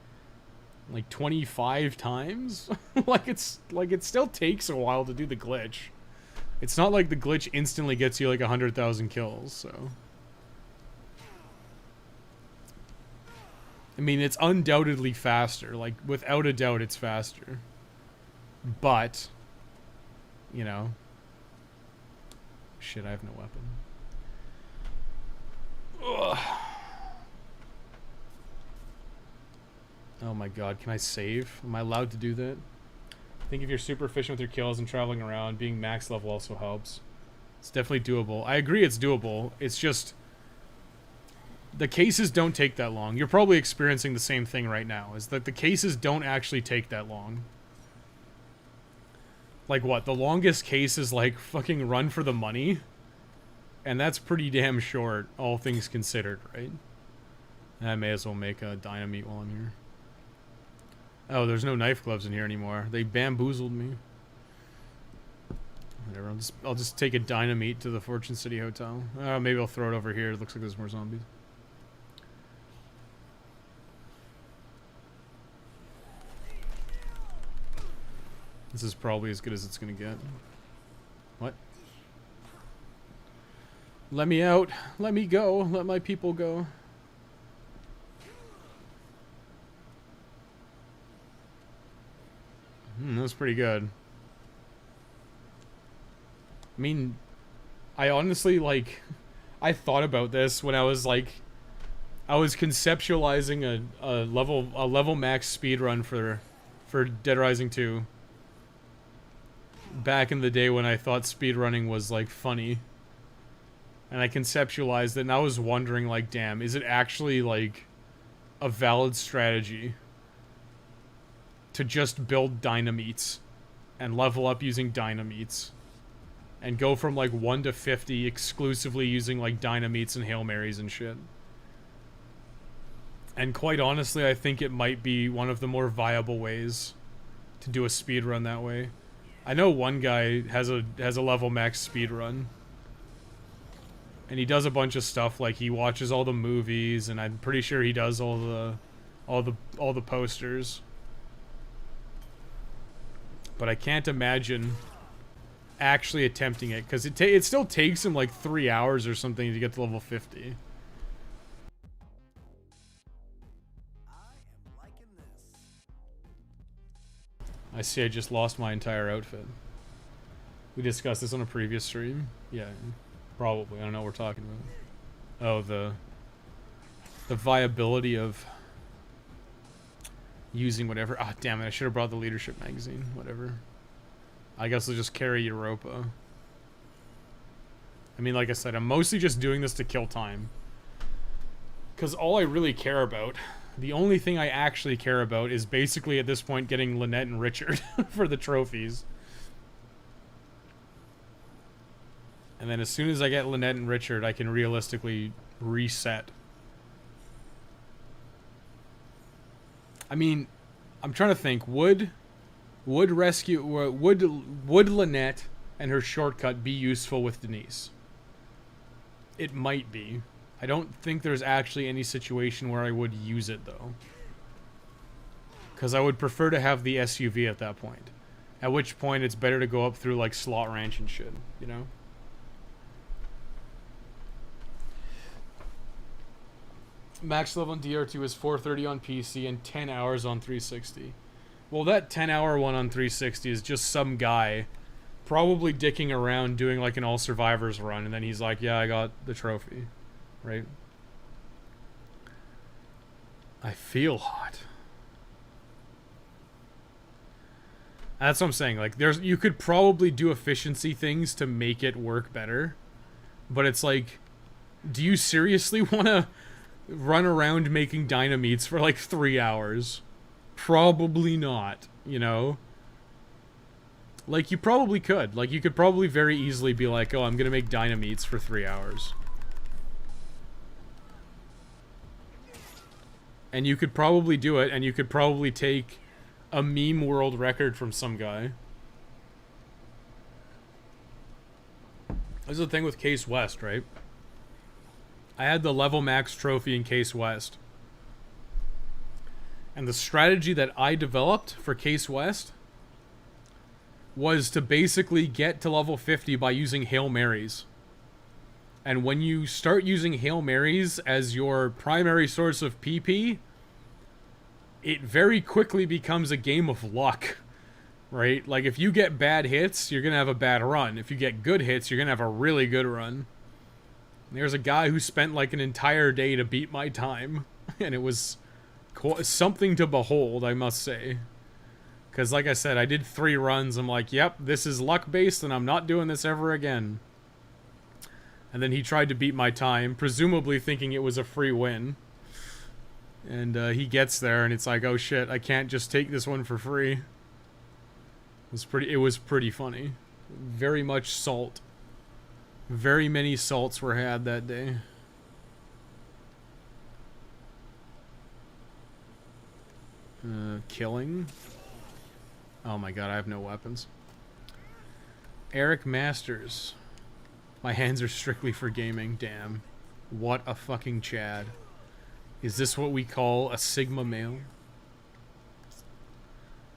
Like, 25 times? Like, it still takes a while to do the glitch. It's not like the glitch instantly gets you, like, 100,000 kills, so... I mean, it's undoubtedly faster. Like, without a doubt, it's faster. But, you know. Shit, I have no weapon. Ugh. Oh my god, can I save? Am I allowed to do that? I think if you're super efficient with your kills and traveling around, being max level also helps. It's definitely doable. I agree it's doable. It's just... The cases don't take that long. You're probably experiencing the same thing right now, is that the cases don't actually take that long. Like what? The longest case is like fucking Run for the Money? And that's pretty damn short, all things considered, right? I may as well make a dynamite while I'm here. Oh, there's no knife gloves in here anymore. They bamboozled me. Whatever, I'll just take a dynamite to the Fortune City Hotel. Maybe I'll throw it over here. It looks like there's more zombies. This is probably as good as it's gonna get. What? Let me out. Let me go. Let my people go. That was pretty good. I mean, I honestly, like, I thought about this when I was, like, I was conceptualizing a level max speedrun for Dead Rising 2. Back in the day when I thought speedrunning was, like, funny. And I conceptualized it, and I was wondering, like, damn, is it actually, like, a valid strategy to just build dynamites and level up using dynamites and go from, like, 1 to 50 exclusively using, like, dynamites and Hail Marys and shit? And quite honestly, I think it might be one of the more viable ways to do a speedrun that way. I know one guy has a level max speedrun. And he does a bunch of stuff, like he watches all the movies, and I'm pretty sure he does all the posters. But I can't imagine actually attempting it, because it still takes him like 3 hours or something to get to level 50. I see I just lost my entire outfit. We discussed this on a previous stream. Yeah, probably. I don't know what we're talking about. Oh, the viability of using whatever. Ah, damn it. I should have brought the leadership magazine. Whatever. I guess I'll just carry Europa. I mean, like I said, I'm mostly just doing this to kill time. Because all I really care about... The only thing I actually care about is basically at this point getting Lynette and Richard for the trophies. And then as soon as I get Lynette and Richard, I can realistically reset. I mean, I'm trying to think. Would Lynette and her shortcut be useful with Denise? It might be. I don't think there's actually any situation where I would use it, though. Because I would prefer to have the SUV at that point. At which point it's better to go up through like Slot Ranch and shit, you know? Max level on DR2 is 430 on PC and 10 hours on 360. Well, that 10-hour one on 360 is just some guy probably dicking around doing like an all survivors run, and then he's like, yeah, I got the trophy, right? I feel hot. That's what I'm saying. Like, you could probably do efficiency things to make it work better, but it's like, do you seriously want to run around making dynamites for like 3 hours? Probably not, you know? Like, you probably could. Like, you could probably very easily be like, oh, I'm gonna make dynamites for 3 hours. And you could probably do it, and you could probably take a meme world record from some guy. This is the thing with Case West, right? I had the level max trophy in Case West. And the strategy that I developed for Case West was to basically get to level 50 by using Hail Marys. And when you start using Hail Marys as your primary source of PP, it very quickly becomes a game of luck, right? Like, if you get bad hits, you're going to have a bad run. If you get good hits, you're going to have a really good run. There's a guy who spent like an entire day to beat my time, and it was something to behold, I must say. Because like I said, I did 3 runs. I'm like, yep, this is luck-based, and I'm not doing this ever again. And then he tried to beat my time, presumably thinking it was a free win. And he gets there, and it's like, oh shit, I can't just take this one for free. It was pretty funny. Very much salt. Very many salts were had that day. Killing. Oh my god, I have no weapons. Eric Masters. My hands are strictly for gaming. Damn. What a fucking Chad. Is this what we call a Sigma male?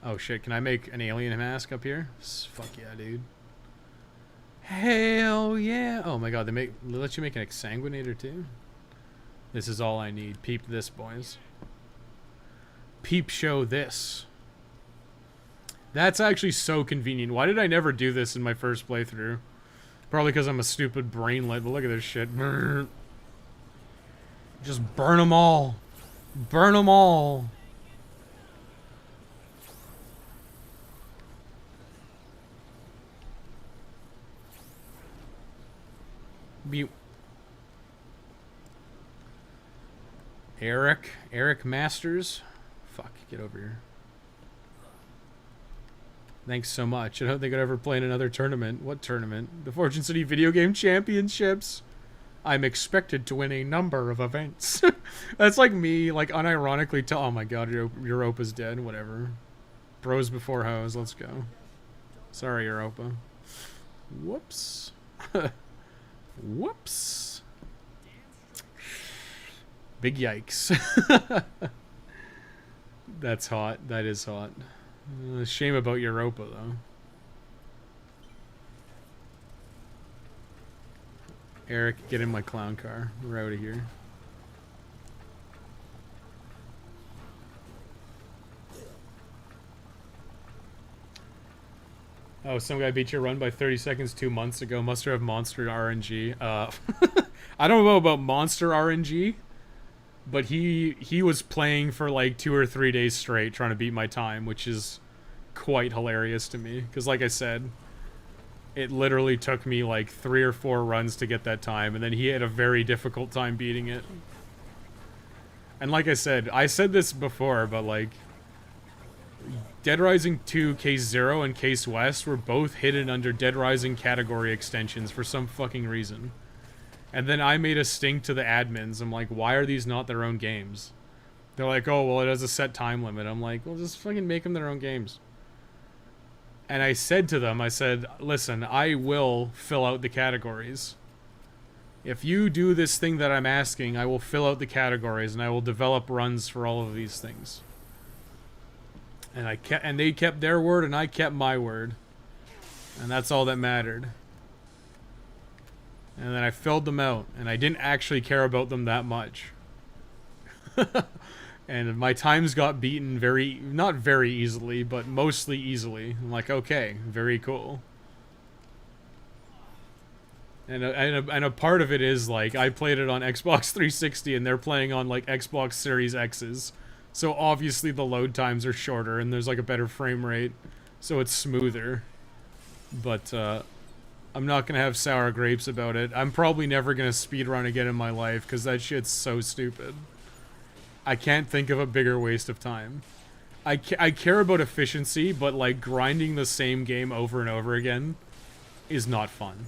Oh shit, can I make an alien mask up here? Fuck yeah, dude. Hell yeah! Oh my god, they let you make an exsanguinator too? This is all I need. Peep this, boys. Peep show this. That's actually so convenient. Why did I never do this in my first playthrough? Probably because I'm a stupid brainlet, but look at this shit. Just burn them all. Burn them all. Eric Masters. Fuck, get over here. Thanks so much. I don't think I'd ever play in another tournament. What tournament? The Fortune City Video Game Championships. I'm expected to win a number of events. That's like me, like, unironically oh my god, Europa's dead. Whatever. Bros before hoes. Let's go. Sorry, Europa. Whoops. Whoops. Big yikes. That's hot. That is hot. Shame about Europa, though. Eric, get in my clown car. We're out of here. Oh, some guy beat your run by 30 seconds 2 months ago. Must have monster RNG. I don't know about monster RNG, but he was playing for like 2 or 3 days straight trying to beat my time, which is quite hilarious to me. Because like I said, it literally took me like 3 or 4 runs to get that time, and then he had a very difficult time beating it. And like I said this before, but like, Dead Rising 2 Case 0 and Case West were both hidden under Dead Rising category extensions for some fucking reason. And then I made a stink to the admins. I'm like, why are these not their own games? They're like, oh, well, it has a set time limit. I'm like, well, just fucking make them their own games. And I said to them, I said, listen, I will fill out the categories. If you do this thing that I'm asking, I will fill out the categories, and I will develop runs for all of these things. And they kept their word and I kept my word. And that's all that mattered. And then I filled them out, and I didn't actually care about them that much. And my times got beaten not very easily, but mostly easily. I'm like, okay, very cool. And a part of it is, like, I played it on Xbox 360, and they're playing on, like, Xbox Series X's. So obviously the load times are shorter, and there's, like, a better frame rate, so it's smoother. But, I'm not gonna have sour grapes about it. I'm probably never gonna speedrun again in my life, because that shit's so stupid. I can't think of a bigger waste of time. I care about efficiency, but, like, grinding the same game over and over again is not fun.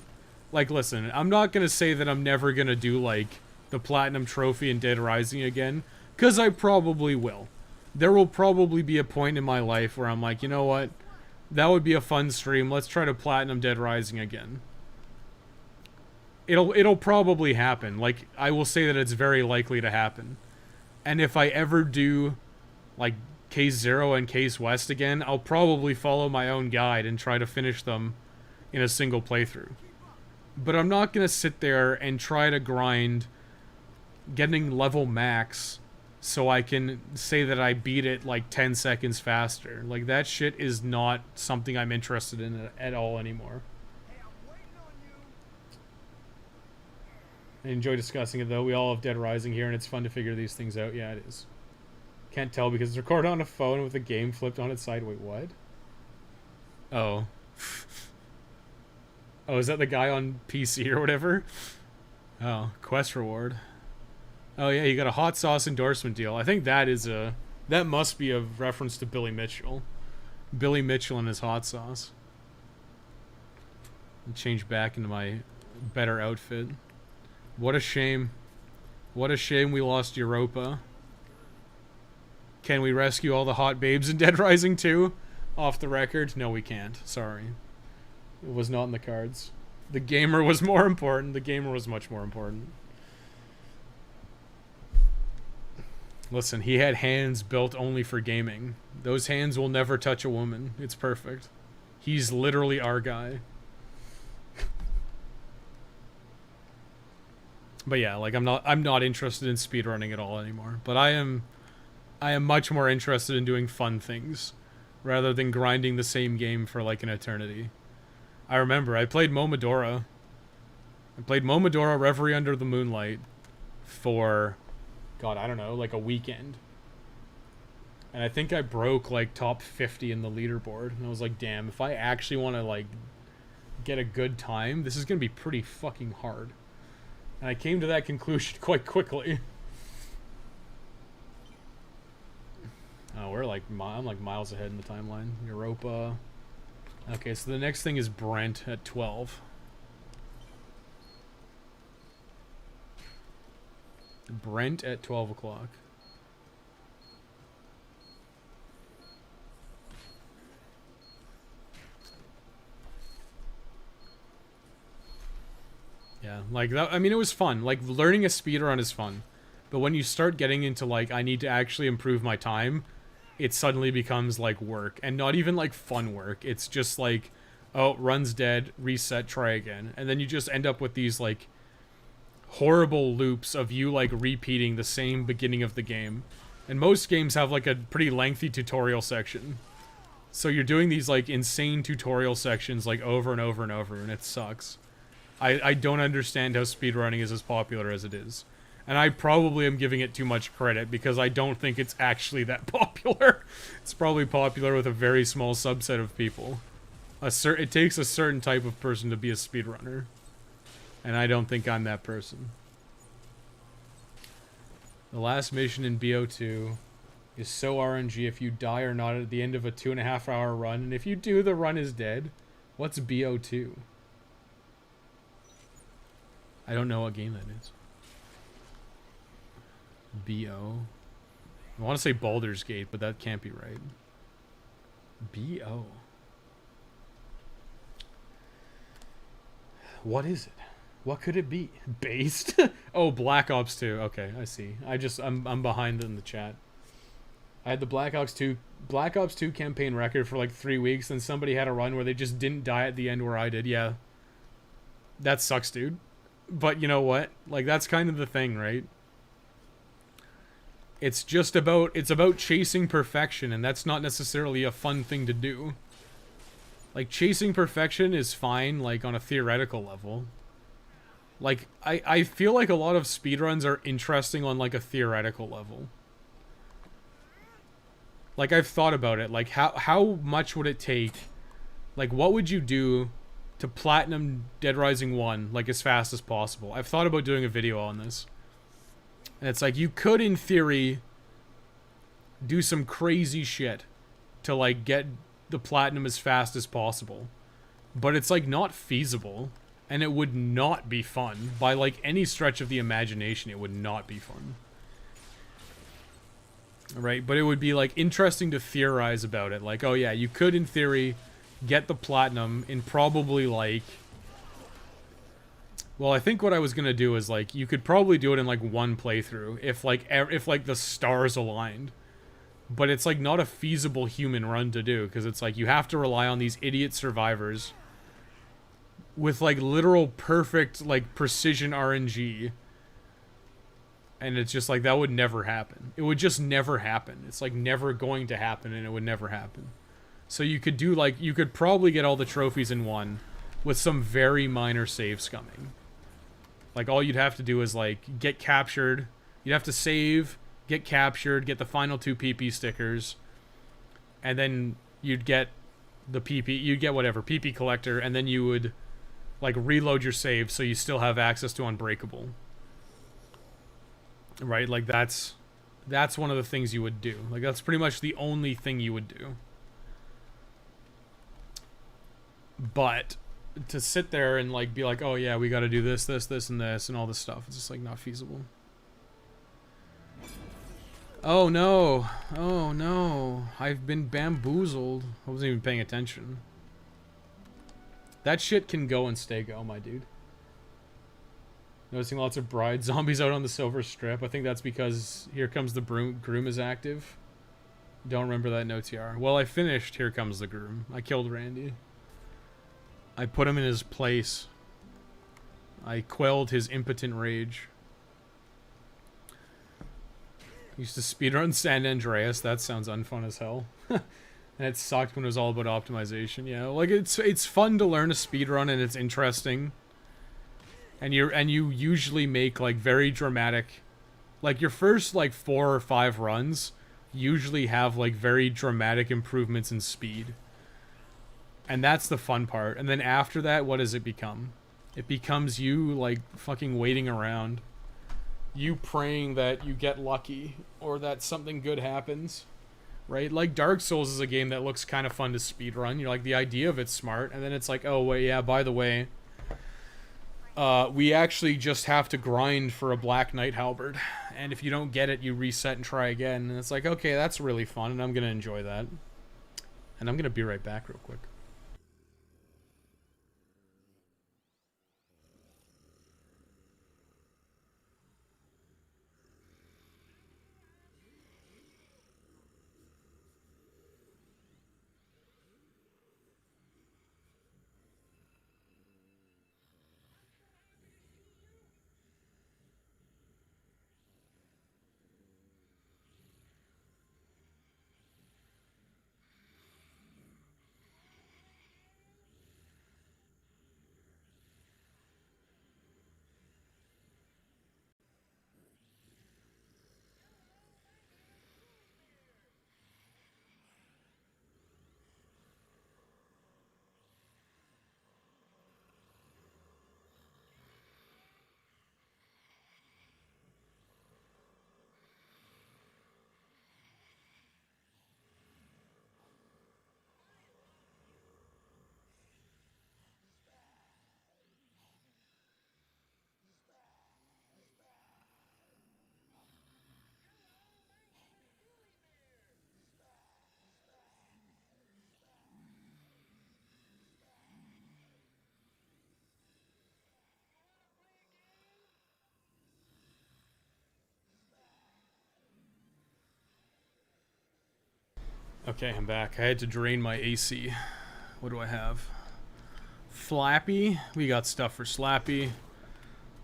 Like, listen, I'm not gonna say that I'm never gonna do, like, the Platinum Trophy in Dead Rising again, because I probably will. There will probably be a point in my life where I'm like, you know what? That would be a fun stream. Let's try to Platinum Dead Rising again. It'll probably happen. Like, I will say that it's very likely to happen. And if I ever do, like, Case Zero and Case West again, I'll probably follow my own guide and try to finish them in a single playthrough. But I'm not gonna sit there and try to grind getting level max so I can say that I beat it like 10 seconds faster. Like, that shit is not something I'm interested in at all anymore. I enjoy discussing it, though. We all have Dead Rising here, and it's fun to figure these things out. Yeah, it is. Can't tell because it's recorded on a phone with the game flipped on its side. Wait, what? Oh. Oh, is that the guy on PC or whatever? Oh, quest reward. Oh yeah, you got a hot sauce endorsement deal. I think that must be a reference to Billy Mitchell. Billy Mitchell and his hot sauce. And change back into my better outfit. What a shame. What a shame we lost Europa. Can we rescue all the hot babes in Dead Rising 2? Off the record? No, we can't. Sorry. It was not in the cards. The gamer was more important. The gamer was much more important. Listen, he had hands built only for gaming. Those hands will never touch a woman. It's perfect. He's literally our guy. But yeah, like I'm not interested in speedrunning at all anymore. But I am much more interested in doing fun things rather than grinding the same game for like an eternity. I remember I played Momodora. I played Momodora Reverie Under the Moonlight for, God, I don't know, like a weekend. And I think I broke like top 50 in the leaderboard. And I was like, damn, if I actually want to like get a good time, this is going to be pretty fucking hard. And I came to that conclusion quite quickly. Oh, I'm like miles ahead in the timeline. Europa. Okay, so the next thing is Brent at 12. Brent at 12 o'clock. Yeah, like that. I mean, it was fun. Like, learning a speedrun is fun. But when you start getting into, like, I need to actually improve my time, it suddenly becomes, like, work. And not even, like, fun work. It's just, like, oh, run's dead, reset, try again. And then you just end up with these, like, horrible loops of you, like, repeating the same beginning of the game. And most games have, like, a pretty lengthy tutorial section. So you're doing these, like, insane tutorial sections, like, over and over and over, and it sucks. I don't understand how speedrunning is as popular as it is. And I probably am giving it too much credit because I don't think it's actually that popular. It's probably popular with a very small subset of people. It takes a certain type of person to be a speedrunner. And I don't think I'm that person. The last mission in BO2 is so RNG if you die or not at the end of a 2.5 hour run. And if you do, the run is dead. What's BO2? I don't know what game that is. BO. I want to say Baldur's Gate, but that can't be right. BO. What is it? What could it be? Based? Oh, Black Ops 2. Okay, I see. I'm behind in the chat. I had the Black Ops 2 campaign record for like 3 weeks, and somebody had a run where they just didn't die at the end where I did. Yeah. That sucks, dude. But you know what? Like, that's kind of the thing, right? It's about chasing perfection, and that's not necessarily a fun thing to do. Like, chasing perfection is fine, like, on a theoretical level. Like, I feel like a lot of speedruns are interesting on, like, a theoretical level. Like, I've thought about it. Like, how much would it take? Like, what would you do to platinum Dead Rising 1, like, as fast as possible? I've thought about doing a video on this. And it's like, you could, in theory, do some crazy shit to, like, get the platinum as fast as possible. But it's, like, not feasible. And it would not be fun. By, like, any stretch of the imagination, it would not be fun. Right? But it would be, like, interesting to theorize about it. Like, oh yeah, you could, in theory, get the platinum in probably, like... Well, I think what I was gonna do is, like, you could probably do it in, like, one playthrough. If, like, the stars aligned. But it's, like, not a feasible human run to do. Because it's, like, you have to rely on these idiot survivors with, like, literal perfect, like, precision RNG. And it's just, like, that would never happen. It would just never happen. It's, like, never going to happen, and it would never happen. So you could do, like, you could probably get all the trophies in one with some very minor save scumming. Like, all you'd have to do is, like, get captured. You'd have to save, get captured, get the final 2 PP stickers. And then you'd get the PP, you'd get whatever, PP collector, and then you would... like, reload your save so you still have access to Unbreakable. Right? Like, that's one of the things you would do. Like, that's pretty much the only thing you would do. But to sit there and, like, be like, oh yeah, we gotta do this, this, this, and this, and all this stuff, it's just, like, not feasible. Oh no. Oh no. I've been bamboozled. I wasn't even paying attention. That shit can go and stay go, my dude. Noticing lots of bride zombies out on the Silver Strip. I think that's because Here Comes the Groom is active. Don't remember that in OTR. Well, I finished Here Comes the Groom. I killed Randy. I put him in his place. I quelled his impotent rage. Used to speedrun San Andreas. That sounds unfun as hell. And it sucked when it was all about optimization. Yeah, like, it's fun to learn a speedrun, and it's interesting. And you usually make, like, very dramatic... Like, your first, like, 4 or 5 runs usually have, like, very dramatic improvements in speed. And that's the fun part. And then after that, what does it become? It becomes you, like, fucking waiting around. You praying that you get lucky, or that something good happens. Right? Like, Dark Souls is a game that looks kind of fun to speedrun. You're like, the idea of it's smart, and then it's like, oh, wait, yeah, by the way, we actually just have to grind for a Black Knight halberd, and if you don't get it, you reset and try again, and it's like, okay, that's really fun, and I'm gonna enjoy that. And I'm gonna be right back real quick. Okay, I'm back. I had to drain my AC. What do I have? Flappy. We got stuff for Slappy.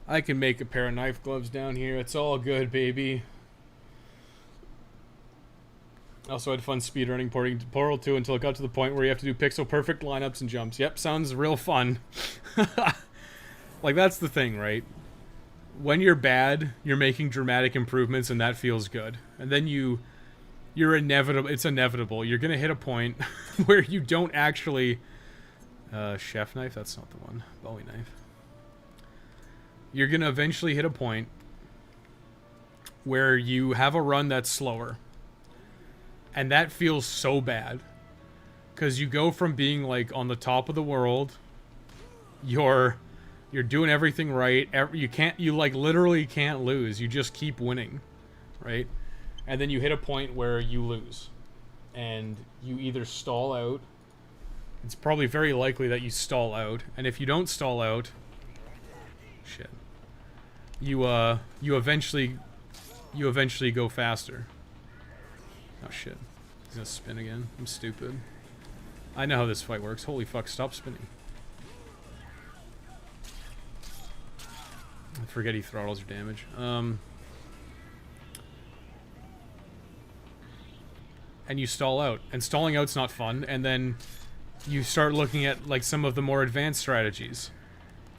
I can make a pair of knife gloves down here. It's all good, baby. Also had fun speedrunning Portal 2 until it got to the point where you have to do pixel perfect lineups and jumps. Yep, sounds real fun. Like, that's the thing, right? When you're bad, you're making dramatic improvements and that feels good. And then you're inevitable. It's inevitable. You're gonna hit a point where you don't actually... chef knife? That's not the one. Bowie knife. You're gonna eventually hit a point where you have a run that's slower. And that feels so bad. Because you go from being, like, on the top of the world. You're doing everything right. You, like, literally can't lose. You just keep winning. Right? And then you hit a point where you lose. And you either stall out. It's probably very likely that you stall out. And if you don't stall out... Shit. You eventually go faster. Oh shit. He's gonna spin again. I'm stupid. I know how this fight works. Holy fuck, stop spinning. I forget he throttles your damage. And you stall out. And stalling out's not fun. And then you start looking at, like, some of the more advanced strategies.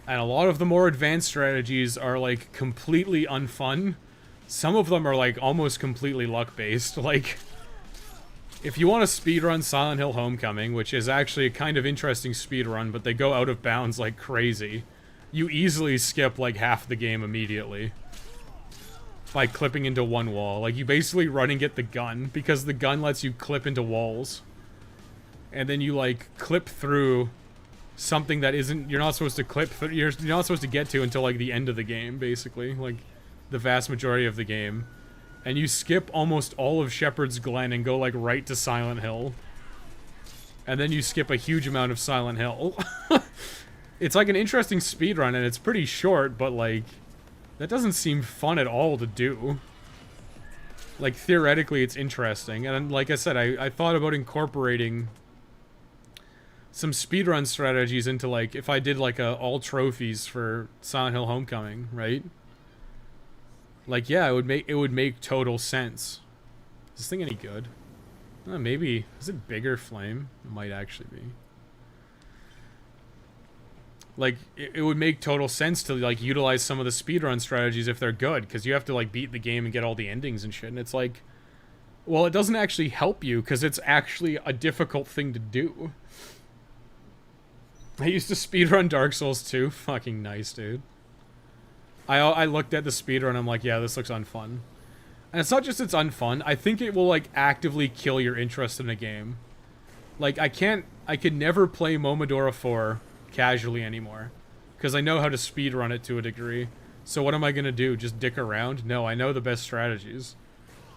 And a lot of the more advanced strategies are, like, completely unfun. Some of them are, like, almost completely luck-based. Like, if you want to speedrun Silent Hill Homecoming, which is actually a kind of interesting speedrun, but they go out of bounds like crazy, you easily skip, like, half the game immediately. By clipping into one wall. Like, you basically run and get the gun, because the gun lets you clip into walls. And then you, like, clip through something that isn't... You're not supposed to clip... You're not supposed to get to until, like, the end of the game, basically. Like, the vast majority of the game. And you skip almost all of Shepherd's Glen and go, like, right to Silent Hill. And then you skip a huge amount of Silent Hill. It's, like, an interesting speedrun, and it's pretty short, but, like... That doesn't seem fun at all to do. Like, theoretically, it's interesting. And, like I said, I thought about incorporating some speedrun strategies into, like, if I did, like, all trophies for Silent Hill Homecoming, right? Like, yeah, it would make total sense. Is this thing any good? Maybe. Is it bigger flame? It might actually be. Like, it would make total sense to, like, utilize some of the speedrun strategies if they're good, because you have to, like, beat the game and get all the endings and shit, and it's like... Well, it doesn't actually help you, because it's actually a difficult thing to do. I used to speedrun Dark Souls 2. Fucking nice, dude. I looked at the speedrun, I'm like, yeah, this looks unfun. And it's not just it's unfun, I think it will, like, actively kill your interest in a game. Like, I could never play Momodora 4 casually anymore. Because I know how to speedrun it to a degree. So what am I gonna do? Just dick around? No, I know the best strategies.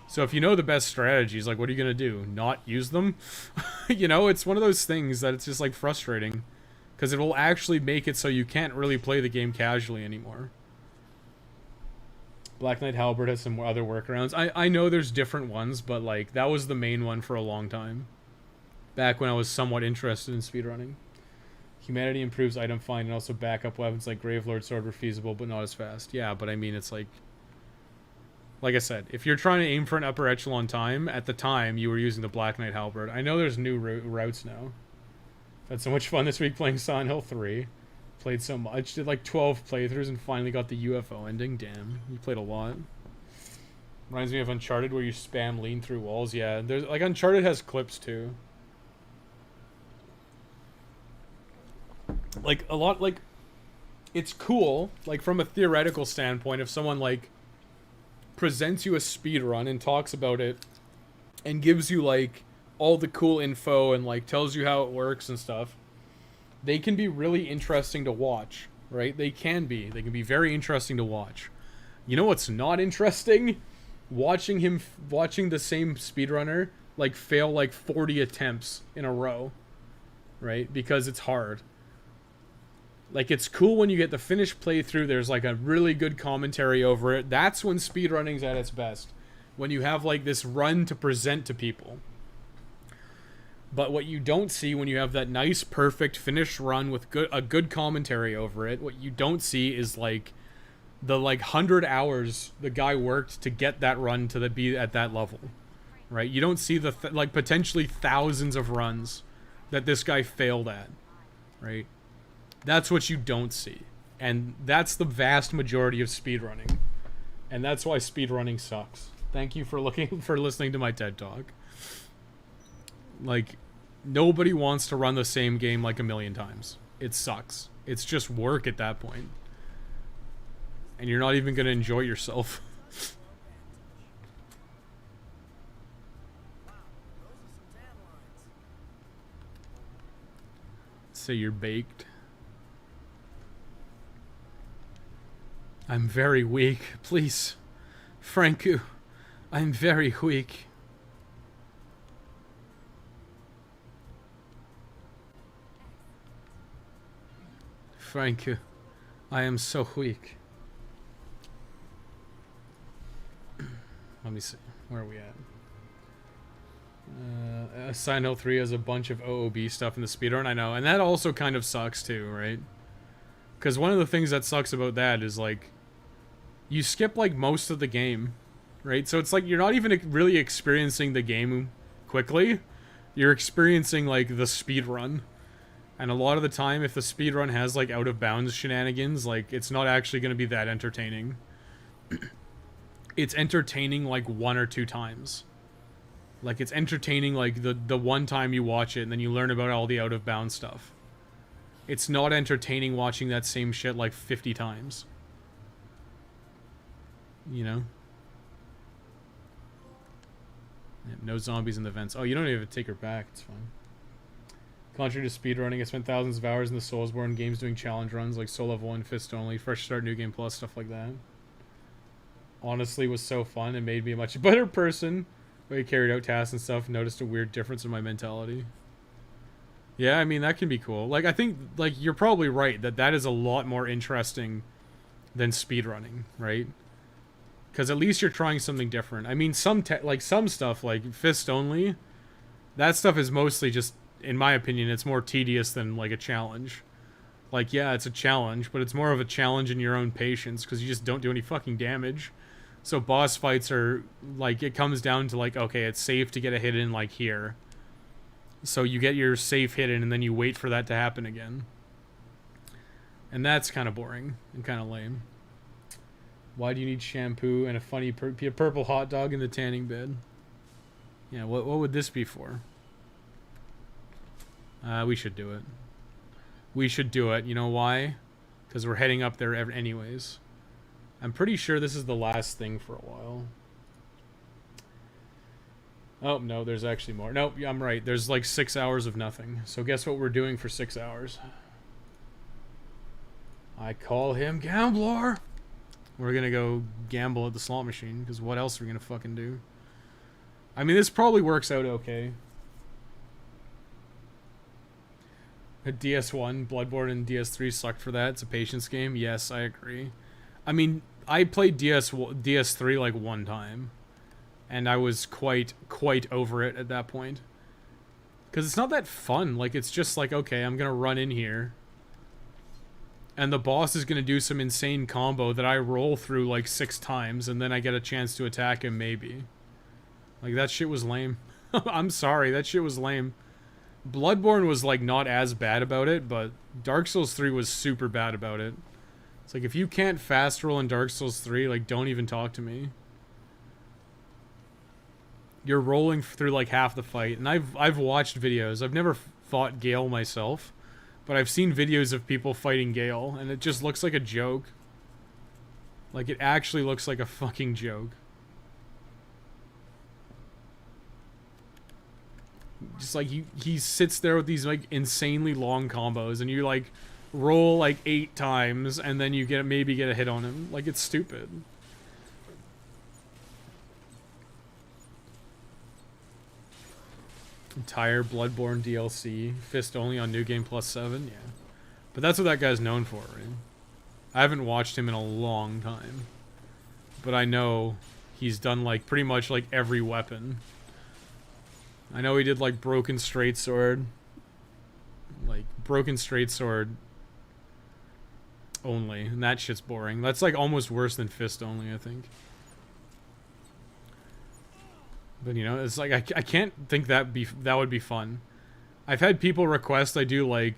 So if you know the best strategies, like, what are you gonna do? Not use them? You know, it's one of those things that it's just, like, frustrating. Because it will actually make it so you can't really play the game casually anymore. Black Knight Halberd has some other workarounds. I know there's different ones, but, like, that was the main one for a long time. Back when I was somewhat interested in speedrunning. Humanity improves item find, and also backup weapons like Gravelord Sword were feasible, but not as fast. Yeah, but I mean, it's like... Like I said, if you're trying to aim for an upper echelon time, at the time, you were using the Black Knight Halberd. I know there's new routes now. Had so much fun this week playing Silent Hill 3. Played so much. Did like 12 playthroughs and finally got the UFO ending. Damn, you played a lot. Reminds me of Uncharted where you spam lean through walls. Yeah, there's like Uncharted has clips too. Like a lot, like it's cool, like from a theoretical standpoint, if someone like presents you a speed run and talks about it and gives you like all the cool info and like tells you how it works and stuff, they can be really interesting to watch, right? They can be very interesting to watch. You know what's not interesting? Watching the same speedrunner like fail like 40 attempts in a row, right? Because it's hard. Like, it's cool when you get the finished playthrough, there's like a really good commentary over it. That's when speedrunning's at its best. When you have like this run to present to people. But what you don't see when you have that nice, perfect finished run with a good commentary over it, what you don't see is like the 100 hours the guy worked to get that run to be at that level, right? You don't see the potentially thousands of runs that this guy failed at, right? That's what you don't see, and that's the vast majority of speedrunning, and that's why speedrunning sucks. Thank you for listening to my TED Talk. Like, nobody wants to run the same game like a million times. It sucks. It's just work at that point. And you're not even going to enjoy yourself. Say you're baked. I'm very weak. Please. Franku. I'm very weak. Franku. I am so weak. Let me see. Where are we at? Silent Hill 3 has a bunch of OOB stuff in the speedrun, I know. And that also kind of sucks too, right? Because one of the things that sucks about that is, like, you skip, like, most of the game, right? So it's like you're not even really experiencing the game quickly. You're experiencing, like, the speedrun. And a lot of the time, if the speedrun has, like, out-of-bounds shenanigans, like, it's not actually going to be that entertaining. It's entertaining, like, 1 or 2 times. Like, it's entertaining, like, the one time you watch it, and then you learn about all the out-of-bounds stuff. It's not entertaining watching that same shit, like, 50 times. You know? Yeah, no zombies in the vents. Oh, you don't even have to take her back. It's fine. Contrary to speedrunning, I spent thousands of hours in the Soulsborne games doing challenge runs like Soul Level 1, Fist Only, Fresh Start, New Game Plus, stuff like that. Honestly, was so fun and made me a much better person. When I carried out tasks and stuff, noticed a weird difference in my mentality. Yeah, I mean, that can be cool. Like, I think, like, you're probably right that is a lot more interesting than speedrunning, right? Because at least you're trying something different. I mean, some stuff, like Fist Only, that stuff is mostly just, in my opinion, it's more tedious than, like, a challenge. Like, yeah, it's a challenge, but it's more of a challenge in your own patience, because you just don't do any fucking damage. So boss fights are, like, it comes down to, like, okay, it's safe to get a hit in, like, here. So you get your safe hit in, and then you wait for that to happen again. And that's kind of boring and kind of lame. Why do you need shampoo and a funny purple hot dog in the tanning bed? Yeah, what would this be for? We should do it. We should do it. You know why? Because we're heading up there anyways. I'm pretty sure this is the last thing for a while. Oh, no, there's actually more. Nope, I'm right. There's like 6 hours of nothing. So guess what we're doing for 6 hours? I call him Gambler. We're gonna go gamble at the slot machine, because what else are we gonna fucking do? I mean, this probably works out okay. DS1, Bloodborne, and DS3 sucked for that. It's a patience game. Yes, I agree. I mean, I played DS3 like 1 time, and I was quite over it at that point. Because it's not that fun. Like, it's just like, okay, I'm gonna run in here, and the boss is gonna do some insane combo that I roll through like 6 times, and then I get a chance to attack him, maybe. Like, that shit was lame. I'm sorry, that shit was lame. Bloodborne was, like, not as bad about it, but Dark Souls 3 was super bad about it. It's like, if you can't fast roll in Dark Souls 3, like, don't even talk to me. You're rolling through, like, half the fight. And I've watched videos. I've never fought Gale myself, but I've seen videos of people fighting Gale, and it just looks like a joke. Like, it actually looks like a fucking joke. Just like he sits there with these like insanely long combos, and you like roll like 8 times, and then you maybe get a hit on him. Like, it's stupid. Entire Bloodborne DLC, Fist Only on New Game Plus 7, yeah. But that's what that guy's known for, right? I haven't watched him in a long time, but I know he's done like pretty much like every weapon. I know he did like broken straight sword. Like broken straight sword only, and that shit's boring. That's like almost worse than fist only, I think. But you know, it's like I can't think that would be fun. I've had people request I do like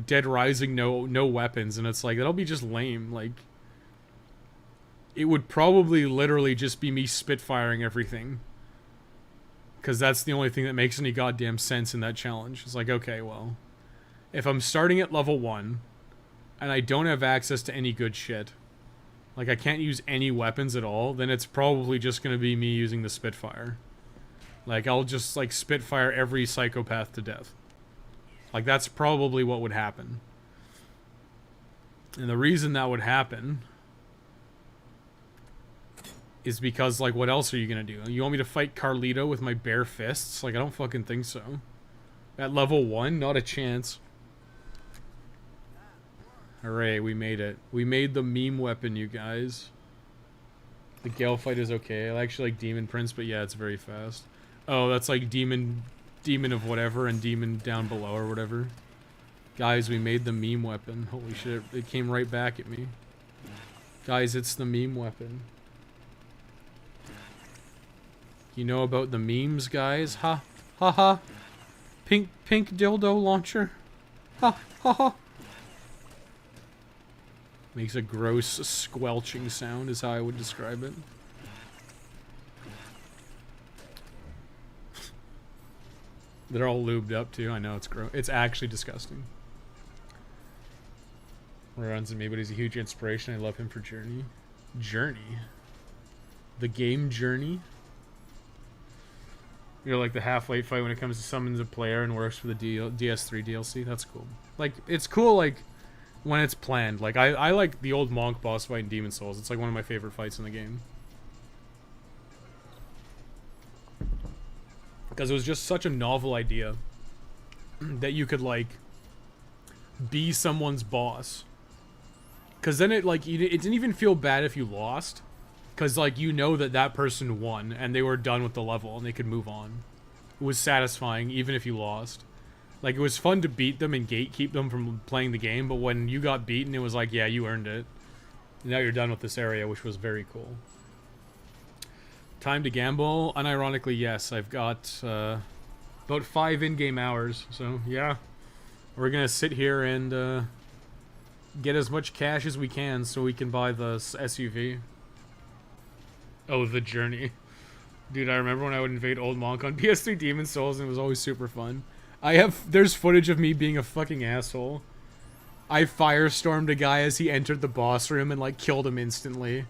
Dead Rising no weapons, and it's like that'll be just lame. Like it would probably literally just be me spitfiring everything. Because that's the only thing that makes any goddamn sense in that challenge. It's like, okay, well, if I'm starting at level 1, and I don't have access to any good shit, like I can't use any weapons at all, then it's probably just going to be me using the Spitfire. Like, I'll just, like, Spitfire every psychopath to death. Like, that's probably what would happen. And the reason that would happen is because, like, what else are you gonna do? You want me to fight Carlito with my bare fists? Like, I don't fucking think so. At level 1, not a chance. Hooray, we made it. We made the meme weapon, you guys. The Gale fight is okay. I actually like Demon Prince, but yeah, it's very fast. Oh, that's like Demon of whatever and Demon down below or whatever. Guys, we made the meme weapon. Holy shit, it came right back at me. Guys, it's the meme weapon. You know about the memes, guys? Ha ha ha. Pink dildo launcher. Ha ha ha. Makes a gross squelching sound is how I would describe it. They're all lubed up too. I know it's gross. It's actually disgusting. Runs in me, but he's a huge inspiration. I love him for Journey. Journey. The game Journey. You're like the half-late fight when it comes to summons a player and works for the DS3 DLC. That's cool. Like, it's cool, like, when it's planned. Like, I like the old Monk boss fight in Demon Souls. It's like one of my favorite fights in the game. Because it was just such a novel idea that you could, like, be someone's boss. Because then it, like, it didn't even feel bad if you lost. Because, like, you know that that person won and they were done with the level and they could move on. It was satisfying even if you lost. Like, it was fun to beat them and gatekeep them from playing the game, but when you got beaten, it was like, yeah, you earned it. Now you're done with this area, which was very cool. Time to gamble? Unironically, yes. I've got about 5 in-game hours, so yeah. We're gonna sit here and get as much cash as we can so we can buy the SUV. Oh, the Journey. Dude, I remember when I would invade Old Monk on PS3 Demon Souls and it was always super fun. There's footage of me being a fucking asshole. I firestormed a guy as he entered the boss room and, like, killed him instantly.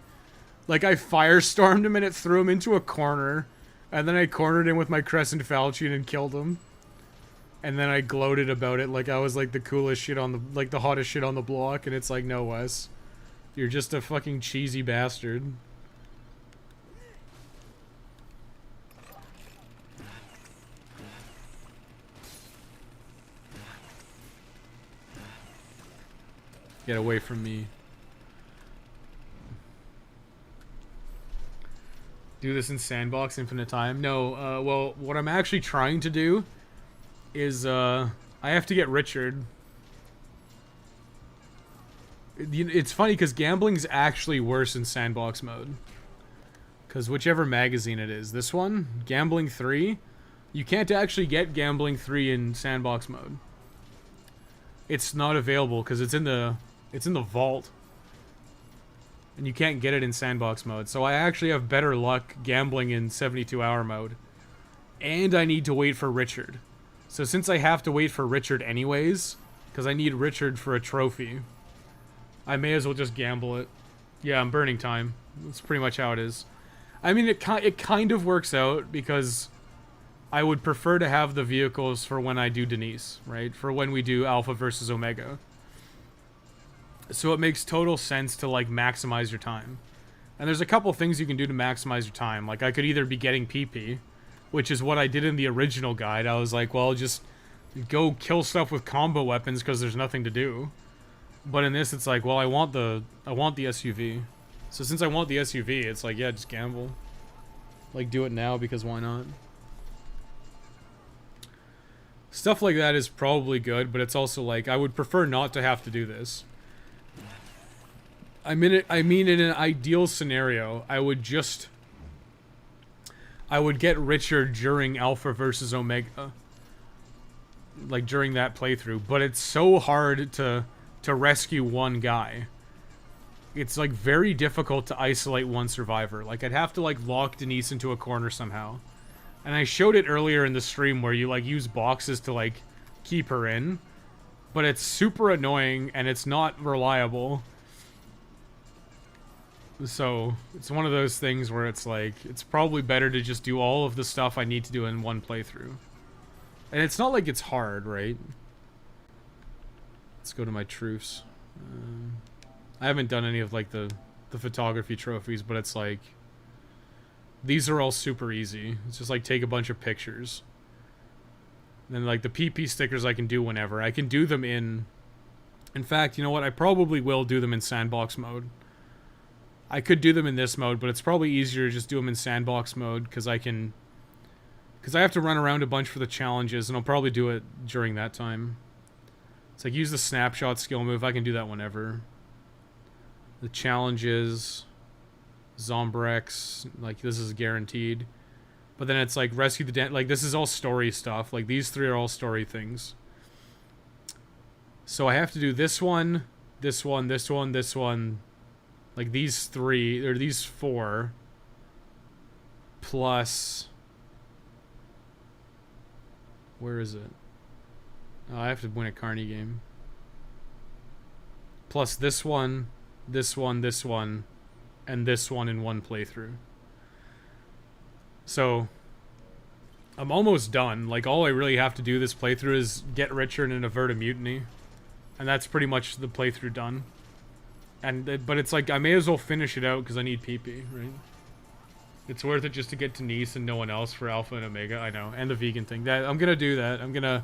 Like, I firestormed him and it threw him into a corner. And then I cornered him with my Crescent Falchion and killed him. And then I gloated about it like I was, like, the coolest shit on the, like, the hottest shit on the block. And it's like, no, Wes. You're just a fucking cheesy bastard. Get away from me. Do this in Sandbox infinite time? No, well, what I'm actually trying to do is, I have to get Richard. It's funny, because gambling's actually worse in Sandbox mode. Because whichever magazine it is, this one, Gambling 3, you can't actually get Gambling 3 in Sandbox mode. It's not available, because it's in the vault. And you can't get it in Sandbox mode. So I actually have better luck gambling in 72-hour mode. And I need to wait for Richard. So since I have to wait for Richard anyways, because I need Richard for a trophy, I may as well just gamble it. Yeah, I'm burning time. That's pretty much how it is. I mean, it kind of works out, because I would prefer to have the vehicles for when I do Denise, right? For when we do Alpha versus Omega. So it makes total sense to, like, maximize your time. And there's a couple things you can do to maximize your time. Like, I could either be getting PP, which is what I did in the original guide. I was like, well, just go kill stuff with combo weapons because there's nothing to do. But in this, it's like, well, I want the SUV. So since I want the SUV, it's like, yeah, just gamble. Like, do it now because why not? Stuff like that is probably good, but it's also like, I would prefer not to have to do this. I mean, in an ideal scenario, I would get richer during Alpha versus Omega. Like, during that playthrough. But it's so hard to rescue one guy. It's, like, very difficult to isolate one survivor. Like, I'd have to, like, lock Denise into a corner somehow. And I showed it earlier in the stream where you, like, use boxes to, like, keep her in. But it's super annoying, and it's not reliable. So, it's one of those things where it's like, it's probably better to just do all of the stuff I need to do in one playthrough. And it's not like it's hard, right? Let's go to my truce. I haven't done any of, like, the photography trophies, but it's like, these are all super easy. It's just like, take a bunch of pictures. And then, like, the PP stickers I can do whenever. I can do them in fact, you know what? I probably will do them in sandbox mode. I could do them in this mode, but it's probably easier to just do them in sandbox mode, because I have to run around a bunch for the challenges, and I'll probably do it during that time. It's like, use the snapshot skill move. I can do that whenever. The challenges, Zombrex, like, this is guaranteed. But then it's like, rescue the like, this is all story stuff. Like, these three are all story things. So I have to do this one, this one, this one, this one. Like, these three, or these four. Plus... Where is it? Oh, I have to win a Carney game. Plus this one, this one, this one, and this one in one playthrough. So, I'm almost done. Like, all I really have to do this playthrough is get Richard and avert a mutiny. And that's pretty much the playthrough done. But it's like, I may as well finish it out because I need PP, right? It's worth it just to get Denise and no one else for Alpha and Omega. I know. And the vegan thing. I'm gonna do that.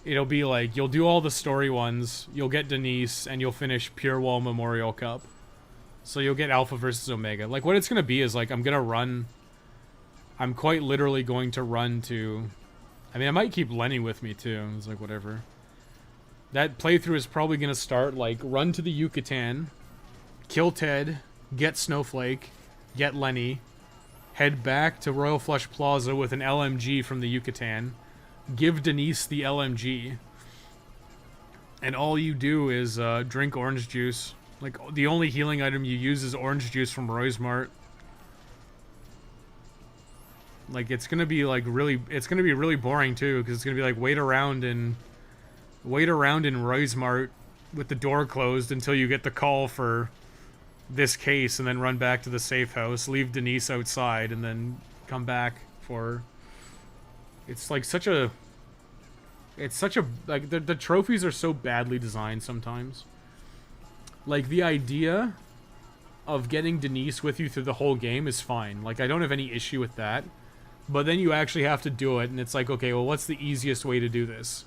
It'll be like, you'll do all the story ones, you'll get Denise, and you'll finish Pure Wall Memorial Cup. So you'll get Alpha versus Omega. Like, what it's gonna be is, like, I'm quite literally going to run to... I mean, I might keep Lenny with me, too. It's like, whatever. That playthrough is probably gonna start, like, run to the Yucatan, kill Ted, get Snowflake, get Lenny, head back to Royal Flush Plaza with an LMG from the Yucatan, give Denise the LMG, and all you do is drink orange juice. Like, the only healing item you use is orange juice from Roy's Mart. Like, it's gonna be like really boring too, because it's gonna be like wait around in Roy's Mart with the door closed until you get the call for this case, and then run back to the safe house, leave Denise outside, and then come back for... It's like such a... Like, the trophies are so badly designed sometimes. Like, the idea of getting Denise with you through the whole game is fine. Like, I don't have any issue with that. But then you actually have to do it, and it's like, okay, well, what's the easiest way to do this?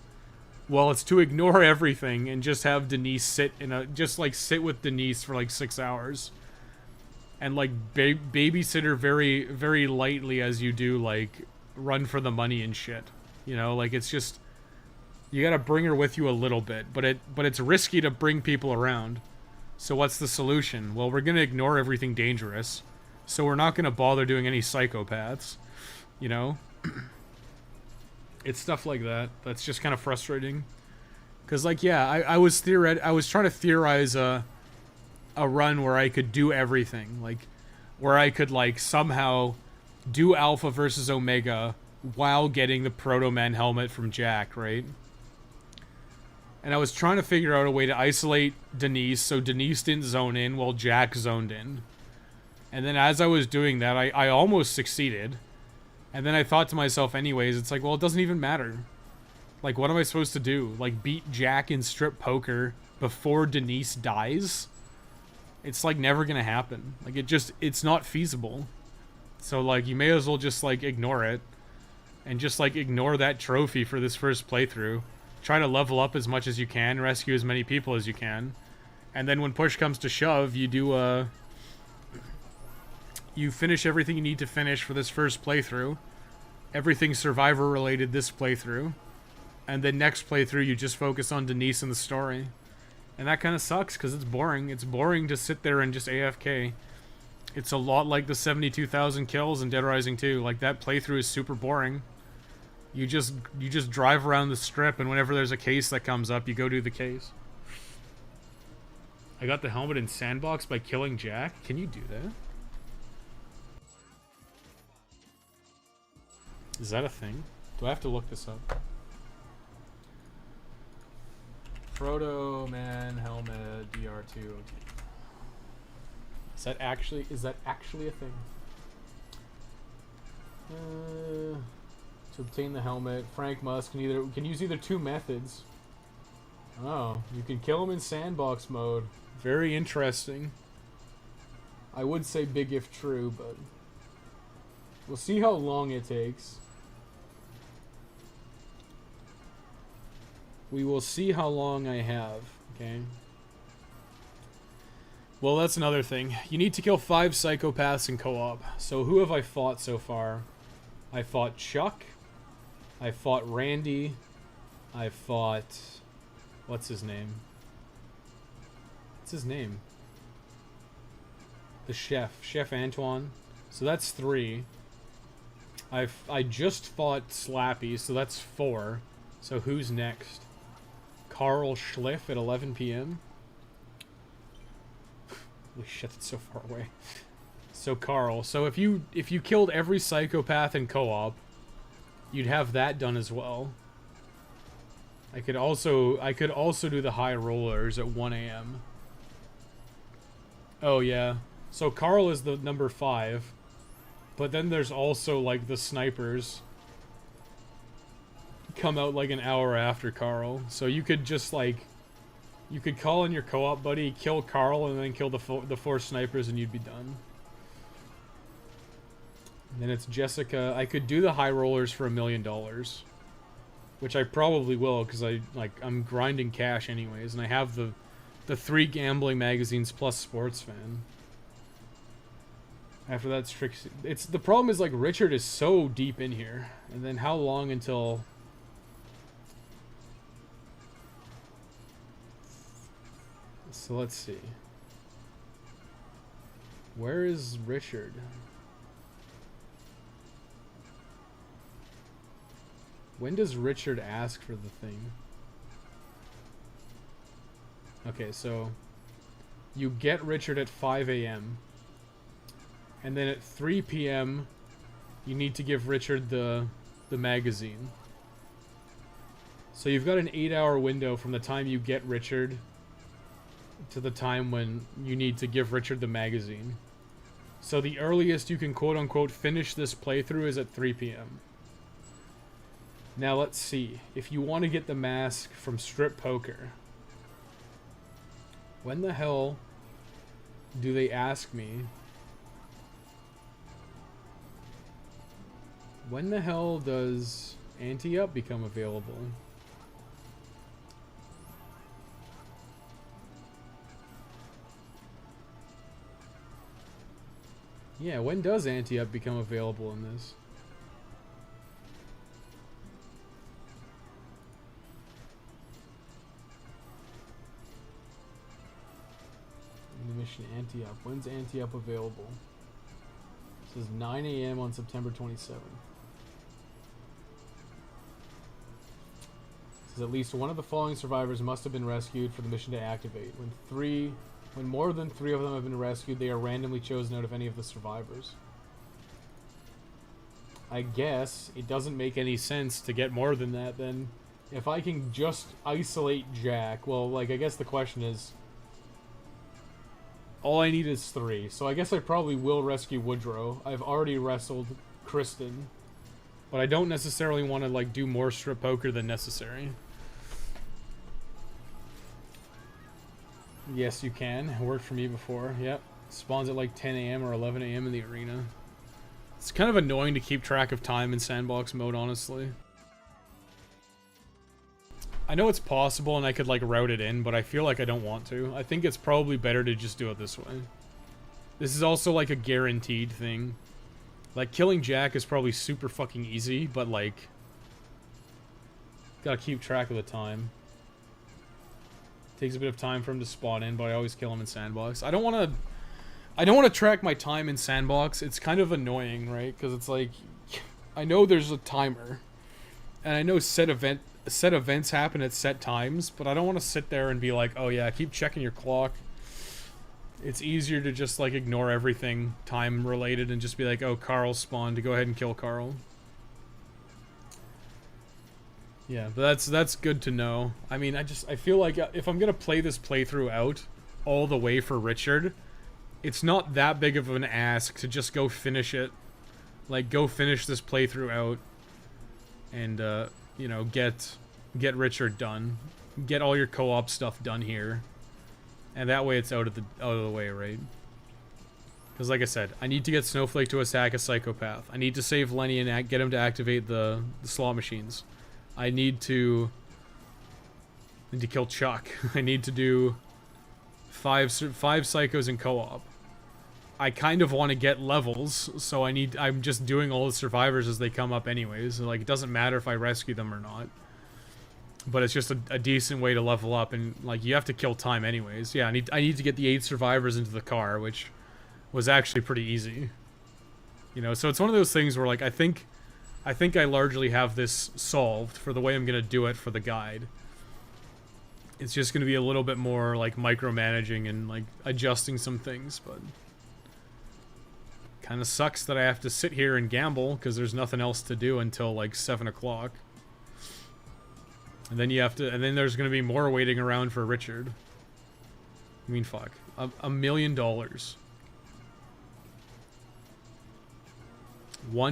Well, it's to ignore everything and just have Denise sit with Denise for like 6 hours. And like babysit her very, very lightly as you do, like, run for the money and shit. You know, like, it's just, you gotta bring her with you a little bit, but it's risky to bring people around. So what's the solution? Well, we're gonna ignore everything dangerous. So we're not gonna bother doing any psychopaths. You know? It's stuff like that that's just kind of frustrating. Because, like, yeah, I was trying to theorize a run where I could do everything. Like, where I could, like, somehow do Alpha versus Omega while getting the Proto Man helmet from Jack, right? And I was trying to figure out a way to isolate Denise so Denise didn't zone in while Jack zoned in. And then as I was doing that, I almost succeeded. And then I thought to myself anyways, it's like, well, it doesn't even matter. Like, what am I supposed to do? Like, beat Jack in strip poker before Denise dies? It's, like, never gonna happen. Like, it's not feasible. So, like, you may as well just, like, ignore it. And just, like, ignore that trophy for this first playthrough. Try to level up as much as you can, rescue as many people as you can. And then when push comes to shove, you do, you finish everything you need to finish for this first playthrough. Everything Survivor related this playthrough. And then next playthrough, you just focus on Denise and the story. And that kind of sucks, because it's boring. It's boring to sit there and just AFK. It's a lot like the 72,000 kills in Dead Rising 2. Like, that playthrough is super boring. You just drive around the strip, and whenever there's a case that comes up, you go do the case. I got the helmet in Sandbox by killing Jack. Can you do that? Is that a thing? Do I have to look this up? Proto Man Helmet DR2 OT. Is that actually a thing? To obtain the helmet, Frank Musk can use either two methods. Oh, you can kill him in sandbox mode. Very interesting. I would say big if true, but we'll see how long it takes. We will see how long I have, okay? Well, that's another thing. You need to kill 5 psychopaths in co-op. So who have I fought so far? I fought Chuck. I fought Randy. I fought... What's his name? What's his name? The chef. Chef Antoine. So that's 3. I just fought Slappy, so that's 4. So who's next? Carl Schliff at 11 p.m. Holy shit, that's so far away. So Carl. So if you killed every psychopath in co-op, you'd have that done as well. I could also do the high rollers at 1 a.m. Oh yeah. So Carl is the number 5. But then there's also like the snipers come out like an hour after Carl. So you could just like you could call in your co-op buddy, kill Carl, and then kill the 4 snipers, and you'd be done. And then it's Jessica. I could do the high rollers for $1 million, which I probably will, because I'm grinding cash anyways, and I have the 3 gambling magazines plus Sports Fan. After that's Trixie. The problem is like Richard is so deep in here, and then how long until? So let's see. Where is Richard? When does Richard ask for the thing? Okay, so you get Richard at 5 a.m. and then at 3 p.m. you need to give Richard the magazine. So you've got an 8-hour window from the time you get Richard to the time when you need to give Richard the magazine. So the earliest you can quote-unquote finish this playthrough is at 3 p.m. Now let's see. If you want to get the mask from Strip Poker, when the hell do they ask me? When the hell does Anti-Up become available? Yeah, when does Anti-Up become available in this? In the mission Anti-Up. When's Anti-Up available? It says 9 a.m. on September 27th. It says at least one of the following survivors must have been rescued for the mission to activate. When more than 3 of them have been rescued, they are randomly chosen out of any of the survivors. I guess it doesn't make any sense to get more than that then. If I can just isolate Jack, well, like, I guess the question is, all I need is 3. So I guess I probably will rescue Woodrow. I've already wrestled Kristen. But I don't necessarily want to, like, do more strip poker than necessary. Yes, you can. It worked for me before. Yep. Spawns at like 10 a.m. or 11 a.m. in the arena. It's kind of annoying to keep track of time in sandbox mode, honestly. I know it's possible and I could like route it in, but I feel like I don't want to. I think it's probably better to just do it this way. This is also like a guaranteed thing. Like, killing Jack is probably super fucking easy, but like... Gotta keep track of the time. Takes a bit of time for him to spawn in, but I always kill him in sandbox. I don't want to track my time in sandbox. It's kind of annoying, right? Because it's like, I know there's a timer, and I know set events happen at set times, but I don't want to sit there and be like, oh yeah, keep checking your clock. It's easier to just like ignore everything time related and just be like, oh, Carl spawned, to go ahead and kill Carl. Yeah, but that's good to know. I mean, I feel like if I'm gonna play this playthrough out all the way for Richard, it's not that big of an ask to just go finish it. Like, go finish this playthrough out and you know, get Richard done. Get all your co-op stuff done here. And that way it's out of the way, right? Because like I said, I need to get Snowflake to attack a psychopath. I need to save Lenny and get him to activate the slot machines. I need to kill Chuck. I need to do five psychos in co-op. I kind of want to get levels, so I'm just doing all the survivors as they come up anyways. Like, it doesn't matter if I rescue them or not. But it's just a decent way to level up, and like, you have to kill time anyways. Yeah, I need to get the 8 survivors into the car, which was actually pretty easy. You know, so it's one of those things where like, I think I largely have this solved for the way I'm gonna do it for the guide. It's just gonna be a little bit more like micromanaging and like adjusting some things, but kind of sucks that I have to sit here and gamble because there's nothing else to do until like 7 o'clock. And then and then there's gonna be more waiting around for Richard. I mean, fuck. $1 million. $1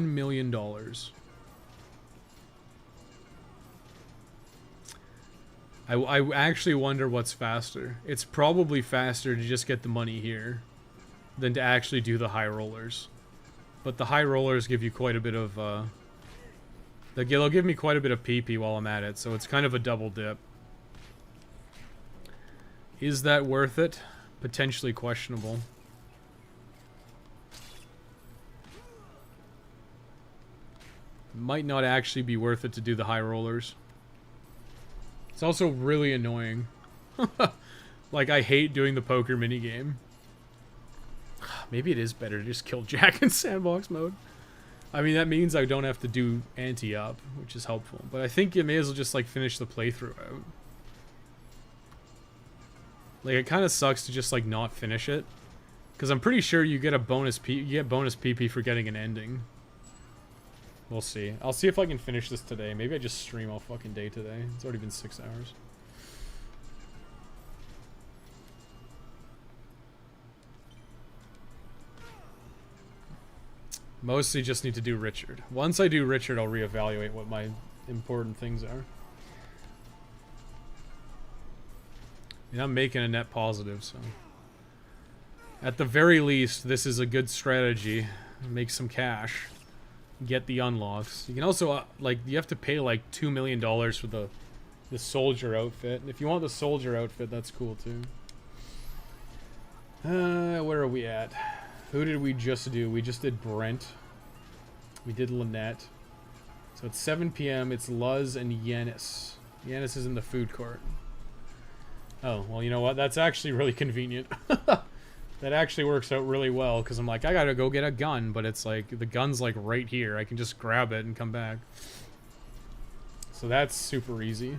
million. I actually wonder what's faster. It's probably faster to just get the money here than to actually do the high rollers. But the high rollers give you quite a bit of, they'll give me quite a bit of PP while I'm at it, so it's kind of a double dip. Is that worth it? Potentially questionable. Might not actually be worth it to do the high rollers. It's also really annoying. Like, I hate doing the poker minigame. Maybe it is better to just kill Jack in sandbox mode. I mean, that means I don't have to do anti-up, which is helpful. But I think you may as well just, like, finish the playthrough out. Like, it kind of sucks to just, like, not finish it. Because I'm pretty sure you get a bonus bonus PP for getting an ending. We'll see. I'll see if I can finish this today. Maybe I just stream all fucking day today. It's already been 6 hours. Mostly just need to do Richard. Once I do Richard, I'll reevaluate what my important things are. And I'm making a net positive, so... At the very least, this is a good strategy. Make some cash. Get the unlocks. You can also, like, you have to pay, like, $2 million for the soldier outfit. And if you want the soldier outfit, that's cool, too. Where are we at? Who did we just do? We just did Brent. We did Lynette. So it's 7 p.m. It's Luz and Yanis. Yanis is in the food court. Oh, well, you know what? That's actually really convenient. That actually works out really well, because I'm like, I gotta go get a gun, but it's like, the gun's like right here. I can just grab it and come back. So that's super easy.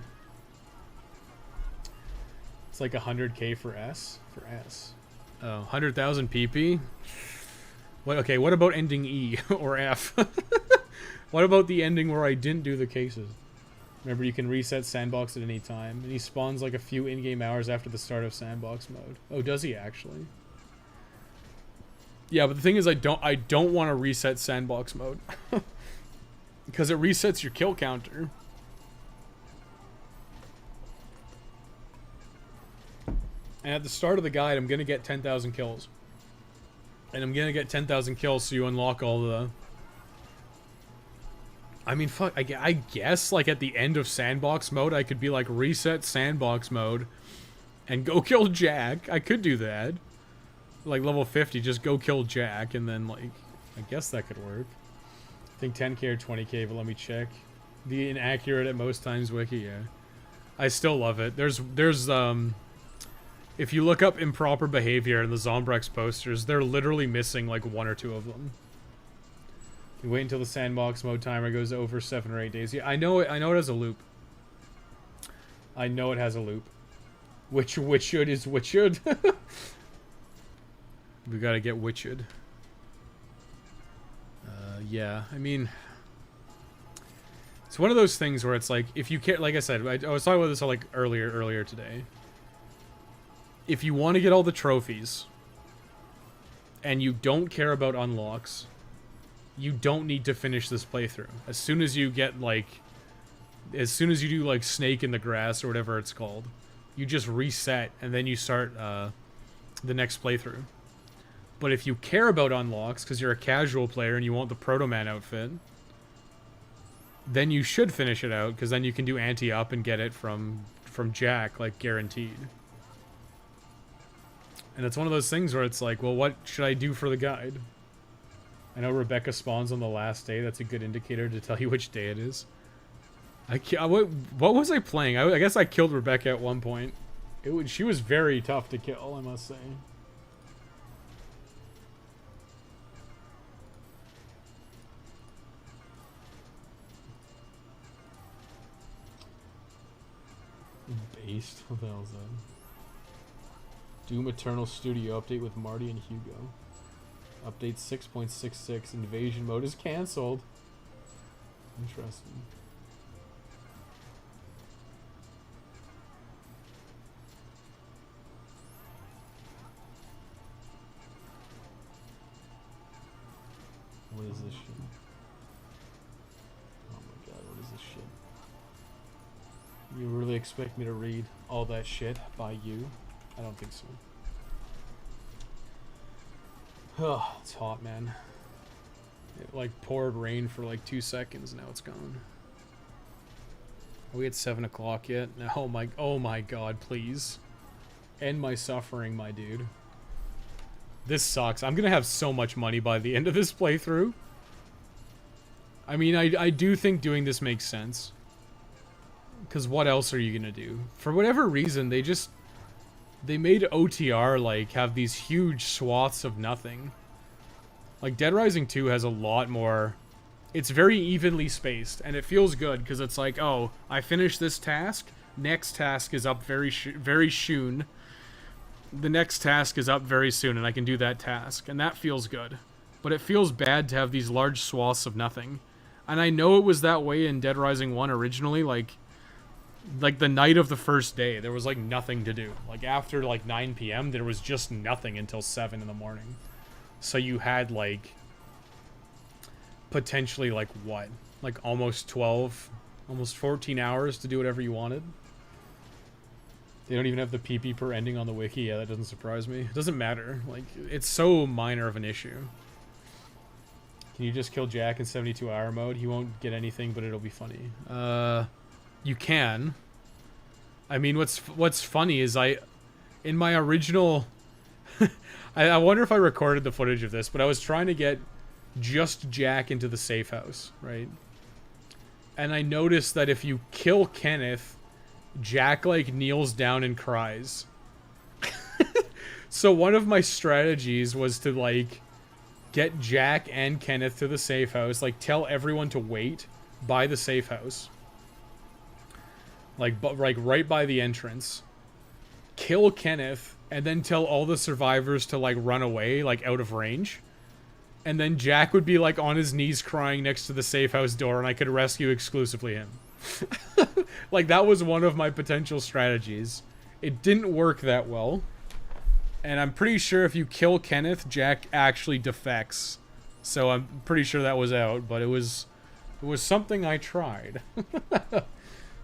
It's like 100k for S? For S. Oh, 100,000 PP? What? Okay, what about ending E or F? What about the ending where I didn't do the cases? Remember, you can reset sandbox at any time, and he spawns like a few in-game hours after the start of sandbox mode. Oh, does he actually? Yeah, but the thing is, I don't want to reset sandbox mode because it resets your kill counter. And at the start of the guide, I'm gonna get 10,000 kills, and I'm gonna get 10,000 kills so you unlock all the. I mean, fuck. I guess like at the end of sandbox mode, I could be like reset sandbox mode, and go kill Jack. I could do that. Like level 50, just go kill Jack, and then like, I guess that could work. I think 10k or 20k, but let me check. The inaccurate at most times wiki, yeah. I still love it. There's if you look up improper behavior in the Zombrex posters, they're literally missing like 1 or 2 of them. You wait until the sandbox mode timer goes over 7 or 8 days. Yeah, I know it has a loop. I know it has a loop. Which should is which should. We gotta get Witched. Yeah, I mean, it's one of those things where it's like, if you care, like I said, I was talking about this like earlier today. If you want to get all the trophies, and you don't care about unlocks, you don't need to finish this playthrough. As soon as you get like, as soon as you do like Snake in the Grass or whatever it's called, you just reset and then you start the next playthrough. But if you care about unlocks, because you're a casual player and you want the Proto Man outfit, then you should finish it out, because then you can do anti-up and get it from Jack, like, guaranteed. And it's one of those things where it's like, well, what should I do for the guide? I know Rebecca spawns on the last day. That's a good indicator to tell you which day it is. What was I playing? I guess I killed Rebecca at one point. She was very tough to kill, I must say. Based? What the hell is that? Doom Eternal Studio update with Marty and Hugo. Update 6.66. Invasion mode is cancelled. Interesting. What is this shit? Oh my god, what is this shit? You really expect me to read all that shit by you? I don't think so. Oh, it's hot, man. It like poured rain for like 2 seconds, now it's gone. Are we at 7 o'clock yet? No, oh my god, please. End my suffering, my dude. This sucks. I'm gonna have so much money by the end of this playthrough. I mean, I do think doing this makes sense. Because what else are you gonna do? For whatever reason, they made OTR like have these huge swaths of nothing. Like Dead Rising 2 has a lot more. It's very evenly spaced, and it feels good because it's like, oh, I finished this task. Next task is up very soon. The next task is up very soon, and I can do that task, and that feels good. But it feels bad to have these large swaths of nothing. And I know it was that way in Dead Rising 1 originally, like the night of the first day, there was like nothing to do. Like after like 9 p.m. there was just nothing until 7 in the morning. So you had like potentially like what? Like almost 12, almost 14 hours to do whatever you wanted. They don't even have the PP per ending on the wiki. Yeah, that doesn't surprise me. It doesn't matter. Like, it's so minor of an issue. Can you just kill Jack in 72-hour mode? He won't get anything, but it'll be funny. You can. I mean, what's funny is in my original... I wonder if I recorded the footage of this, but I was trying to get just Jack into the safe house, right? And I noticed that if you kill Kenneth, Jack like kneels down and cries. So one of my strategies was to like get Jack and Kenneth to the safe house, like tell everyone to wait by the safe house, like right by the entrance, kill Kenneth, and then tell all the survivors to like run away, like out of range. And then Jack would be like on his knees crying next to the safe house door, and I could rescue exclusively him. Like, that was one of my potential strategies. It didn't work that well. And I'm pretty sure if you kill Kenneth, Jack actually defects. So I'm pretty sure that was out, but it was something I tried.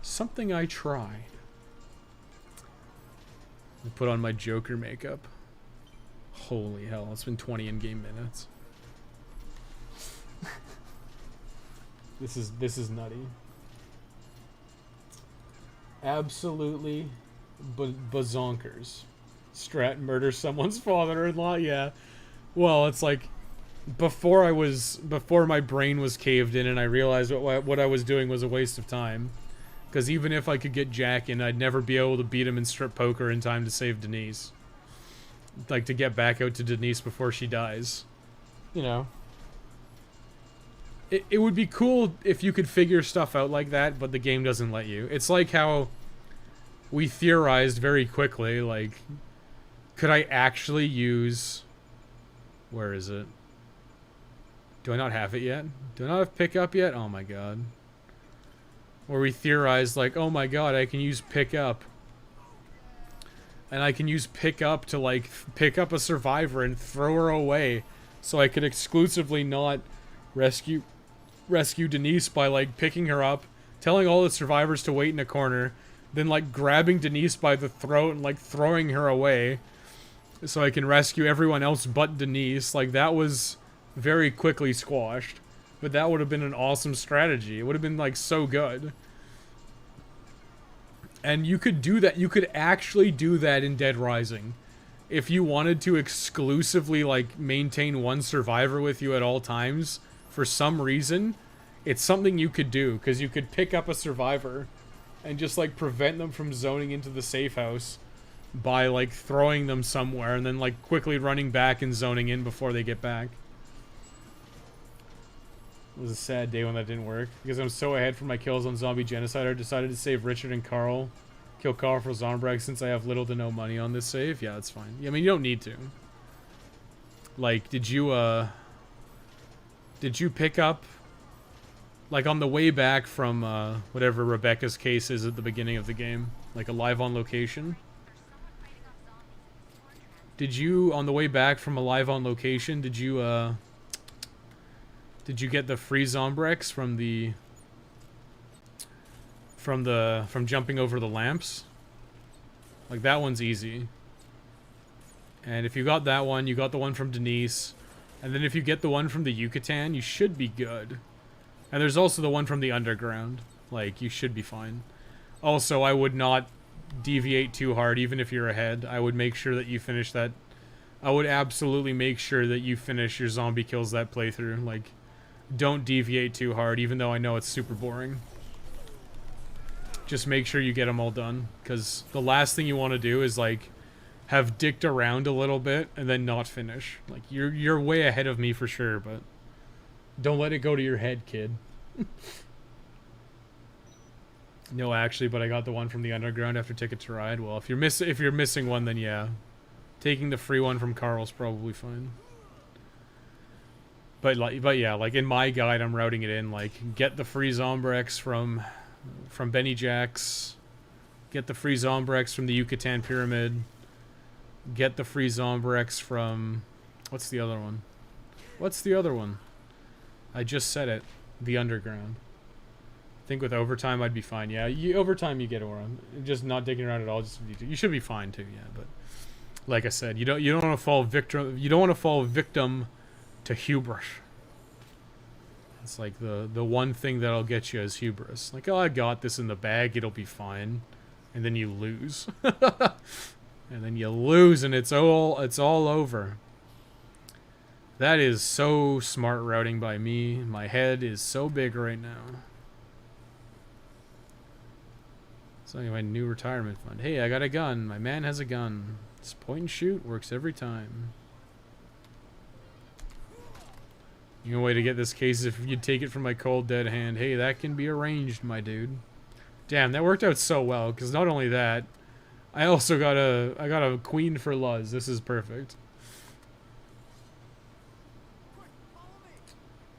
Something I tried. I put on my Joker makeup. Holy hell, it's been 20 in-game minutes. This is nutty. Absolutely bazonkers. Strat murders someone's father-in-law, yeah. Well, it's like, before my brain was caved in and I realized what I was doing was a waste of time. Because even if I could get Jack in, I'd never be able to beat him in strip poker in time to save Denise. Like, to get back out to Denise before she dies. You know. It would be cool if you could figure stuff out like that, but the game doesn't let you. It's like how we theorized very quickly, like, could I actually use... Where is it? Do I not have it yet? Do I not have pickup yet? Oh my god. Where we theorized, like, oh my god, I can use pickup. And I can use pickup to, like, pick up a survivor and throw her away. So I could exclusively not rescue Denise by, like, picking her up, telling all the survivors to wait in a corner, then, like, grabbing Denise by the throat and, like, throwing her away. So I can rescue everyone else but Denise. Like, that was very quickly squashed. But that would have been an awesome strategy. It would have been, like, so good. And you could do that. You could actually do that in Dead Rising. If you wanted to exclusively, like, maintain one survivor with you at all times, for some reason, it's something you could do. Because you could pick up a survivor and just, like, prevent them from zoning into the safe house by, like, throwing them somewhere and then, like, quickly running back and zoning in before they get back. It was a sad day when that didn't work. Because I'm so ahead for my kills on Zombie Genocide, I decided to save Richard and Carl. Kill Carl for Zombrex since I have little to no money on this save. Yeah, that's fine. I mean, you don't need to. Like, did you pick up... Like, on the way back from, whatever Rebecca's case is at the beginning of the game? Like, a live on location? Did you, on the way back from a live on location, did you get the free Zombrex from from jumping over the lamps? Like, that one's easy. And if you got that one, you got the one from Denise. And then if you get the one from the Yucatan, you should be good. And there's also the one from the underground. Like, you should be fine. Also, I would not deviate too hard, even if you're ahead. I would make sure that you finish that. I would absolutely make sure that you finish your zombie kills that playthrough. Like, don't deviate too hard, even though I know it's super boring. Just make sure you get them all done, because the last thing you want to do is, like, have dicked around a little bit and then not finish. Like, you're way ahead of me for sure, but don't let it go to your head, kid. No, actually, but I got the one from the underground after Ticket to Ride. Well, if you're missing one, then yeah, taking the free one from Carl's probably fine. But yeah, like, in my guide, I'm routing it in, like, get the free Zombrex from Benny Jack's, get the free Zombrex from the Yucatan Pyramid, get the free Zombrex from, what's the other one? What's the other one? I just said it. The underground. I think with overtime I'd be fine. Yeah, overtime you get around. Just not digging around at all. You should be fine too. Yeah, but like I said, you don't want to fall victim. You don't want to fall victim to hubris. It's like the one thing that'll get you is hubris. Like, oh, I got this in the bag. It'll be fine, and then you lose. And then you lose, and it's all over. That is so smart routing by me. My head is so big right now. So anyway, my new retirement fund. Hey, I got a gun. My man has a gun. It's point and shoot. Works every time. The only way to get this case is if you take it from my cold dead hand. Hey, that can be arranged, my dude. Damn, that worked out so well. Because not only that, I also got a queen for Luz. This is perfect.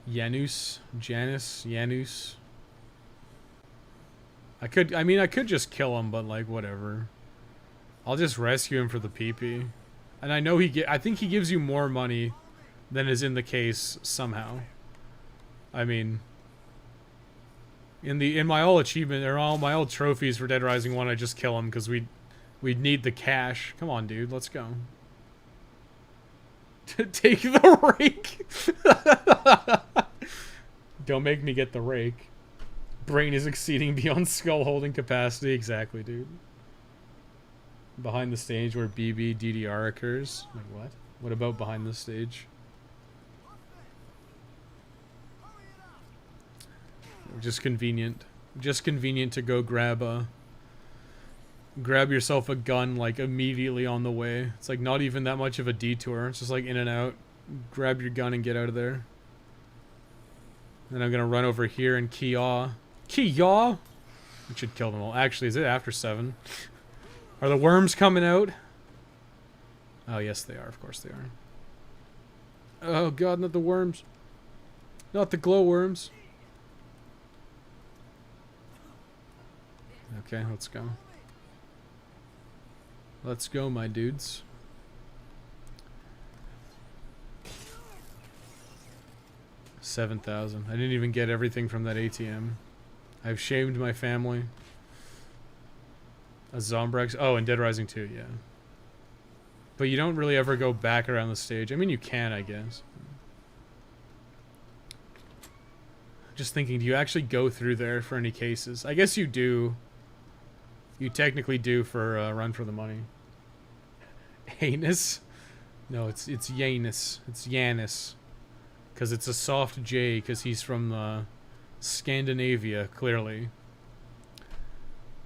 Janus. I could just kill him, but, like, whatever. I'll just rescue him for the PP. And I know I think he gives you more money than is in the case somehow. I mean, in my all achievement or all my old trophies for Dead Rising 1, I just kill him because we'd need the cash. Come on, dude, let's go. Take the rake. Don't make me get the rake. Brain is exceeding beyond skull holding capacity. Exactly, dude. Behind the stage where BB DDR occurs. Like, what? What about behind the stage? Just convenient. Just convenient to go grab yourself a gun like immediately on the way. It's like not even that much of a detour. It's just like in and out. Grab your gun and get out of there. Then I'm gonna run over here and key-yaw. Key-yaw? We should kill them all. Actually, is it after 7? Are the worms coming out? Oh, yes, they are. Of course they are. Oh, God, not the worms. Not the glowworms. Okay, let's go. Let's go, my dudes. $7,000. I didn't even get everything from that ATM. I've shamed my family. A Zombrex. Oh, and Dead Rising 2, yeah. But you don't really ever go back around the stage. I mean, you can, I guess. Just thinking, do you actually go through there for any cases? I guess you do. You technically do for Run for the Money. Anus? No, it's Yanus. It's Yanis. Because it's a soft J, because he's from Scandinavia, clearly.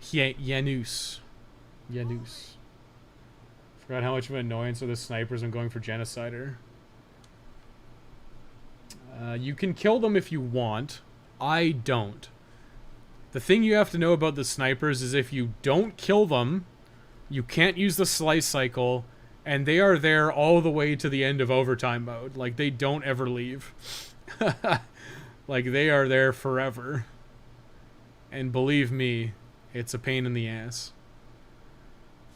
Janus. Janus. Forgot how much of an annoyance are the snipers when going for Genocider. You can kill them if you want. I don't. The thing you have to know about the snipers is if you don't kill them, you can't use the slice cycle, and they are there all the way to the end of overtime mode. Like, they don't ever leave. Like, they are there forever. And believe me, it's a pain in the ass.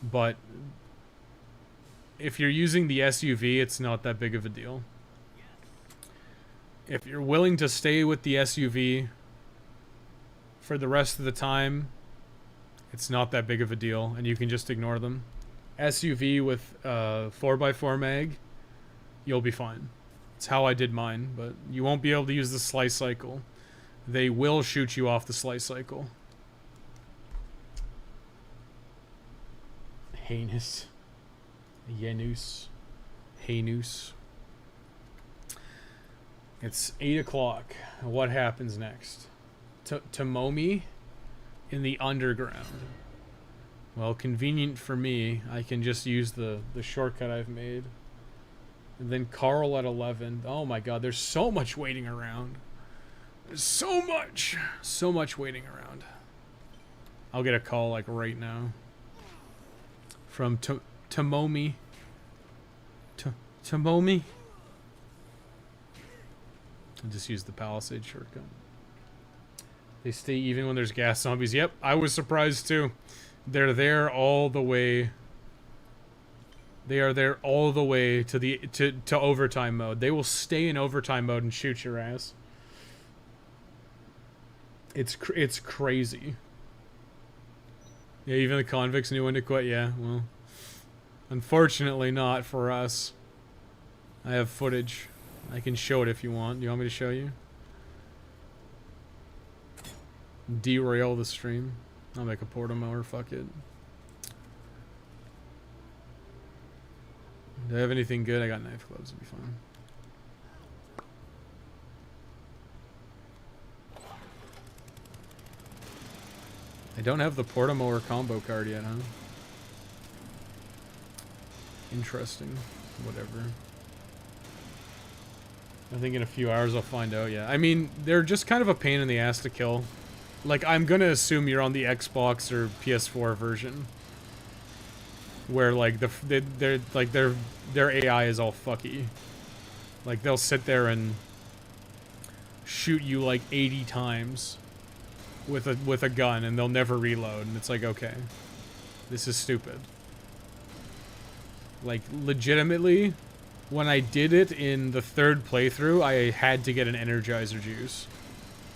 But if you're using the SUV, it's not that big of a deal. If you're willing to stay with the SUV for the rest of the time, it's not that big of a deal, and you can just ignore them. SUV with 4x4 mag, you'll be fine. It's how I did mine, but you won't be able to use the slice cycle. They will shoot you off the slice cycle. Heinous. Janus. Heinous. It's 8 o'clock. What happens next? Tomomi in the underground. Well, convenient for me. I can just use the shortcut I've made. And then Carl at 11. Oh my god, there's so much waiting around. There's so much. So much waiting around. I'll get a call like right now. From Tomomi. Tomomi. I'll just use the Palisade shortcut. They stay even when there's gas zombies. Yep, I was surprised too. They're there all the way. They are there all the way to the to overtime mode. They will stay in overtime mode and shoot your ass. It's crazy. Yeah, even the convicts knew when to quit. Yeah, well, unfortunately not for us. I have footage. I can show it if you want. Do you want me to show you? Derail the stream. I'll make a portamower, fuck it. Do I have anything good? I got knife gloves, it'll be fine. I don't have the portamower combo card yet, huh? Interesting. Whatever. I think in a few hours I'll find out, yeah. I mean, they're just kind of a pain in the ass to kill. Like, I'm gonna assume you're on the Xbox or PS4 version. Where, like, their AI is all fucky. Like, they'll sit there and shoot you, like, 80 times with a gun, and they'll never reload, and it's like, okay. This is stupid. Like, legitimately, when I did it in the 3rd playthrough, I had to get an Energizer juice.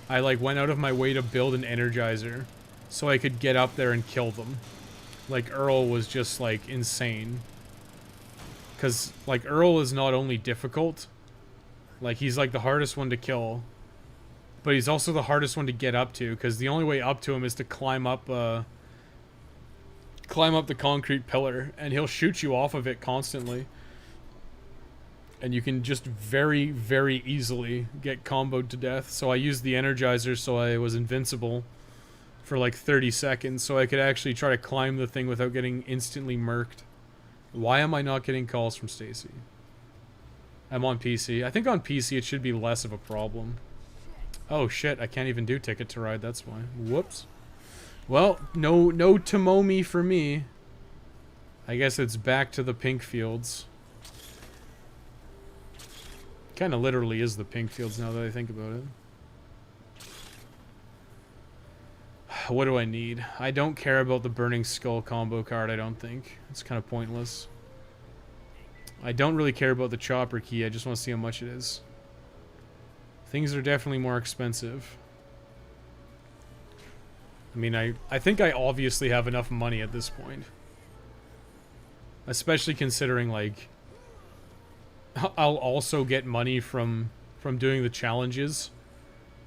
I, like, went out of my way to build an Energizer so I could get up there and kill them. Like, Earl was just, like, insane. Because, like, Earl is not only difficult, like, he's, like, the hardest one to kill, but he's also the hardest one to get up to, because the only way up to him is to climb up the concrete pillar, and he'll shoot you off of it constantly. And you can just very, very easily get comboed to death. So I used the Energizer so I was invincible for like 30 seconds. So I could actually try to climb the thing without getting instantly murked. Why am I not getting calls from Stacy? I'm on PC. I think on PC it should be less of a problem. Oh shit, I can't even do Ticket to Ride, that's why. Whoops. Well, no Tomomi for me. I guess it's back to the pink fields. Kinda literally is the pink fields now that I think about it. What do I need? I don't care about the Burning Skull combo card, I don't think. It's kind of pointless. I don't really care about the chopper key, I just want to see how much it is. Things are definitely more expensive. I mean, I think I obviously have enough money at this point. Especially considering, like, I'll also get money from doing the challenges.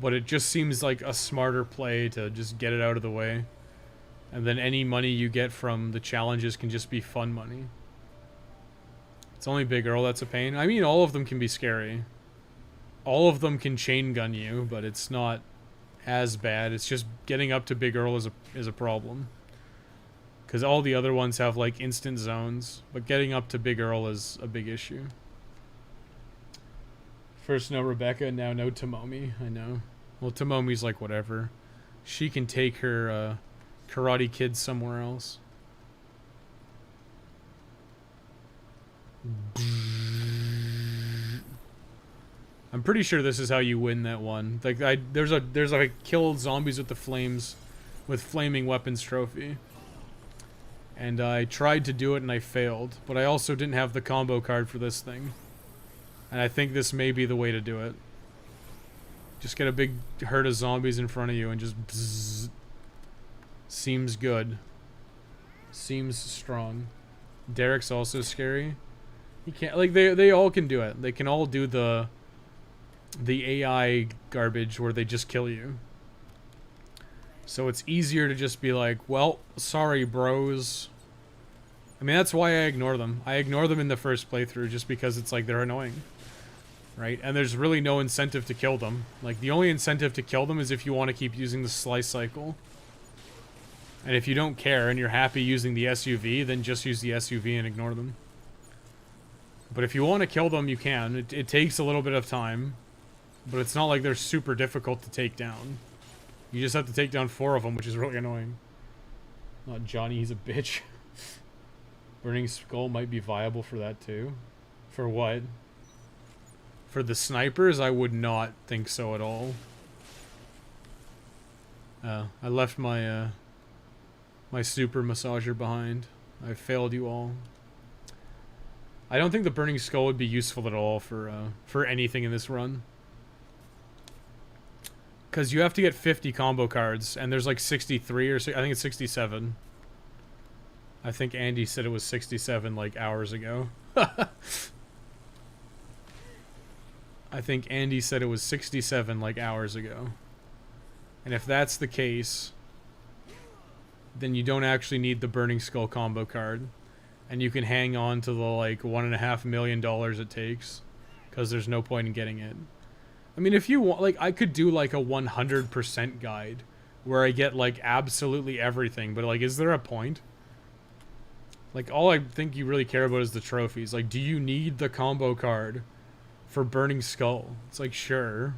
But it just seems like a smarter play to just get it out of the way. And then any money you get from the challenges can just be fun money. It's only Big Earl that's a pain. I mean, all of them can be scary. All of them can chain gun you, but it's not as bad. It's just getting up to Big Earl is a problem. Because all the other ones have, like, instant zones. But getting up to Big Earl is a big issue. First no Rebecca, now no Tomomi. I know. Well, Tomomi's like, whatever. She can take her Karate Kid somewhere else. I'm pretty sure this is how you win that one. Like, there's a kill zombies with the flames, with flaming weapons trophy. And I tried to do it and I failed. But I also didn't have the combo card for this thing. And I think this may be the way to do it. Just get a big herd of zombies in front of you and just bzzz. Seems good. Seems strong. Derek's also scary. He can't, like, they all can do it. They can all do the AI garbage where they just kill you. So it's easier to just be like, well, sorry bros. I mean, that's why I ignore them. I ignore them in the first playthrough just because it's like they're annoying. Right? And there's really no incentive to kill them. Like, the only incentive to kill them is if you want to keep using the slice cycle. And if you don't care and you're happy using the SUV, then just use the SUV and ignore them. But if you want to kill them, you can. It takes a little bit of time. But it's not like they're super difficult to take down. You just have to take down 4 of them, which is really annoying. Not Johnny, he's a bitch. Burning Skull might be viable for that too. For what? For the snipers, I would not think so at all. I left my my super massager behind. I failed you all. I don't think the Burning Skull would be useful at all for anything in this run. Because you have to get 50 combo cards, and there's like 63 or I think it's 67. I think Andy said it was 67 like hours ago. I think Andy said it was 67 like hours ago. And if that's the case, then you don't actually need the Burning Skull combo card. And you can hang on to the like $1.5 million it takes. Because there's no point in getting it. I mean, if you want, like, I could do like a 100% guide. Where I get like absolutely everything. But like, is there a point? Like, all I think you really care about is the trophies. Like, do you need the combo card for Burning Skull? It's like, sure.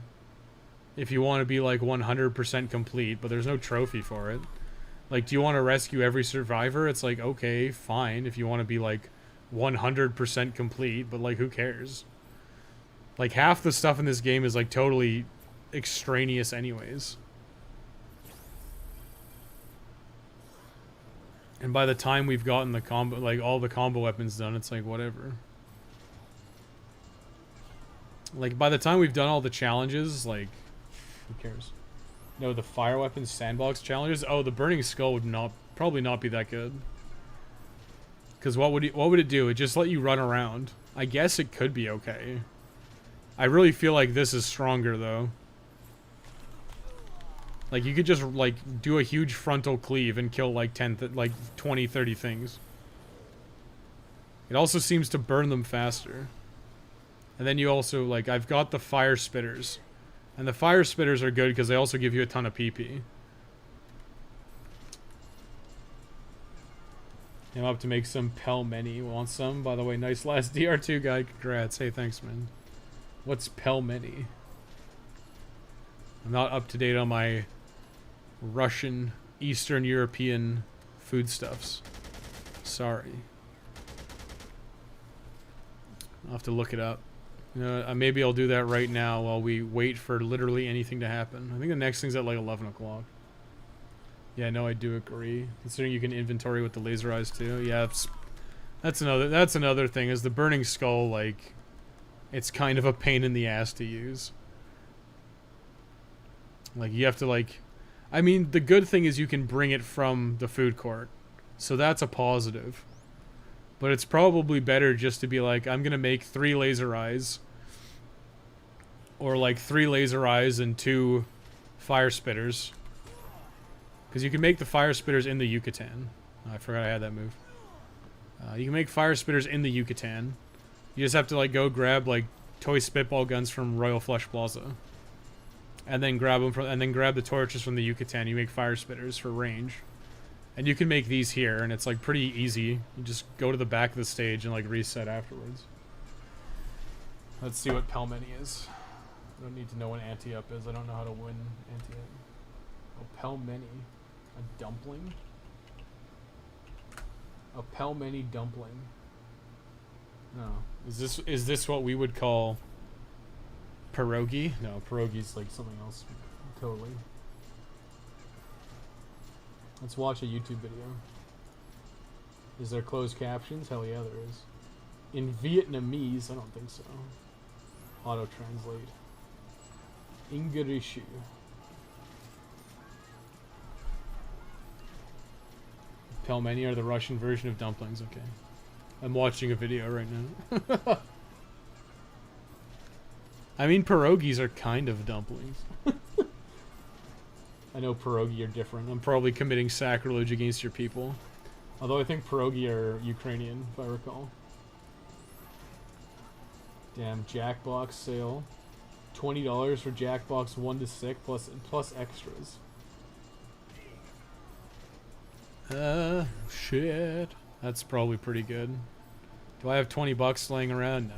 If you want to be like 100% complete, but there's no trophy for it. Like, do you want to rescue every survivor? It's like, okay, fine. If you want to be like 100% complete, but like, who cares? Like, half the stuff in this game is like totally extraneous anyways. And by the time we've gotten the combo, like all the combo weapons done, it's like whatever. Like, by the time we've done all the challenges, like, who cares? No, the fire weapons sandbox challenges. Oh, the Burning Skull would probably not be that good. Because what would it do? It just let you run around. I guess it could be okay. I really feel like this is stronger though. Like, you could just like do a huge frontal cleave and kill like 20, 30 things. It also seems to burn them faster. And then you also, like, I've got the fire spitters. And the fire spitters are good because they also give you a ton of PP. I'm up to make some pelmeni. Want some? By the way, nice last DR2 guy. Congrats. Hey, thanks, man. What's pelmeni? I'm not up to date on my Russian, Eastern European foodstuffs. Sorry. I'll have to look it up. Maybe I'll do that right now while we wait for literally anything to happen. I think the next thing's at like 11 o'clock. Yeah, no, I do agree. Considering you can inventory with the laser eyes too. Yeah, that's another thing, is the burning skull, like, it's kind of a pain in the ass to use. Like, you have to, like, I mean, the good thing is you can bring it from the food court. So that's a positive. But it's probably better just to be like, I'm gonna make 3 laser eyes. Or like 3 laser eyes and 2 fire spitters. Because you can make the fire spitters in the Yucatan. Oh, I forgot I had that move. You can make fire spitters in the Yucatan. You just have to like go grab like toy spitball guns from Royal Flush Plaza. And then grab them grab the torches from the Yucatan. You make fire spitters for range. And you can make these here, and it's like pretty easy. You just go to the back of the stage and like reset afterwards. Let's see what pelmeni is. I don't need to know what anti-up is. I don't know how to win anti-up. Oh, pelmeni. A dumpling? A pelmeni dumpling. No. Is this what we would call pierogi? No, pierogi's like something else. Totally. Let's watch a YouTube video. Is there closed captions? Hell yeah, there is. In Vietnamese, I don't think so. Auto-translate. English. Pelmeni are the Russian version of dumplings, okay. I'm watching a video right now. I mean, pierogies are kind of dumplings. I know pierogi are different. I'm probably committing sacrilege against your people. Although I think pierogi are Ukrainian, if I recall. Damn, Jackbox sale. $20 for Jackbox 1 to 6 plus extras. Shit. That's probably pretty good. Do I have 20 bucks laying around? No.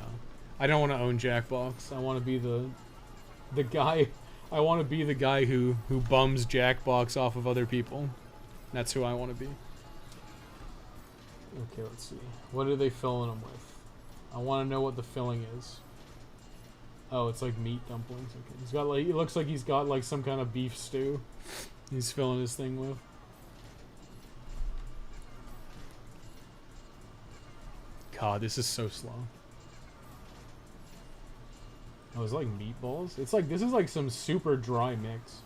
I don't want to own Jackbox. I want to be the guy. I want to be the guy who bums Jackbox off of other people. That's who I want to be. Okay, let's see. What are they filling them with? I want to know what the filling is. Oh, it's like meat dumplings. Okay, he's got like, it looks like he's got like some kind of beef stew. He's filling his thing with. God, this is so slow. Oh, it's like meatballs? It's like, this is like some super dry mix.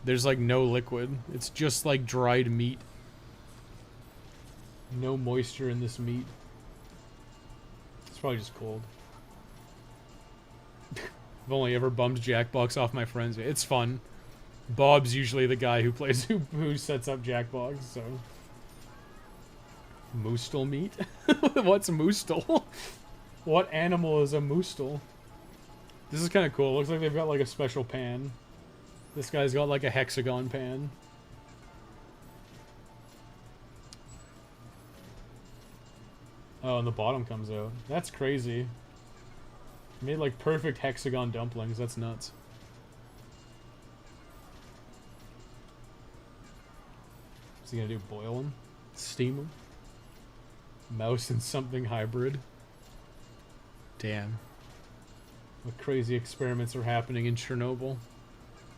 There's like no liquid. It's just like dried meat. No moisture in this meat. It's probably just cold. I've only ever bummed Jackbox off my friends. It's fun. Bob's usually the guy who plays, who sets up Jackbox, so. Moostel meat? What's moostel? What animal is a moostel? This is kind of cool. It looks like they've got like a special pan. This guy's got like a hexagon pan. Oh, and the bottom comes out. That's crazy. Made like perfect hexagon dumplings. That's nuts. What's he gonna do? Boil them? Steam them? Mouse and something hybrid? Damn. What crazy experiments are happening in Chernobyl?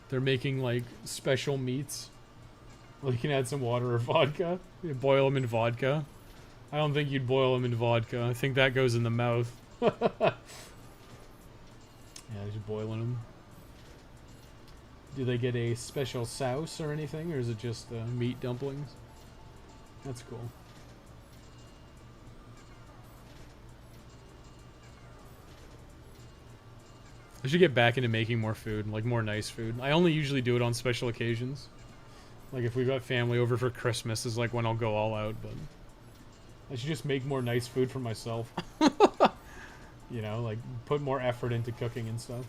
They're making like special meats. Well, you can add some water or vodka. You boil them in vodka. I don't think you'd boil them in vodka. I think that goes in the mouth. Yeah, just boiling them. Do they get a special sauce or anything, or is it just meat dumplings? That's cool. I should get back into making more food, like more nice food. I only usually do it on special occasions. Like if we've got family over for Christmas is like when I'll go all out, but I should just make more nice food for myself. You know, like, put more effort into cooking and stuff.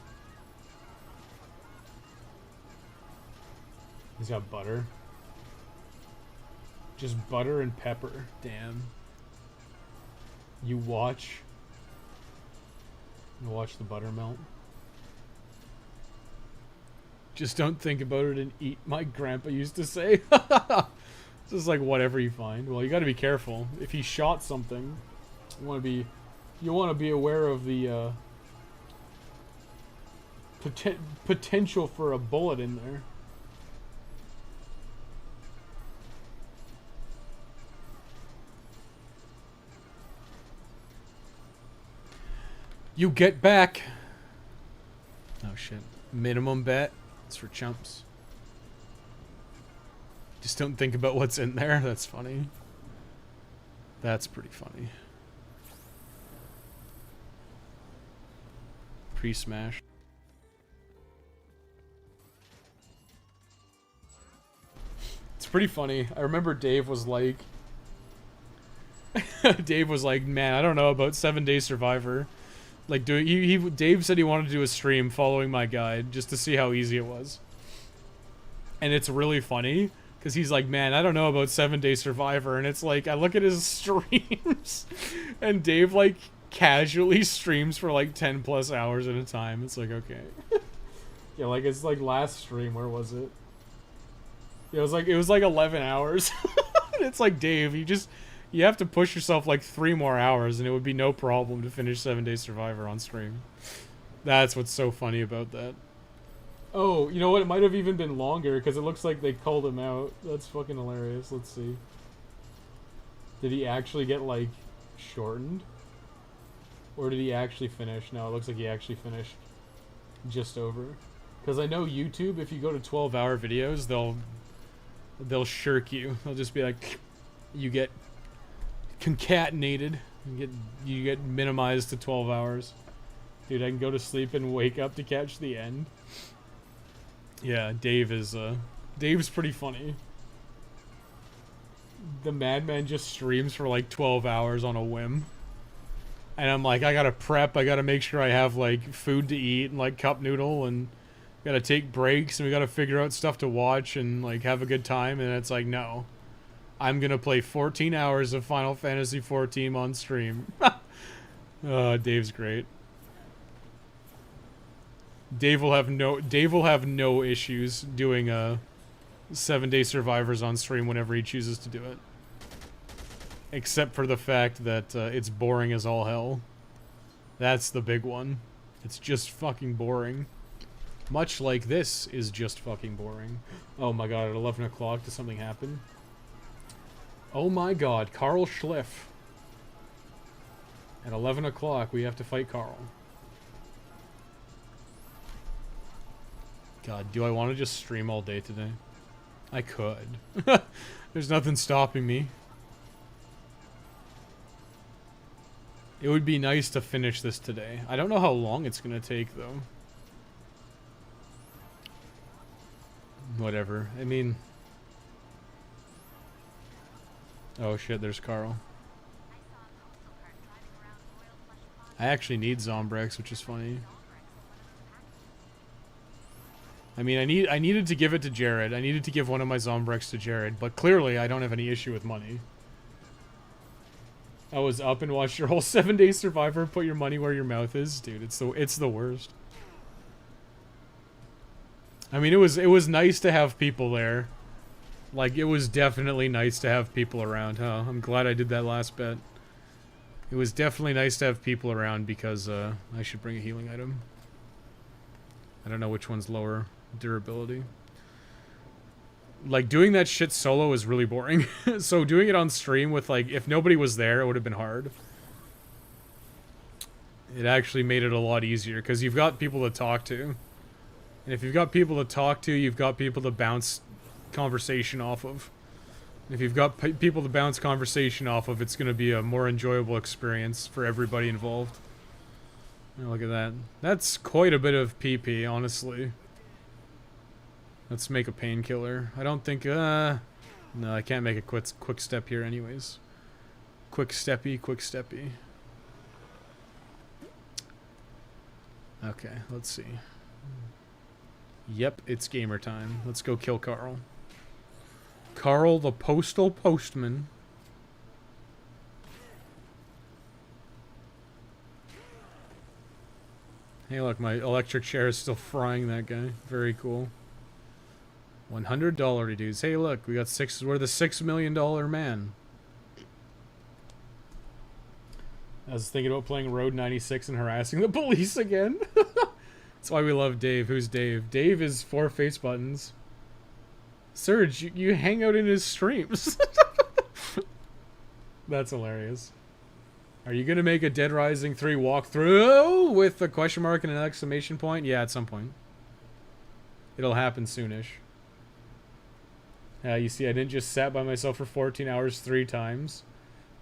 He's got butter. Just butter and pepper. Damn. You watch the butter melt. Just don't think about it and eat, my grandpa used to say. It's just like whatever you find. Well, you gotta be careful. If he shot something, you wanna be aware of the potential for a bullet in there. You get back. Oh shit. Minimum bet. It's for chumps. Just don't think about what's in there. That's funny. That's pretty funny. Pre-smash. It's pretty funny. I remember Dave was like... Dave was like, man, I don't know about 7-Day Survivor. Like, Dave said he wanted to do a stream following my guide just to see how easy it was. And it's really funny because he's like, man, I don't know about 7-Day Survivor. And it's like, I look at his streams and Dave like casually streams for like 10 plus hours at a time. It's like, okay. Yeah, like it's like last stream, where was it? Yeah, it was like 11 hours. It's like, Dave, you have to push yourself like 3 more hours and it would be no problem to finish 7-Day Survivor on stream. That's what's so funny about that. Oh, you know what? It might have even been longer because it looks like they called him out. That's fucking hilarious. Let's see. Did he actually get like shortened? Or did he actually finish? No, it looks like he actually finished just over. Because I know YouTube, if you go to 12-hour videos, they'll shirk you. They'll just be like, you get concatenated. You get minimized to 12 hours. Dude, I can go to sleep and wake up to catch the end. Yeah, Dave's pretty funny. The Madman just streams for like 12 hours on a whim. And I'm like, I gotta prep, I gotta make sure I have like food to eat and like cup noodle and gotta take breaks and we gotta figure out stuff to watch and like have a good time. And it's like, no. I'm gonna play 14 hours of Final Fantasy XIV on stream. Dave's great. Dave will have no issues doing 7-Day Survivors on stream whenever he chooses to do it. Except for the fact that it's boring as all hell. That's the big one. It's just fucking boring. Much like this is just fucking boring. Oh my god, at 11 o'clock does something happen? Oh my god, Carl Schliff. At 11 o'clock, we have to fight Carl. God, do I want to just stream all day today? I could. There's nothing stopping me. It would be nice to finish this today. I don't know how long it's gonna take, though. Whatever. I mean... Oh shit, there's Carl. I actually need Zombrex, which is funny. I mean, I needed to give it to Jared. I needed to give one of my Zombrex to Jared, but clearly I don't have any issue with money. I was up and watched your whole 7-Day Survivor. Put your money where your mouth is, dude. It's the worst. I mean, it was nice to have people there. Like, it was definitely nice to have people around, huh? I'm glad I did that last bet. It was definitely nice to have people around because I should bring a healing item. I don't know which one's lower durability. Like, doing that shit solo is really boring. So doing it on stream with, like, if nobody was there, it would have been hard. It actually made it a lot easier, because you've got people to talk to. And if you've got people to talk to, you've got people to bounce conversation off of. If you've got people to bounce conversation off of, it's going to be a more enjoyable experience for everybody involved. Oh, look at that. That's quite a bit of PP, honestly. Let's make a painkiller. I don't think, no, I can't make a quick step here anyways. Quick steppy, quick steppy. Okay, let's see. Yep, it's gamer time. Let's go kill Carl. Carl the Postal Postman. Hey, look, my electric chair is still frying that guy. Very cool. $100 dudes. Hey, look, we got we're the $6 million man. I was thinking about playing Road 96 and harassing the police again. That's why we love Dave. Who's Dave? Dave is 4 face buttons. Serge, you hang out in his streams. That's hilarious. Are you going to make a Dead Rising 3 walkthrough with a question mark and an exclamation point? Yeah, at some point. It'll happen soonish. You see, I didn't just sat by myself for 14 hours 3 times.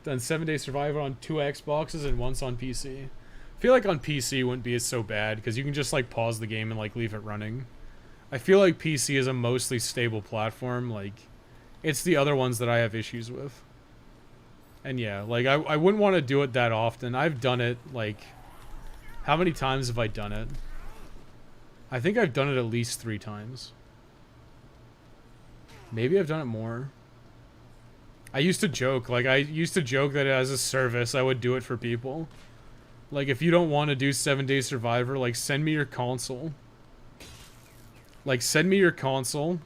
Done 7-day survival on 2 Xboxes and once on PC. I feel like on PC wouldn't be so bad because you can just like pause the game and like leave it running. I feel like PC is a mostly stable platform. Like, it's the other ones that I have issues with. And yeah, like I wouldn't want to do it that often. I've done it like, how many times have I done it? I think I've done it at least 3 times. Maybe I've done it more. I used to joke that as a service I would do it for people. Like, if you don't want to do 7-day survivor, like, send me your console. Like, send me your console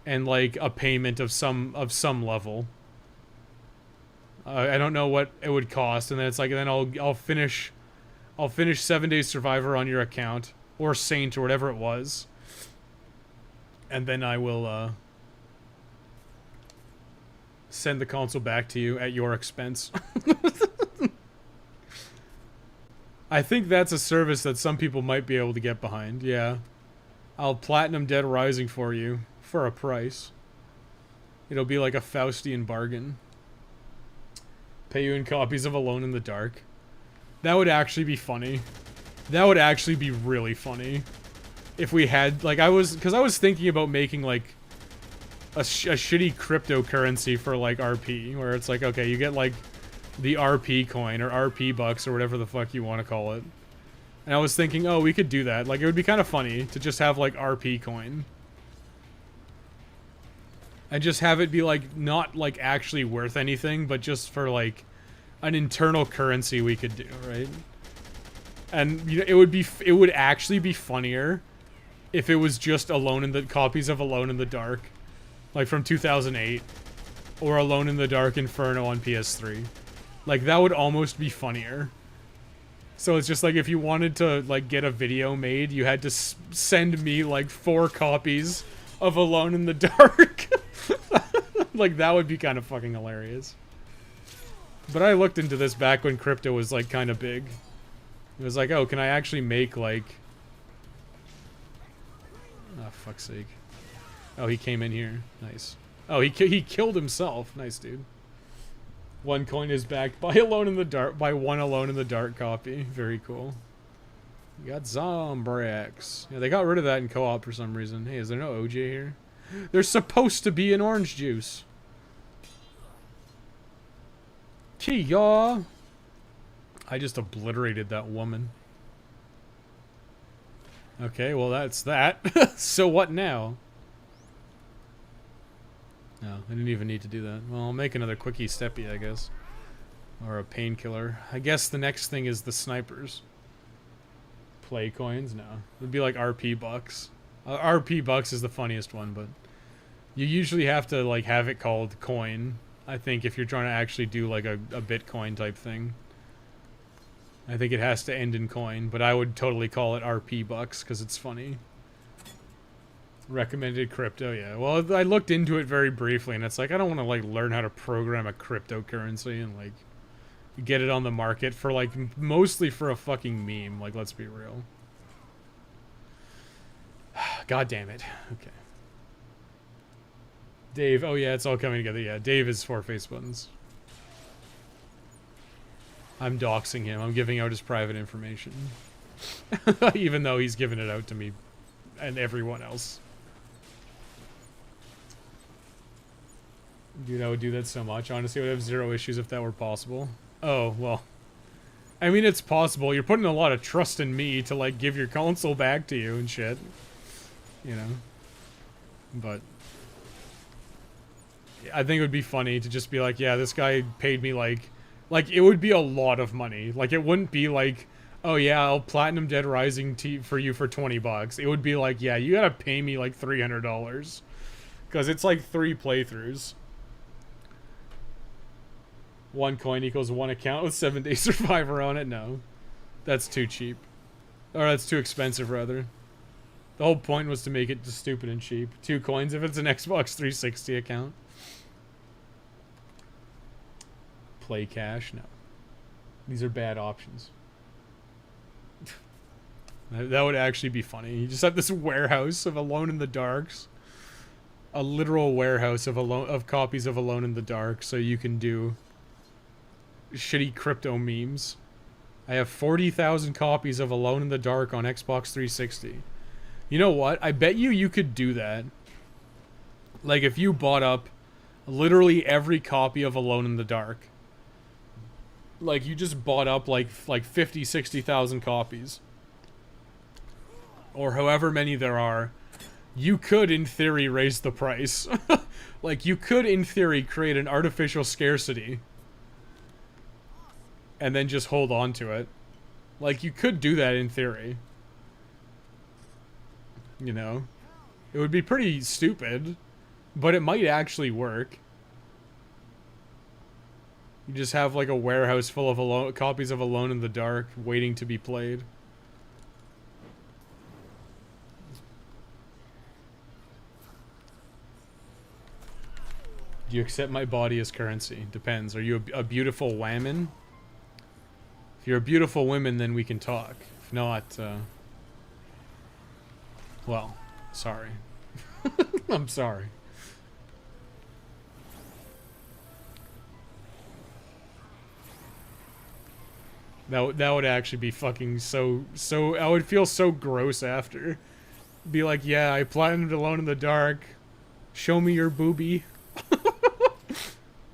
and like a payment of some level. I don't know what it would cost, and then it's like, and then I'll finish 7-day survivor on your account or Saint or whatever it was, and then I will send the console back to you at your expense. I think that's a service that some people might be able to get behind. Yeah, I'll platinum Dead Rising for you for a price. It'll be like a Faustian bargain. Pay you in copies of Alone in the Dark. That would actually be funny. That would actually be really funny. If we had, like, because I was thinking about making, like, a shitty cryptocurrency for, like, RP. Where it's like, okay, you get, like, the RP coin, or RP bucks, or whatever the fuck you want to call it. And I was thinking, oh, we could do that. Like, it would be kind of funny to just have, like, RP coin. And just have it be, like, not, like, actually worth anything, but just for, like, an internal currency we could do, right? And, you know, it would actually be funnier if it was just copies of Alone in the Dark. Like, from 2008. Or Alone in the Dark Inferno on PS3. Like, that would almost be funnier. So it's just like, if you wanted to, like, get a video made, you had to send me, like, 4 copies of Alone in the Dark. Like, that would be kind of fucking hilarious. But I looked into this back when crypto was, like, kind of big. It was like, oh, can I actually make, like... Oh, fuck's sake. Oh, he came in here. Nice. Oh, he killed himself. Nice, dude. 1 coin is backed by one Alone in the Dark copy. Very cool. You got Zombrex. Yeah, they got rid of that in co-op for some reason. Hey, is there no OJ here? There's supposed to be an orange juice. Kia! I just obliterated that woman. Okay, well that's that. So what now? No, I didn't even need to do that. Well, I'll make another quickie steppy, I guess. Or a painkiller. I guess the next thing is the snipers. Play coins? No. It'd be like RP bucks. RP bucks is the funniest one, but you usually have to like have it called coin, I think, if you're trying to actually do like a Bitcoin type thing. I think it has to end in coin, but I would totally call it RP bucks because it's funny. Recommended crypto, yeah. Well, I looked into it very briefly, and it's like, I don't want to like learn how to program a cryptocurrency and like get it on the market for like mostly for a fucking meme. Like, let's be real. God damn it. Okay. Dave, oh yeah, it's all coming together. Yeah, Dave is 4 face buttons. I'm doxing him. I'm giving out his private information. Even though he's given it out to me and everyone else. Dude, I would do that so much. Honestly, I would have 0 issues if that were possible. Oh, well. I mean, it's possible. You're putting a lot of trust in me to, like, give your console back to you and shit. You know? But I think it would be funny to just be like, yeah, this guy paid me, like, it would be a lot of money. Like, it wouldn't be like, oh, yeah, I'll Platinum Dead Rising for you for $20. It would be like, yeah, you gotta pay me, like, $300. Because it's, like, 3 playthroughs. 1 coin equals 1 account with 7-day survivor on it? No. That's too cheap. Or that's too expensive, rather. The whole point was to make it just stupid and cheap. 2 coins if it's an Xbox 360 account. Play cash? No. These are bad options. That would actually be funny. You just have this warehouse of Alone in the Darks. A literal warehouse of copies of Alone in the Dark, so you can do shitty crypto memes. I have 40,000 copies of Alone in the Dark on Xbox 360. You know what? I bet you could do that. Like, if you bought up literally every copy of Alone in the Dark. Like, you just bought up, like 50, 60,000 copies. Or however many there are. You could, in theory, raise the price. Like, you could, in theory, create an artificial scarcity. And then just hold on to it. Like, you could do that in theory. You know? It would be pretty stupid. But it might actually work. You just have, like, a warehouse full of copies of Alone in the Dark waiting to be played. Do you accept my body as currency? Depends. Are you a beautiful woman? If you're a beautiful woman, then we can talk. If not, well, sorry. I'm sorry. That would actually be fucking so I would feel so gross after. Be like, yeah, I platinumed Alone in the Dark. Show me your boobie.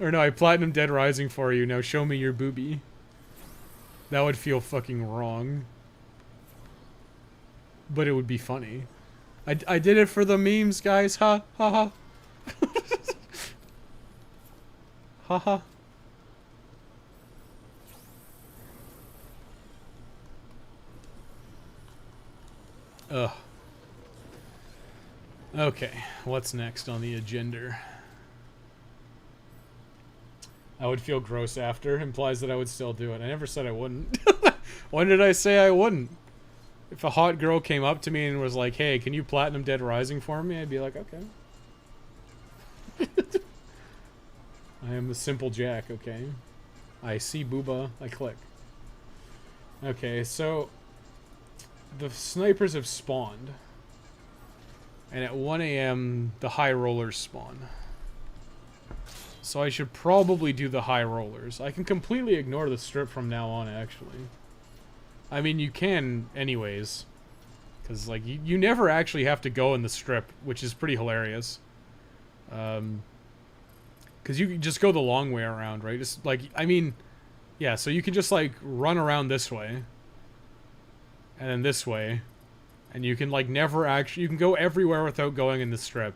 Or no, I Platinum Dead Rising for you. Now show me your boobie. That would feel fucking wrong. But it would be funny. I did it for the memes, guys. Ha ha ha. Ha ha. Ugh. Okay, what's next on the agenda? I would feel gross after implies that I would still do it. I never said I wouldn't. When did I say I wouldn't? If a hot girl came up to me and was like, hey, can you Platinum Dead Rising for me? I'd be like, okay. I am the simple Jack, okay? I see booba, I click. Okay, so the snipers have spawned. And at 1 a.m., the high rollers spawn. So I should probably do the high rollers. I can completely ignore the strip from now on, actually. I mean, you can anyways. Because, like, you never actually have to go in the strip, which is pretty hilarious. Because you can just go the long way around, right? Just, like, I mean, yeah, so you can just, like, run around this way. And then this way. And you can, like, never actually... You can go everywhere without going in the strip.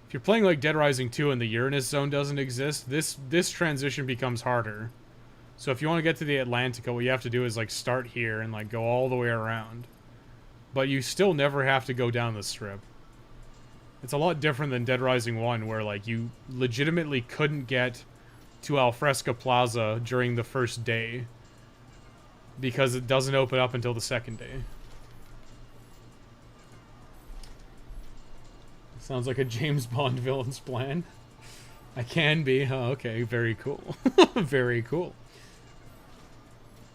If you're playing, like, Dead Rising 2 and the Uranus zone doesn't exist, this transition becomes harder. So if you want to get to the Atlantica, what you have to do is, like, start here and, like, go all the way around. But you still never have to go down the strip. It's a lot different than Dead Rising 1, where, like, you legitimately couldn't get to Alfresca Plaza during the first day. Because it doesn't open up until the second day. Sounds like a James Bond villain's plan. I can be. Oh, okay, very cool. Very cool.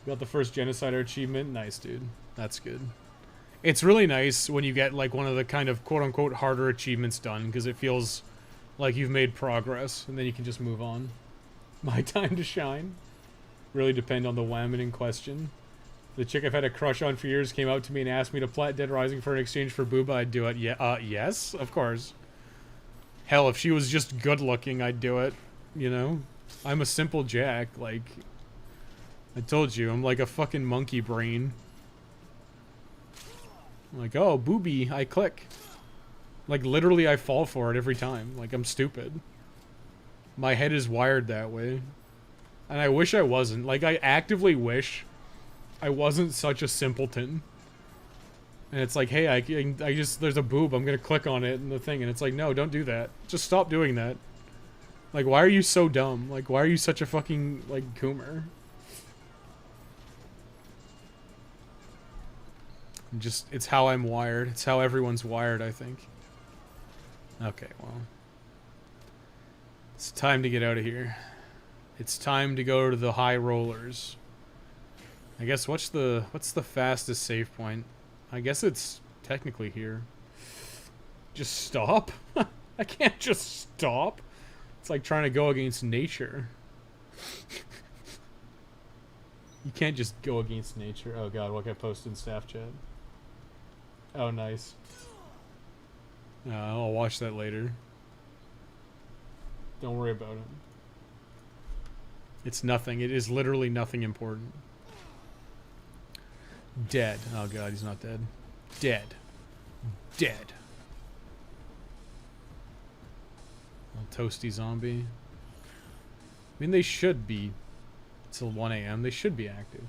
Got the first Genocider achievement. Nice, dude. That's good. It's really nice when you get, like, one of the kind of quote-unquote harder achievements done, because it feels like you've made progress, and then you can just move on. My time to shine. Really depend on the woman in question. The chick I've had a crush on for years came out to me and asked me to plat Dead Rising for an exchange for booba. I'd do it. Yeah, yes, of course. Hell, if she was just good looking, I'd do it. You know? I'm a simple Jack. Like, I told you, I'm like a fucking monkey brain. I'm like, oh, booby, I click. Like, literally, I fall for it every time. Like, I'm stupid. My head is wired that way. And I wish I wasn't. Like, I actively wish I wasn't such a simpleton. And it's like, hey, I just, there's a boob, I'm gonna click on it and the thing. And it's like, no, don't do that. Just stop doing that. Like, why are you so dumb? Like, why are you such a fucking, like, coomer? Just, it's how I'm wired. It's how everyone's wired, I think. Okay, well. It's time to get out of here. It's time to go to the high rollers. I guess, what's the fastest save point? I guess it's technically here. Just stop? I can't just stop. It's like trying to go against nature. You can't just go against nature. Oh god, what got posted in staff chat? Oh, nice. I'll watch that later. Don't worry about it. It's nothing. It is literally nothing important. Dead. Oh god, he's not dead. Dead. Dead. Little toasty zombie. I mean, they should be. Till 1 a.m. They should be active.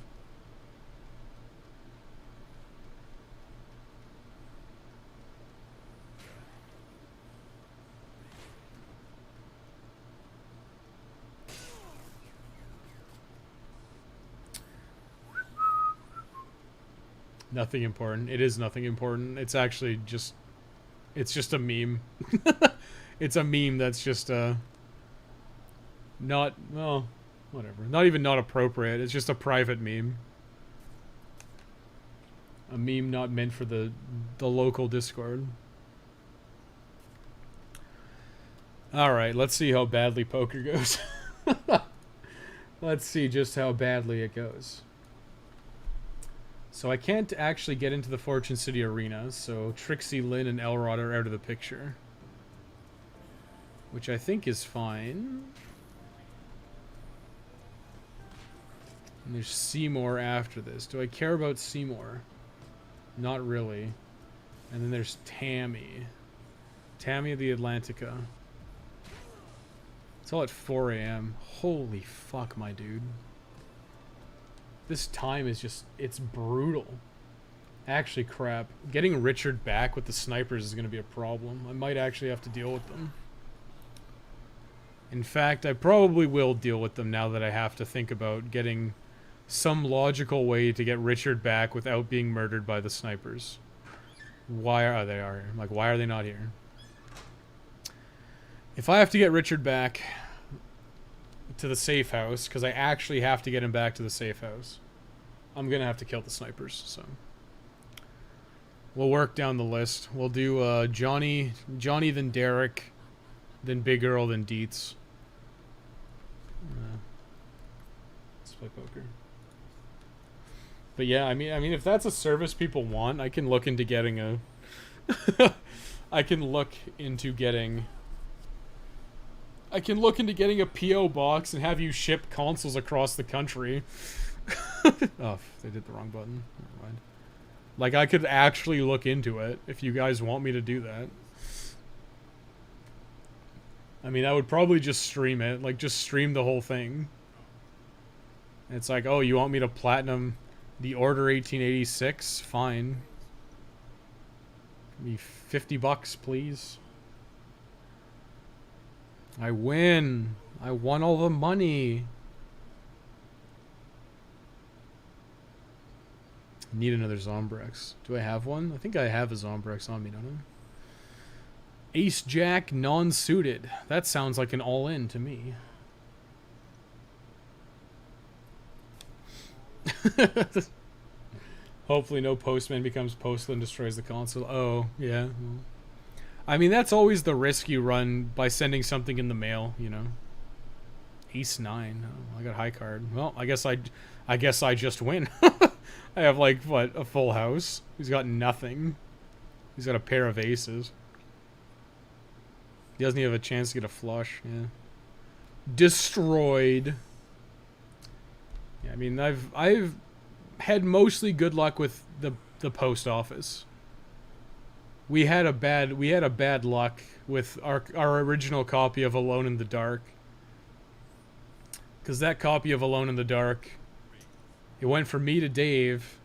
Nothing important. It is nothing important. It's actually just... It's just a meme. It's a meme that's just, not... Well, whatever. Not even not appropriate. It's just a private meme. A meme not meant for the local Discord. Alright, let's see how badly poker goes. Let's see just how badly it goes. So I can't actually get into the Fortune City Arena, so Trixie, Lynn, and Elrod are out of the picture. Which I think is fine. And there's Seymour after this. Do I care about Seymour? Not really. And then there's Tammy. Tammy of the Atlantica. It's all at 4 a.m. Holy fuck, my dude. This time is just, it's brutal. Actually, crap. Getting Richard back with the snipers is going to be a problem. I might actually have to deal with them. In fact, I probably will deal with them now that I have to think about getting some logical way to get Richard back without being murdered by the snipers. Why are they here? Like, why are they not here? If I have to get Richard back to the safe house, because I actually have to get him back to the safe house, I'm gonna have to kill the snipers. So we'll work down the list. We'll do Johnny, then Derek, then Big Earl, then Dietz. Let's play poker. But yeah, I mean, if that's a service people want, I can look into getting a. I can look into getting a PO box and have you ship consoles across the country. Oh, they did the wrong button. Never mind. Like, I could actually look into it if you guys want me to do that. I mean, I would probably just stream it. Like, just stream the whole thing. And it's like, oh, you want me to platinum the Order 1886? Fine. Give me $50, please. I win. I won all the money. Need another Zombrex. Do I have one? I think I have a Zombrex on me, don't I? Ace Jack non-suited. That sounds like an all-in to me. Hopefully no postman becomes postal and destroys the console. Oh, yeah. I mean, that's always the risk you run by sending something in the mail, you know. Ace 9. Oh, I got high card. Well, I guess I just win. I have, like, what, a full house? He's got nothing. He's got a pair of aces. He doesn't even have a chance to get a flush. Yeah. Destroyed. Yeah, I mean, I've had mostly good luck with the post office. We had a bad luck with our original copy of Alone in the Dark. Because that copy of Alone in the Dark, it went from me to Dave.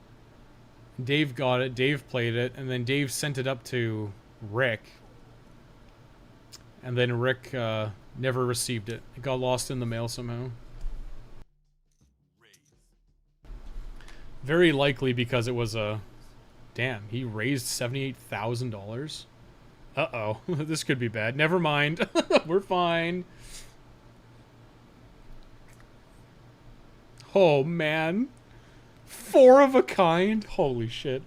Dave got it, Dave played it, and then Dave sent it up to Rick. And then Rick never received it. It got lost in the mail somehow. Very likely because it was a... Damn, he raised $78,000? Uh-oh. This could be bad. Never mind. We're fine. Oh, man. 4 of a kind? Holy shit.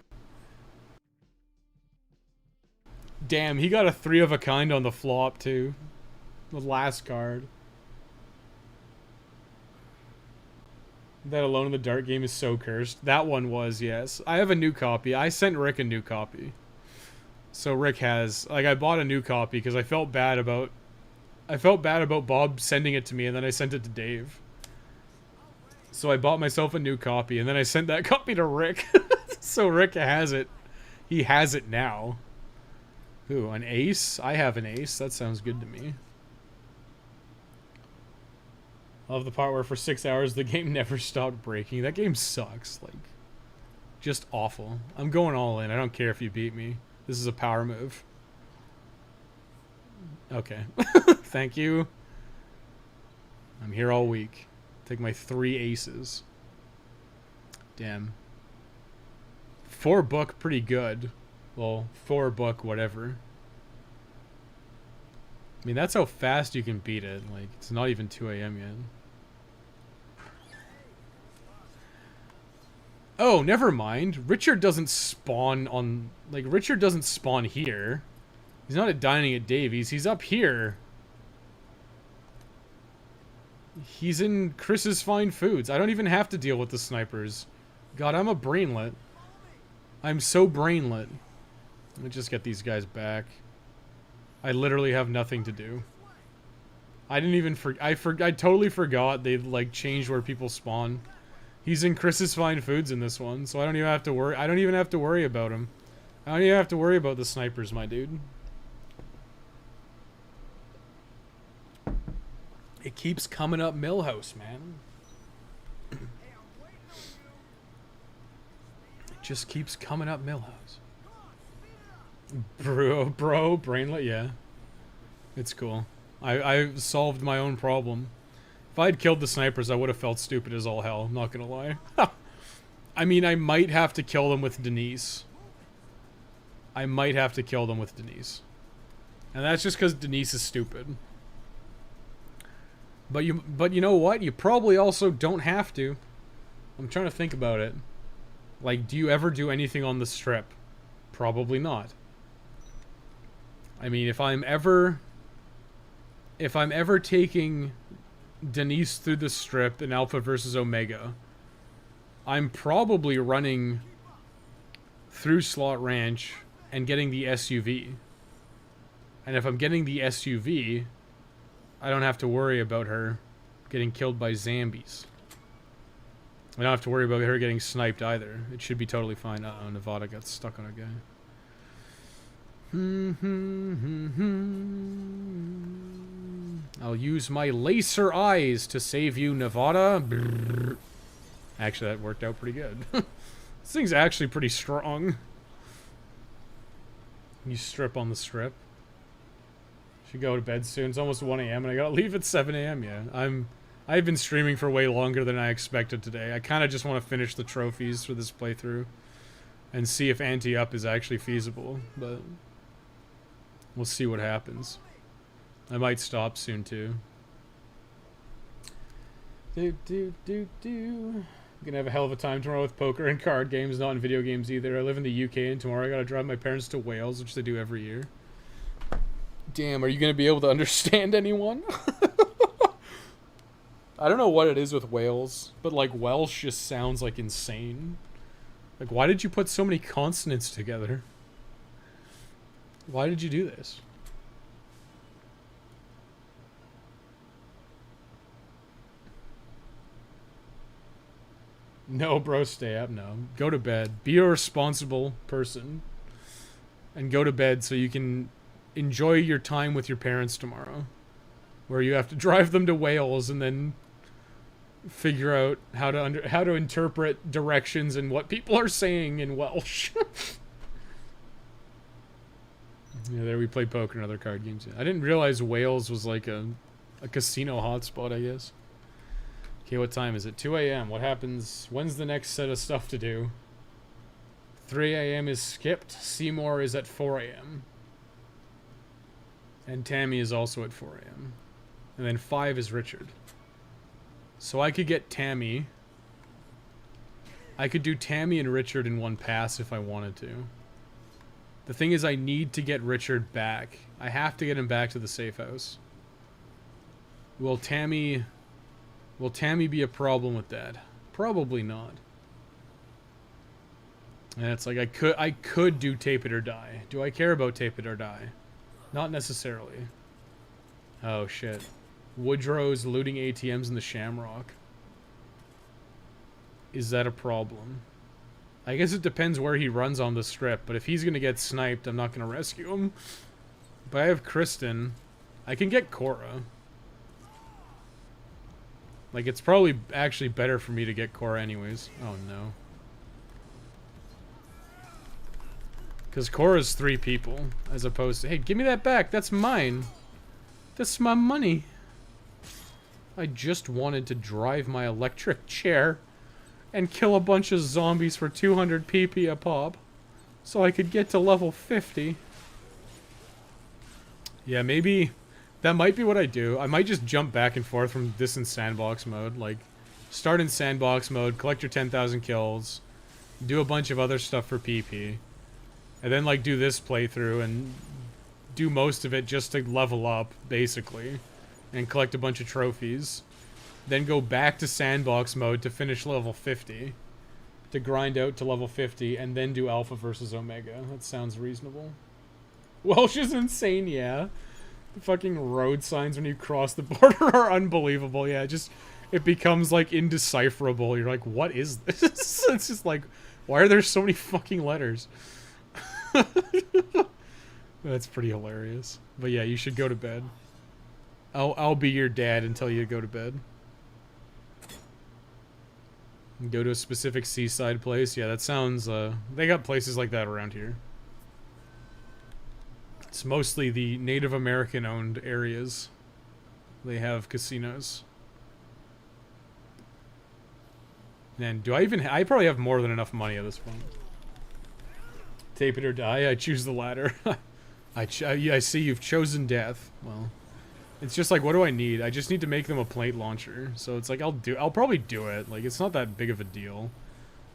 Damn, he got a 3 of a kind on the flop, too. The last card. That Alone in the Dark game is so cursed. That one was, yes. I have a new copy. I sent Rick a new copy. So Rick has... Like, I bought a new copy because I felt bad about... Bob sending it to me, and then I sent it to Dave. So I bought myself a new copy, and then I sent that copy to Rick. So Rick has it. He has it now. Ooh, an ace? I have an ace. That sounds good to me. Love the part where for 6 hours the game never stopped breaking. That game sucks. Like, just awful. I'm going all in. I don't care if you beat me. This is a power move. Okay. Thank you. I'm here all week. Take my 3 aces. Damn. 4 book, pretty good. Well, 4 book, whatever. I mean, that's how fast you can beat it. Like, it's not even 2 a.m. yet. Oh, never mind. Richard doesn't spawn on... Like, Richard doesn't spawn here. He's not at Dining at Davies. He's up here. He's in Chris's Fine Foods. I don't even have to deal with the snipers. God, I'm a brainlet. I'm so brainlet. Let me just get these guys back. I literally have nothing to do. I didn't even I totally forgot they like changed where people spawn. He's in Chris's Fine Foods in this one, so I don't even have to worry. I don't even have to worry about him. I don't even have to worry about the snipers, my dude. It keeps coming up Millhouse, man. It just keeps coming up Millhouse. Bro, brainlet, yeah. It's cool. I solved my own problem. If I had killed the snipers, I would have felt stupid as all hell, I'm not gonna lie. I mean, I might have to kill them with Denise. I might have to kill them with Denise. And that's just because Denise is stupid. But you know what? You probably also don't have to. I'm trying to think about it. Like, do you ever do anything on the strip? Probably not. I mean, if I'm ever taking Denise through the strip in Alpha versus Omega, I'm probably running through Slot Ranch and getting the SUV. And if I'm getting the SUV, I don't have to worry about her getting killed by zombies. I don't have to worry about her getting sniped either. It should be totally fine. Uh-oh, Nevada got stuck on a guy. I'll use my laser eyes to save you, Nevada. Brrr. Actually, that worked out pretty good. This thing's actually pretty strong. You strip on the strip. Should go to bed soon. It's almost 1 a.m. and I gotta leave at 7 a.m. Yeah, I've been streaming for way longer than I expected today. I kind of just want to finish the trophies for this playthrough and see if anti-up is actually feasible, but we'll see what happens. I might stop soon too. I'm gonna have a hell of a time tomorrow with poker and card games, not in video games either. I live in the UK and tomorrow I gotta drive my parents to Wales, which they do every year. Damn, are you gonna be able to understand anyone? I don't know what it is with Wales, but like Welsh just sounds like insane. Like, why did you put so many consonants together? Why did you do this? No, bro, stay up. No, go to bed. Be a responsible person, and go to bed so you can enjoy your time with your parents tomorrow, where you have to drive them to Wales and then figure out how to interpret directions and what people are saying in Welsh. Yeah, there we played poker and other card games. I didn't realize Wales was like a casino hotspot, I guess. Okay, what time is it? 2 a.m. What happens? When's the next set of stuff to do? 3 a.m. is skipped. Seymour is at 4 a.m. And Tammy is also at 4 a.m. And then 5 is Richard. So I could get Tammy. I could do Tammy and Richard in one pass if I wanted to. The thing is, I need to get Richard back. I have to get him back to the safe house. Will Tammy be a problem with that? Probably not. And it's like I could do Tape It or Die. Do I care about Tape It or Die? Not necessarily. Oh shit. Woodrow's looting ATMs in the Shamrock. Is that a problem? I guess it depends where he runs on the strip, but if he's gonna get sniped, I'm not gonna rescue him. But I have Kristen. I can get Cora. Like, it's probably actually better for me to get Cora anyways. Oh no. Because Cora's 3 people, as opposed to, hey, give me that back, that's mine. That's my money. I just wanted to drive my electric chair and kill a bunch of zombies for 200 PP a pop, so I could get to level 50. Yeah, maybe that might be what I do. I might just jump back and forth from this in sandbox mode. Like, start in sandbox mode, collect your 10,000 kills, do a bunch of other stuff for PP, and then like do this playthrough and do most of it just to level up, basically, and collect a bunch of trophies. Then go back to sandbox mode to finish level 50, to grind out to level 50, and then do Alpha versus Omega. That sounds reasonable. Welsh is insane, yeah. The fucking road signs when you cross the border are unbelievable. Yeah, it becomes like indecipherable. You're like, what is this? It's just like, why are there so many fucking letters? That's pretty hilarious. But yeah, you should go to bed. I'll be your dad until you go to bed. Go to a specific seaside place. Yeah, that sounds, they got places like that around here. It's mostly the Native American owned areas. They have casinos. And do I probably have more than enough money at this point. Tape it or die, I choose the latter. I see you've chosen death. Well, it's just like, what do I need? I just need to make them a plate launcher. So it's like, I'll probably do it. Like, it's not that big of a deal.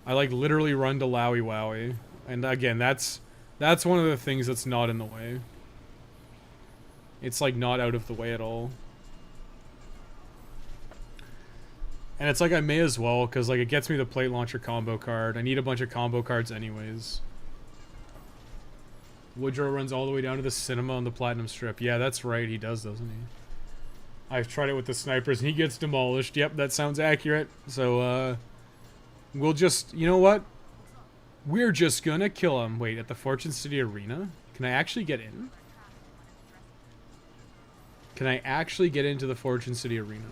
I like literally run to Lowy Wowie. And again, that's one of the things that's not in the way. It's like not out of the way at all. And it's like I may as well, because like it gets me the plate launcher combo card. I need a bunch of combo cards anyways. Woodrow runs all the way down to the cinema on the Platinum Strip. Yeah, that's right, he does, doesn't he? I've tried it with the snipers and he gets demolished. Yep, that sounds accurate. So, we'll just, you know what? We're just gonna kill him. Wait, at the Fortune City Arena? Can I actually get in? Can I actually get into the Fortune City Arena?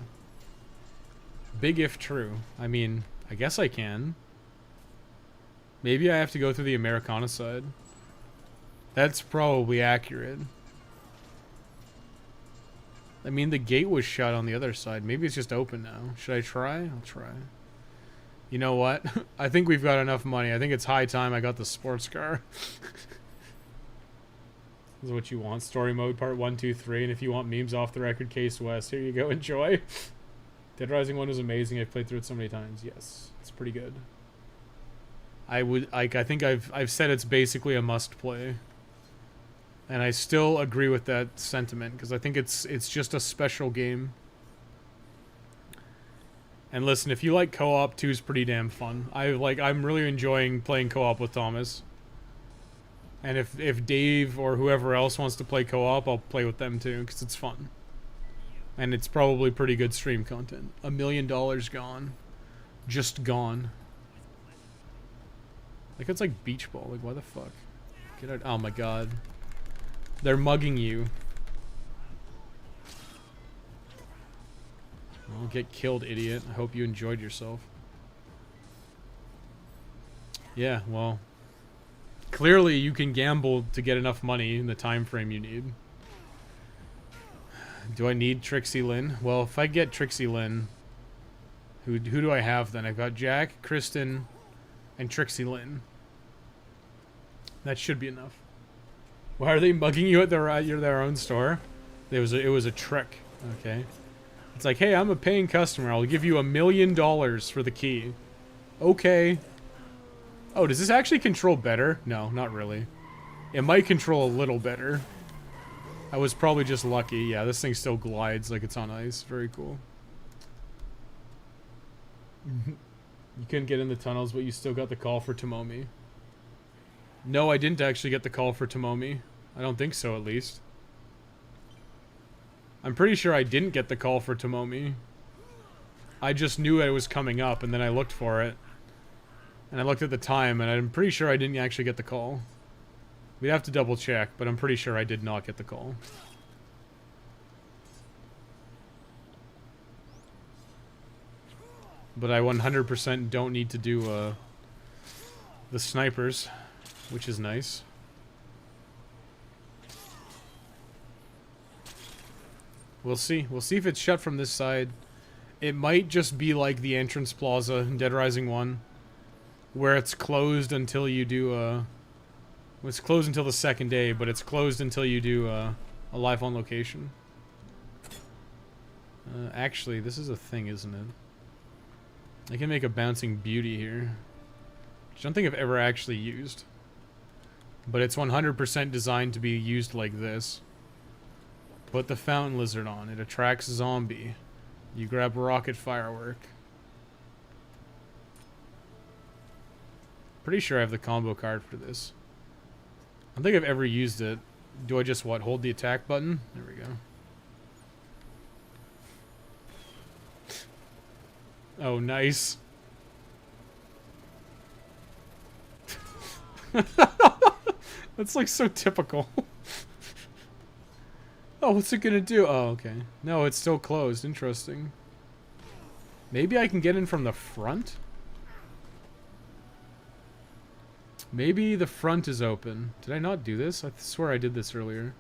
Big if true. I mean, I guess I can. Maybe I have to go through the Americana side. That's probably accurate. I mean, the gate was shut on the other side. Maybe it's just open now. Should I try? I'll try. You know what? I think we've got enough money. I think it's high time I got the sports car. This is what you want. Story mode part 1, 2, 3. And if you want memes off the record, Case West. Here you go. Enjoy. Dead Rising 1 was amazing. I've played through it so many times. Yes. It's pretty good. I think I've said it's basically a must play. And I still agree with that sentiment, because I think it's just a special game. And listen, if you like co-op, 2 is pretty damn fun. I'm really enjoying playing co-op with Thomas. And if Dave or whoever else wants to play co-op, I'll play with them too, because it's fun. And it's probably pretty good stream content. $1 million gone. Just gone. Like, it's like beach ball. Like, why the fuck? Get out. Oh my god. They're mugging you. Well, get killed, idiot. I hope you enjoyed yourself. Yeah, well. Clearly, you can gamble to get enough money in the time frame you need. Do I need Trixie Lynn? Well, if I get Trixie Lynn, who do I have then? I've got Jack, Kristen, and Trixie Lynn. That should be enough. Why are they mugging you at their own store? It was a trick. Okay. It's like, hey, I'm a paying customer. I'll give you $1 million for the key. Okay. Oh, does this actually control better? No, not really. It might control a little better. I was probably just lucky. Yeah, this thing still glides like it's on ice. Very cool. You couldn't get in the tunnels, but you still got the call for Tomomi. No, I didn't actually get the call for Tomomi. I don't think so, at least. I'm pretty sure I didn't get the call for Tomomi. I just knew it was coming up, and then I looked for it. And I looked at the time, and I'm pretty sure I didn't actually get the call. We'd have to double check, but I'm pretty sure I did not get the call. But I 100% don't need to do the snipers, which is nice. We'll see. We'll see if it's shut from this side. It might just be like the entrance plaza in Dead Rising 1. Where it's closed until you do, it's closed until the second day, but it's closed until you do, a live on location. Actually, this is a thing, isn't it? I can make a bouncing beauty here. Which I don't think I've ever actually used. But it's 100% designed to be used like this. Put the fountain lizard on. It attracts zombie. You grab rocket firework. Pretty sure I have the combo card for this. I don't think I've ever used it. Do I just, what, hold the attack button? There we go. Oh, nice. That's like so typical. Oh, what's it gonna do? Oh, okay. No, it's still closed. Interesting. Maybe I can get in from the front? Maybe the front is open. Did I not do this? I swear I did this earlier.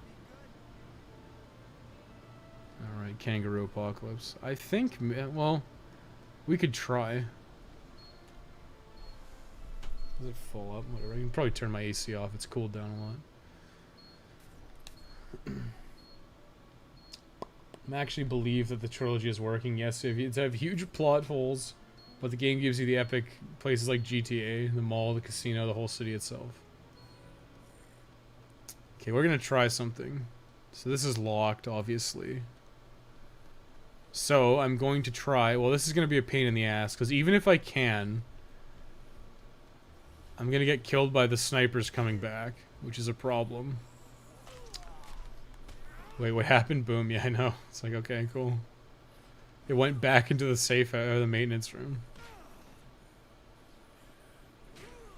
Alright, Kangaroo Apocalypse. I think, well, we could try. Is it full up? Whatever. I can probably turn my AC off. It's cooled down a lot. I actually believe that the trilogy is working. Yes, it's have huge plot holes. But the game gives you the epic places like GTA, the mall, the casino, the whole city itself. Okay, we're gonna try something. So this is locked, obviously. So I'm going to try... Well, this is gonna be a pain in the ass, because even if I can... I'm gonna get killed by the snipers coming back, which is a problem. Wait, what happened? Boom, yeah, I know. It's like, okay, cool. It went back into the safe or the maintenance room.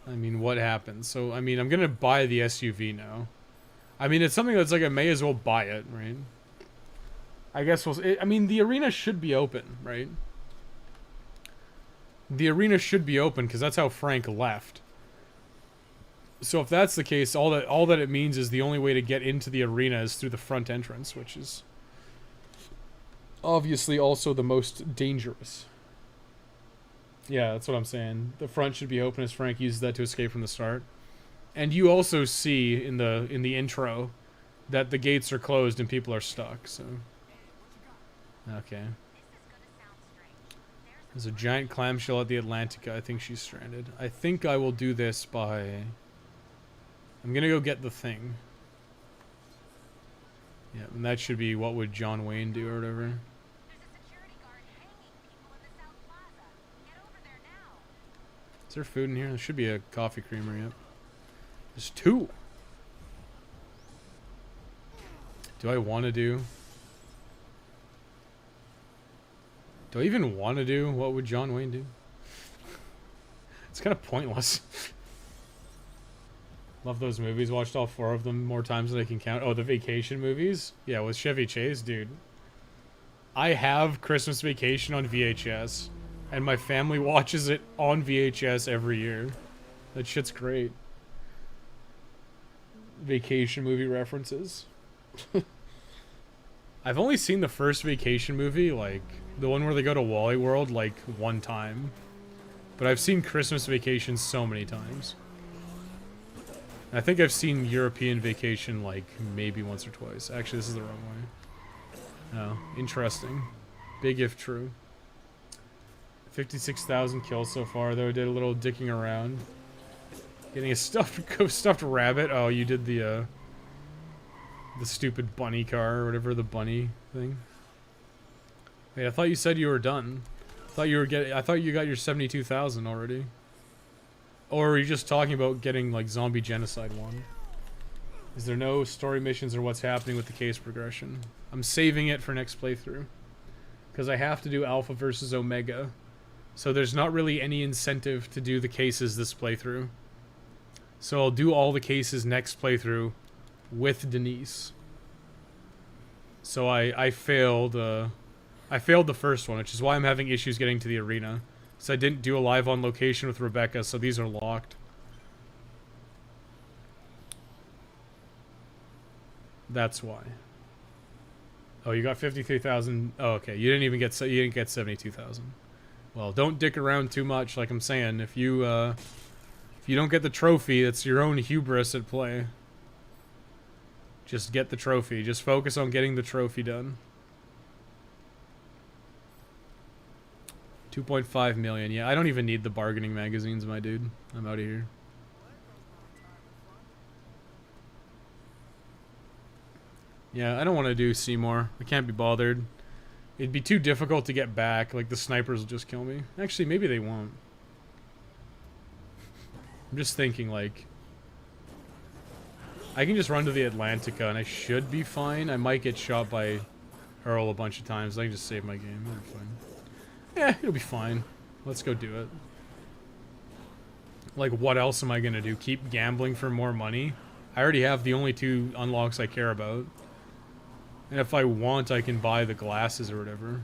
I mean, what happened? So, I mean, I'm gonna buy the SUV now. I mean, it's something that's like, I may as well buy it, right? I guess I mean, the arena should be open, right? The arena should be open, because that's how Frank left. So if that's the case, all that it means is the only way to get into the arena is through the front entrance, which is... obviously also the most dangerous. Yeah, that's what I'm saying. The front should be open as Frank uses that to escape from the start. And you also see in the intro that the gates are closed and people are stuck, so... Okay. There's a giant clamshell at the Atlantica. I think she's stranded. I think I will do this by... I'm gonna go get the thing. Yeah, and that should be what would John Wayne do or whatever. Is there food in here? There should be a coffee creamer, yep. There's 2! Do I want to do... Do I even want to do what would John Wayne do? It's kind of pointless. Love those movies. Watched all 4 of them more times than I can count. Oh, the vacation movies? Yeah, with Chevy Chase, dude. I have Christmas Vacation on VHS, and my family watches it on VHS every year. That shit's great. Vacation movie references. I've only seen the first vacation movie, like, the one where they go to Wally World, like, 1 time. But I've seen Christmas Vacation so many times. I think I've seen European Vacation, like, maybe once or twice. Actually, this is the wrong way. Oh, interesting. Big if true. 56,000 kills so far, though. Did a little dicking around. Getting a stuffed rabbit. Oh, you did the stupid bunny car or whatever, the bunny thing. Wait, I thought you said you were done. I thought you got your 72,000 already. Or are you just talking about getting, like, Zombie Genocide 1? Is there no story missions or what's happening with the case progression? I'm saving it for next playthrough. Because I have to do Alpha versus Omega. So there's not really any incentive to do the cases this playthrough. So I'll do all the cases next playthrough with Denise. So I failed the first one, which is why I'm having issues getting to the arena. So I didn't do a live on location with Rebecca, so these are locked. That's why. Oh, you got 53,000. Oh, okay. You didn't get 72,000. Well, don't dick around too much, like I'm saying. If you don't get the trophy, it's your own hubris at play. Just get the trophy. Just focus on getting the trophy done. 2.5 million. Yeah, I don't even need the bargaining magazines, my dude. I'm out of here. Yeah, I don't want to do Seymour. I can't be bothered. It'd be too difficult to get back. Like, the snipers will just kill me. Actually, maybe they won't. I'm just thinking, like... I can just run to the Atlantica and I should be fine. I might get shot by Earl a bunch of times. I can just save my game. It'll be fine. Yeah, it'll be fine. Let's go do it. Like, what else am I gonna do? Keep gambling for more money? I already have the only 2 unlocks I care about. And if I want, I can buy the glasses or whatever.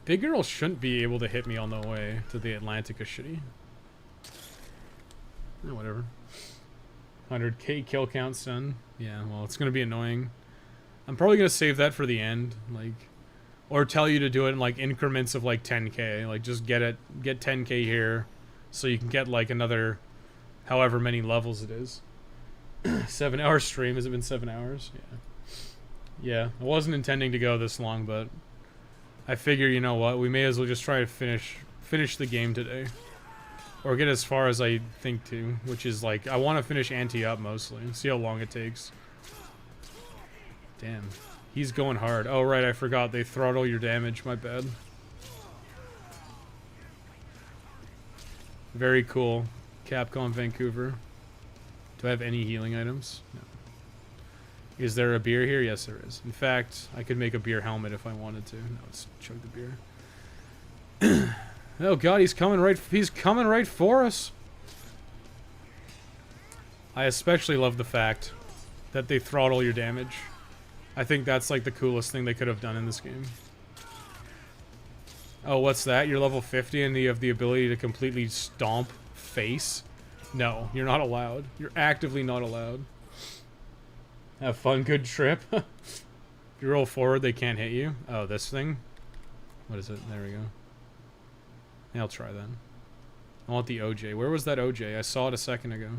Big Girl shouldn't be able to hit me on the way to the Atlantica, should he? Eh, whatever. 100k kill count, son. Yeah, well, it's gonna be annoying. I'm probably gonna save that for the end, like, or tell you to do it in, like, increments of, like, 10k. Like, just get 10k here, so you can get, like, another however many levels it is. 7-hour stream. Has it been 7 hours? Yeah. Yeah, I wasn't intending to go this long, but I figure, you know what, we may as well just try to finish the game today. Or get as far as I think to, which is, like, I want to finish Ante up mostly. See how long it takes. Damn. He's going hard. Oh, right, I forgot. They throttle your damage. My bad. Very cool. Capcom Vancouver. Do I have any healing items? No. Is there a beer here? Yes, there is. In fact, I could make a beer helmet if I wanted to. No, let's chug the beer. Oh god, he's coming right for us. I especially love the fact that they throttle your damage. I think that's, like, the coolest thing they could have done in this game. Oh, what's that? You're level 50 and you have the ability to completely stomp face? No, you're not allowed. You're actively not allowed. Have fun, good trip. If you roll forward, they can't hit you. Oh, this thing? What is it? There we go. Yeah, I'll try that. I want the OJ. Where was that OJ? I saw it a second ago.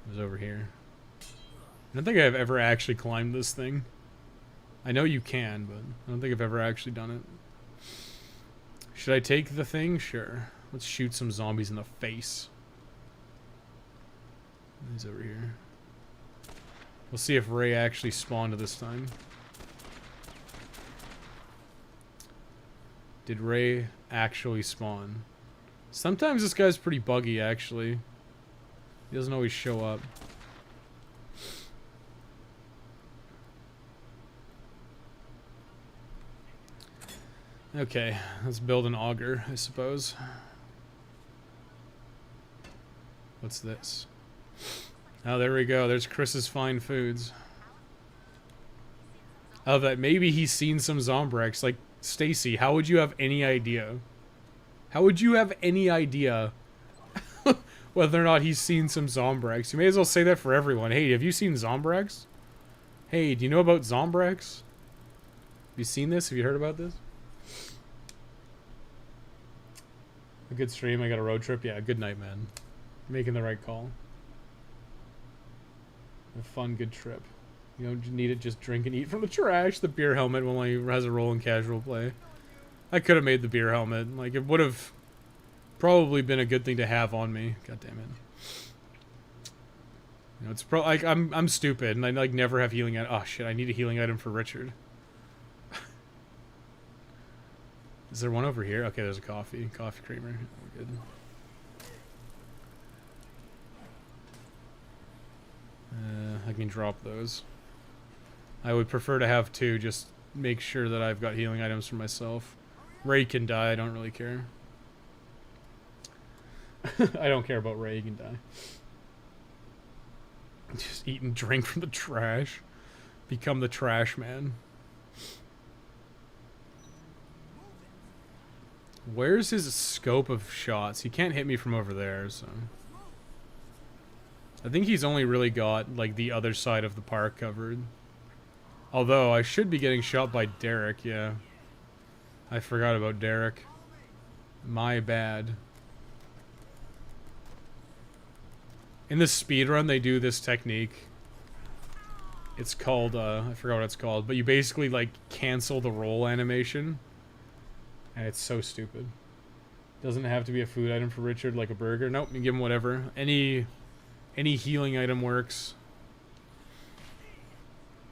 It was over here. I don't think I've ever actually climbed this thing. I know you can, but I don't think I've ever actually done it. Should I take the thing? Sure. Let's shoot some zombies in the face. He's over here. We'll see if Ray actually spawned this time. Did Ray actually spawn? Sometimes this guy's pretty buggy, actually. He doesn't always show up. Okay, let's build an auger, I suppose. What's this? Oh, there we go. There's Chris's Fine Foods. Oh, that maybe he's seen some Zombrex. Like, Stacy, how would you have any idea? How would you have any idea whether or not he's seen some Zombrex? You may as well say that for everyone. Hey, have you seen Zombrex? Hey, do you know about Zombrex? Have you seen this? Have you heard about this? A good stream. I got a road trip. Yeah, good night, man. You're making the right call. A fun, good trip. You don't need it, just drink and eat from the trash. The beer helmet only has a role in casual play. I could have made the beer helmet. Like, it would have probably been a good thing to have on me. God damn it. You know, it's like I'm stupid and I like never have healing item. Oh shit, I need a healing item for Richard. Is there one over here? Okay, there's a coffee creamer. We're good. I can drop those. I would prefer to have two, just make sure that I've got healing items for myself. Ray can die, I don't really care. I don't care about Ray, he can die. Just eat and drink from the trash. Become the trash man. Where's his scope of shots? He can't hit me from over there, so... I think he's only really got, like, the other side of the park covered. Although, I should be getting shot by Derek, yeah. I forgot about Derek. My bad. In the speedrun, they do this technique. It's called, I forgot what it's called, but you basically, like, cancel the roll animation. And it's so stupid. Doesn't have to be a food item for Richard, like a burger. Nope, you give him whatever. Any healing item works.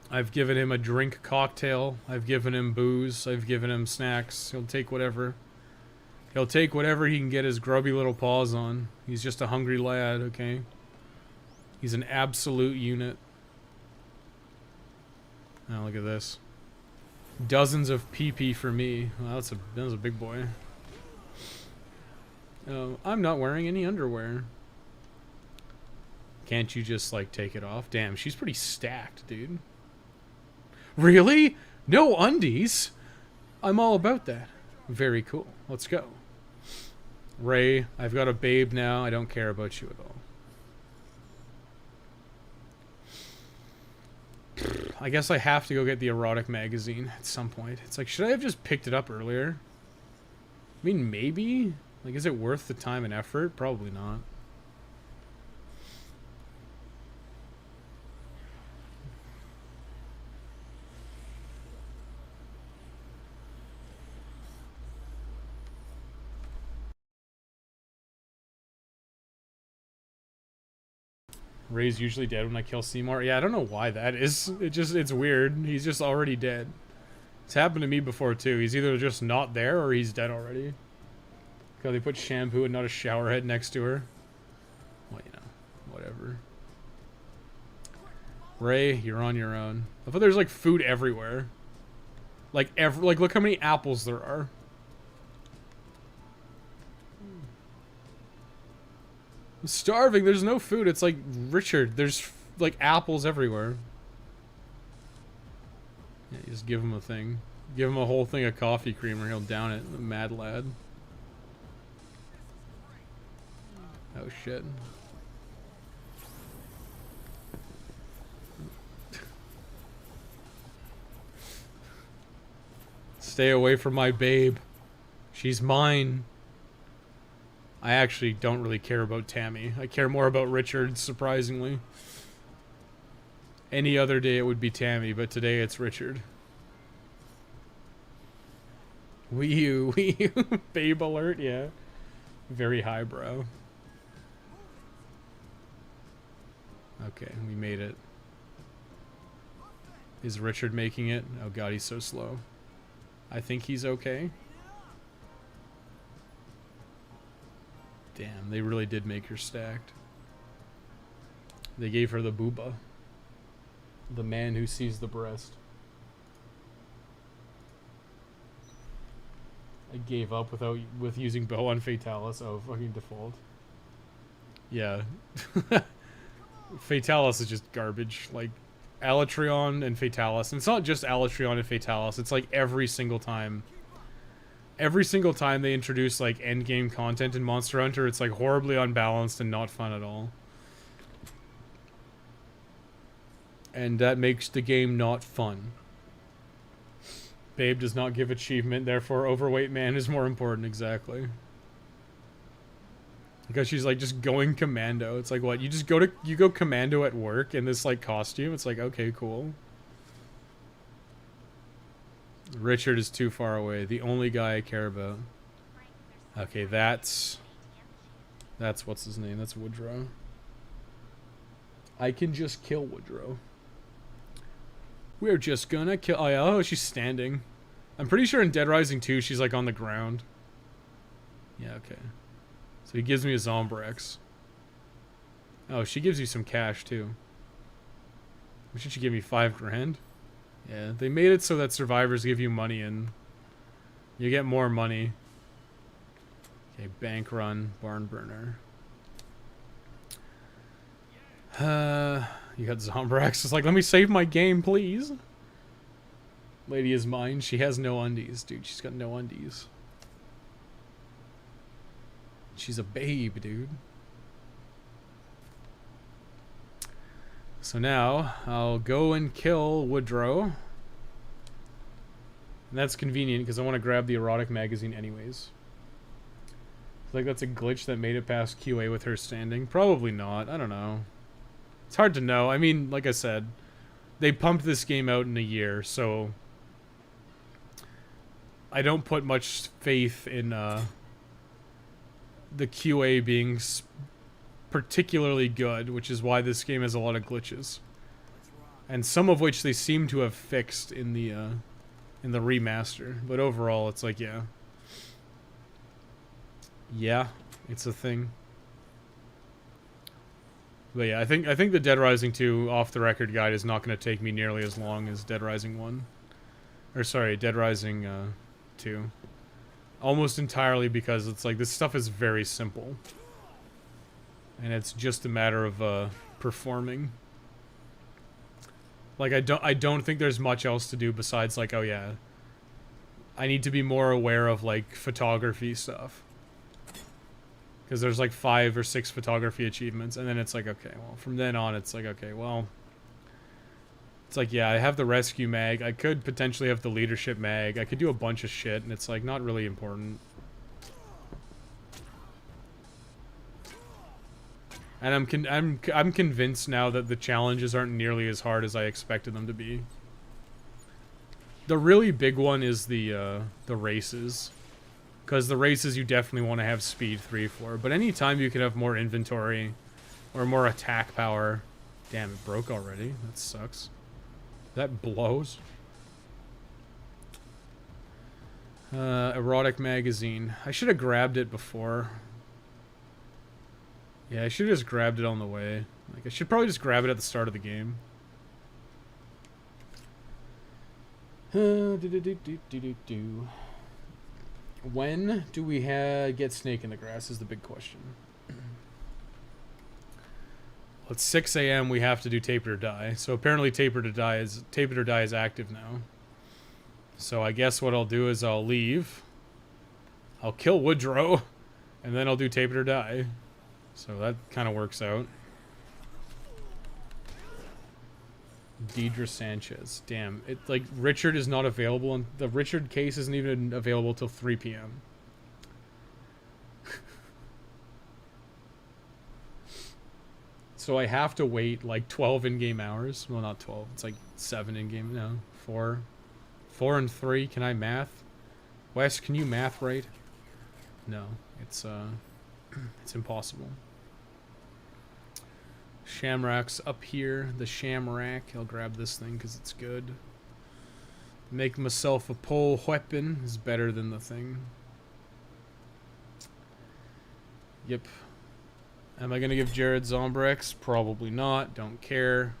I've given him a drink cocktail. I've given him booze. I've given him snacks. He'll take whatever. He'll take whatever he can get his grubby little paws on. He's just a hungry lad, okay? He's an absolute unit. Now look at this. Dozens of PP for me. Well, that was a big boy. I'm not wearing any underwear. Can't you just, like, take it off? Damn, she's pretty stacked, dude. Really? No undies? I'm all about that. Very cool. Let's go. Ray, I've got a babe now. I don't care about you at all. I guess I have to go get the erotic magazine at some point. It's like, should I have just picked it up earlier? I mean, maybe? Like, is it worth the time and effort? Probably not. Ray's usually dead when I kill Seymour. Yeah, I don't know why that is. It's weird. He's just already dead. It's happened to me before too. He's either just not there or he's dead already. Because they put shampoo and not a shower head next to her. Well, you know, whatever. Ray, you're on your own. I thought there's like food everywhere. Like look how many apples there are. I'm starving. There's no food. It's like, Richard, there's like apples everywhere. Yeah, you just give him a thing. Give him a whole thing of coffee creamer. He'll down it. The mad lad. Oh shit. Stay away from my babe. She's mine. I actually don't really care about Tammy. I care more about Richard, surprisingly. Any other day it would be Tammy, but today it's Richard. Wii U. Babe alert, yeah. Very highbrow. Okay, we made it. Is Richard making it? Oh god, he's so slow. I think he's okay. Damn, they really did make her stacked. They gave her the booba. The man who sees the breast. I gave up with using bow on Fatalis. Oh, fucking default. Yeah. Fatalis is just garbage. Like, Alatreon and Fatalis. And it's not just Alatreon and Fatalis. It's like every single time. Every single time they introduce, like, endgame content in Monster Hunter, it's, like, horribly unbalanced and not fun at all. And that makes the game not fun. Babe does not give achievement, therefore overweight man is more important, exactly. Because she's like just going commando. It's like, what, you go commando at work in this like costume? It's like, okay, cool. Richard is too far away. The only guy I care about. Okay, that's what's his name? That's Woodrow. I can just kill Woodrow. We're just gonna kill... Oh, yeah. Oh, she's standing. I'm pretty sure in Dead Rising 2, she's, like, on the ground. Yeah, okay. So he gives me a Zombrex. Oh, she gives you some cash, too. What should she give me? 5 grand? Yeah, they made it so that survivors give you money and... you get more money. Okay, bank run, barn burner. You got Zombrex. It's like, let me save my game, please. Lady is mine. She has no undies. Dude, she's got no undies. She's a babe, dude. So now, I'll go and kill Woodrow. And that's convenient, because I want to grab the erotic magazine anyways. I think that's a glitch that made it past QA with her standing. Probably not. I don't know. It's hard to know. I mean, like I said, they pumped this game out in a year, so I don't put much faith in the QA being particularly good, which is why this game has a lot of glitches, and some of which they seem to have fixed in the remaster. But overall, it's like, yeah, it's a thing. But yeah, I think the Dead Rising 2 off-the-record guide is not going to take me nearly as long as Dead Rising 1. Or sorry, Dead Rising 2. Almost entirely because it's like, this stuff is very simple. And it's just a matter of performing. Like, I don't think there's much else to do besides like, oh yeah, I need to be more aware of like photography stuff. Because there's like 5 or 6 photography achievements, and then it's like, okay, well, from then on, it's like, okay, well, it's like, yeah, I have the rescue mag, I could potentially have the leadership mag, I could do a bunch of shit, and it's like, not really important. And I'm convinced now that the challenges aren't nearly as hard as I expected them to be. The really big one is the races. Because the races you definitely want to have speed 3 for. But anytime you can have more inventory or more attack power. Damn, it broke already. That sucks. That blows. Erotic magazine. I should have grabbed it before. Yeah, I should have just grabbed it on the way. Like, I should probably just grab it at the start of the game. When do we get Snake in the Grass is the big question. Well, it's 6 a.m. We have to do Tape It or Die. So apparently Tape It or Die is active now. So I guess what I'll do is I'll leave. I'll kill Woodrow. And then I'll do Tape It or Die. So that kind of works out. Deidre Sanchez. Damn, it like Richard is not available, and the Richard case isn't even available till 3 p.m. So I have to wait like 12 in-game hours. Well, not 12. It's like 7 in-game. No, 4. 4 and 3. Can I math? Wes, can you math right? No, it's impossible. Shamrock's up here. The Shamrock. I'll grab this thing because it's good. Make myself a pole weapon is better than the thing. Yep. Am I going to give Jared Zombrex? Probably not. Don't care.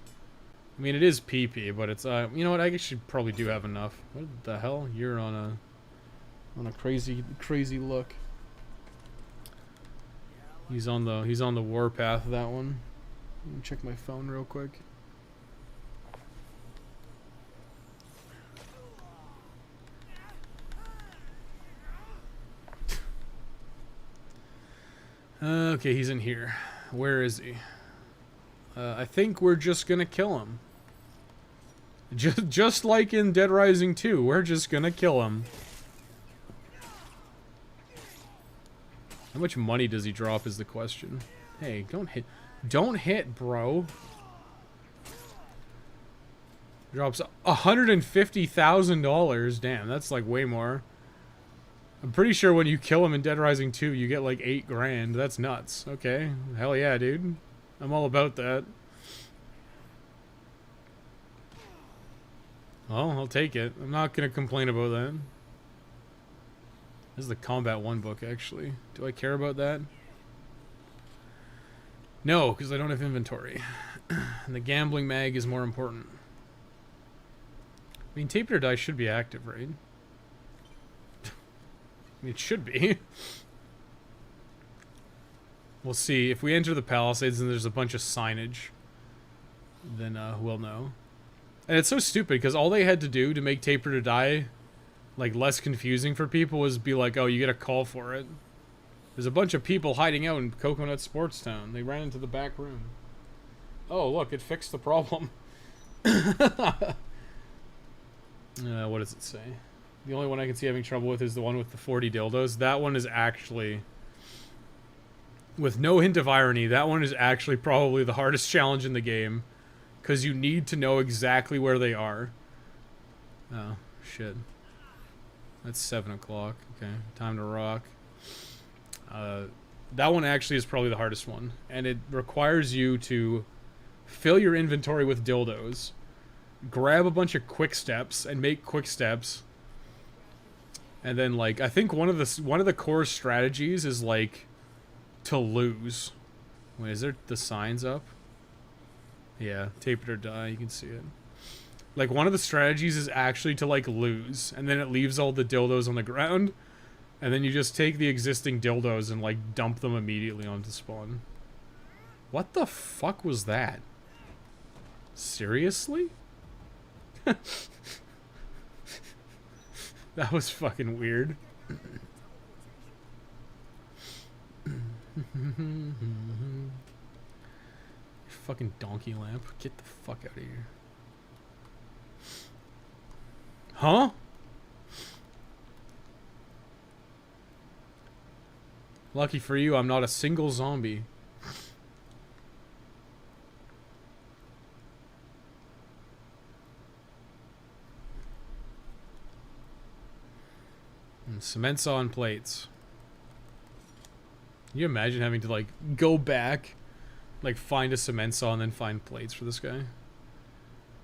I mean, it is PP, but it's, you know what? I guess you probably do have enough. What the hell? You're on a crazy look. He's on the warpath, that one. Let me check my phone real quick. Okay, he's in here. Where is he? I think we're just gonna kill him. Just like in Dead Rising 2, we're just gonna kill him. How much money does he drop is the question. Hey, don't hit. Don't hit, bro. Drops $150,000. Damn, that's like way more. I'm pretty sure when you kill him in Dead Rising 2, you get like 8 grand. That's nuts. Okay. Hell yeah, dude. I'm all about that. Well, I'll take it. I'm not gonna complain about that. This is the Combat 1 book, actually. Do I care about that? No, because I don't have inventory. And the gambling mag is more important. I mean, Tape or Die should be active, right? I mean, it should be. We'll see. If we enter the Palisades and there's a bunch of signage, then we'll know. And it's so stupid, because all they had to do to make Tape or Die like less confusing for people was be like, oh, you get a call for it. There's a bunch of people hiding out in Coconut Sports Town. They ran into the back room. Oh, look, it fixed the problem. What does it say? The only one I can see having trouble with is the one with the 40 dildos. That one is actually, with no hint of irony, that one is actually probably the hardest challenge in the game. Because you need to know exactly where they are. Oh, shit. That's 7 o'clock. Okay, time to rock. That one actually is probably the hardest one. And it requires you to fill your inventory with dildos, grab a bunch of quick steps, and make quick steps. And then, like, I think one of the core strategies is, like, to lose. Wait, is there the signs up? Yeah, Tape it or Die, you can see it. Like, one of the strategies is actually to, like, lose, and then it leaves all the dildos on the ground, and then you just take the existing dildos and, like, dump them immediately onto spawn. What the fuck was that? Seriously? That was fucking weird. Fucking donkey lamp. Get the fuck out of here. Huh? Lucky for you, I'm not a single zombie. And cement saw and plates. Can you imagine having to, like, go back, like, find a cement saw and then find plates for this guy?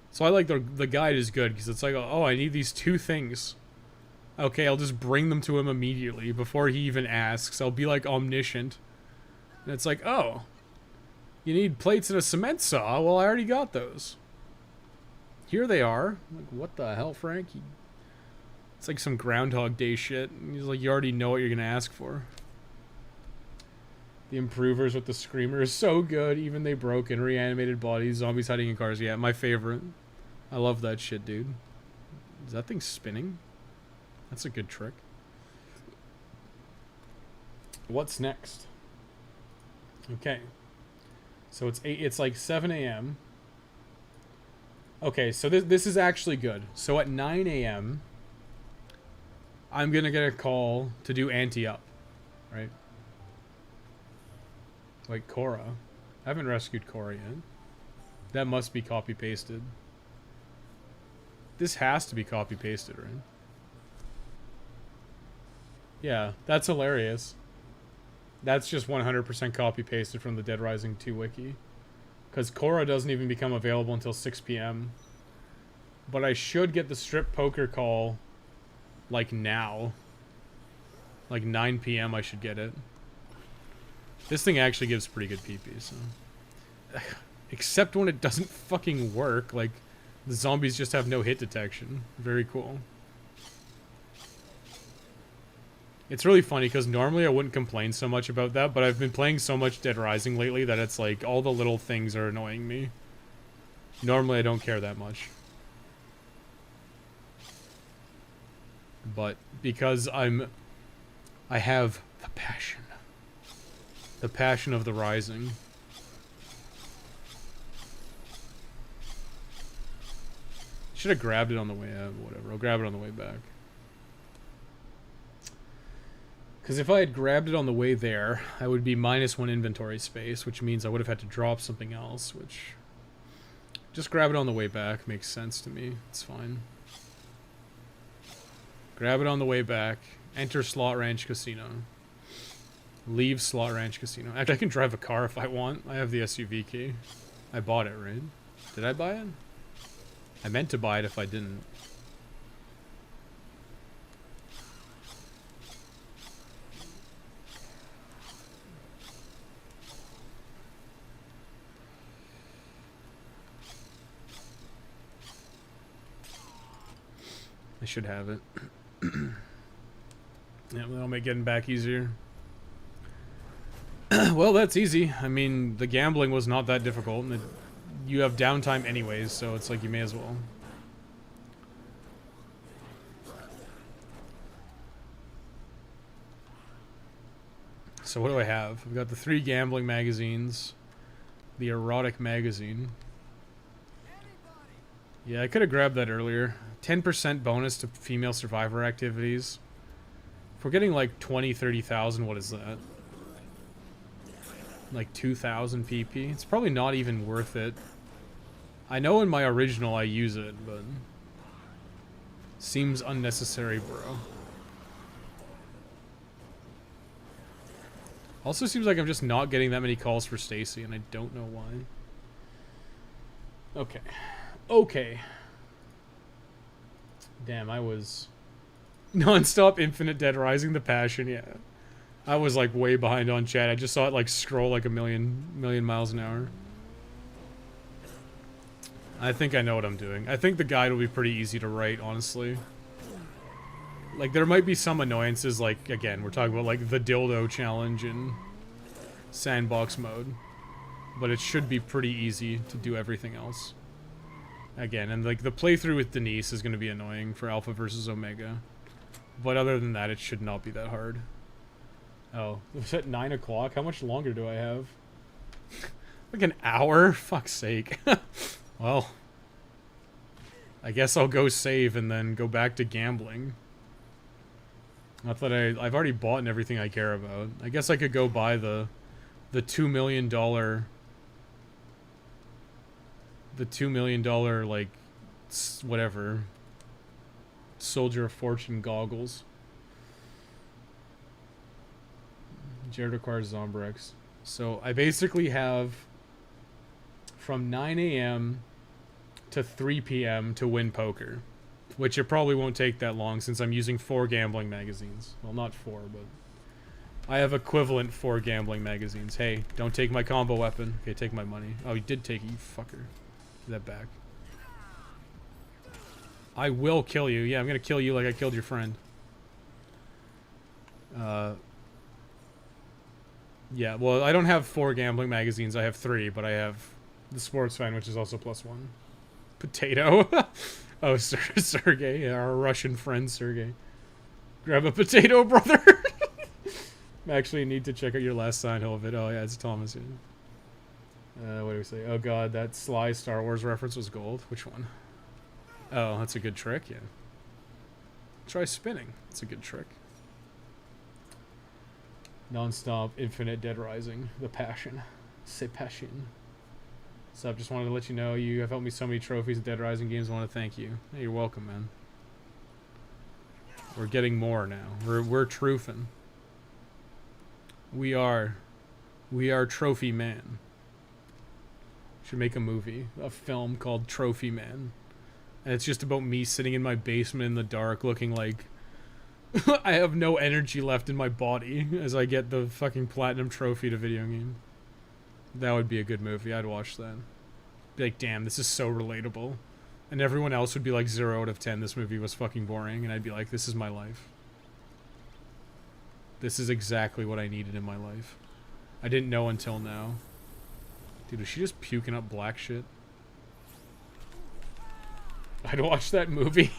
So I like the guide is good because it's like, oh, I need these 2 things. Okay, I'll just bring them to him immediately before he even asks. I'll be like omniscient. And it's like, oh, you need plates and a cement saw? Well, I already got those. Here they are. Like, what the hell, Frank? It's like some Groundhog Day shit. He's like, you already know what you're gonna ask for. The improvers with the screamer is so good. Even they broken, reanimated bodies, zombies hiding in cars. Yeah, my favorite. I love that shit, dude. Is that thing spinning? That's a good trick. What's next? Okay. So it's like 7 a.m. Okay, so this is actually good. So at 9 a.m. I'm gonna get a call to do anti-up. Right? Like Cora. I haven't rescued Cora yet. That must be copy-pasted. This has to be copy-pasted, right? Yeah, that's hilarious. That's just 100% copy-pasted from the Dead Rising 2 wiki. Because Cora doesn't even become available until 6 p.m. But I should get the strip poker call, like, now. Like, 9 p.m. I should get it. This thing actually gives pretty good PP, so... Except when it doesn't fucking work, like, the zombies just have no hit detection. Very cool. It's really funny because normally I wouldn't complain so much about that, but I've been playing so much Dead Rising lately that it's like all the little things are annoying me. Normally I don't care that much. But because I have the passion. The passion of the Rising. Should have grabbed it on the way out, whatever. I'll grab it on the way back. Because if I had grabbed it on the way there, I would be -1 inventory space, which means I would have had to drop something else, which... Just grab it on the way back makes sense to me. It's fine. Grab it on the way back. Enter Slot Ranch Casino. Leave Slot Ranch Casino. Actually, I can drive a car if I want. I have the SUV key. I bought it, right? Did I buy it? I meant to buy it if I didn't. I should have it. Yeah, that'll make getting back easier. Well, that's easy. I mean, the gambling was not that difficult. And you have downtime anyways, so it's like you may as well. So what do I have? I've got the 3 gambling magazines. The erotic magazine. Yeah, I could have grabbed that earlier. 10% bonus to female survivor activities. If we're getting like 20, 30,000, what is that? Like 2,000 PP? It's probably not even worth it. I know in my original I use it, but... Seems unnecessary, bro. Also seems like I'm just not getting that many calls for Stacy, and I don't know why. Okay. Okay. Damn, I was... Non-stop Infinite Dead Rising, the passion, yeah. I was like way behind on chat. I just saw it like scroll like a million miles an hour. I think I know what I'm doing. I think the guide will be pretty easy to write, honestly. Like, there might be some annoyances, like, again, we're talking about like the dildo challenge in sandbox mode. But it should be pretty easy to do everything else. Again, and like the playthrough with Denise is going to be annoying for Alpha versus Omega. But other than that, it should not be that hard. Oh, it's at 9 o'clock? How much longer do I have? Like an hour? Fuck's sake. Well, I guess I'll go save and then go back to gambling. Not that I've already bought and everything I care about. I guess I could go buy the $2 million... The $2 million, like, whatever... Soldier of Fortune goggles. Jared requires Zombrex. So I basically have from 9 a.m. to 3 p.m. to win poker. Which it probably won't take that long since I'm using 4 gambling magazines. Well, not 4, but... I have equivalent 4 gambling magazines. Hey, don't take my combo weapon. Okay, take my money. Oh, you did take it, you fucker. Give that back. I will kill you. Yeah, I'm gonna kill you like I killed your friend. Yeah, well, I don't have 4 gambling magazines. I have 3, but I have the sports fan, which is also +1. Potato. Oh, Sergey. Yeah, our Russian friend, Sergey. Grab a potato, brother. Actually, need to check out your last sign of it. Oh, yeah, it's Thomas. Yeah. What do we say? Oh, God, that sly Star Wars reference was gold. Which one? Oh, that's a good trick, yeah. Try spinning. That's a good trick. Non-stop, Infinite Dead Rising. The passion. C'est passion. So I just wanted to let you know you have helped me so many trophies in Dead Rising games. I want to thank you. Hey, you're welcome, man. We're getting more now. We're troofing. We are Trophy Man. Should make a movie, a film called Trophy Man. And it's just about me sitting in my basement in the dark looking like I have no energy left in my body as I get the fucking platinum trophy to video game. That would be a good movie. I'd watch that. Be like, damn, this is so relatable. And everyone else would be like 0 out of 10. This movie was fucking boring. And I'd be like, this is my life. This is exactly what I needed in my life. I didn't know until now. Dude, is she just puking up black shit? I'd watch that movie.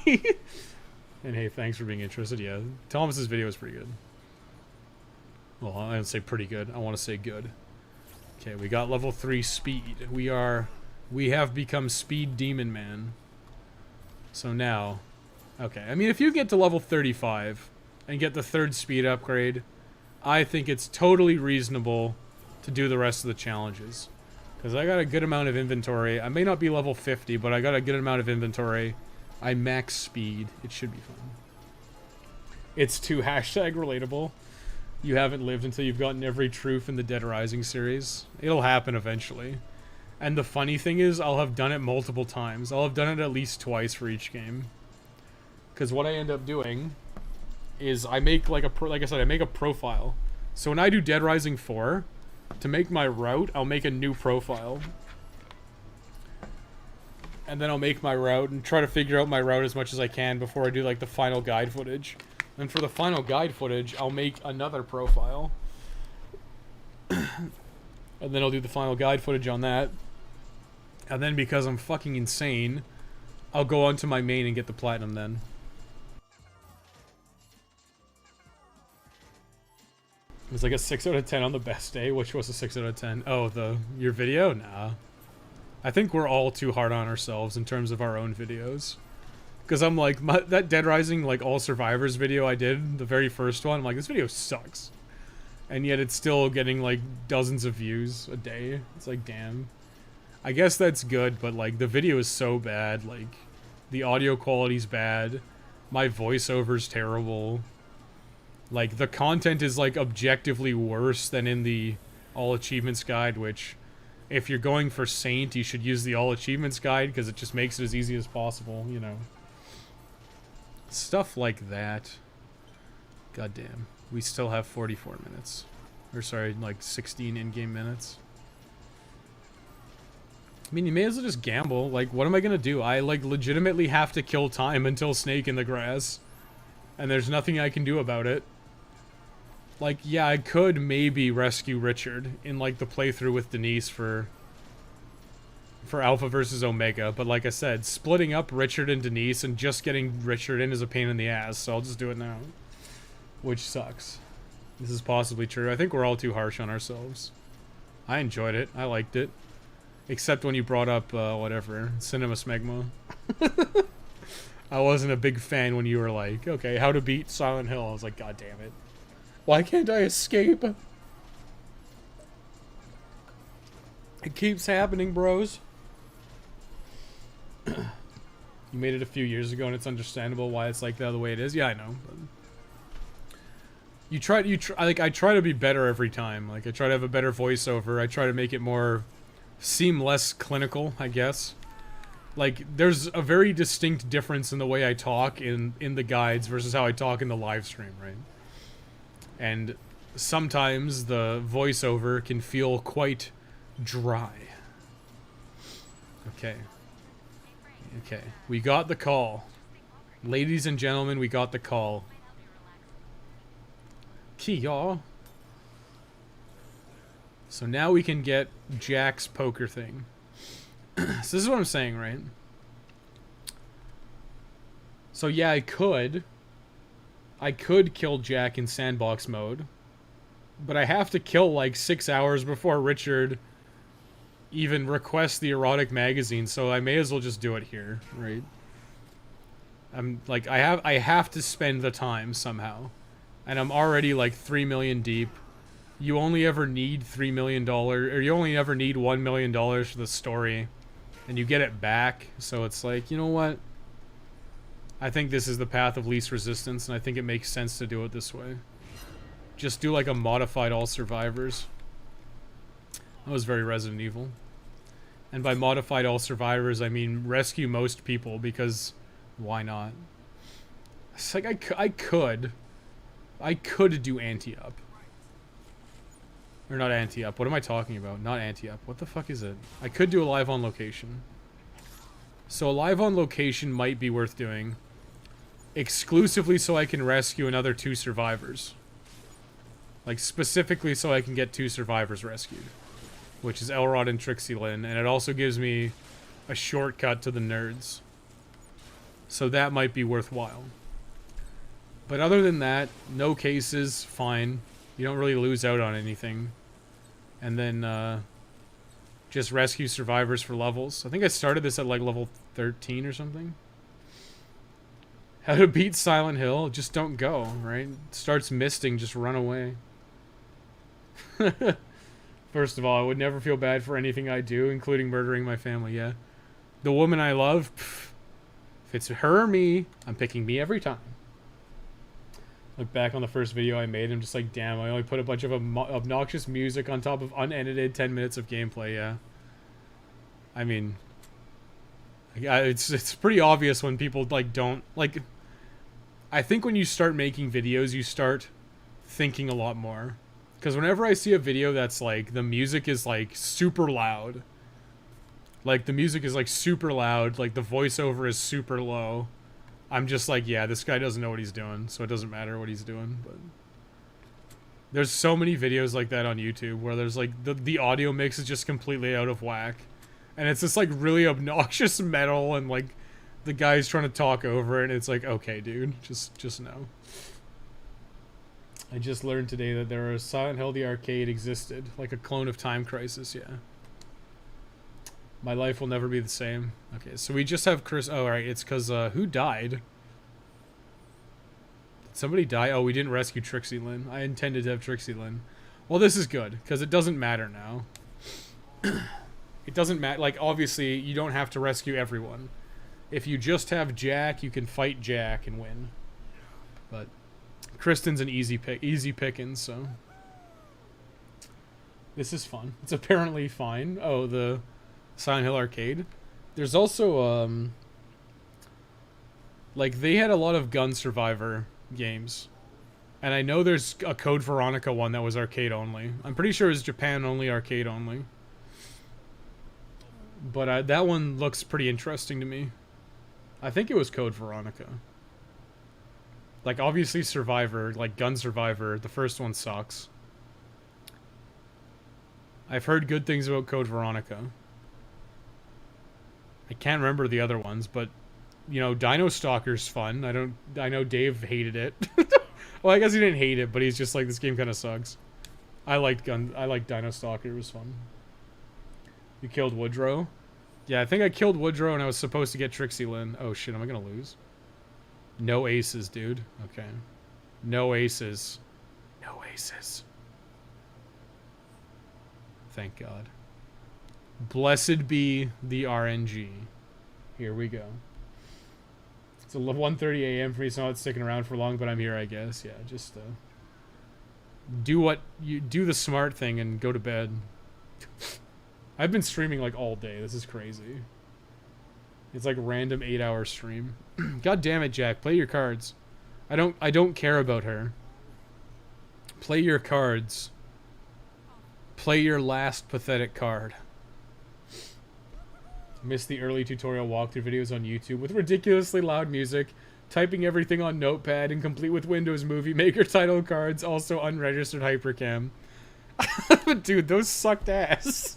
And hey, thanks for being interested. Yeah, Thomas's video is pretty good. Well, I don't say pretty good. I want to say good. Okay, we got level 3 speed. We have become Speed Demon Man. So now, okay. I mean, if you get to level 35 and get the 3rd speed upgrade, I think it's totally reasonable to do the rest of the challenges. Because I got a good amount of inventory. I may not be level 50, but I got a good amount of inventory. I max speed. It should be fun. It's too hashtag relatable. You haven't lived until you've gotten every truth in the Dead Rising series. It'll happen eventually. And the funny thing is, I'll have done it multiple times. I'll have done it at least twice for each game. Because what I end up doing is I make like I said, I make a profile. So when I do Dead Rising 4, to make my route, I'll make a new profile. And then I'll make my route and try to figure out my route as much as I can before I do like the final guide footage. And for the final guide footage, I'll make another profile. And then I'll do the final guide footage on that. And then because I'm fucking insane, I'll go onto my main and get the platinum then. It was like a 6 out of 10 on the best day. Which was a 6 out of 10? Oh, your video? Nah. I think we're all too hard on ourselves in terms of our own videos. Because I'm like, that Dead Rising, like, All Survivors video I did, the very first one, I'm like, this video sucks. And yet it's still getting, like, dozens of views a day. It's like, damn. I guess that's good, but, like, the video is so bad. Like, the audio quality's bad. My voiceover's terrible. Like, the content is, like, objectively worse than in the All Achievements Guide, which, if you're going for Saint, you should use the All Achievements Guide, because it just makes it as easy as possible, you know. Stuff like that. Goddamn. We still have 44 minutes. Or, sorry, like, 16 in-game minutes. I mean, you may as well just gamble. Like, what am I gonna do? I, like, legitimately have to kill time until Snake in the grass. And there's nothing I can do about it. Like, yeah, I could maybe rescue Richard in, like, the playthrough with Denise for Alpha versus Omega, but like I said, splitting up Richard and Denise and just getting Richard in is a pain in the ass, so I'll just do it now. Which sucks. This is possibly true. I think we're all too harsh on ourselves. I enjoyed it. I liked it. Except when you brought up, whatever, Cinema Smegma. I wasn't a big fan when you were like, okay, how to beat Silent Hill. I was like, god damn it. Why can't I escape? It keeps happening, bros. You made it a few years ago, and it's understandable why it's like that the way it is. Yeah, I know. But I try to be better every time. Like, I try to have a better voiceover. I try to make it seem less clinical, I guess. Like, there's a very distinct difference in the way I talk in the guides versus how I talk in the live stream, right? And sometimes the voiceover can feel quite dry. Okay. Okay. We got the call. Ladies and gentlemen, we got the call. Key-yaw. So now we can get Jack's poker thing. So this is what I'm saying, right? So yeah, I could kill Jack in sandbox mode, but I have to kill like 6 hours before Richard even requests the erotic magazine, so I may as well just do it here, right? I'm like, I have to spend the time somehow, and I'm already like 3 million deep. You only ever need $3 million, or you only ever need $1 million for the story, and you get it back. So it's like, you know what? I think this is the path of least resistance, and I think it makes sense to do it this way. Just do like a modified All Survivors. That was very Resident Evil. And by modified All Survivors, I mean rescue most people, because why not? It's like I could do anti-up. Or not anti-up. What am I talking about? Not anti-up. What the fuck is it? I could do a live on location. So a live on location might be worth doing. Exclusively so I can rescue another 2 survivors. Like, specifically so I can get 2 survivors rescued. Which is Elrod and Trixie Lynn. And it also gives me a shortcut to the nerds. So that might be worthwhile. But other than that, no cases, fine. You don't really lose out on anything. And then, just rescue survivors for levels. I think I started this at, like, level 13 or something. How to beat Silent Hill? Just don't go, right? Starts misting, just run away. First of all, I would never feel bad for anything I do, including murdering my family, yeah. The woman I love, pff, if it's her or me, I'm picking me every time. Look back on the first video I made, I'm just like, damn, I only put a bunch of obnoxious music on top of unedited 10 minutes of gameplay, yeah. I mean, it's pretty obvious when people, like, don't, like, I think when you start making videos, you start thinking a lot more. Because whenever I see a video that's, like, the music is, like, super loud. Like, the music is, like, super loud. Like, the voiceover is super low. I'm just like, yeah, this guy doesn't know what he's doing. So it doesn't matter what he's doing. But there's so many videos like that on YouTube where there's, like, the audio mix is just completely out of whack. And it's just, like, really obnoxious metal. And, like, the guy's trying to talk over it. And it's like, okay, dude. Just no. I just learned today that there was Silent Hill the arcade existed, like a clone of Time Crisis, yeah. My life will never be the same. Okay, so we just have Chris. Oh, right, it's because, who died? Did somebody die? Oh, we didn't rescue Trixie Lynn. I intended to have Trixie Lynn. Well, this is good, because it doesn't matter now. It doesn't matter. Like, obviously, you don't have to rescue everyone. If you just have Jack, you can fight Jack and win. But Kristen's an easy pickings, so this is fun. It's apparently fine. Oh, the Silent Hill arcade. There's also like, they had a lot of Gun Survivor games, and I know there's a Code Veronica one that was arcade only. I'm pretty sure it was Japan only, arcade only. But that one looks pretty interesting to me. I think it was Code Veronica. Like, obviously Survivor, like Gun Survivor, the first one sucks. I've heard good things about Code Veronica. I can't remember the other ones, but, you know, Dino Stalker's fun. I know Dave hated it. Well, I guess he didn't hate it, but he's just like, this game kind of sucks. I liked Dino Stalker, it was fun. You killed Woodrow? Yeah, I think I killed Woodrow and I was supposed to get Trixie Lynn. Oh shit, am I gonna lose? No aces, dude. Okay. No aces. No aces. Thank God. Blessed be the RNG. Here we go. It's 1:30 a.m. for me, so I'm not sticking around for long, but I'm here, I guess. Yeah, just do the smart thing and go to bed. I've been streaming like all day. This is crazy. It's like a random 8-hour stream. God damn it, Jack. Play your cards. I don't care about her. Play your cards. Play your last pathetic card. Missed the early tutorial walkthrough videos on YouTube with ridiculously loud music, typing everything on Notepad, and complete with Windows Movie Maker title cards, also unregistered hypercam. Dude, those sucked ass.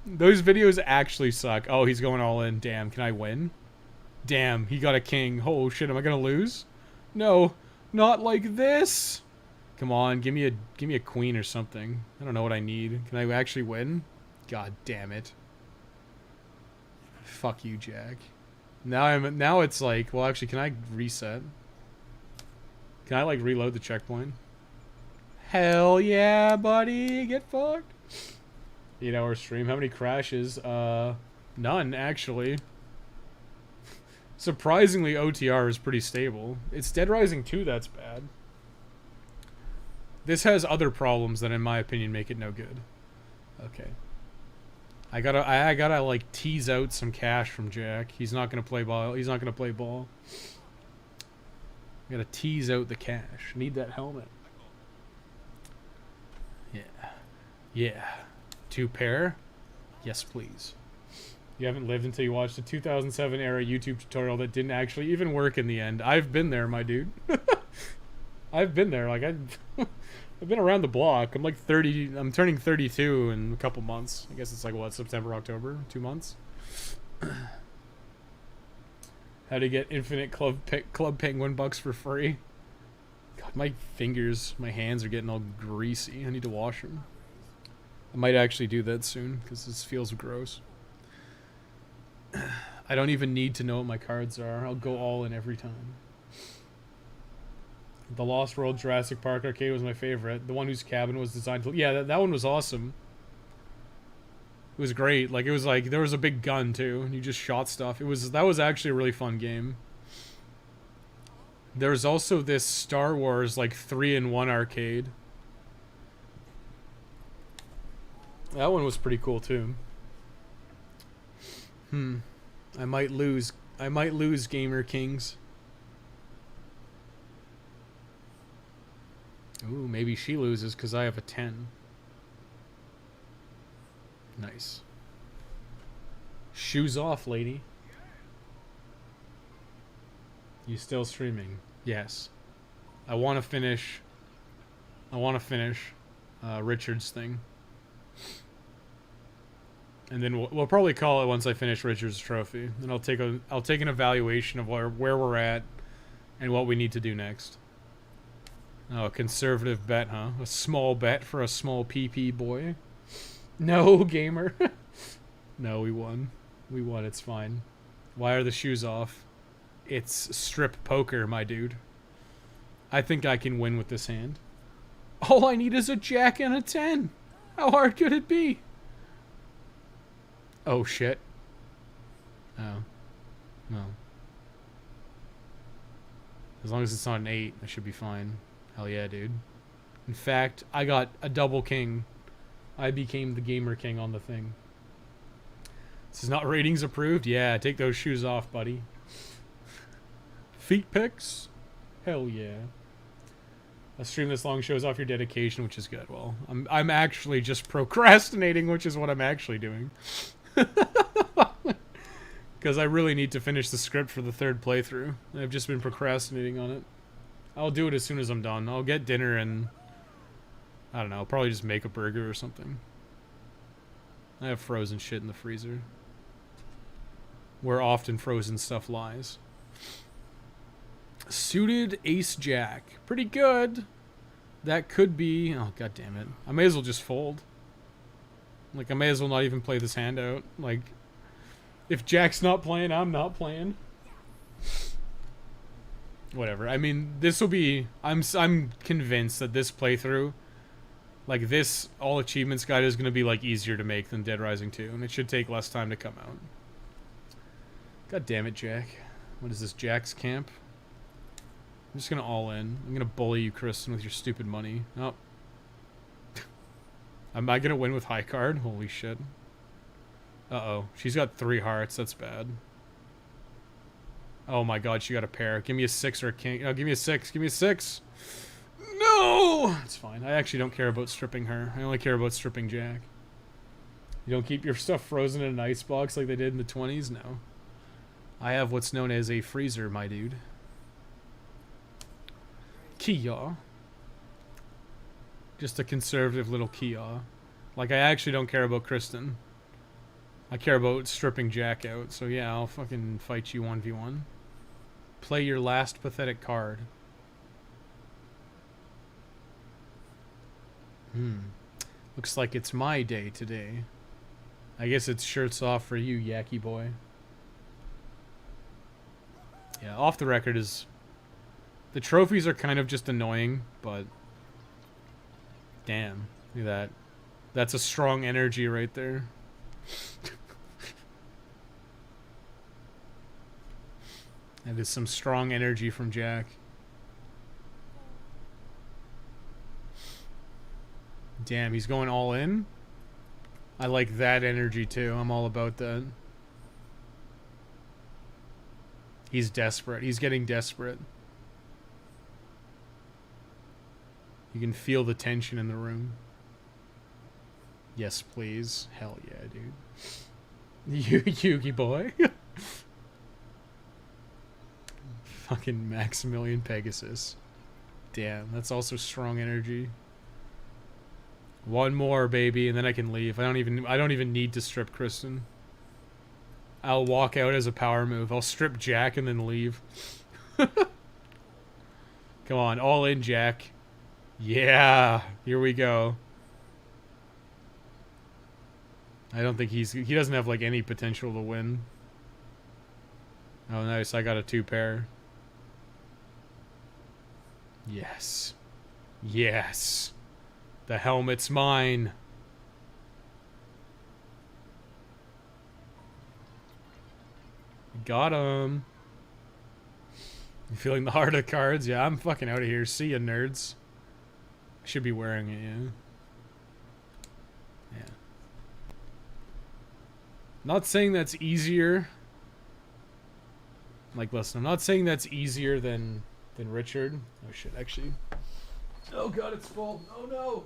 Those videos actually suck. Oh, he's going all in. Damn, can I win? Damn, he got a king. Oh shit, am I gonna lose? No, not like this. Come on, give me a queen or something. I don't know what I need. Can I actually win? God damn it. Fuck you, Jack. Now it's like, well, actually, can I reset? Can I like reload the checkpoint? Hell yeah, buddy. Get fucked. 8-hour stream. How many crashes? None, actually. Surprisingly, OTR is pretty stable. It's Dead Rising 2 that's bad. This has other problems that, in my opinion, make it no good. Okay. I gotta like tease out some cash from Jack. He's not gonna play ball. He's not gonna play ball. I gotta tease out the cash. Need that helmet. Yeah. Yeah. 2 pair? Yes, please. You haven't lived until you watched a 2007 era YouTube tutorial that didn't actually even work in the end. I've been there, my dude. I've been there. Like I've been around the block. I'm like 30. I'm turning 32 in a couple months. I guess it's like what, September, October, 2 months. How to get infinite club penguin bucks for free? God, my fingers, my hands are getting all greasy. I need to wash them. I might actually do that soon because this feels gross. I don't even need to know what my cards are. I'll go all in every time. The Lost World Jurassic Park arcade was my favorite. The one whose cabin was designed to... Yeah, that one was awesome. It was great. Like, it was like... There was a big gun, too. And you just shot stuff. That was actually a really fun game. There's also this Star Wars, like, 3-in-1 arcade. That one was pretty cool, too. I might lose Gamer Kings. Ooh, maybe she loses because I have a 10. Nice. Shoes off, lady. You still streaming? Yes. I want to finish Richard's thing. And then we'll probably call it once I finish Richard's trophy. Then I'll take an evaluation of where we're at and what we need to do next. Oh, a conservative bet, huh? A small bet for a small PP boy. No, gamer. No, we won. We won, it's fine. Why are the shoes off? It's strip poker, my dude. I think I can win with this hand. All I need is a jack and a 10. How hard could it be? Oh, shit. Oh. No. As long as it's not an 8, I should be fine. Hell yeah, dude. In fact, I got a double king. I became the gamer king on the thing. This is not ratings approved? Yeah, take those shoes off, buddy. Feet pics? Hell yeah. A stream this long shows off your dedication, which is good. Well, I'm actually just procrastinating, which is what I'm actually doing. Because I really need to finish the script for the 3rd playthrough. I've just been procrastinating on it. I'll do it as soon as I'm done. I'll get dinner and... I don't know, I'll probably just make a burger or something. I have frozen shit in the freezer. Where often frozen stuff lies. Suited Ace Jack. Pretty good. That could be... Oh, god damn it. I may as well just fold. Like, I may as well not even play this hand out. Like, if Jack's not playing, I'm not playing. Whatever. I mean, this will be... I'm convinced that this playthrough, like, this all achievements guide is going to be, like, easier to make than Dead Rising 2. And it should take less time to come out. God damn it, Jack. What is this, Jack's camp? I'm just going to all in. I'm going to bully you, Kristen, with your stupid money. Oh. Am I going to win with high card? Holy shit. Uh-oh. She's got 3 hearts. That's bad. Oh my god, she got a pair. Give me a 6 or a king. No, give me a 6. Give me a 6. No! It's fine. I actually don't care about stripping her. I only care about stripping Jack. You don't keep your stuff frozen in an icebox like they did in the 20s? No. I have what's known as a freezer, my dude. Kia. Just a conservative little Kia. Like, I actually don't care about Kristen. I care about stripping Jack out. So yeah, I'll fucking fight you 1v1. Play your last pathetic card. Looks like it's my day today. I guess it's shirts off for you, Yacky boy. Yeah, off the record is... The trophies are kind of just annoying, but... Damn. Look at that. That's a strong energy right there. That is some strong energy from Jack. Damn, he's going all in? I like that energy too. I'm all about that. He's desperate. He's getting desperate. You can feel the tension in the room. Yes, please. Hell yeah, dude. Yugi boy. Fucking Maximilian Pegasus. Damn, that's also strong energy. One more, baby, and then I can leave. I don't even need to strip Kristen. I'll walk out as a power move. I'll strip Jack and then leave. Come on, all in, Jack. Yeah, here we go. I don't think he doesn't have like any potential to win. Oh, nice. I got a 2-pair. Yes. Yes. The helmet's mine. Got him. You feeling the heart of the cards? Yeah, I'm fucking out of here. See ya, nerds. I should be wearing it, yeah. Yeah. Not saying that's easier. Like, listen, I'm not saying that's easier than Richard. Oh shit, actually. Oh god, it's full. Oh no.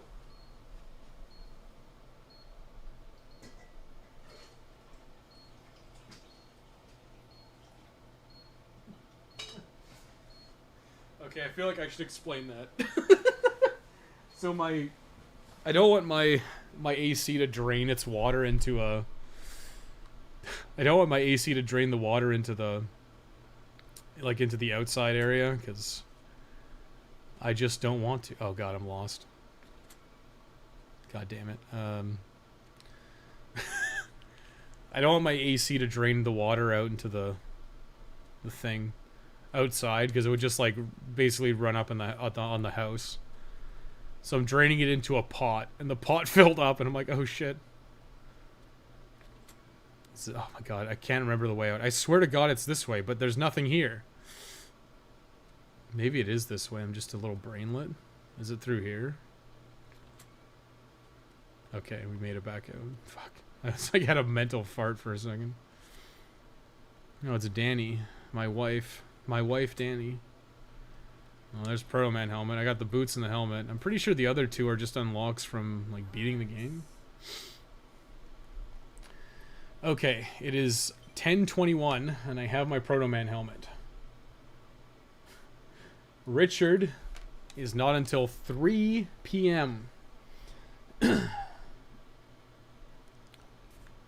Okay, I feel like I should explain that. So I don't want my AC to drain its water into a... I don't want my AC to drain the water into the... like, into the outside area, because I just don't want to. Oh god, I'm lost. God damn it. I don't want my AC to drain the water out into the thing outside, because it would just like basically run up in on the house. So I'm draining it into a pot, and the pot filled up, and I'm like, oh shit. Oh my god, I can't remember the way out. I swear to god it's this way, but there's nothing here. Maybe it is this way, I'm just a little brainlet. Is it through here? Okay, we made it back out. Fuck. I was like, I had a mental fart for a second. No, it's Danny. My wife. My wife, Danny. Oh, there's Proto Man helmet. I got the boots and the helmet. I'm pretty sure the other two are just unlocks from, like, beating the game. Okay, it is 10:21, and I have my Proto Man helmet. Richard is not until 3 p.m.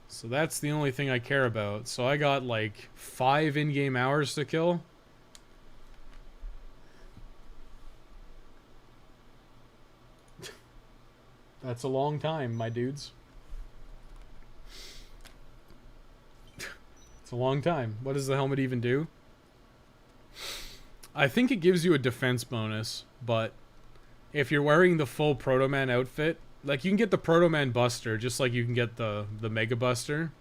So that's the only thing I care about. So I got like 5 in-game hours to kill. That's a long time, my dudes. It's a long time. What does the helmet even do? I think it gives you a defense bonus, but if you're wearing the full Proto Man outfit, like, you can get the Proto Man Buster, just like you can get the Mega Buster.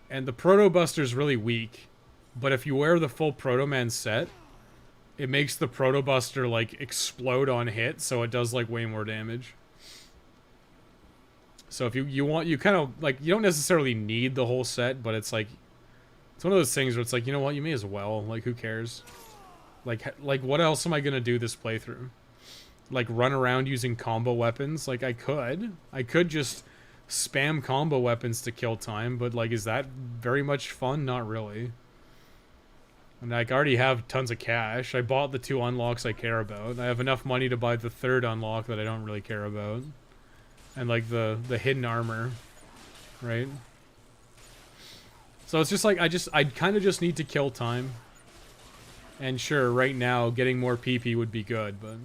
And the Proto Buster's really weak, but if you wear the full Proto Man set, it makes the Proto Buster, like, explode on hit, so it does, like, way more damage. So if you want, you kind of, like, you don't necessarily need the whole set, but it's like, it's one of those things where it's like, you know what, you may as well, like, who cares? Like what else am I gonna do this playthrough? Like, run around using combo weapons? Like, I could just spam combo weapons to kill time, but, like, is that very much fun? Not really. And, like, I already have tons of cash. I bought the 2 unlocks I care about. I have enough money to buy the 3rd unlock that I don't really care about. And, like, the hidden armor, right? So it's just like, I kind of just need to kill time. And sure, right now, getting more PP would be good, but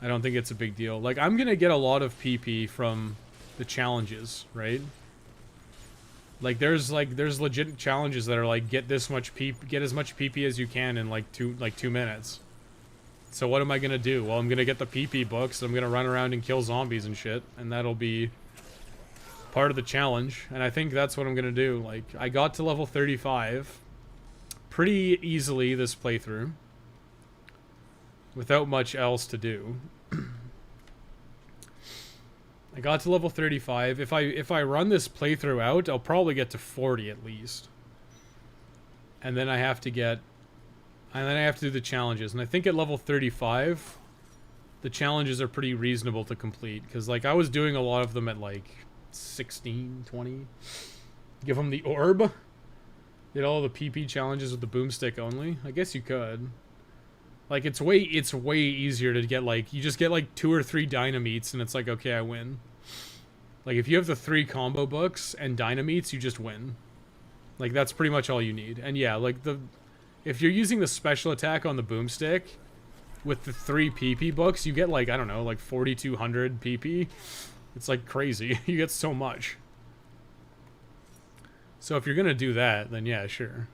I don't think it's a big deal. Like, I'm gonna get a lot of PP from the challenges, right? Like, there's legit challenges that are like, get this much PP, get as much PP as you can in like 2 minutes. So what am I gonna do? Well, I'm gonna get the PP books. I'm gonna run around and kill zombies and shit, and that'll be part of the challenge. And I think that's what I'm gonna do. Like, I got to level 35 pretty easily this playthrough, without much else to do. I got to level 35. If I run this playthrough out, I'll probably get to 40 at least. And then I have to do the challenges. And I think at level 35, the challenges are pretty reasonable to complete, because, like, I was doing a lot of them at, like, 16, 20. Give him the orb. Did all the PP challenges with the boomstick only? I guess you could. Like, it's way easier to get, like, you just get, like, 2 or 3 dynamites, and it's like, okay, I win. Like, if you have the 3 combo books and dynamites, you just win. Like, that's pretty much all you need. And yeah, like, if you're using the special attack on the boomstick with the 3 PP books, you get, like, I don't know, like 4,200 PP. It's, like, crazy. You get so much. So if you're gonna do that, then yeah, sure.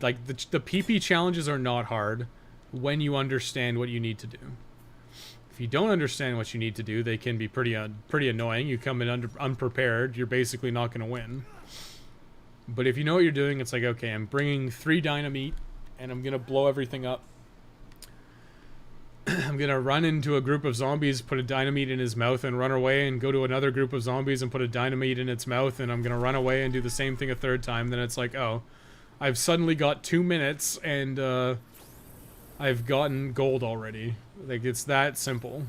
Like the PP challenges are not hard when you understand what you need to do. If you don't understand what you need to do, they can be pretty annoying. You come in unprepared, you're basically not going to win. But if you know what you're doing, it's like, okay, I'm bringing 3 dynamite, and I'm going to blow everything up. I'm going to run into a group of zombies, put a dynamite in his mouth, and run away, and go to another group of zombies and put a dynamite in its mouth, and I'm going to run away and do the same thing a 3rd time. Then it's like, oh, I've suddenly got 2 minutes, and I've gotten gold already. Like, it's that simple.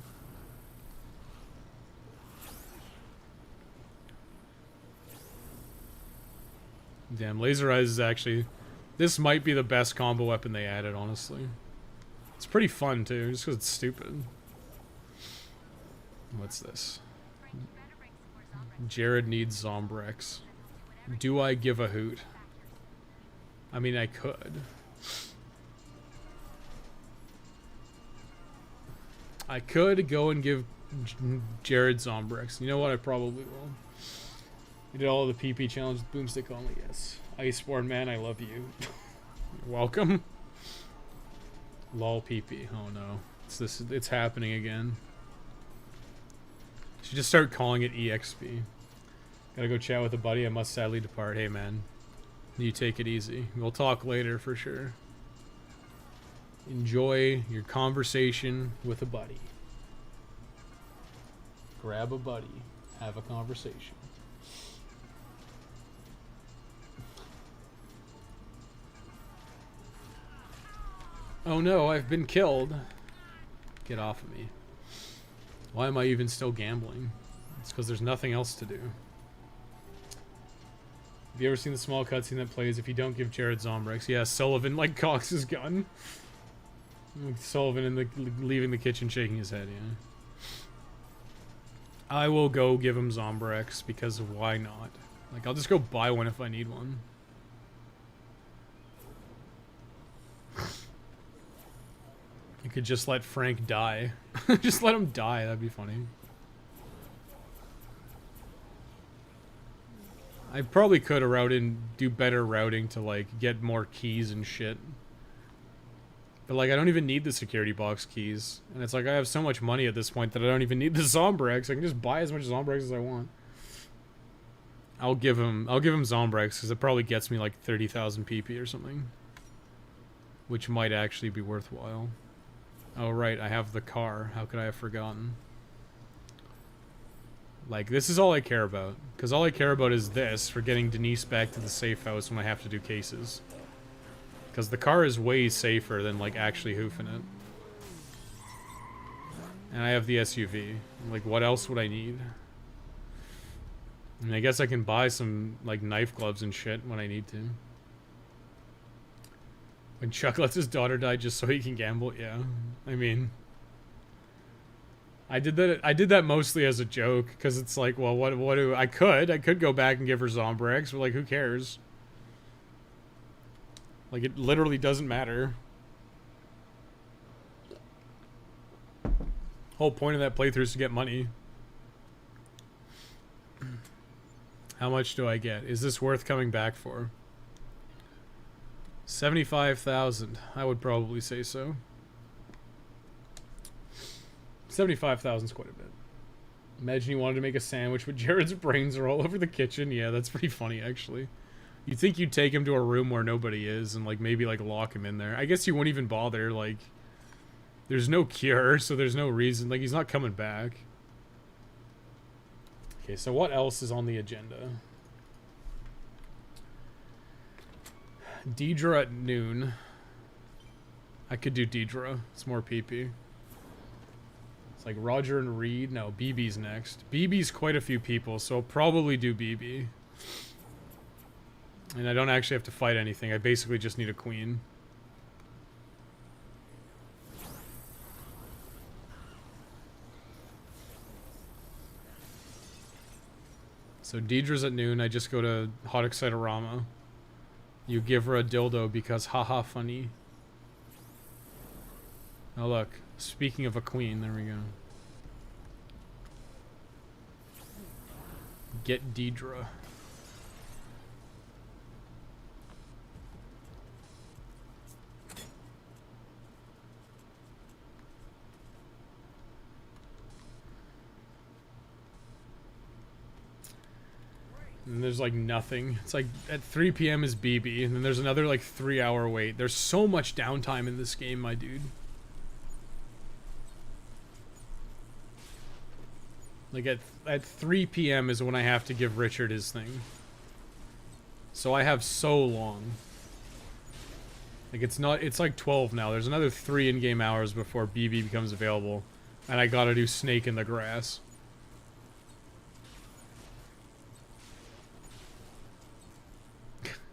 Damn, Laser Eyes is actually... This might be the best combo weapon they added, honestly. It's pretty fun, too, just because it's stupid. What's this? Jared needs Zombrex. Do I give a hoot? I mean, I could. I could go and give Jared Zombrex. You know what? I probably will. You did all the PP challenge with boomstick only. Yes. Iceborne man, I love you. You're welcome. Lol PP. Oh no. It's happening again. Should just start calling it EXP. Gotta go chat with a buddy. I must sadly depart. Hey man. You take it easy. We'll talk later for sure. Enjoy your conversation with a buddy. Grab a buddy. Have a conversation. Oh no, I've been killed. Get off of me. Why am I even still gambling? It's because there's nothing else to do. Have you ever seen the small cutscene that plays if you don't give Jared Zombrex? Yeah, Sullivan like cocks his gun. Like Sullivan in the leaving the kitchen shaking his head, yeah. I will go give him Zombrex because why not? Like, I'll just go buy one if I need one. You could just let Frank die. Just let him die, that'd be funny. I probably could have do better routing to, like, get more keys and shit. But, like, I don't even need the security box keys. And it's like, I have so much money at this point that I don't even need the Zombrex. I can just buy as much Zombrex as I want. I'll give him Zombrex, because it probably gets me, like, 30,000 PP or something. Which might actually be worthwhile. Oh, right, I have the car. How could I have forgotten? Like, this is all I care about. Because all I care about is this, for getting Denise back to the safe house when I have to do cases. Because the car is way safer than, like, actually hoofing it. And I have the SUV. Like, what else would I need? I mean, I guess I can buy some, like, knife gloves and shit when I need to. When Chuck lets his daughter die just so he can gamble, yeah. I mean... I did that mostly as a joke, because it's like, well, what do... I could go back and give her Zombrex, but, like, who cares? Like, it literally doesn't matter. Whole point of that playthrough is to get money. How much do I get? Is this worth coming back for? 75,000. I would probably say so. 75,000 is quite a bit. Imagine you wanted to make a sandwich, but Jared's brains are all over the kitchen. Yeah, that's pretty funny, actually. You'd think you'd take him to a room where nobody is and, like, maybe, like, lock him in there. I guess you wouldn't even bother, like... There's no cure, so there's no reason. Like, he's not coming back. Okay, so what else is on the agenda? Deidre at noon. I could do Deidre. It's more PP. It's like Roger and Reed. No, BB's next. BB's quite a few people, so I'll probably do BB. And I don't actually have to fight anything. I basically just need a queen. So Deidre's at noon. I just go to Hot Excitorama. You give her a dildo because haha funny. Oh look, speaking of a queen, there we go. Get Deidre. And there's like nothing. It's like at 3 p.m. is BB, and then there's another like 3-hour wait. There's so much downtime in this game, my dude. Like at 3 p.m. is when I have to give Richard his thing. So I have so long. Like it's like 12 now. There's another 3 in-game hours before BB becomes available. And I gotta do Snake in the Grass.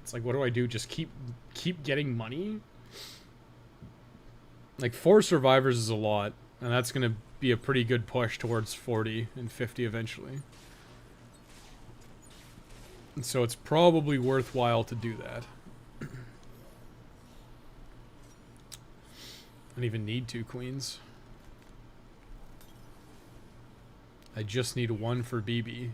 It's like, what do I do? Just keep getting money? Like 4 survivors is a lot. And that's gonna be a pretty good push towards 40 and 50 eventually. And so it's probably worthwhile to do that. I don't even need 2 queens. I just need 1 for BB.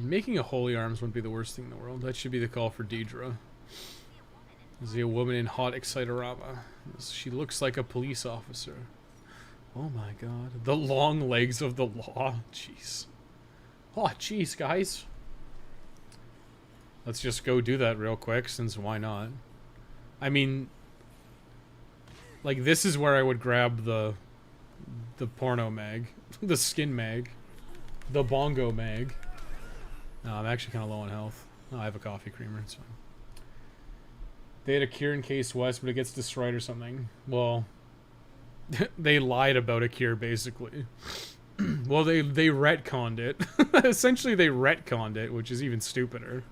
Making a holy arms wouldn't be the worst thing in the world. That should be the call for Deidre. Is he a woman in Hot Excitorama? She looks like a police officer. Oh my god. The long legs of the law. Jeez. Oh, jeez, guys. Let's just go do that real quick, since why not? I mean, like, this is where I would grab the porno mag. The skin mag. The bongo mag. No, I'm actually kind of low on health. Oh, I have a coffee creamer. It's fine. They had a cure in Case West, but it gets destroyed or something. Well, they lied about a cure, basically. Well, they retconned it. Essentially, they retconned it, which is even stupider.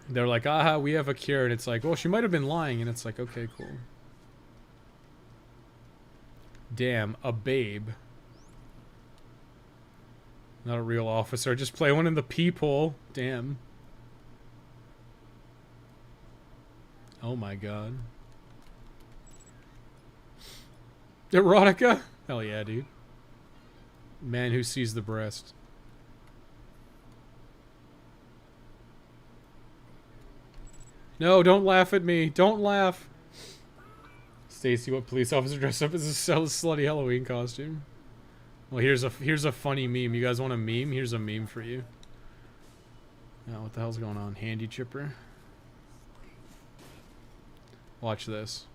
They're like, aha, we have a cure. And it's like, well, she might have been lying. And it's like, okay, cool. Damn, a babe. Not a real officer. Just play one in the peephole. Damn. Oh my god. Erotica? Hell yeah, dude. Man who sees the breast. No, don't laugh at me. Don't laugh. Stacy, what police officer dressed up as a slutty Halloween costume? Well, here's a funny meme. You guys want a meme? Here's a meme for you. Oh, what the hell's going on? Handy chipper. Watch this.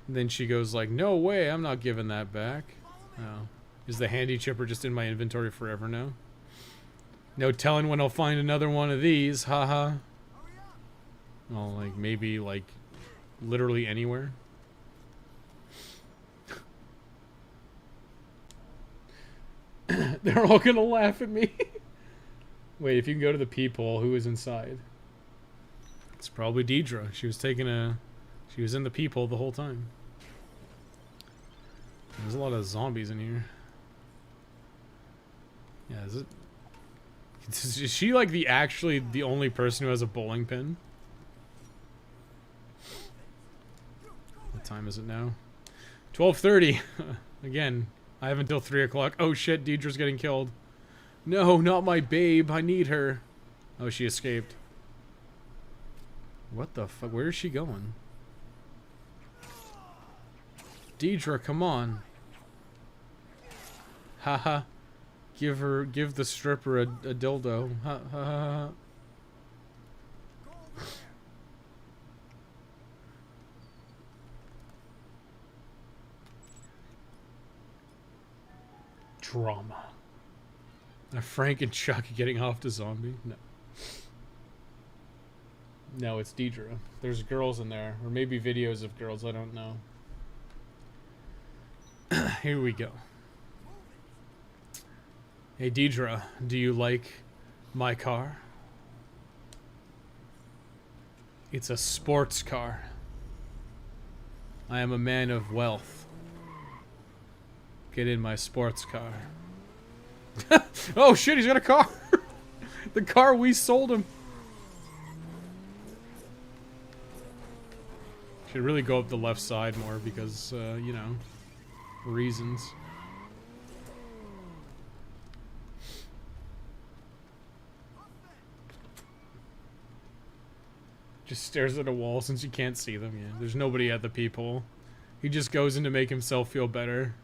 And then she goes like, no way, I'm not giving that back. Oh. Is the handy chipper just in my inventory forever now? No telling when I'll find another one of these. Haha. Well, like, maybe, like, literally anywhere. They're all gonna laugh at me. Wait, if you can go to the peephole, who is inside? It's probably Deidre. She was in the peephole the whole time. There's a lot of zombies in here. Yeah, is she like actually the only person who has a bowling pin? What time is it now? 12:30. Again, I have until 3 o'clock. Oh shit, Deidre's getting killed. No, not my babe. I need her. Oh, she escaped. What the fuck? Where is she going? Deidre, come on. Haha. Give the stripper a dildo. Ha ha ha. Drama. Are Frank and Chuck getting off to zombie? No. No, it's Deidre. There's girls in there. Or maybe videos of girls, I don't know. Here we go. Hey Deidre, do you like my car? It's a sports car. I am a man of wealth. Get in my sports car. Oh shit, he's got a car! The car we sold him. Should really go up the left side more because, you know, reasons. Just stares at a wall since you can't see them. Yeah, there's nobody at the peephole. He just goes in to make himself feel better.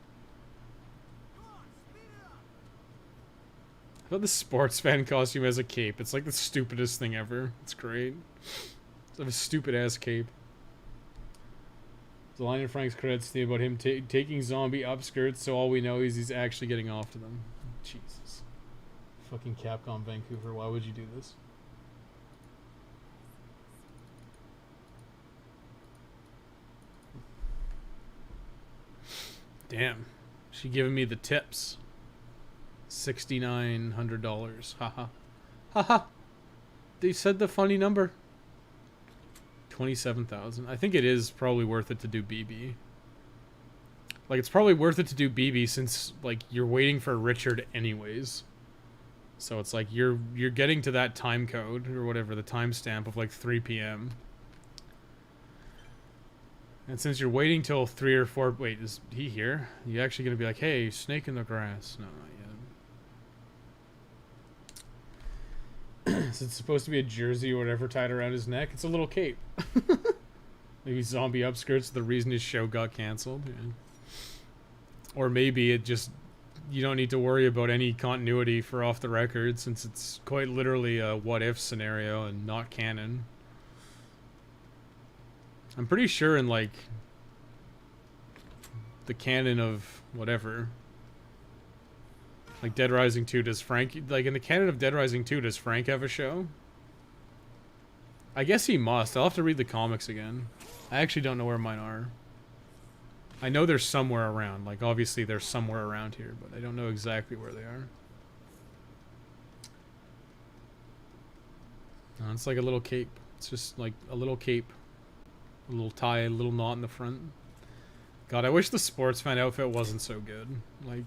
I thought the sports fan costume has a cape. It's like the stupidest thing ever. It's great. It's like a stupid ass cape. The line in Frank's credits theme about him taking zombie upskirts, so all we know is he's actually getting off to them. Jesus. Fucking Capcom Vancouver, why would you do this? Damn. She giving me the tips. $6,900. Haha. Haha. They said the funny number. 27,000. I think it is probably worth it to do BB. Like, it's probably worth it to do BB since, like, you're waiting for Richard anyways. So it's like you're getting to that time code or whatever, the timestamp of like 3 p.m. And since you're waiting till 3 or 4, wait, is he here? You actually gonna be like, hey, snake in the grass? No, not yet. Is it supposed to be a jersey or whatever tied around his neck? It's a little cape. Maybe zombie upskirts, the reason his show got canceled. Yeah. Or maybe it just, you don't need to worry about any continuity for Off the Record since it's quite literally a what if scenario and not canon. I'm pretty sure in like the canon of whatever, like Dead Rising 2, does Frank, like in the canon of Dead Rising 2, does Frank have a show? I guess he must. I'll have to read the comics again. I actually don't know where mine are. I know they're somewhere around. Like obviously they're somewhere around here, but I don't know exactly where they are. It's like a little cape. It's just like a little cape. A little tie, a little knot in the front. God, I wish the sports fan outfit wasn't so good. Like,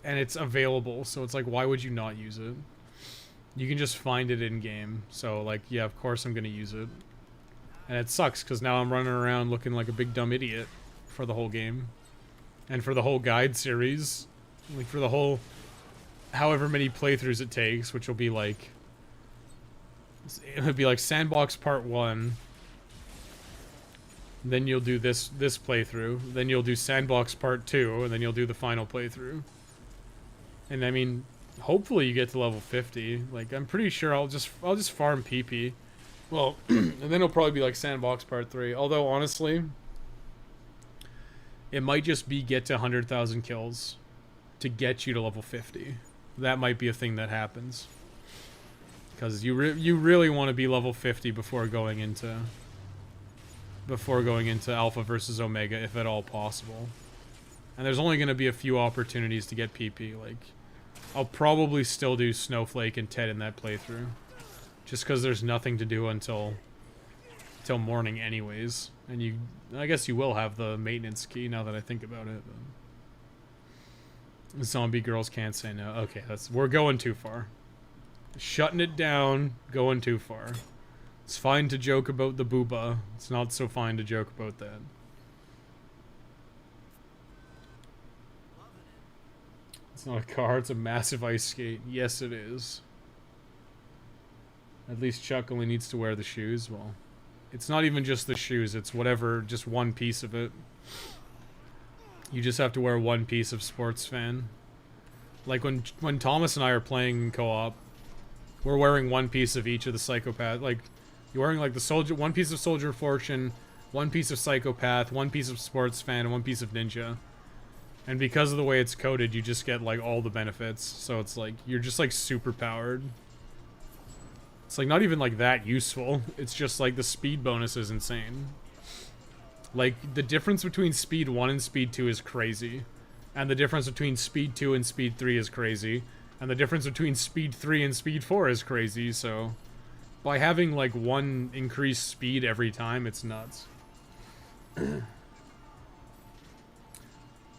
and it's available, so it's like, why would you not use it? You can just find it in game. So like, yeah, of course I'm gonna use it. And it sucks because now I'm running around looking like a big dumb idiot for the whole game, and for the whole guide series, like for the whole however many playthroughs it takes, which will be like, it'll be like Sandbox Part 1. Then you'll do this playthrough. Then you'll do Sandbox Part 2, and then you'll do the final playthrough. And I mean, hopefully you get to level 50. Like I'm pretty sure I'll just farm PP. Well, and then it'll probably be like Sandbox Part 3. Although honestly, it might just be get to 100,000 kills to get you to level 50. That might be a thing that happens. Because you really want to be level 50 before going into Alpha versus Omega, if at all possible. And there's only going to be a few opportunities to get PP. Like, I'll probably still do Snowflake and Ted in that playthrough. Just because there's nothing to do until morning anyways. And I guess you will have the maintenance key now that I think about it. But zombie girls can't say no. Okay, we're going too far. Shutting it down, going too far. It's fine to joke about the booba. It's not so fine to joke about that. It's not a car, it's a massive ice skate. Yes, it is. At least Chuck only needs to wear the shoes. Well, it's not even just the shoes. It's whatever, just one piece of it. You just have to wear one piece of sports fan. Like when Thomas and I are playing co-op, we're wearing one piece of each of the psychopath. Like, you're wearing like the soldier, one piece of Soldier of Fortune, one piece of Psychopath, one piece of Sports Fan, and one piece of Ninja. And because of the way it's coded, you just get like all the benefits. So it's like you're just like super powered. It's like not even like that useful. It's just like the speed bonus is insane. Like the difference between speed 1 and speed 2 is crazy. And the difference between speed 2 and speed 3 is crazy. And the difference between speed 3 and speed 4 is crazy, so by having like one increased speed every time, it's nuts. If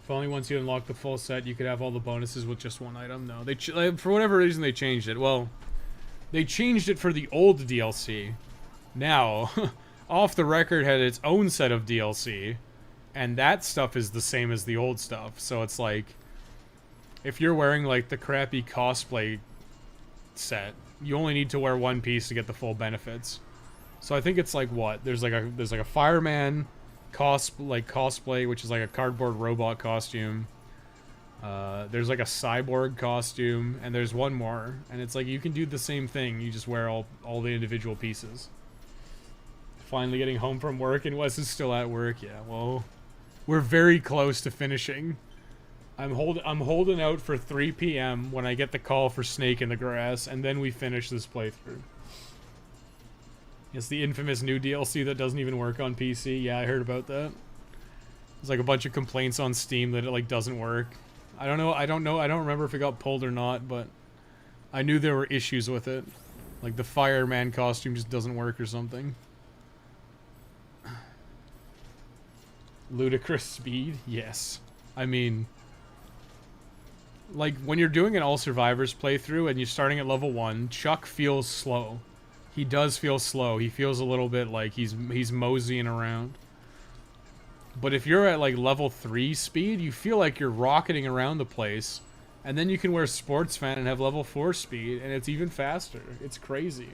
only once you unlock the full set, you could have all the bonuses with just one item. No, they for whatever reason they changed it. Well, they changed it for the old DLC. Now, Off the Record had its own set of DLC, and that stuff is the same as the old stuff. So it's like, if you're wearing like the crappy cosplay set, you only need to wear one piece to get the full benefits. So I think it's like what? There's like a fireman cosplay, which is like a cardboard robot costume. There's like a cyborg costume, and there's one more, and it's like you can do the same thing. You just wear all the individual pieces. Finally getting home from work, and Wes is still at work. Yeah, well, we're very close to finishing. I'm holding out for 3 p.m. when I get the call for Snake in the Grass, and then we finish this playthrough. It's the infamous new DLC that doesn't even work on PC. Yeah, I heard about that. There's like a bunch of complaints on Steam that it like doesn't work. I don't know. I don't remember if it got pulled or not, but I knew there were issues with it. Like the fireman costume just doesn't work or something. Ludicrous speed? Yes. I mean, like when you're doing an All Survivors playthrough and you're starting at level 1, Chuck feels slow. He does feel slow. He feels a little bit like he's moseying around. But if you're at like level 3 speed, you feel like you're rocketing around the place. And then you can wear Sports Fan and have level 4 speed, and it's even faster. It's crazy.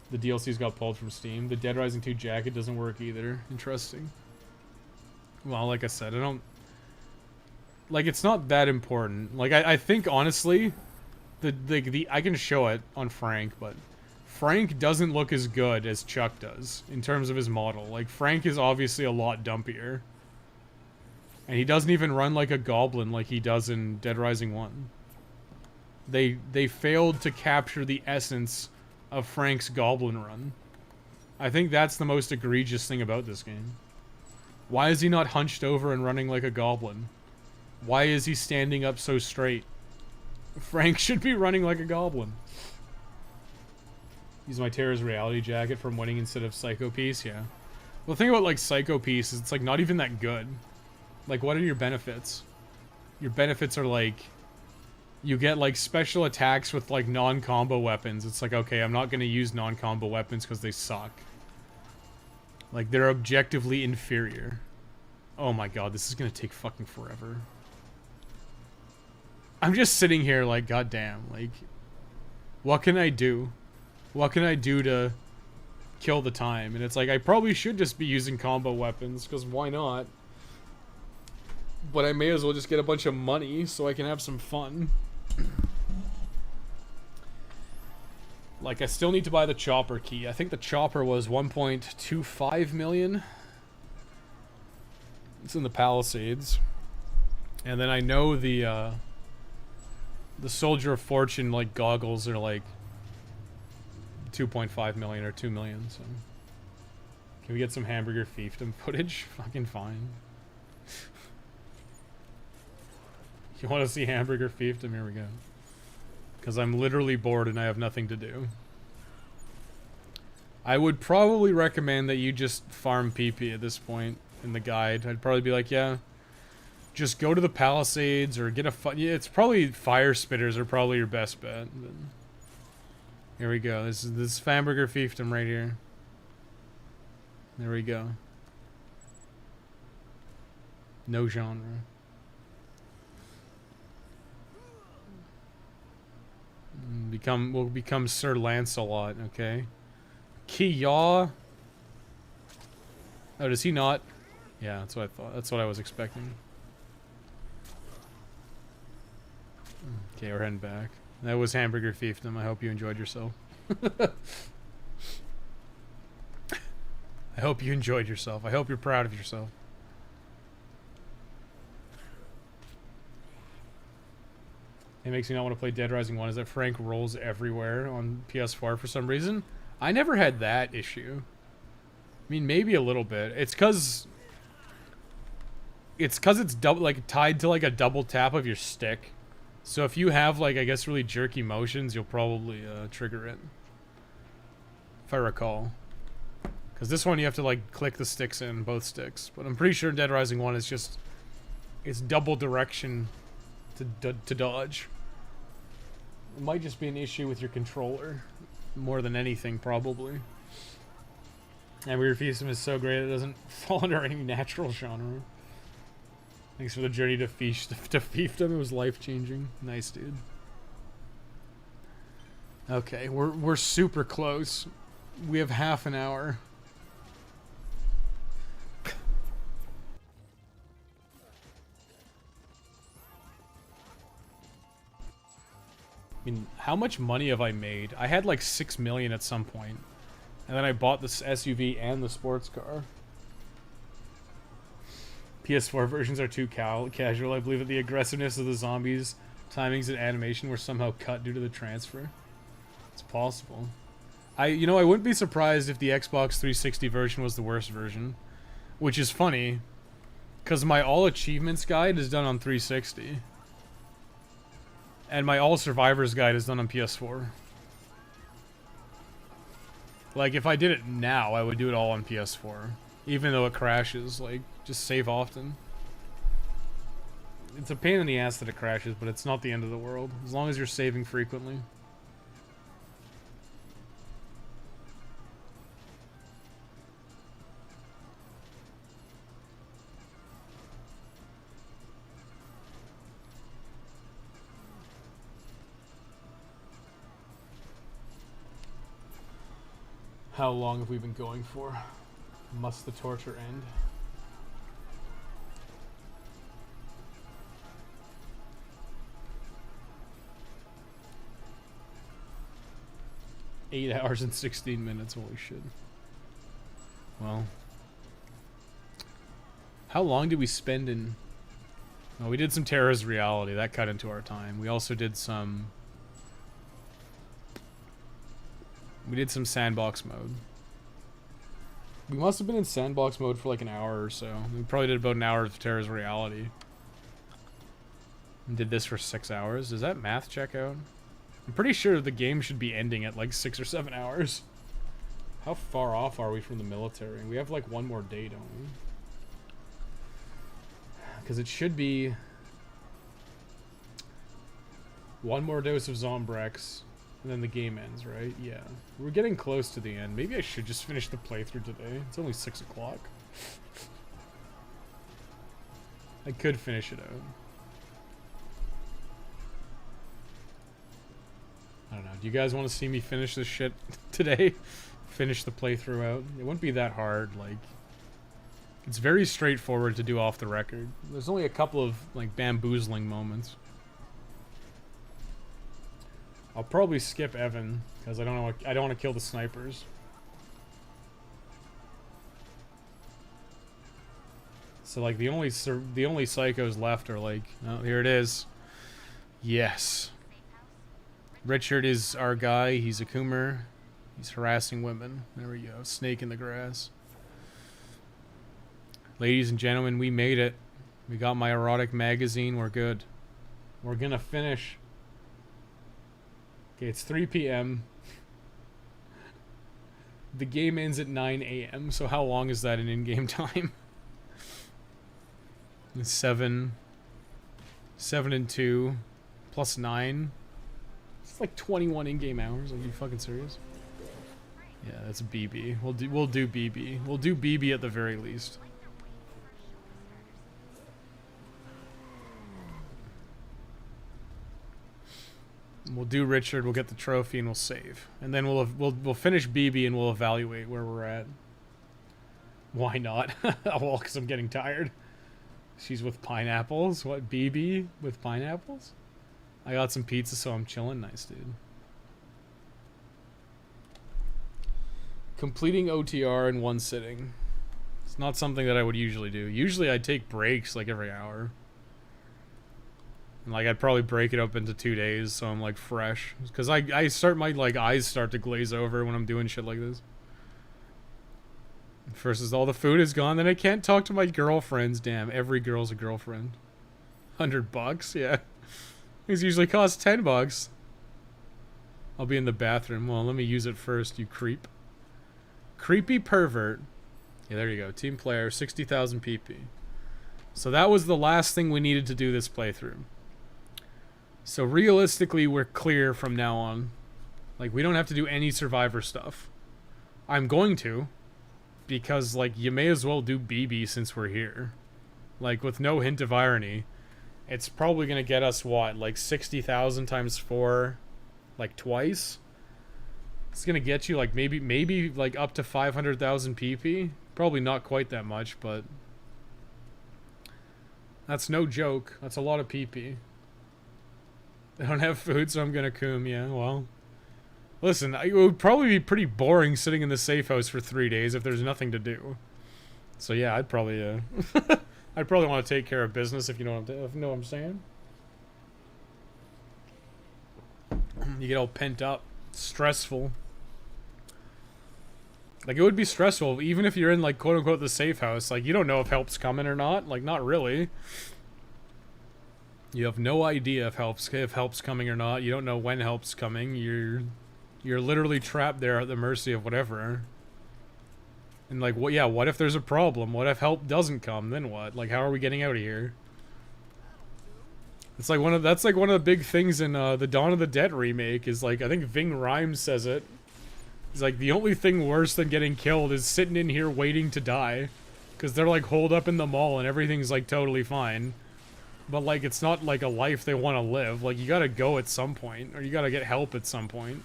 The DLC's got pulled from Steam. The Dead Rising 2 jacket doesn't work either. Interesting. Well, like I said, I don't... Like, it's not that important. Like, I think, honestly, I can show it on Frank, but Frank doesn't look as good as Chuck does in terms of his model. Like, Frank is obviously a lot dumpier. And he doesn't even run like a goblin like he does in Dead Rising 1. They failed to capture the essence of Frank's goblin run. I think that's the most egregious thing about this game. Why is he not hunched over and running like a goblin? Why is he standing up so straight? Frank should be running like a goblin. Use my Terror's reality jacket from winning instead of Psycho Piece, yeah. Well, the thing about like Psycho Piece is it's like not even that good. Like, what are your benefits? Your benefits are like, you get like special attacks with like non-combo weapons. It's like, okay, I'm not gonna use non-combo weapons because they suck. Like, they're objectively inferior. Oh my god, this is gonna take fucking forever. I'm just sitting here like, goddamn, like, what can I do? What can I do to kill the time? And it's like, I probably should just be using combo weapons, because why not? But I may as well just get a bunch of money so I can have some fun. Like, I still need to buy the chopper key. I think the chopper was 1.25 million. It's in the Palisades. And then I know the Soldier of Fortune, like, goggles are like 2.5 million or 2 million, so. Can we get some Hamburger Fiefdom footage? Fucking fine. You want to see Hamburger Fiefdom? Here we go. Because I'm literally bored and I have nothing to do. I would probably recommend that you just farm PP at this point in the guide. I'd probably be like, yeah, just go to the Palisades or get a... Yeah, it's probably Fire Spitters are probably your best bet. But here we go. This is Hamburger Fiefdom right here. There we go. No genre. We'll become Sir Lancelot, okay? Kia. Oh, does he not? Yeah, that's what I thought. That's what I was expecting. Okay, we're heading back. That was Hamburger Fiefdom. I hope you enjoyed yourself. I hope you enjoyed yourself. I hope you're proud of yourself. It makes me not want to play Dead Rising 1 is that Frank rolls everywhere on PS4 for some reason. I never had that issue. I mean, maybe a little bit. It's cause it's double, like, tied to like a double tap of your stick. So if you have, like, I guess really jerky motions, you'll probably trigger it. If I recall. Because this one you have to, like, click the sticks in, both sticks. But I'm pretty sure Dead Rising 1 is just... it's double direction to dodge. It might just be an issue with your controller. More than anything, probably. And Refinement is so great it doesn't fall under any natural genre. Thanks for the journey to fiefdom. It was life-changing. Nice, dude. Okay, we're super close. We have half an hour. I mean, how much money have I made? I had like 6 million at some point. And then I bought this SUV and the sports car. PS4 versions are too casual. I believe that the aggressiveness of the zombies, timings, and animation were somehow cut due to the transfer. It's possible. I wouldn't be surprised if the Xbox 360 version was the worst version. Which is funny. Because my all achievements guide is done on 360. And my all survivors guide is done on PS4. Like, if I did it now, I would do it all on PS4. Even though it crashes, like, just save often. It's a pain in the ass that it crashes, but it's not the end of the world. As long as you're saving frequently. How long have we been going for? Must the torture end? Eight hours and 16 minutes, holy shit. Well. How long did we spend in... Oh, we did some Terra's Reality, that cut into our time. We also did some... We did some sandbox mode. We must have been in sandbox mode for like an hour or so. We probably did about an hour of Terra's Reality. And did this for 6 hours. Does that math check out? I'm pretty sure the game should be ending at like 6 or 7 hours. How far off are we from the military? We have like one more day, don't we? Because it should be... one more dose of Zombrex. And then the game ends, right? Yeah. We're getting close to the end. Maybe I should just finish the playthrough today. It's only 6 o'clock. I could finish it out. I don't know. Do you guys want to see me finish this shit today? Finish the playthrough out? It wouldn't be that hard. Like, it's very straightforward to do off the record. There's only a couple of, like, bamboozling moments. I'll probably skip Evan because I don't want to kill the snipers. So like the only psychos left are like, oh, here it is. Yes. Richard is our guy. He's a coomer. He's harassing women. There we go. Snake in the grass. Ladies and gentlemen, we made it. We got my erotic magazine. We're good. We're gonna finish. Okay, it's 3 p.m. The game ends at 9 a.m. So how long is that in in-game time? 7 and 2 plus 9. It's like 21 in-game hours. Are you fucking serious? Yeah, that's BB. We'll do BB. We'll do BB at the very least. We'll do Richard, we'll get the trophy, and we'll save. And then we'll finish BB and we'll evaluate where we're at. Why not? Well, because I'm getting tired. She's with pineapples? What, BB with pineapples? I got some pizza, so I'm chilling. Nice, dude. Completing OTR in one sitting. It's not something that I would usually do. Usually I take breaks like every hour. And, like, I'd probably break it up into 2 days so I'm like fresh. Because I start my like eyes start to glaze over when I'm doing shit like this. First is all the food is gone, then I can't talk to my girlfriends. Damn, every girl's a girlfriend. $100, yeah. These usually cost $10. I'll be in the bathroom. Well, let me use it first, you creep. Creepy pervert. Yeah, there you go. Team player, 60,000 PP. So that was the last thing we needed to do this playthrough. So realistically, we're clear from now on. Like, we don't have to do any survivor stuff. I'm going to. Because, like, you may as well do BB since we're here. Like, with no hint of irony. It's probably going to get us, what, like 60,000 times 4, like, twice? It's going to get you, like, maybe, like, up to 500,000 PP? Probably not quite that much, but... That's no joke. That's a lot of PP. I don't have food, so I'm going to coom, yeah, well... Listen, it would probably be pretty boring sitting in the safe house for 3 days if there's nothing to do. So yeah, I'd probably, I'd probably want to take care of business if you know what I'm saying. You get all pent up, stressful. Like, it would be stressful even if you're in, like, quote unquote the safe house. Like, you don't know if help's coming or not. Like, not really. You have no idea if help's coming or not. You don't know when help's coming. You're literally trapped there at the mercy of whatever. And, like, what? Yeah, what if there's a problem? What if help doesn't come? Then what? Like, how are we getting out of here? It's like that's like one of the big things in the Dawn of the Dead remake is, like, I think Ving Rhames says it. He's like, the only thing worse than getting killed is sitting in here waiting to die. Because they're, like, holed up in the mall and everything's, like, totally fine. But, like, it's not, like, a life they want to live. Like, you gotta go at some point. Or you gotta get help at some point.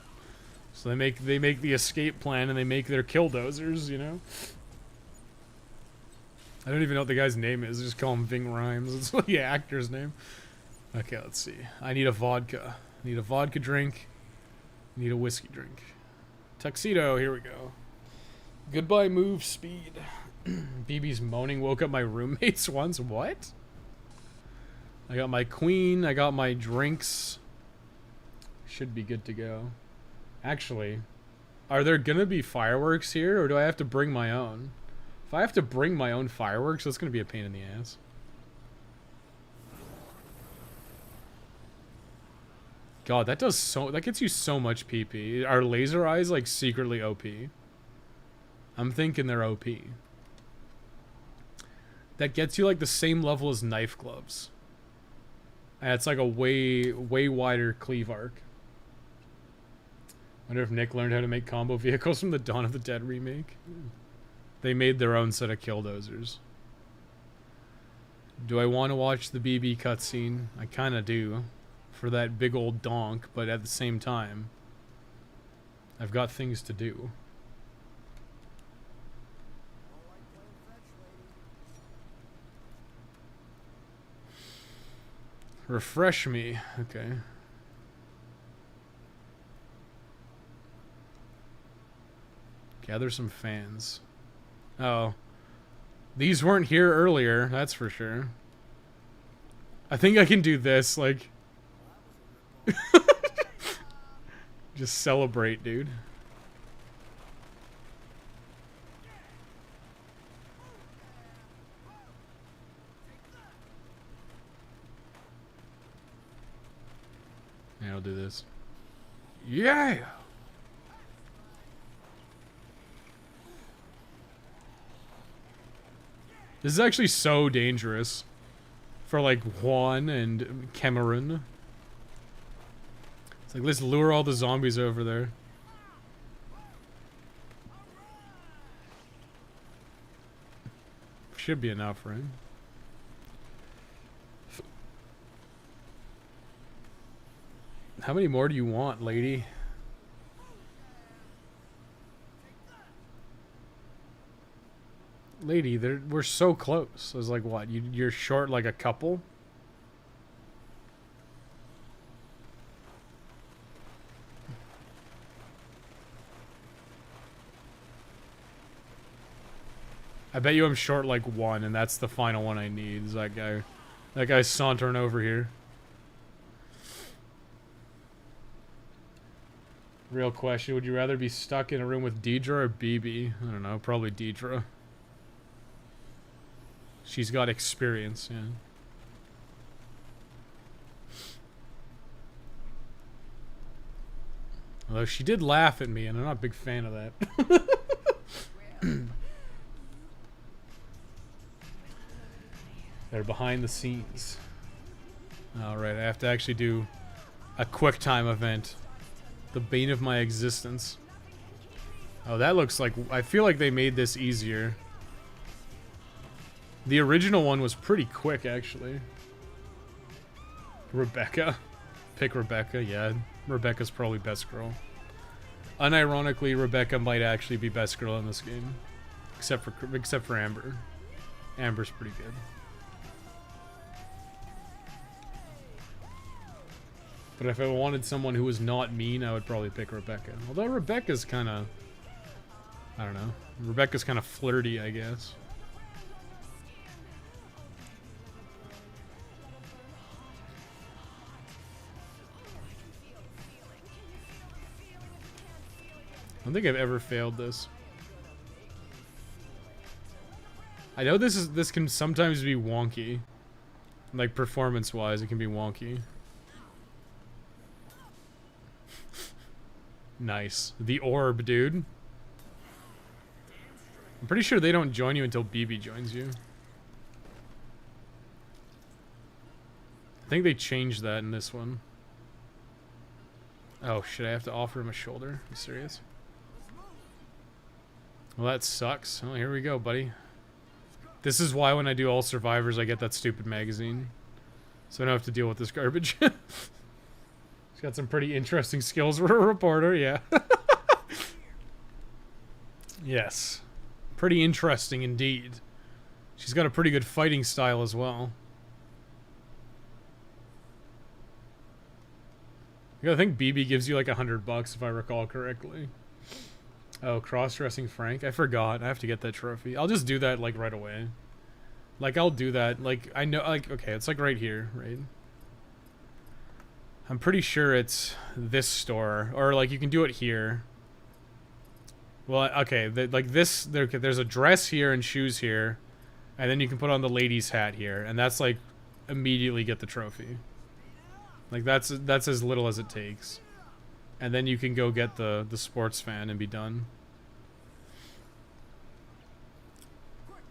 So they make the escape plan and they make their killdozers, you know? I don't even know what the guy's name is. I just call him Ving Rhames. It's like the actor's name. Okay, let's see. I need a vodka. I need a vodka drink. I need a whiskey drink. Tuxedo, here we go. Goodbye, move speed. BB's moaning woke up my roommates once. What? I got my queen. I got my drinks. Should be good to go. Actually, are there gonna be fireworks here, or do I have to bring my own? If I have to bring my own fireworks, that's gonna be a pain in the ass. God, that gets you so much PP. Are laser eyes, like, secretly OP? I'm thinking they're OP. That gets you, like, the same level as knife gloves. And it's like a way wider cleave arc. Wonder if Nick learned how to make combo vehicles from the Dawn of the Dead remake. They made their own set of killdozers. Do I want to watch the BB cutscene? I kind of do. For that big old donk, but at the same time, I've got things to do. Refresh me. Okay. Gather some fans. Oh. These weren't here earlier, that's for sure. I think I can do this, like... Just celebrate, dude. Yeah, I'll do this. Yeah! This is actually so dangerous. For, like, Juan and Cameron. It's like, let's lure all the zombies over there. Should be enough, right? How many more do you want, lady? Lady, we're so close. I was like, what? You're short like a couple? I bet you I'm short like one, and that's the final one I need. Is that guy? That guy's sauntering over here. Real question, would you rather be stuck in a room with Deidre or BB? I don't know, probably Deidre. She's got experience, yeah. Although she did laugh at me, and I'm not a big fan of that. They're behind the scenes. Alright, I have to actually do a quick time event. The bane of my existence. Oh, that looks like... I feel like they made this easier. The original one was pretty quick, actually. Rebecca. Pick Rebecca, yeah. Rebecca's probably best girl. Unironically, Rebecca might actually be best girl in this game. Except for Amber. Amber's pretty good. But if I wanted someone who was not mean, I would probably pick Rebecca. Although Rebecca's kind of... I don't know. Rebecca's kind of flirty, I guess. I don't think I've ever failed this. I know this can sometimes be wonky. Like, performance-wise, it can be wonky. Nice. The orb, dude. I'm pretty sure they don't join you until BB joins you. I think they changed that in this one. Oh, should I have to offer him a shoulder? Are you serious? Well, that sucks. Oh, here we go, buddy. This is why when I do all survivors, I get that stupid magazine. So I don't have to deal with this garbage. He's got some pretty interesting skills for a reporter, yeah. Yes. Pretty interesting indeed. She's got a pretty good fighting style as well. I think BB gives you like $100 if I recall correctly. Oh, cross-dressing Frank? I forgot. I have to get that trophy. I'll just do that like right away. Like I'll do that. Like I know like okay, it's like right here, right? I'm pretty sure it's this store, or like you can do it here. Well, okay, like this, there's a dress here and shoes here, and then you can put on the lady's hat here, and that's like immediately get the trophy. Like that's as little as it takes, and then you can go get the sports fan and be done.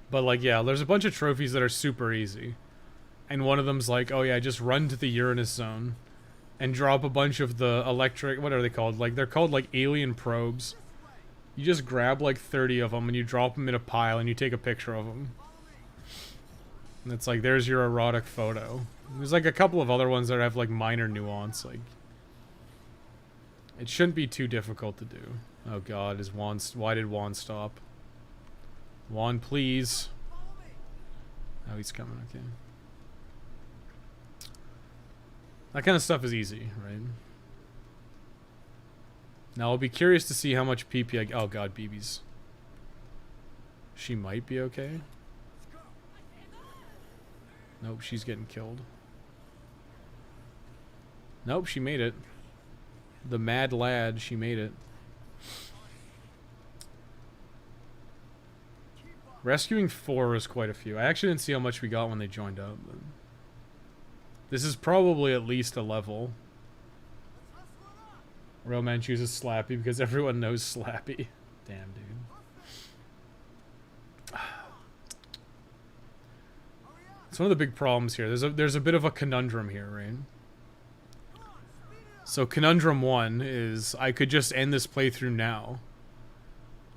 But like yeah, there's a bunch of trophies that are super easy, and one of them's like, oh yeah, just run to the Uranus zone. And drop a bunch of the electric... What are they called? Like, they're called, like, alien probes. You just grab, like, 30 of them and you drop them in a pile and you take a picture of them. And it's like, there's your erotic photo. There's, like, a couple of other ones that have, like, minor nuance. Like, it shouldn't be too difficult to do. Oh, God. Is Juan... Why did Juan stop? Juan, please. Oh, he's coming. Okay. That kind of stuff is easy, right? Now, I'll be curious to see how much PP I... Oh, God, BB's... She might be okay. Nope, she's getting killed. Nope, she made it. The mad lad, she made it. Rescuing 4 is quite a few. I actually didn't see how much we got when they joined up, but... This is probably at least a level. Real man chooses Slappy because everyone knows Slappy. Damn, dude. It's one of the big problems here. There's a bit of a conundrum here, right? So conundrum 1 is I could just end this playthrough now.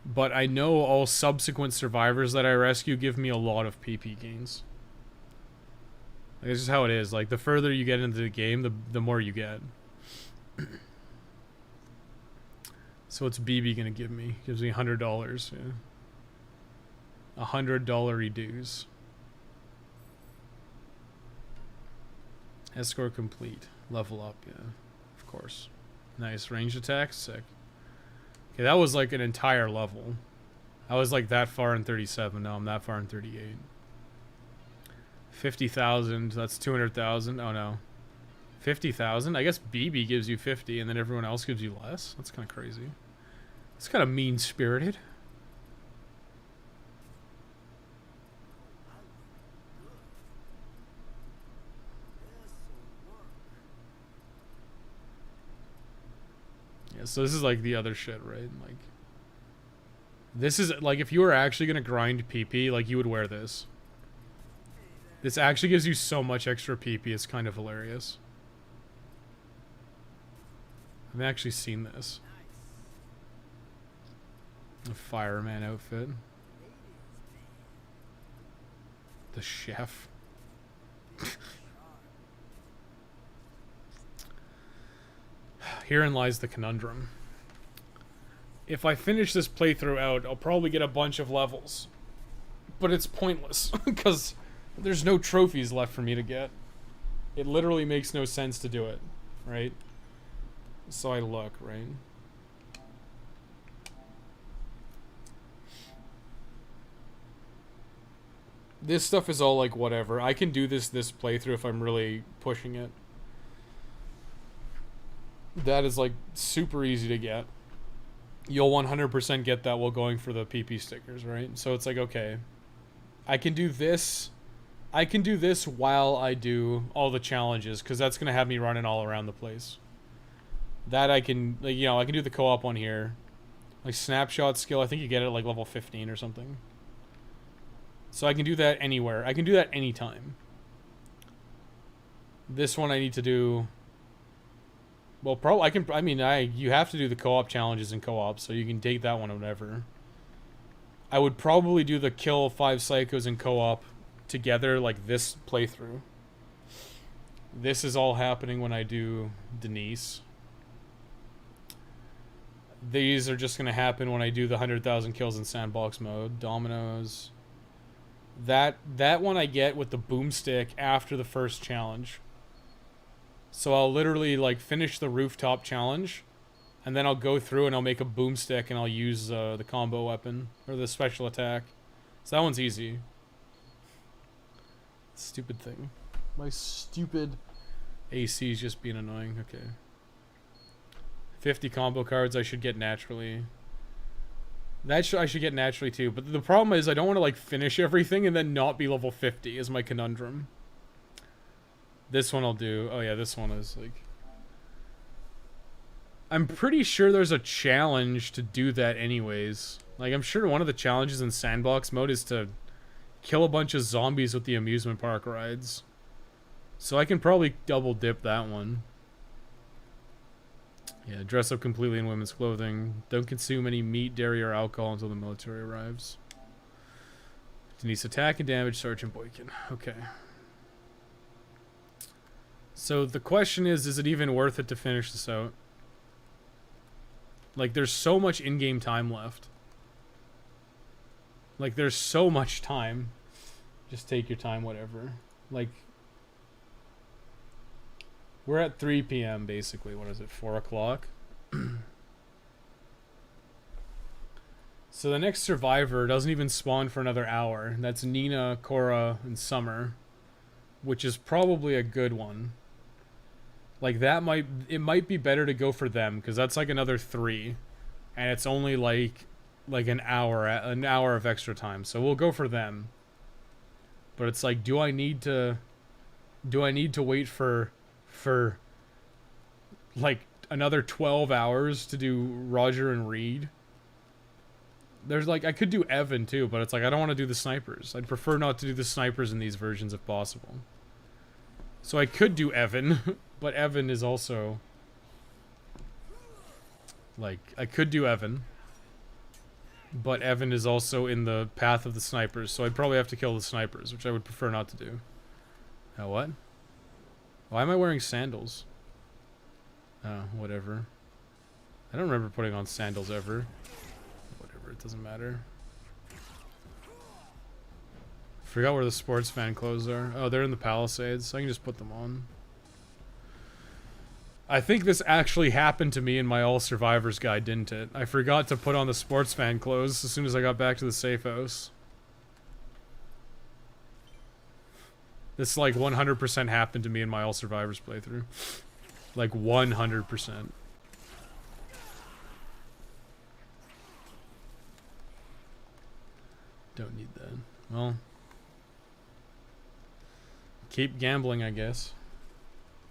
But I know all subsequent survivors that I rescue give me a lot of PP gains. Like, it's just how it is. Like, the further you get into the game, the more you get. So what's BB gonna give me? Gives me $100, yeah. $100 dues. Escort complete. Level up, yeah. Of course. Nice. Ranged attacks, sick. Okay, that was like an entire level. I was like that far in 37, now I'm that far in 38. 50,000, that's 200,000. Oh no. 50,000? I guess BB gives you 50 and then everyone else gives you less? That's kind of crazy. It's kind of mean-spirited. Yeah, so this is like the other shit, right? Like, this is like if you were actually gonna grind PP, like you would wear this. This actually gives you so much extra PP, it's kind of hilarious. I've actually seen this. A fireman outfit. The chef. Herein lies the conundrum. If I finish this playthrough out, I'll probably get a bunch of levels. But it's pointless, because there's no trophies left for me to get. It literally makes no sense to do it, right? So I look, right? This stuff is all like whatever. I can do this playthrough if I'm really pushing it. That is like super easy to get. You'll 100% get that while going for the PP stickers, right? So it's like, okay, I can do this. I can do this while I do all the challenges, because that's going to have me running all around the place. That I can, like, you know, I can do the co-op one here. Like snapshot skill, I think you get it at like level 15 or something. So I can do that anywhere. I can do that anytime. This one I need to do. Well, you have to do the co-op challenges in co-op, so you can take that one or whatever. I would probably do the kill 5 psychos in co-op together, like this playthrough. This is all happening when I do Denise. These are just going to happen when I do the 100,000 kills in sandbox mode. Dominoes. That one I get with the boomstick after the first challenge. So I'll literally like finish the rooftop challenge, and then I'll go through and I'll make a boomstick and I'll use the combo weapon or the special attack. So that one's easy. Stupid thing. My stupid AC is just being annoying. Okay. 50 combo cards I should get naturally. I should get naturally too, but the problem is I don't want to like finish everything and then not be level 50 is my conundrum. This one I'll do. Oh yeah, this one is like... I'm pretty sure there's a challenge to do that anyways. Like, I'm sure one of the challenges in sandbox mode is to kill a bunch of zombies with the amusement park rides. So I can probably double dip that one. Yeah, dress up completely in women's clothing. Don't consume any meat, dairy, or alcohol until the military arrives. Denise, attack and damage Sergeant Boykin. Okay. So the question is it even worth it to finish this out? Like, there's so much in-game time left. Like, there's so much time. Just take your time, whatever. Like, we're at 3 p.m. basically. What is it, 4 o'clock? So the next survivor doesn't even spawn for another hour. That's Nina, Cora, and Summer, which is probably a good one. Like, it might be better to go for them, because that's like another 3, and it's only like an hour of extra time. So we'll go for them. But it's like, do I need to wait for like another 12 hours to do Roger and Reed? There's like, I could do Evan too, but it's like, I don't want to do the snipers. I'd prefer not to do the snipers in these versions if possible. So I could do Evan, but Evan is also like, I could do Evan, but Evan is also in the path of the snipers, so I'd probably have to kill the snipers, which I would prefer not to do. Oh, what? Why am I wearing sandals? Oh, whatever. I don't remember putting on sandals ever. Whatever, it doesn't matter. Forgot where the sports fan clothes are. Oh, they're in the Palisades, so I can just put them on. I think this actually happened to me in my All Survivors guide, didn't it? I forgot to put on the sports fan clothes as soon as I got back to the safe house. This like 100% happened to me in my All Survivors playthrough. Like 100%. Don't need that. Well, keep gambling, I guess.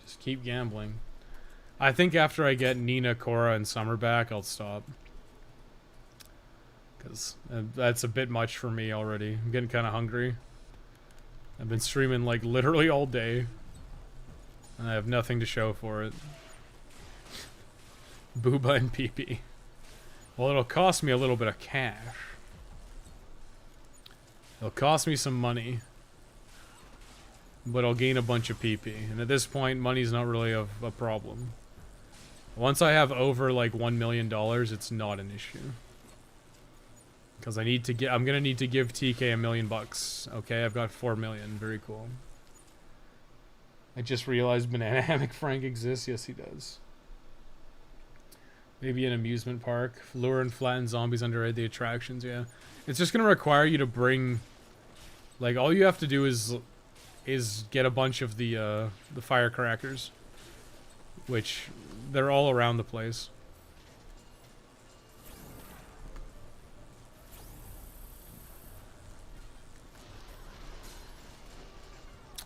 Just keep gambling. I think after I get Nina, Cora, and Summer back, I'll stop. Because that's a bit much for me already. I'm getting kind of hungry. I've been streaming like literally all day. And I have nothing to show for it. Booba and PP. Well, it'll cost me a little bit of cash. It'll cost me some money. But I'll gain a bunch of PP. And at this point, money's not really a problem. Once I have over like $1 million, it's not an issue. Because I need to get, I'm gonna need to give TK $1 million. Okay, I've got 4 million. Very cool. I just realized Banana Hammock Frank exists. Yes, he does. Maybe an amusement park. Lure and flatten zombies underrate the attractions. Yeah, it's just gonna require you to bring, like, all you have to do is get a bunch of the firecrackers, which they're all around the place.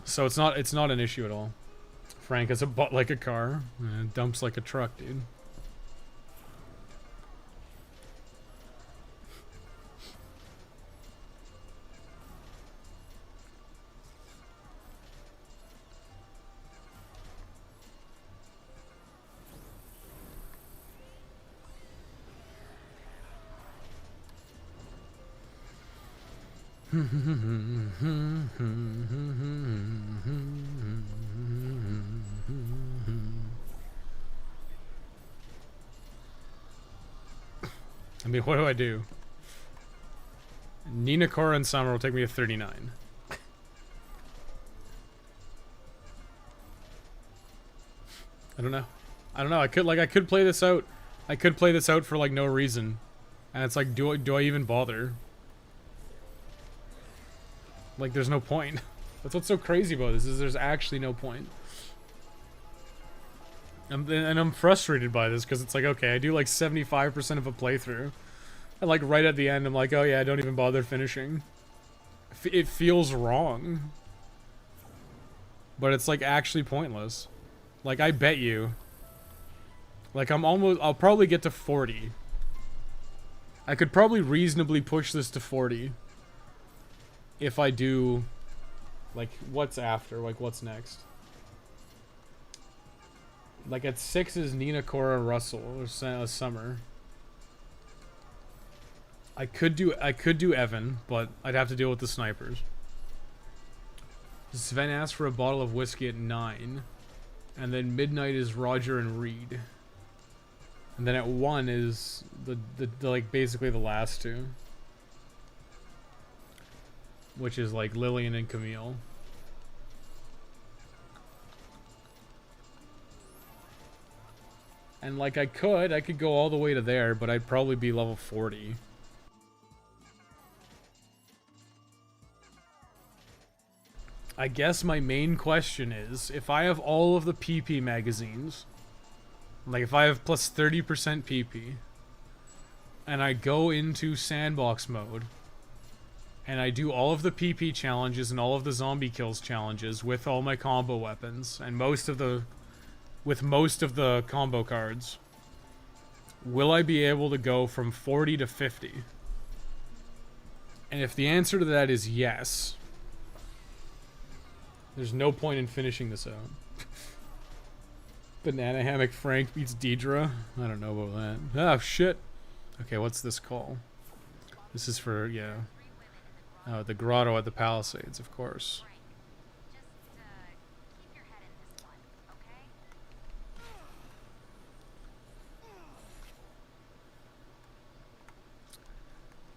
So it's not an issue at all. Frank has a butt like a car and dumps like a truck, dude. I mean, what do I do? Nina, Cora, and Summer will take me to 39. I don't know. I could play this out. I could play this out for like no reason. And it's like, do I even bother? Like, there's no point. That's what's so crazy about this, is there's actually no point. And I'm frustrated by this, because it's like, okay, I do like 75% of a playthrough. And like right at the end, I'm like, oh yeah, I don't even bother finishing. It feels wrong. But it's like actually pointless. Like, I bet you. Like, I'll probably get to 40. I could probably reasonably push this to 40. If I do, like, what's after? Like, what's next? Like, at 6 is Nina, Cora, Russell, or Summer. I could do Evan, but I'd have to deal with the snipers. Sven asked for a bottle of whiskey at 9. And then midnight is Roger and Reed. And then at 1 is the like, basically the last two. Which is like Lillian and Camille. And like I could go all the way to there, but I'd probably be level 40. I guess my main question is, if I have all of the PP magazines, like if I have plus 30% PP, and I go into sandbox mode, and I do all of the PP challenges and all of the zombie kills challenges with all my combo weapons and most of the combo cards, will I be able to go from 40 to 50? And if the answer to that is yes, there's no point in finishing this out. Banana Hammock Frank beats Deidre? I don't know about that. Oh, shit. Okay, what's this call? This is for, yeah. Oh, the grotto at the Palisades, of course.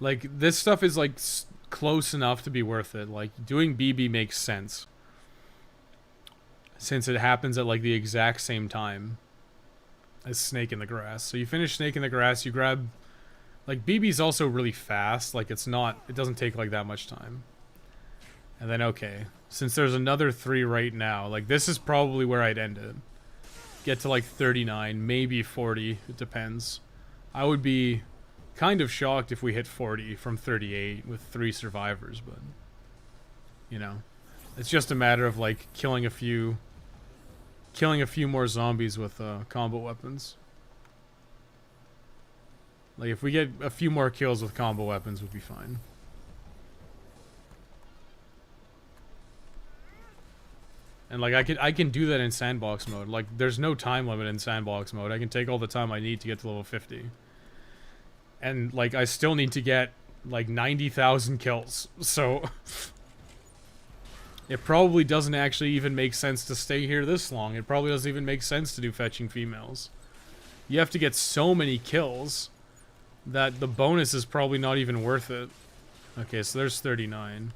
Like, this stuff is, like, close enough to be worth it. Like, doing BB makes sense. Since it happens at, like, the exact same time as Snake in the Grass. So you finish Snake in the Grass, you grab... Like, BB's also really fast. Like, it doesn't take, like, that much time. And then, okay, since there's another 3 right now, like, this is probably where I'd end it. Get to, like, 39, maybe 40, it depends. I would be kind of shocked if we hit 40 from 38 with 3 survivors, but, you know, it's just a matter of, like, killing a few more zombies with combo weapons. Like, if we get a few more kills with combo weapons, we'll be fine. And, like, I can do that in sandbox mode. Like, there's no time limit in sandbox mode. I can take all the time I need to get to level 50. And, like, I still need to get, like, 90,000 kills. So, it probably doesn't actually even make sense to stay here this long. It probably doesn't even make sense to do fetching females. You have to get so many kills that the bonus is probably not even worth it. Okay, so there's 39.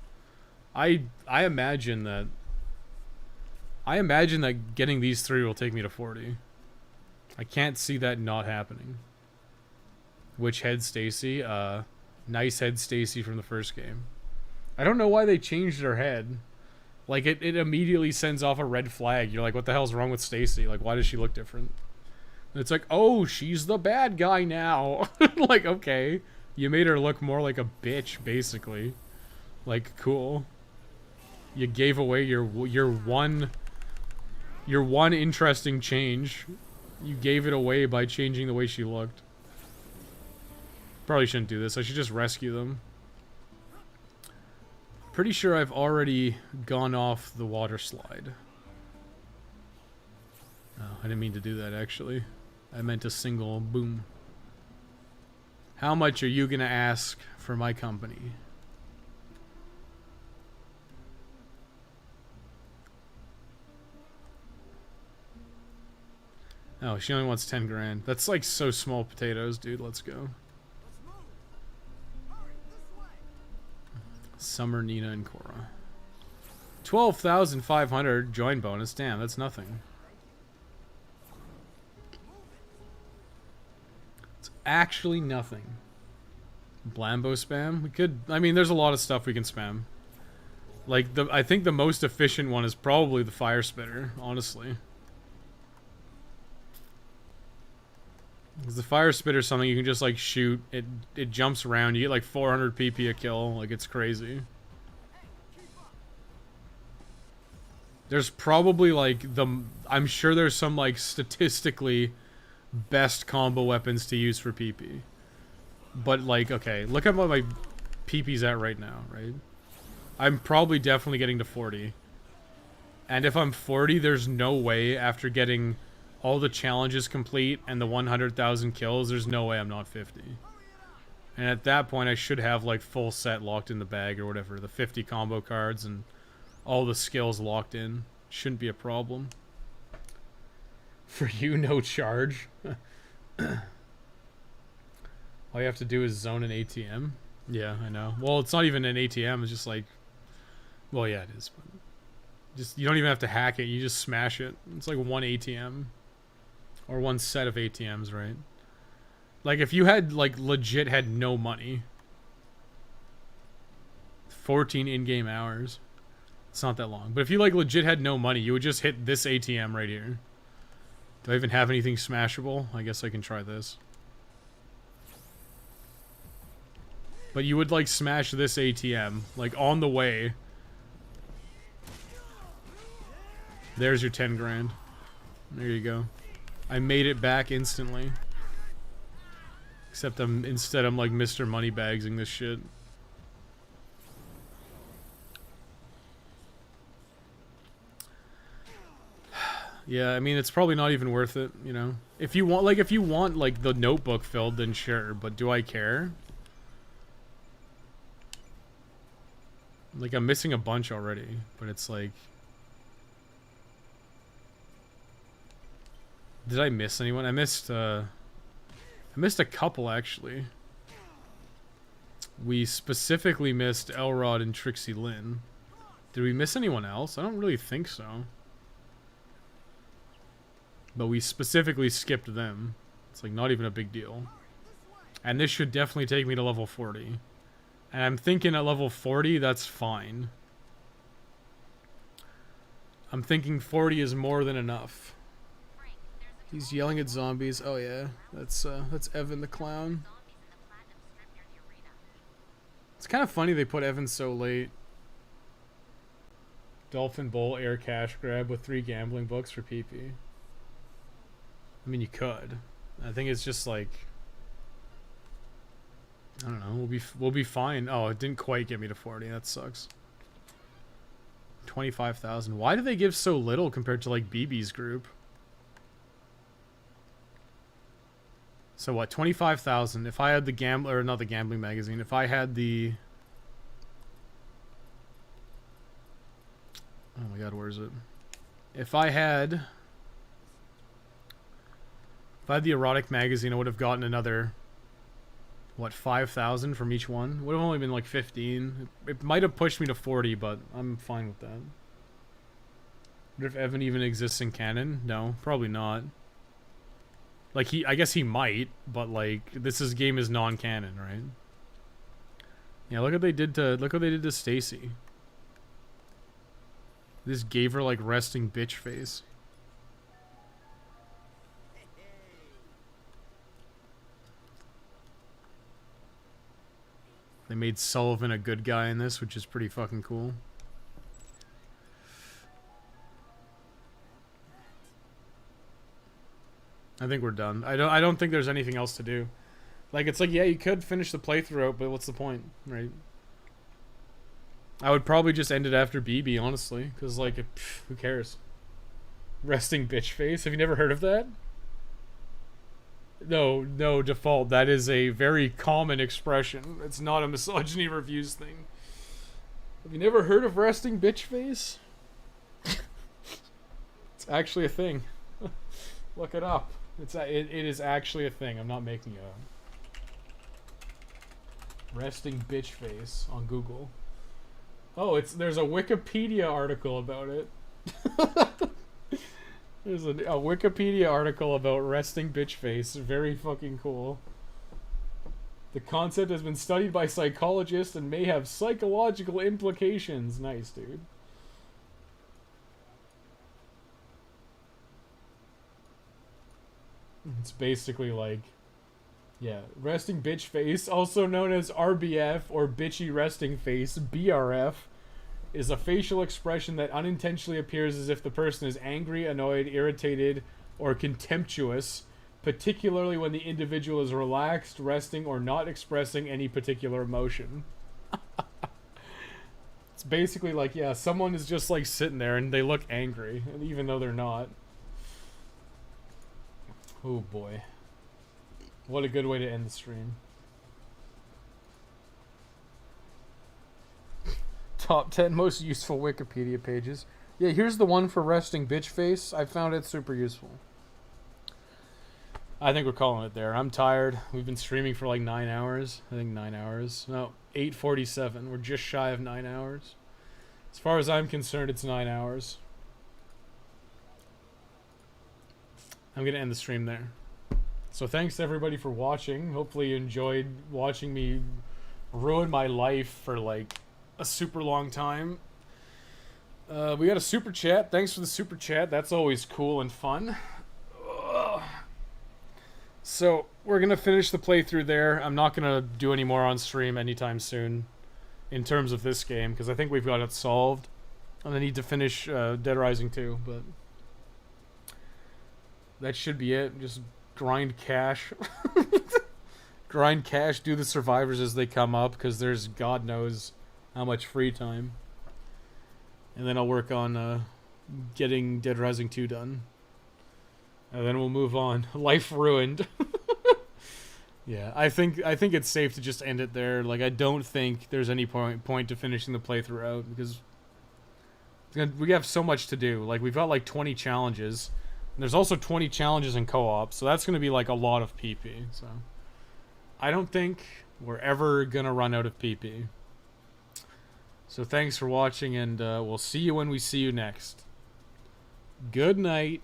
I imagine that getting these 3 will take me to 40. I can't see that not happening. Which head Stacy? Nice head Stacy from the first game. I don't know why they changed her head. Like, it immediately sends off a red flag. You're like, what the hell's wrong with Stacy? Like, why does she look different? And it's like, oh, she's the bad guy now. Like, okay. You made her look more like a bitch, basically. Like, cool. You gave away your one interesting change. You gave it away by changing the way she looked. Probably shouldn't do this. I should just rescue them. Pretty sure I've already gone off the water slide. Oh, I didn't mean to do that, actually. I meant a single boom. How much are you gonna ask for my company? Oh, she only wants 10 grand. That's like so small potatoes, dude. Let's go. Let's move. Hurry, this way. Summer, Nina, and Cora. 12,500 join bonus. Damn, that's nothing. It's actually nothing. Blambo spam? We could... I mean, there's a lot of stuff we can spam. Like, I think the most efficient one is probably the fire spitter, honestly. Because the fire spitter is something you can just, like, shoot. It jumps around. You get, like, 400 PP a kill. Like, it's crazy. There's probably, like, I'm sure there's some, like, statistically best combo weapons to use for PP. But, like, okay, look at what my PP's at right now, right? I'm probably definitely getting to 40. And if I'm 40, there's no way after getting all the challenges complete and the 100,000 kills, there's no way I'm not 50. And at that point, I should have, like, full set locked in the bag or whatever. The 50 combo cards and all the skills locked in. Shouldn't be a problem. For you, no charge. All you have to do is zone an ATM. Yeah, I know. Well, it's not even an ATM. It's just like... Well, yeah, it is. But just you don't even have to hack it. You just smash it. It's like one ATM. Or one set of ATMs, right? Like, if you had, like, legit had no money. 14 in-game hours. It's not that long. But if you, like, legit had no money, you would just hit this ATM right here. Do I even have anything smashable? I guess I can try this. But you would, like, smash this ATM, like, on the way. There's your 10 grand. There you go. I made it back instantly. Except instead I'm like Mr. Moneybagsing this shit. Yeah, I mean, it's probably not even worth it, you know? If you want, like, the notebook filled, then sure, but do I care? Like, I'm missing a bunch already, but it's like... Did I miss anyone? I missed a couple, actually. We specifically missed Elrod and Trixie Lynn. Did we miss anyone else? I don't really think so. But we specifically skipped them. It's like not even a big deal. And this should definitely take me to level 40. And I'm thinking at level 40, that's fine. I'm thinking 40 is more than enough. He's yelling at zombies. Oh yeah, that's Evan the clown. It's kind of funny they put Evan so late. Dolphin Bowl Air Cash Grab with 3 gambling books for PP. I mean, you could. I think it's just like, I don't know. We'll be fine. Oh, it didn't quite get me to 40. That sucks. 25,000. Why do they give so little compared to like BB's group? So what? 25,000. If I had the or not the gambling magazine. If I had the. Oh my god, where is it? If I had the erotic magazine, I would have gotten another, what, 5,000 from each one? Would have only been like 15. It might have pushed me to 40, but I'm fine with that. What if Evan even exists in canon? No, probably not. Like I guess he might, but like this game is non-canon, right? Yeah, look what they did to Stacy. This gave her like resting bitch face. They made Sullivan a good guy in this, which is pretty fucking cool. I think we're done. I don't think there's anything else to do. Like, it's like, yeah, you could finish the playthrough out, but what's the point, right? I would probably just end it after BB, honestly, because like, who cares? Resting bitch face. Have you never heard of that? No, default. That is a very common expression. It's not a misogyny reviews thing. Have you never heard of resting bitch face? It's actually a thing. Look it up. It is actually a thing. I'm not making it up. Resting bitch face on Google. Oh, there's a Wikipedia article about it. There's a Wikipedia article about resting bitch face. Very fucking cool. The concept has been studied by psychologists and may have psychological implications. Nice, dude. It's basically like, yeah, resting bitch face, also known as RBF or bitchy resting face, BRF, is a facial expression that unintentionally appears as if the person is angry, annoyed, irritated, or contemptuous, particularly when the individual is relaxed, resting, or not expressing any particular emotion. It's basically like, yeah, someone is just like sitting there and they look angry, even though they're not. Oh boy. What a good way to end the stream. Top 10 most useful Wikipedia pages. Yeah, here's the one for resting bitch face. I found it super useful. I think we're calling it there. I'm tired. We've been streaming for like 9 hours. I think 9 hours. No, 8:47. We're just shy of 9 hours. As far as I'm concerned, it's 9 hours. I'm going to end the stream there. So thanks to everybody for watching. Hopefully you enjoyed watching me ruin my life for like a super long time. We got a super chat. Thanks for the super chat. That's always cool and fun. Ugh. So we're going to finish the playthrough there. I'm not going to do any more on stream anytime soon in terms of this game, because I think we've got it solved. And I need to finish Dead Rising 2, but that should be it. Just grind cash. Grind cash, do the survivors as they come up, because there's God knows how much free time. And then I'll work on getting Dead Rising 2 done. And then we'll move on. Life ruined. Yeah, I think it's safe to just end it there. Like, I don't think there's any point to finishing the playthrough out, because we have so much to do. Like, we've got like 20 challenges. There's also 20 challenges in co-op, so that's going to be like a lot of PP. So I don't think we're ever going to run out of PP. So thanks for watching, and we'll see you when we see you next. Good night.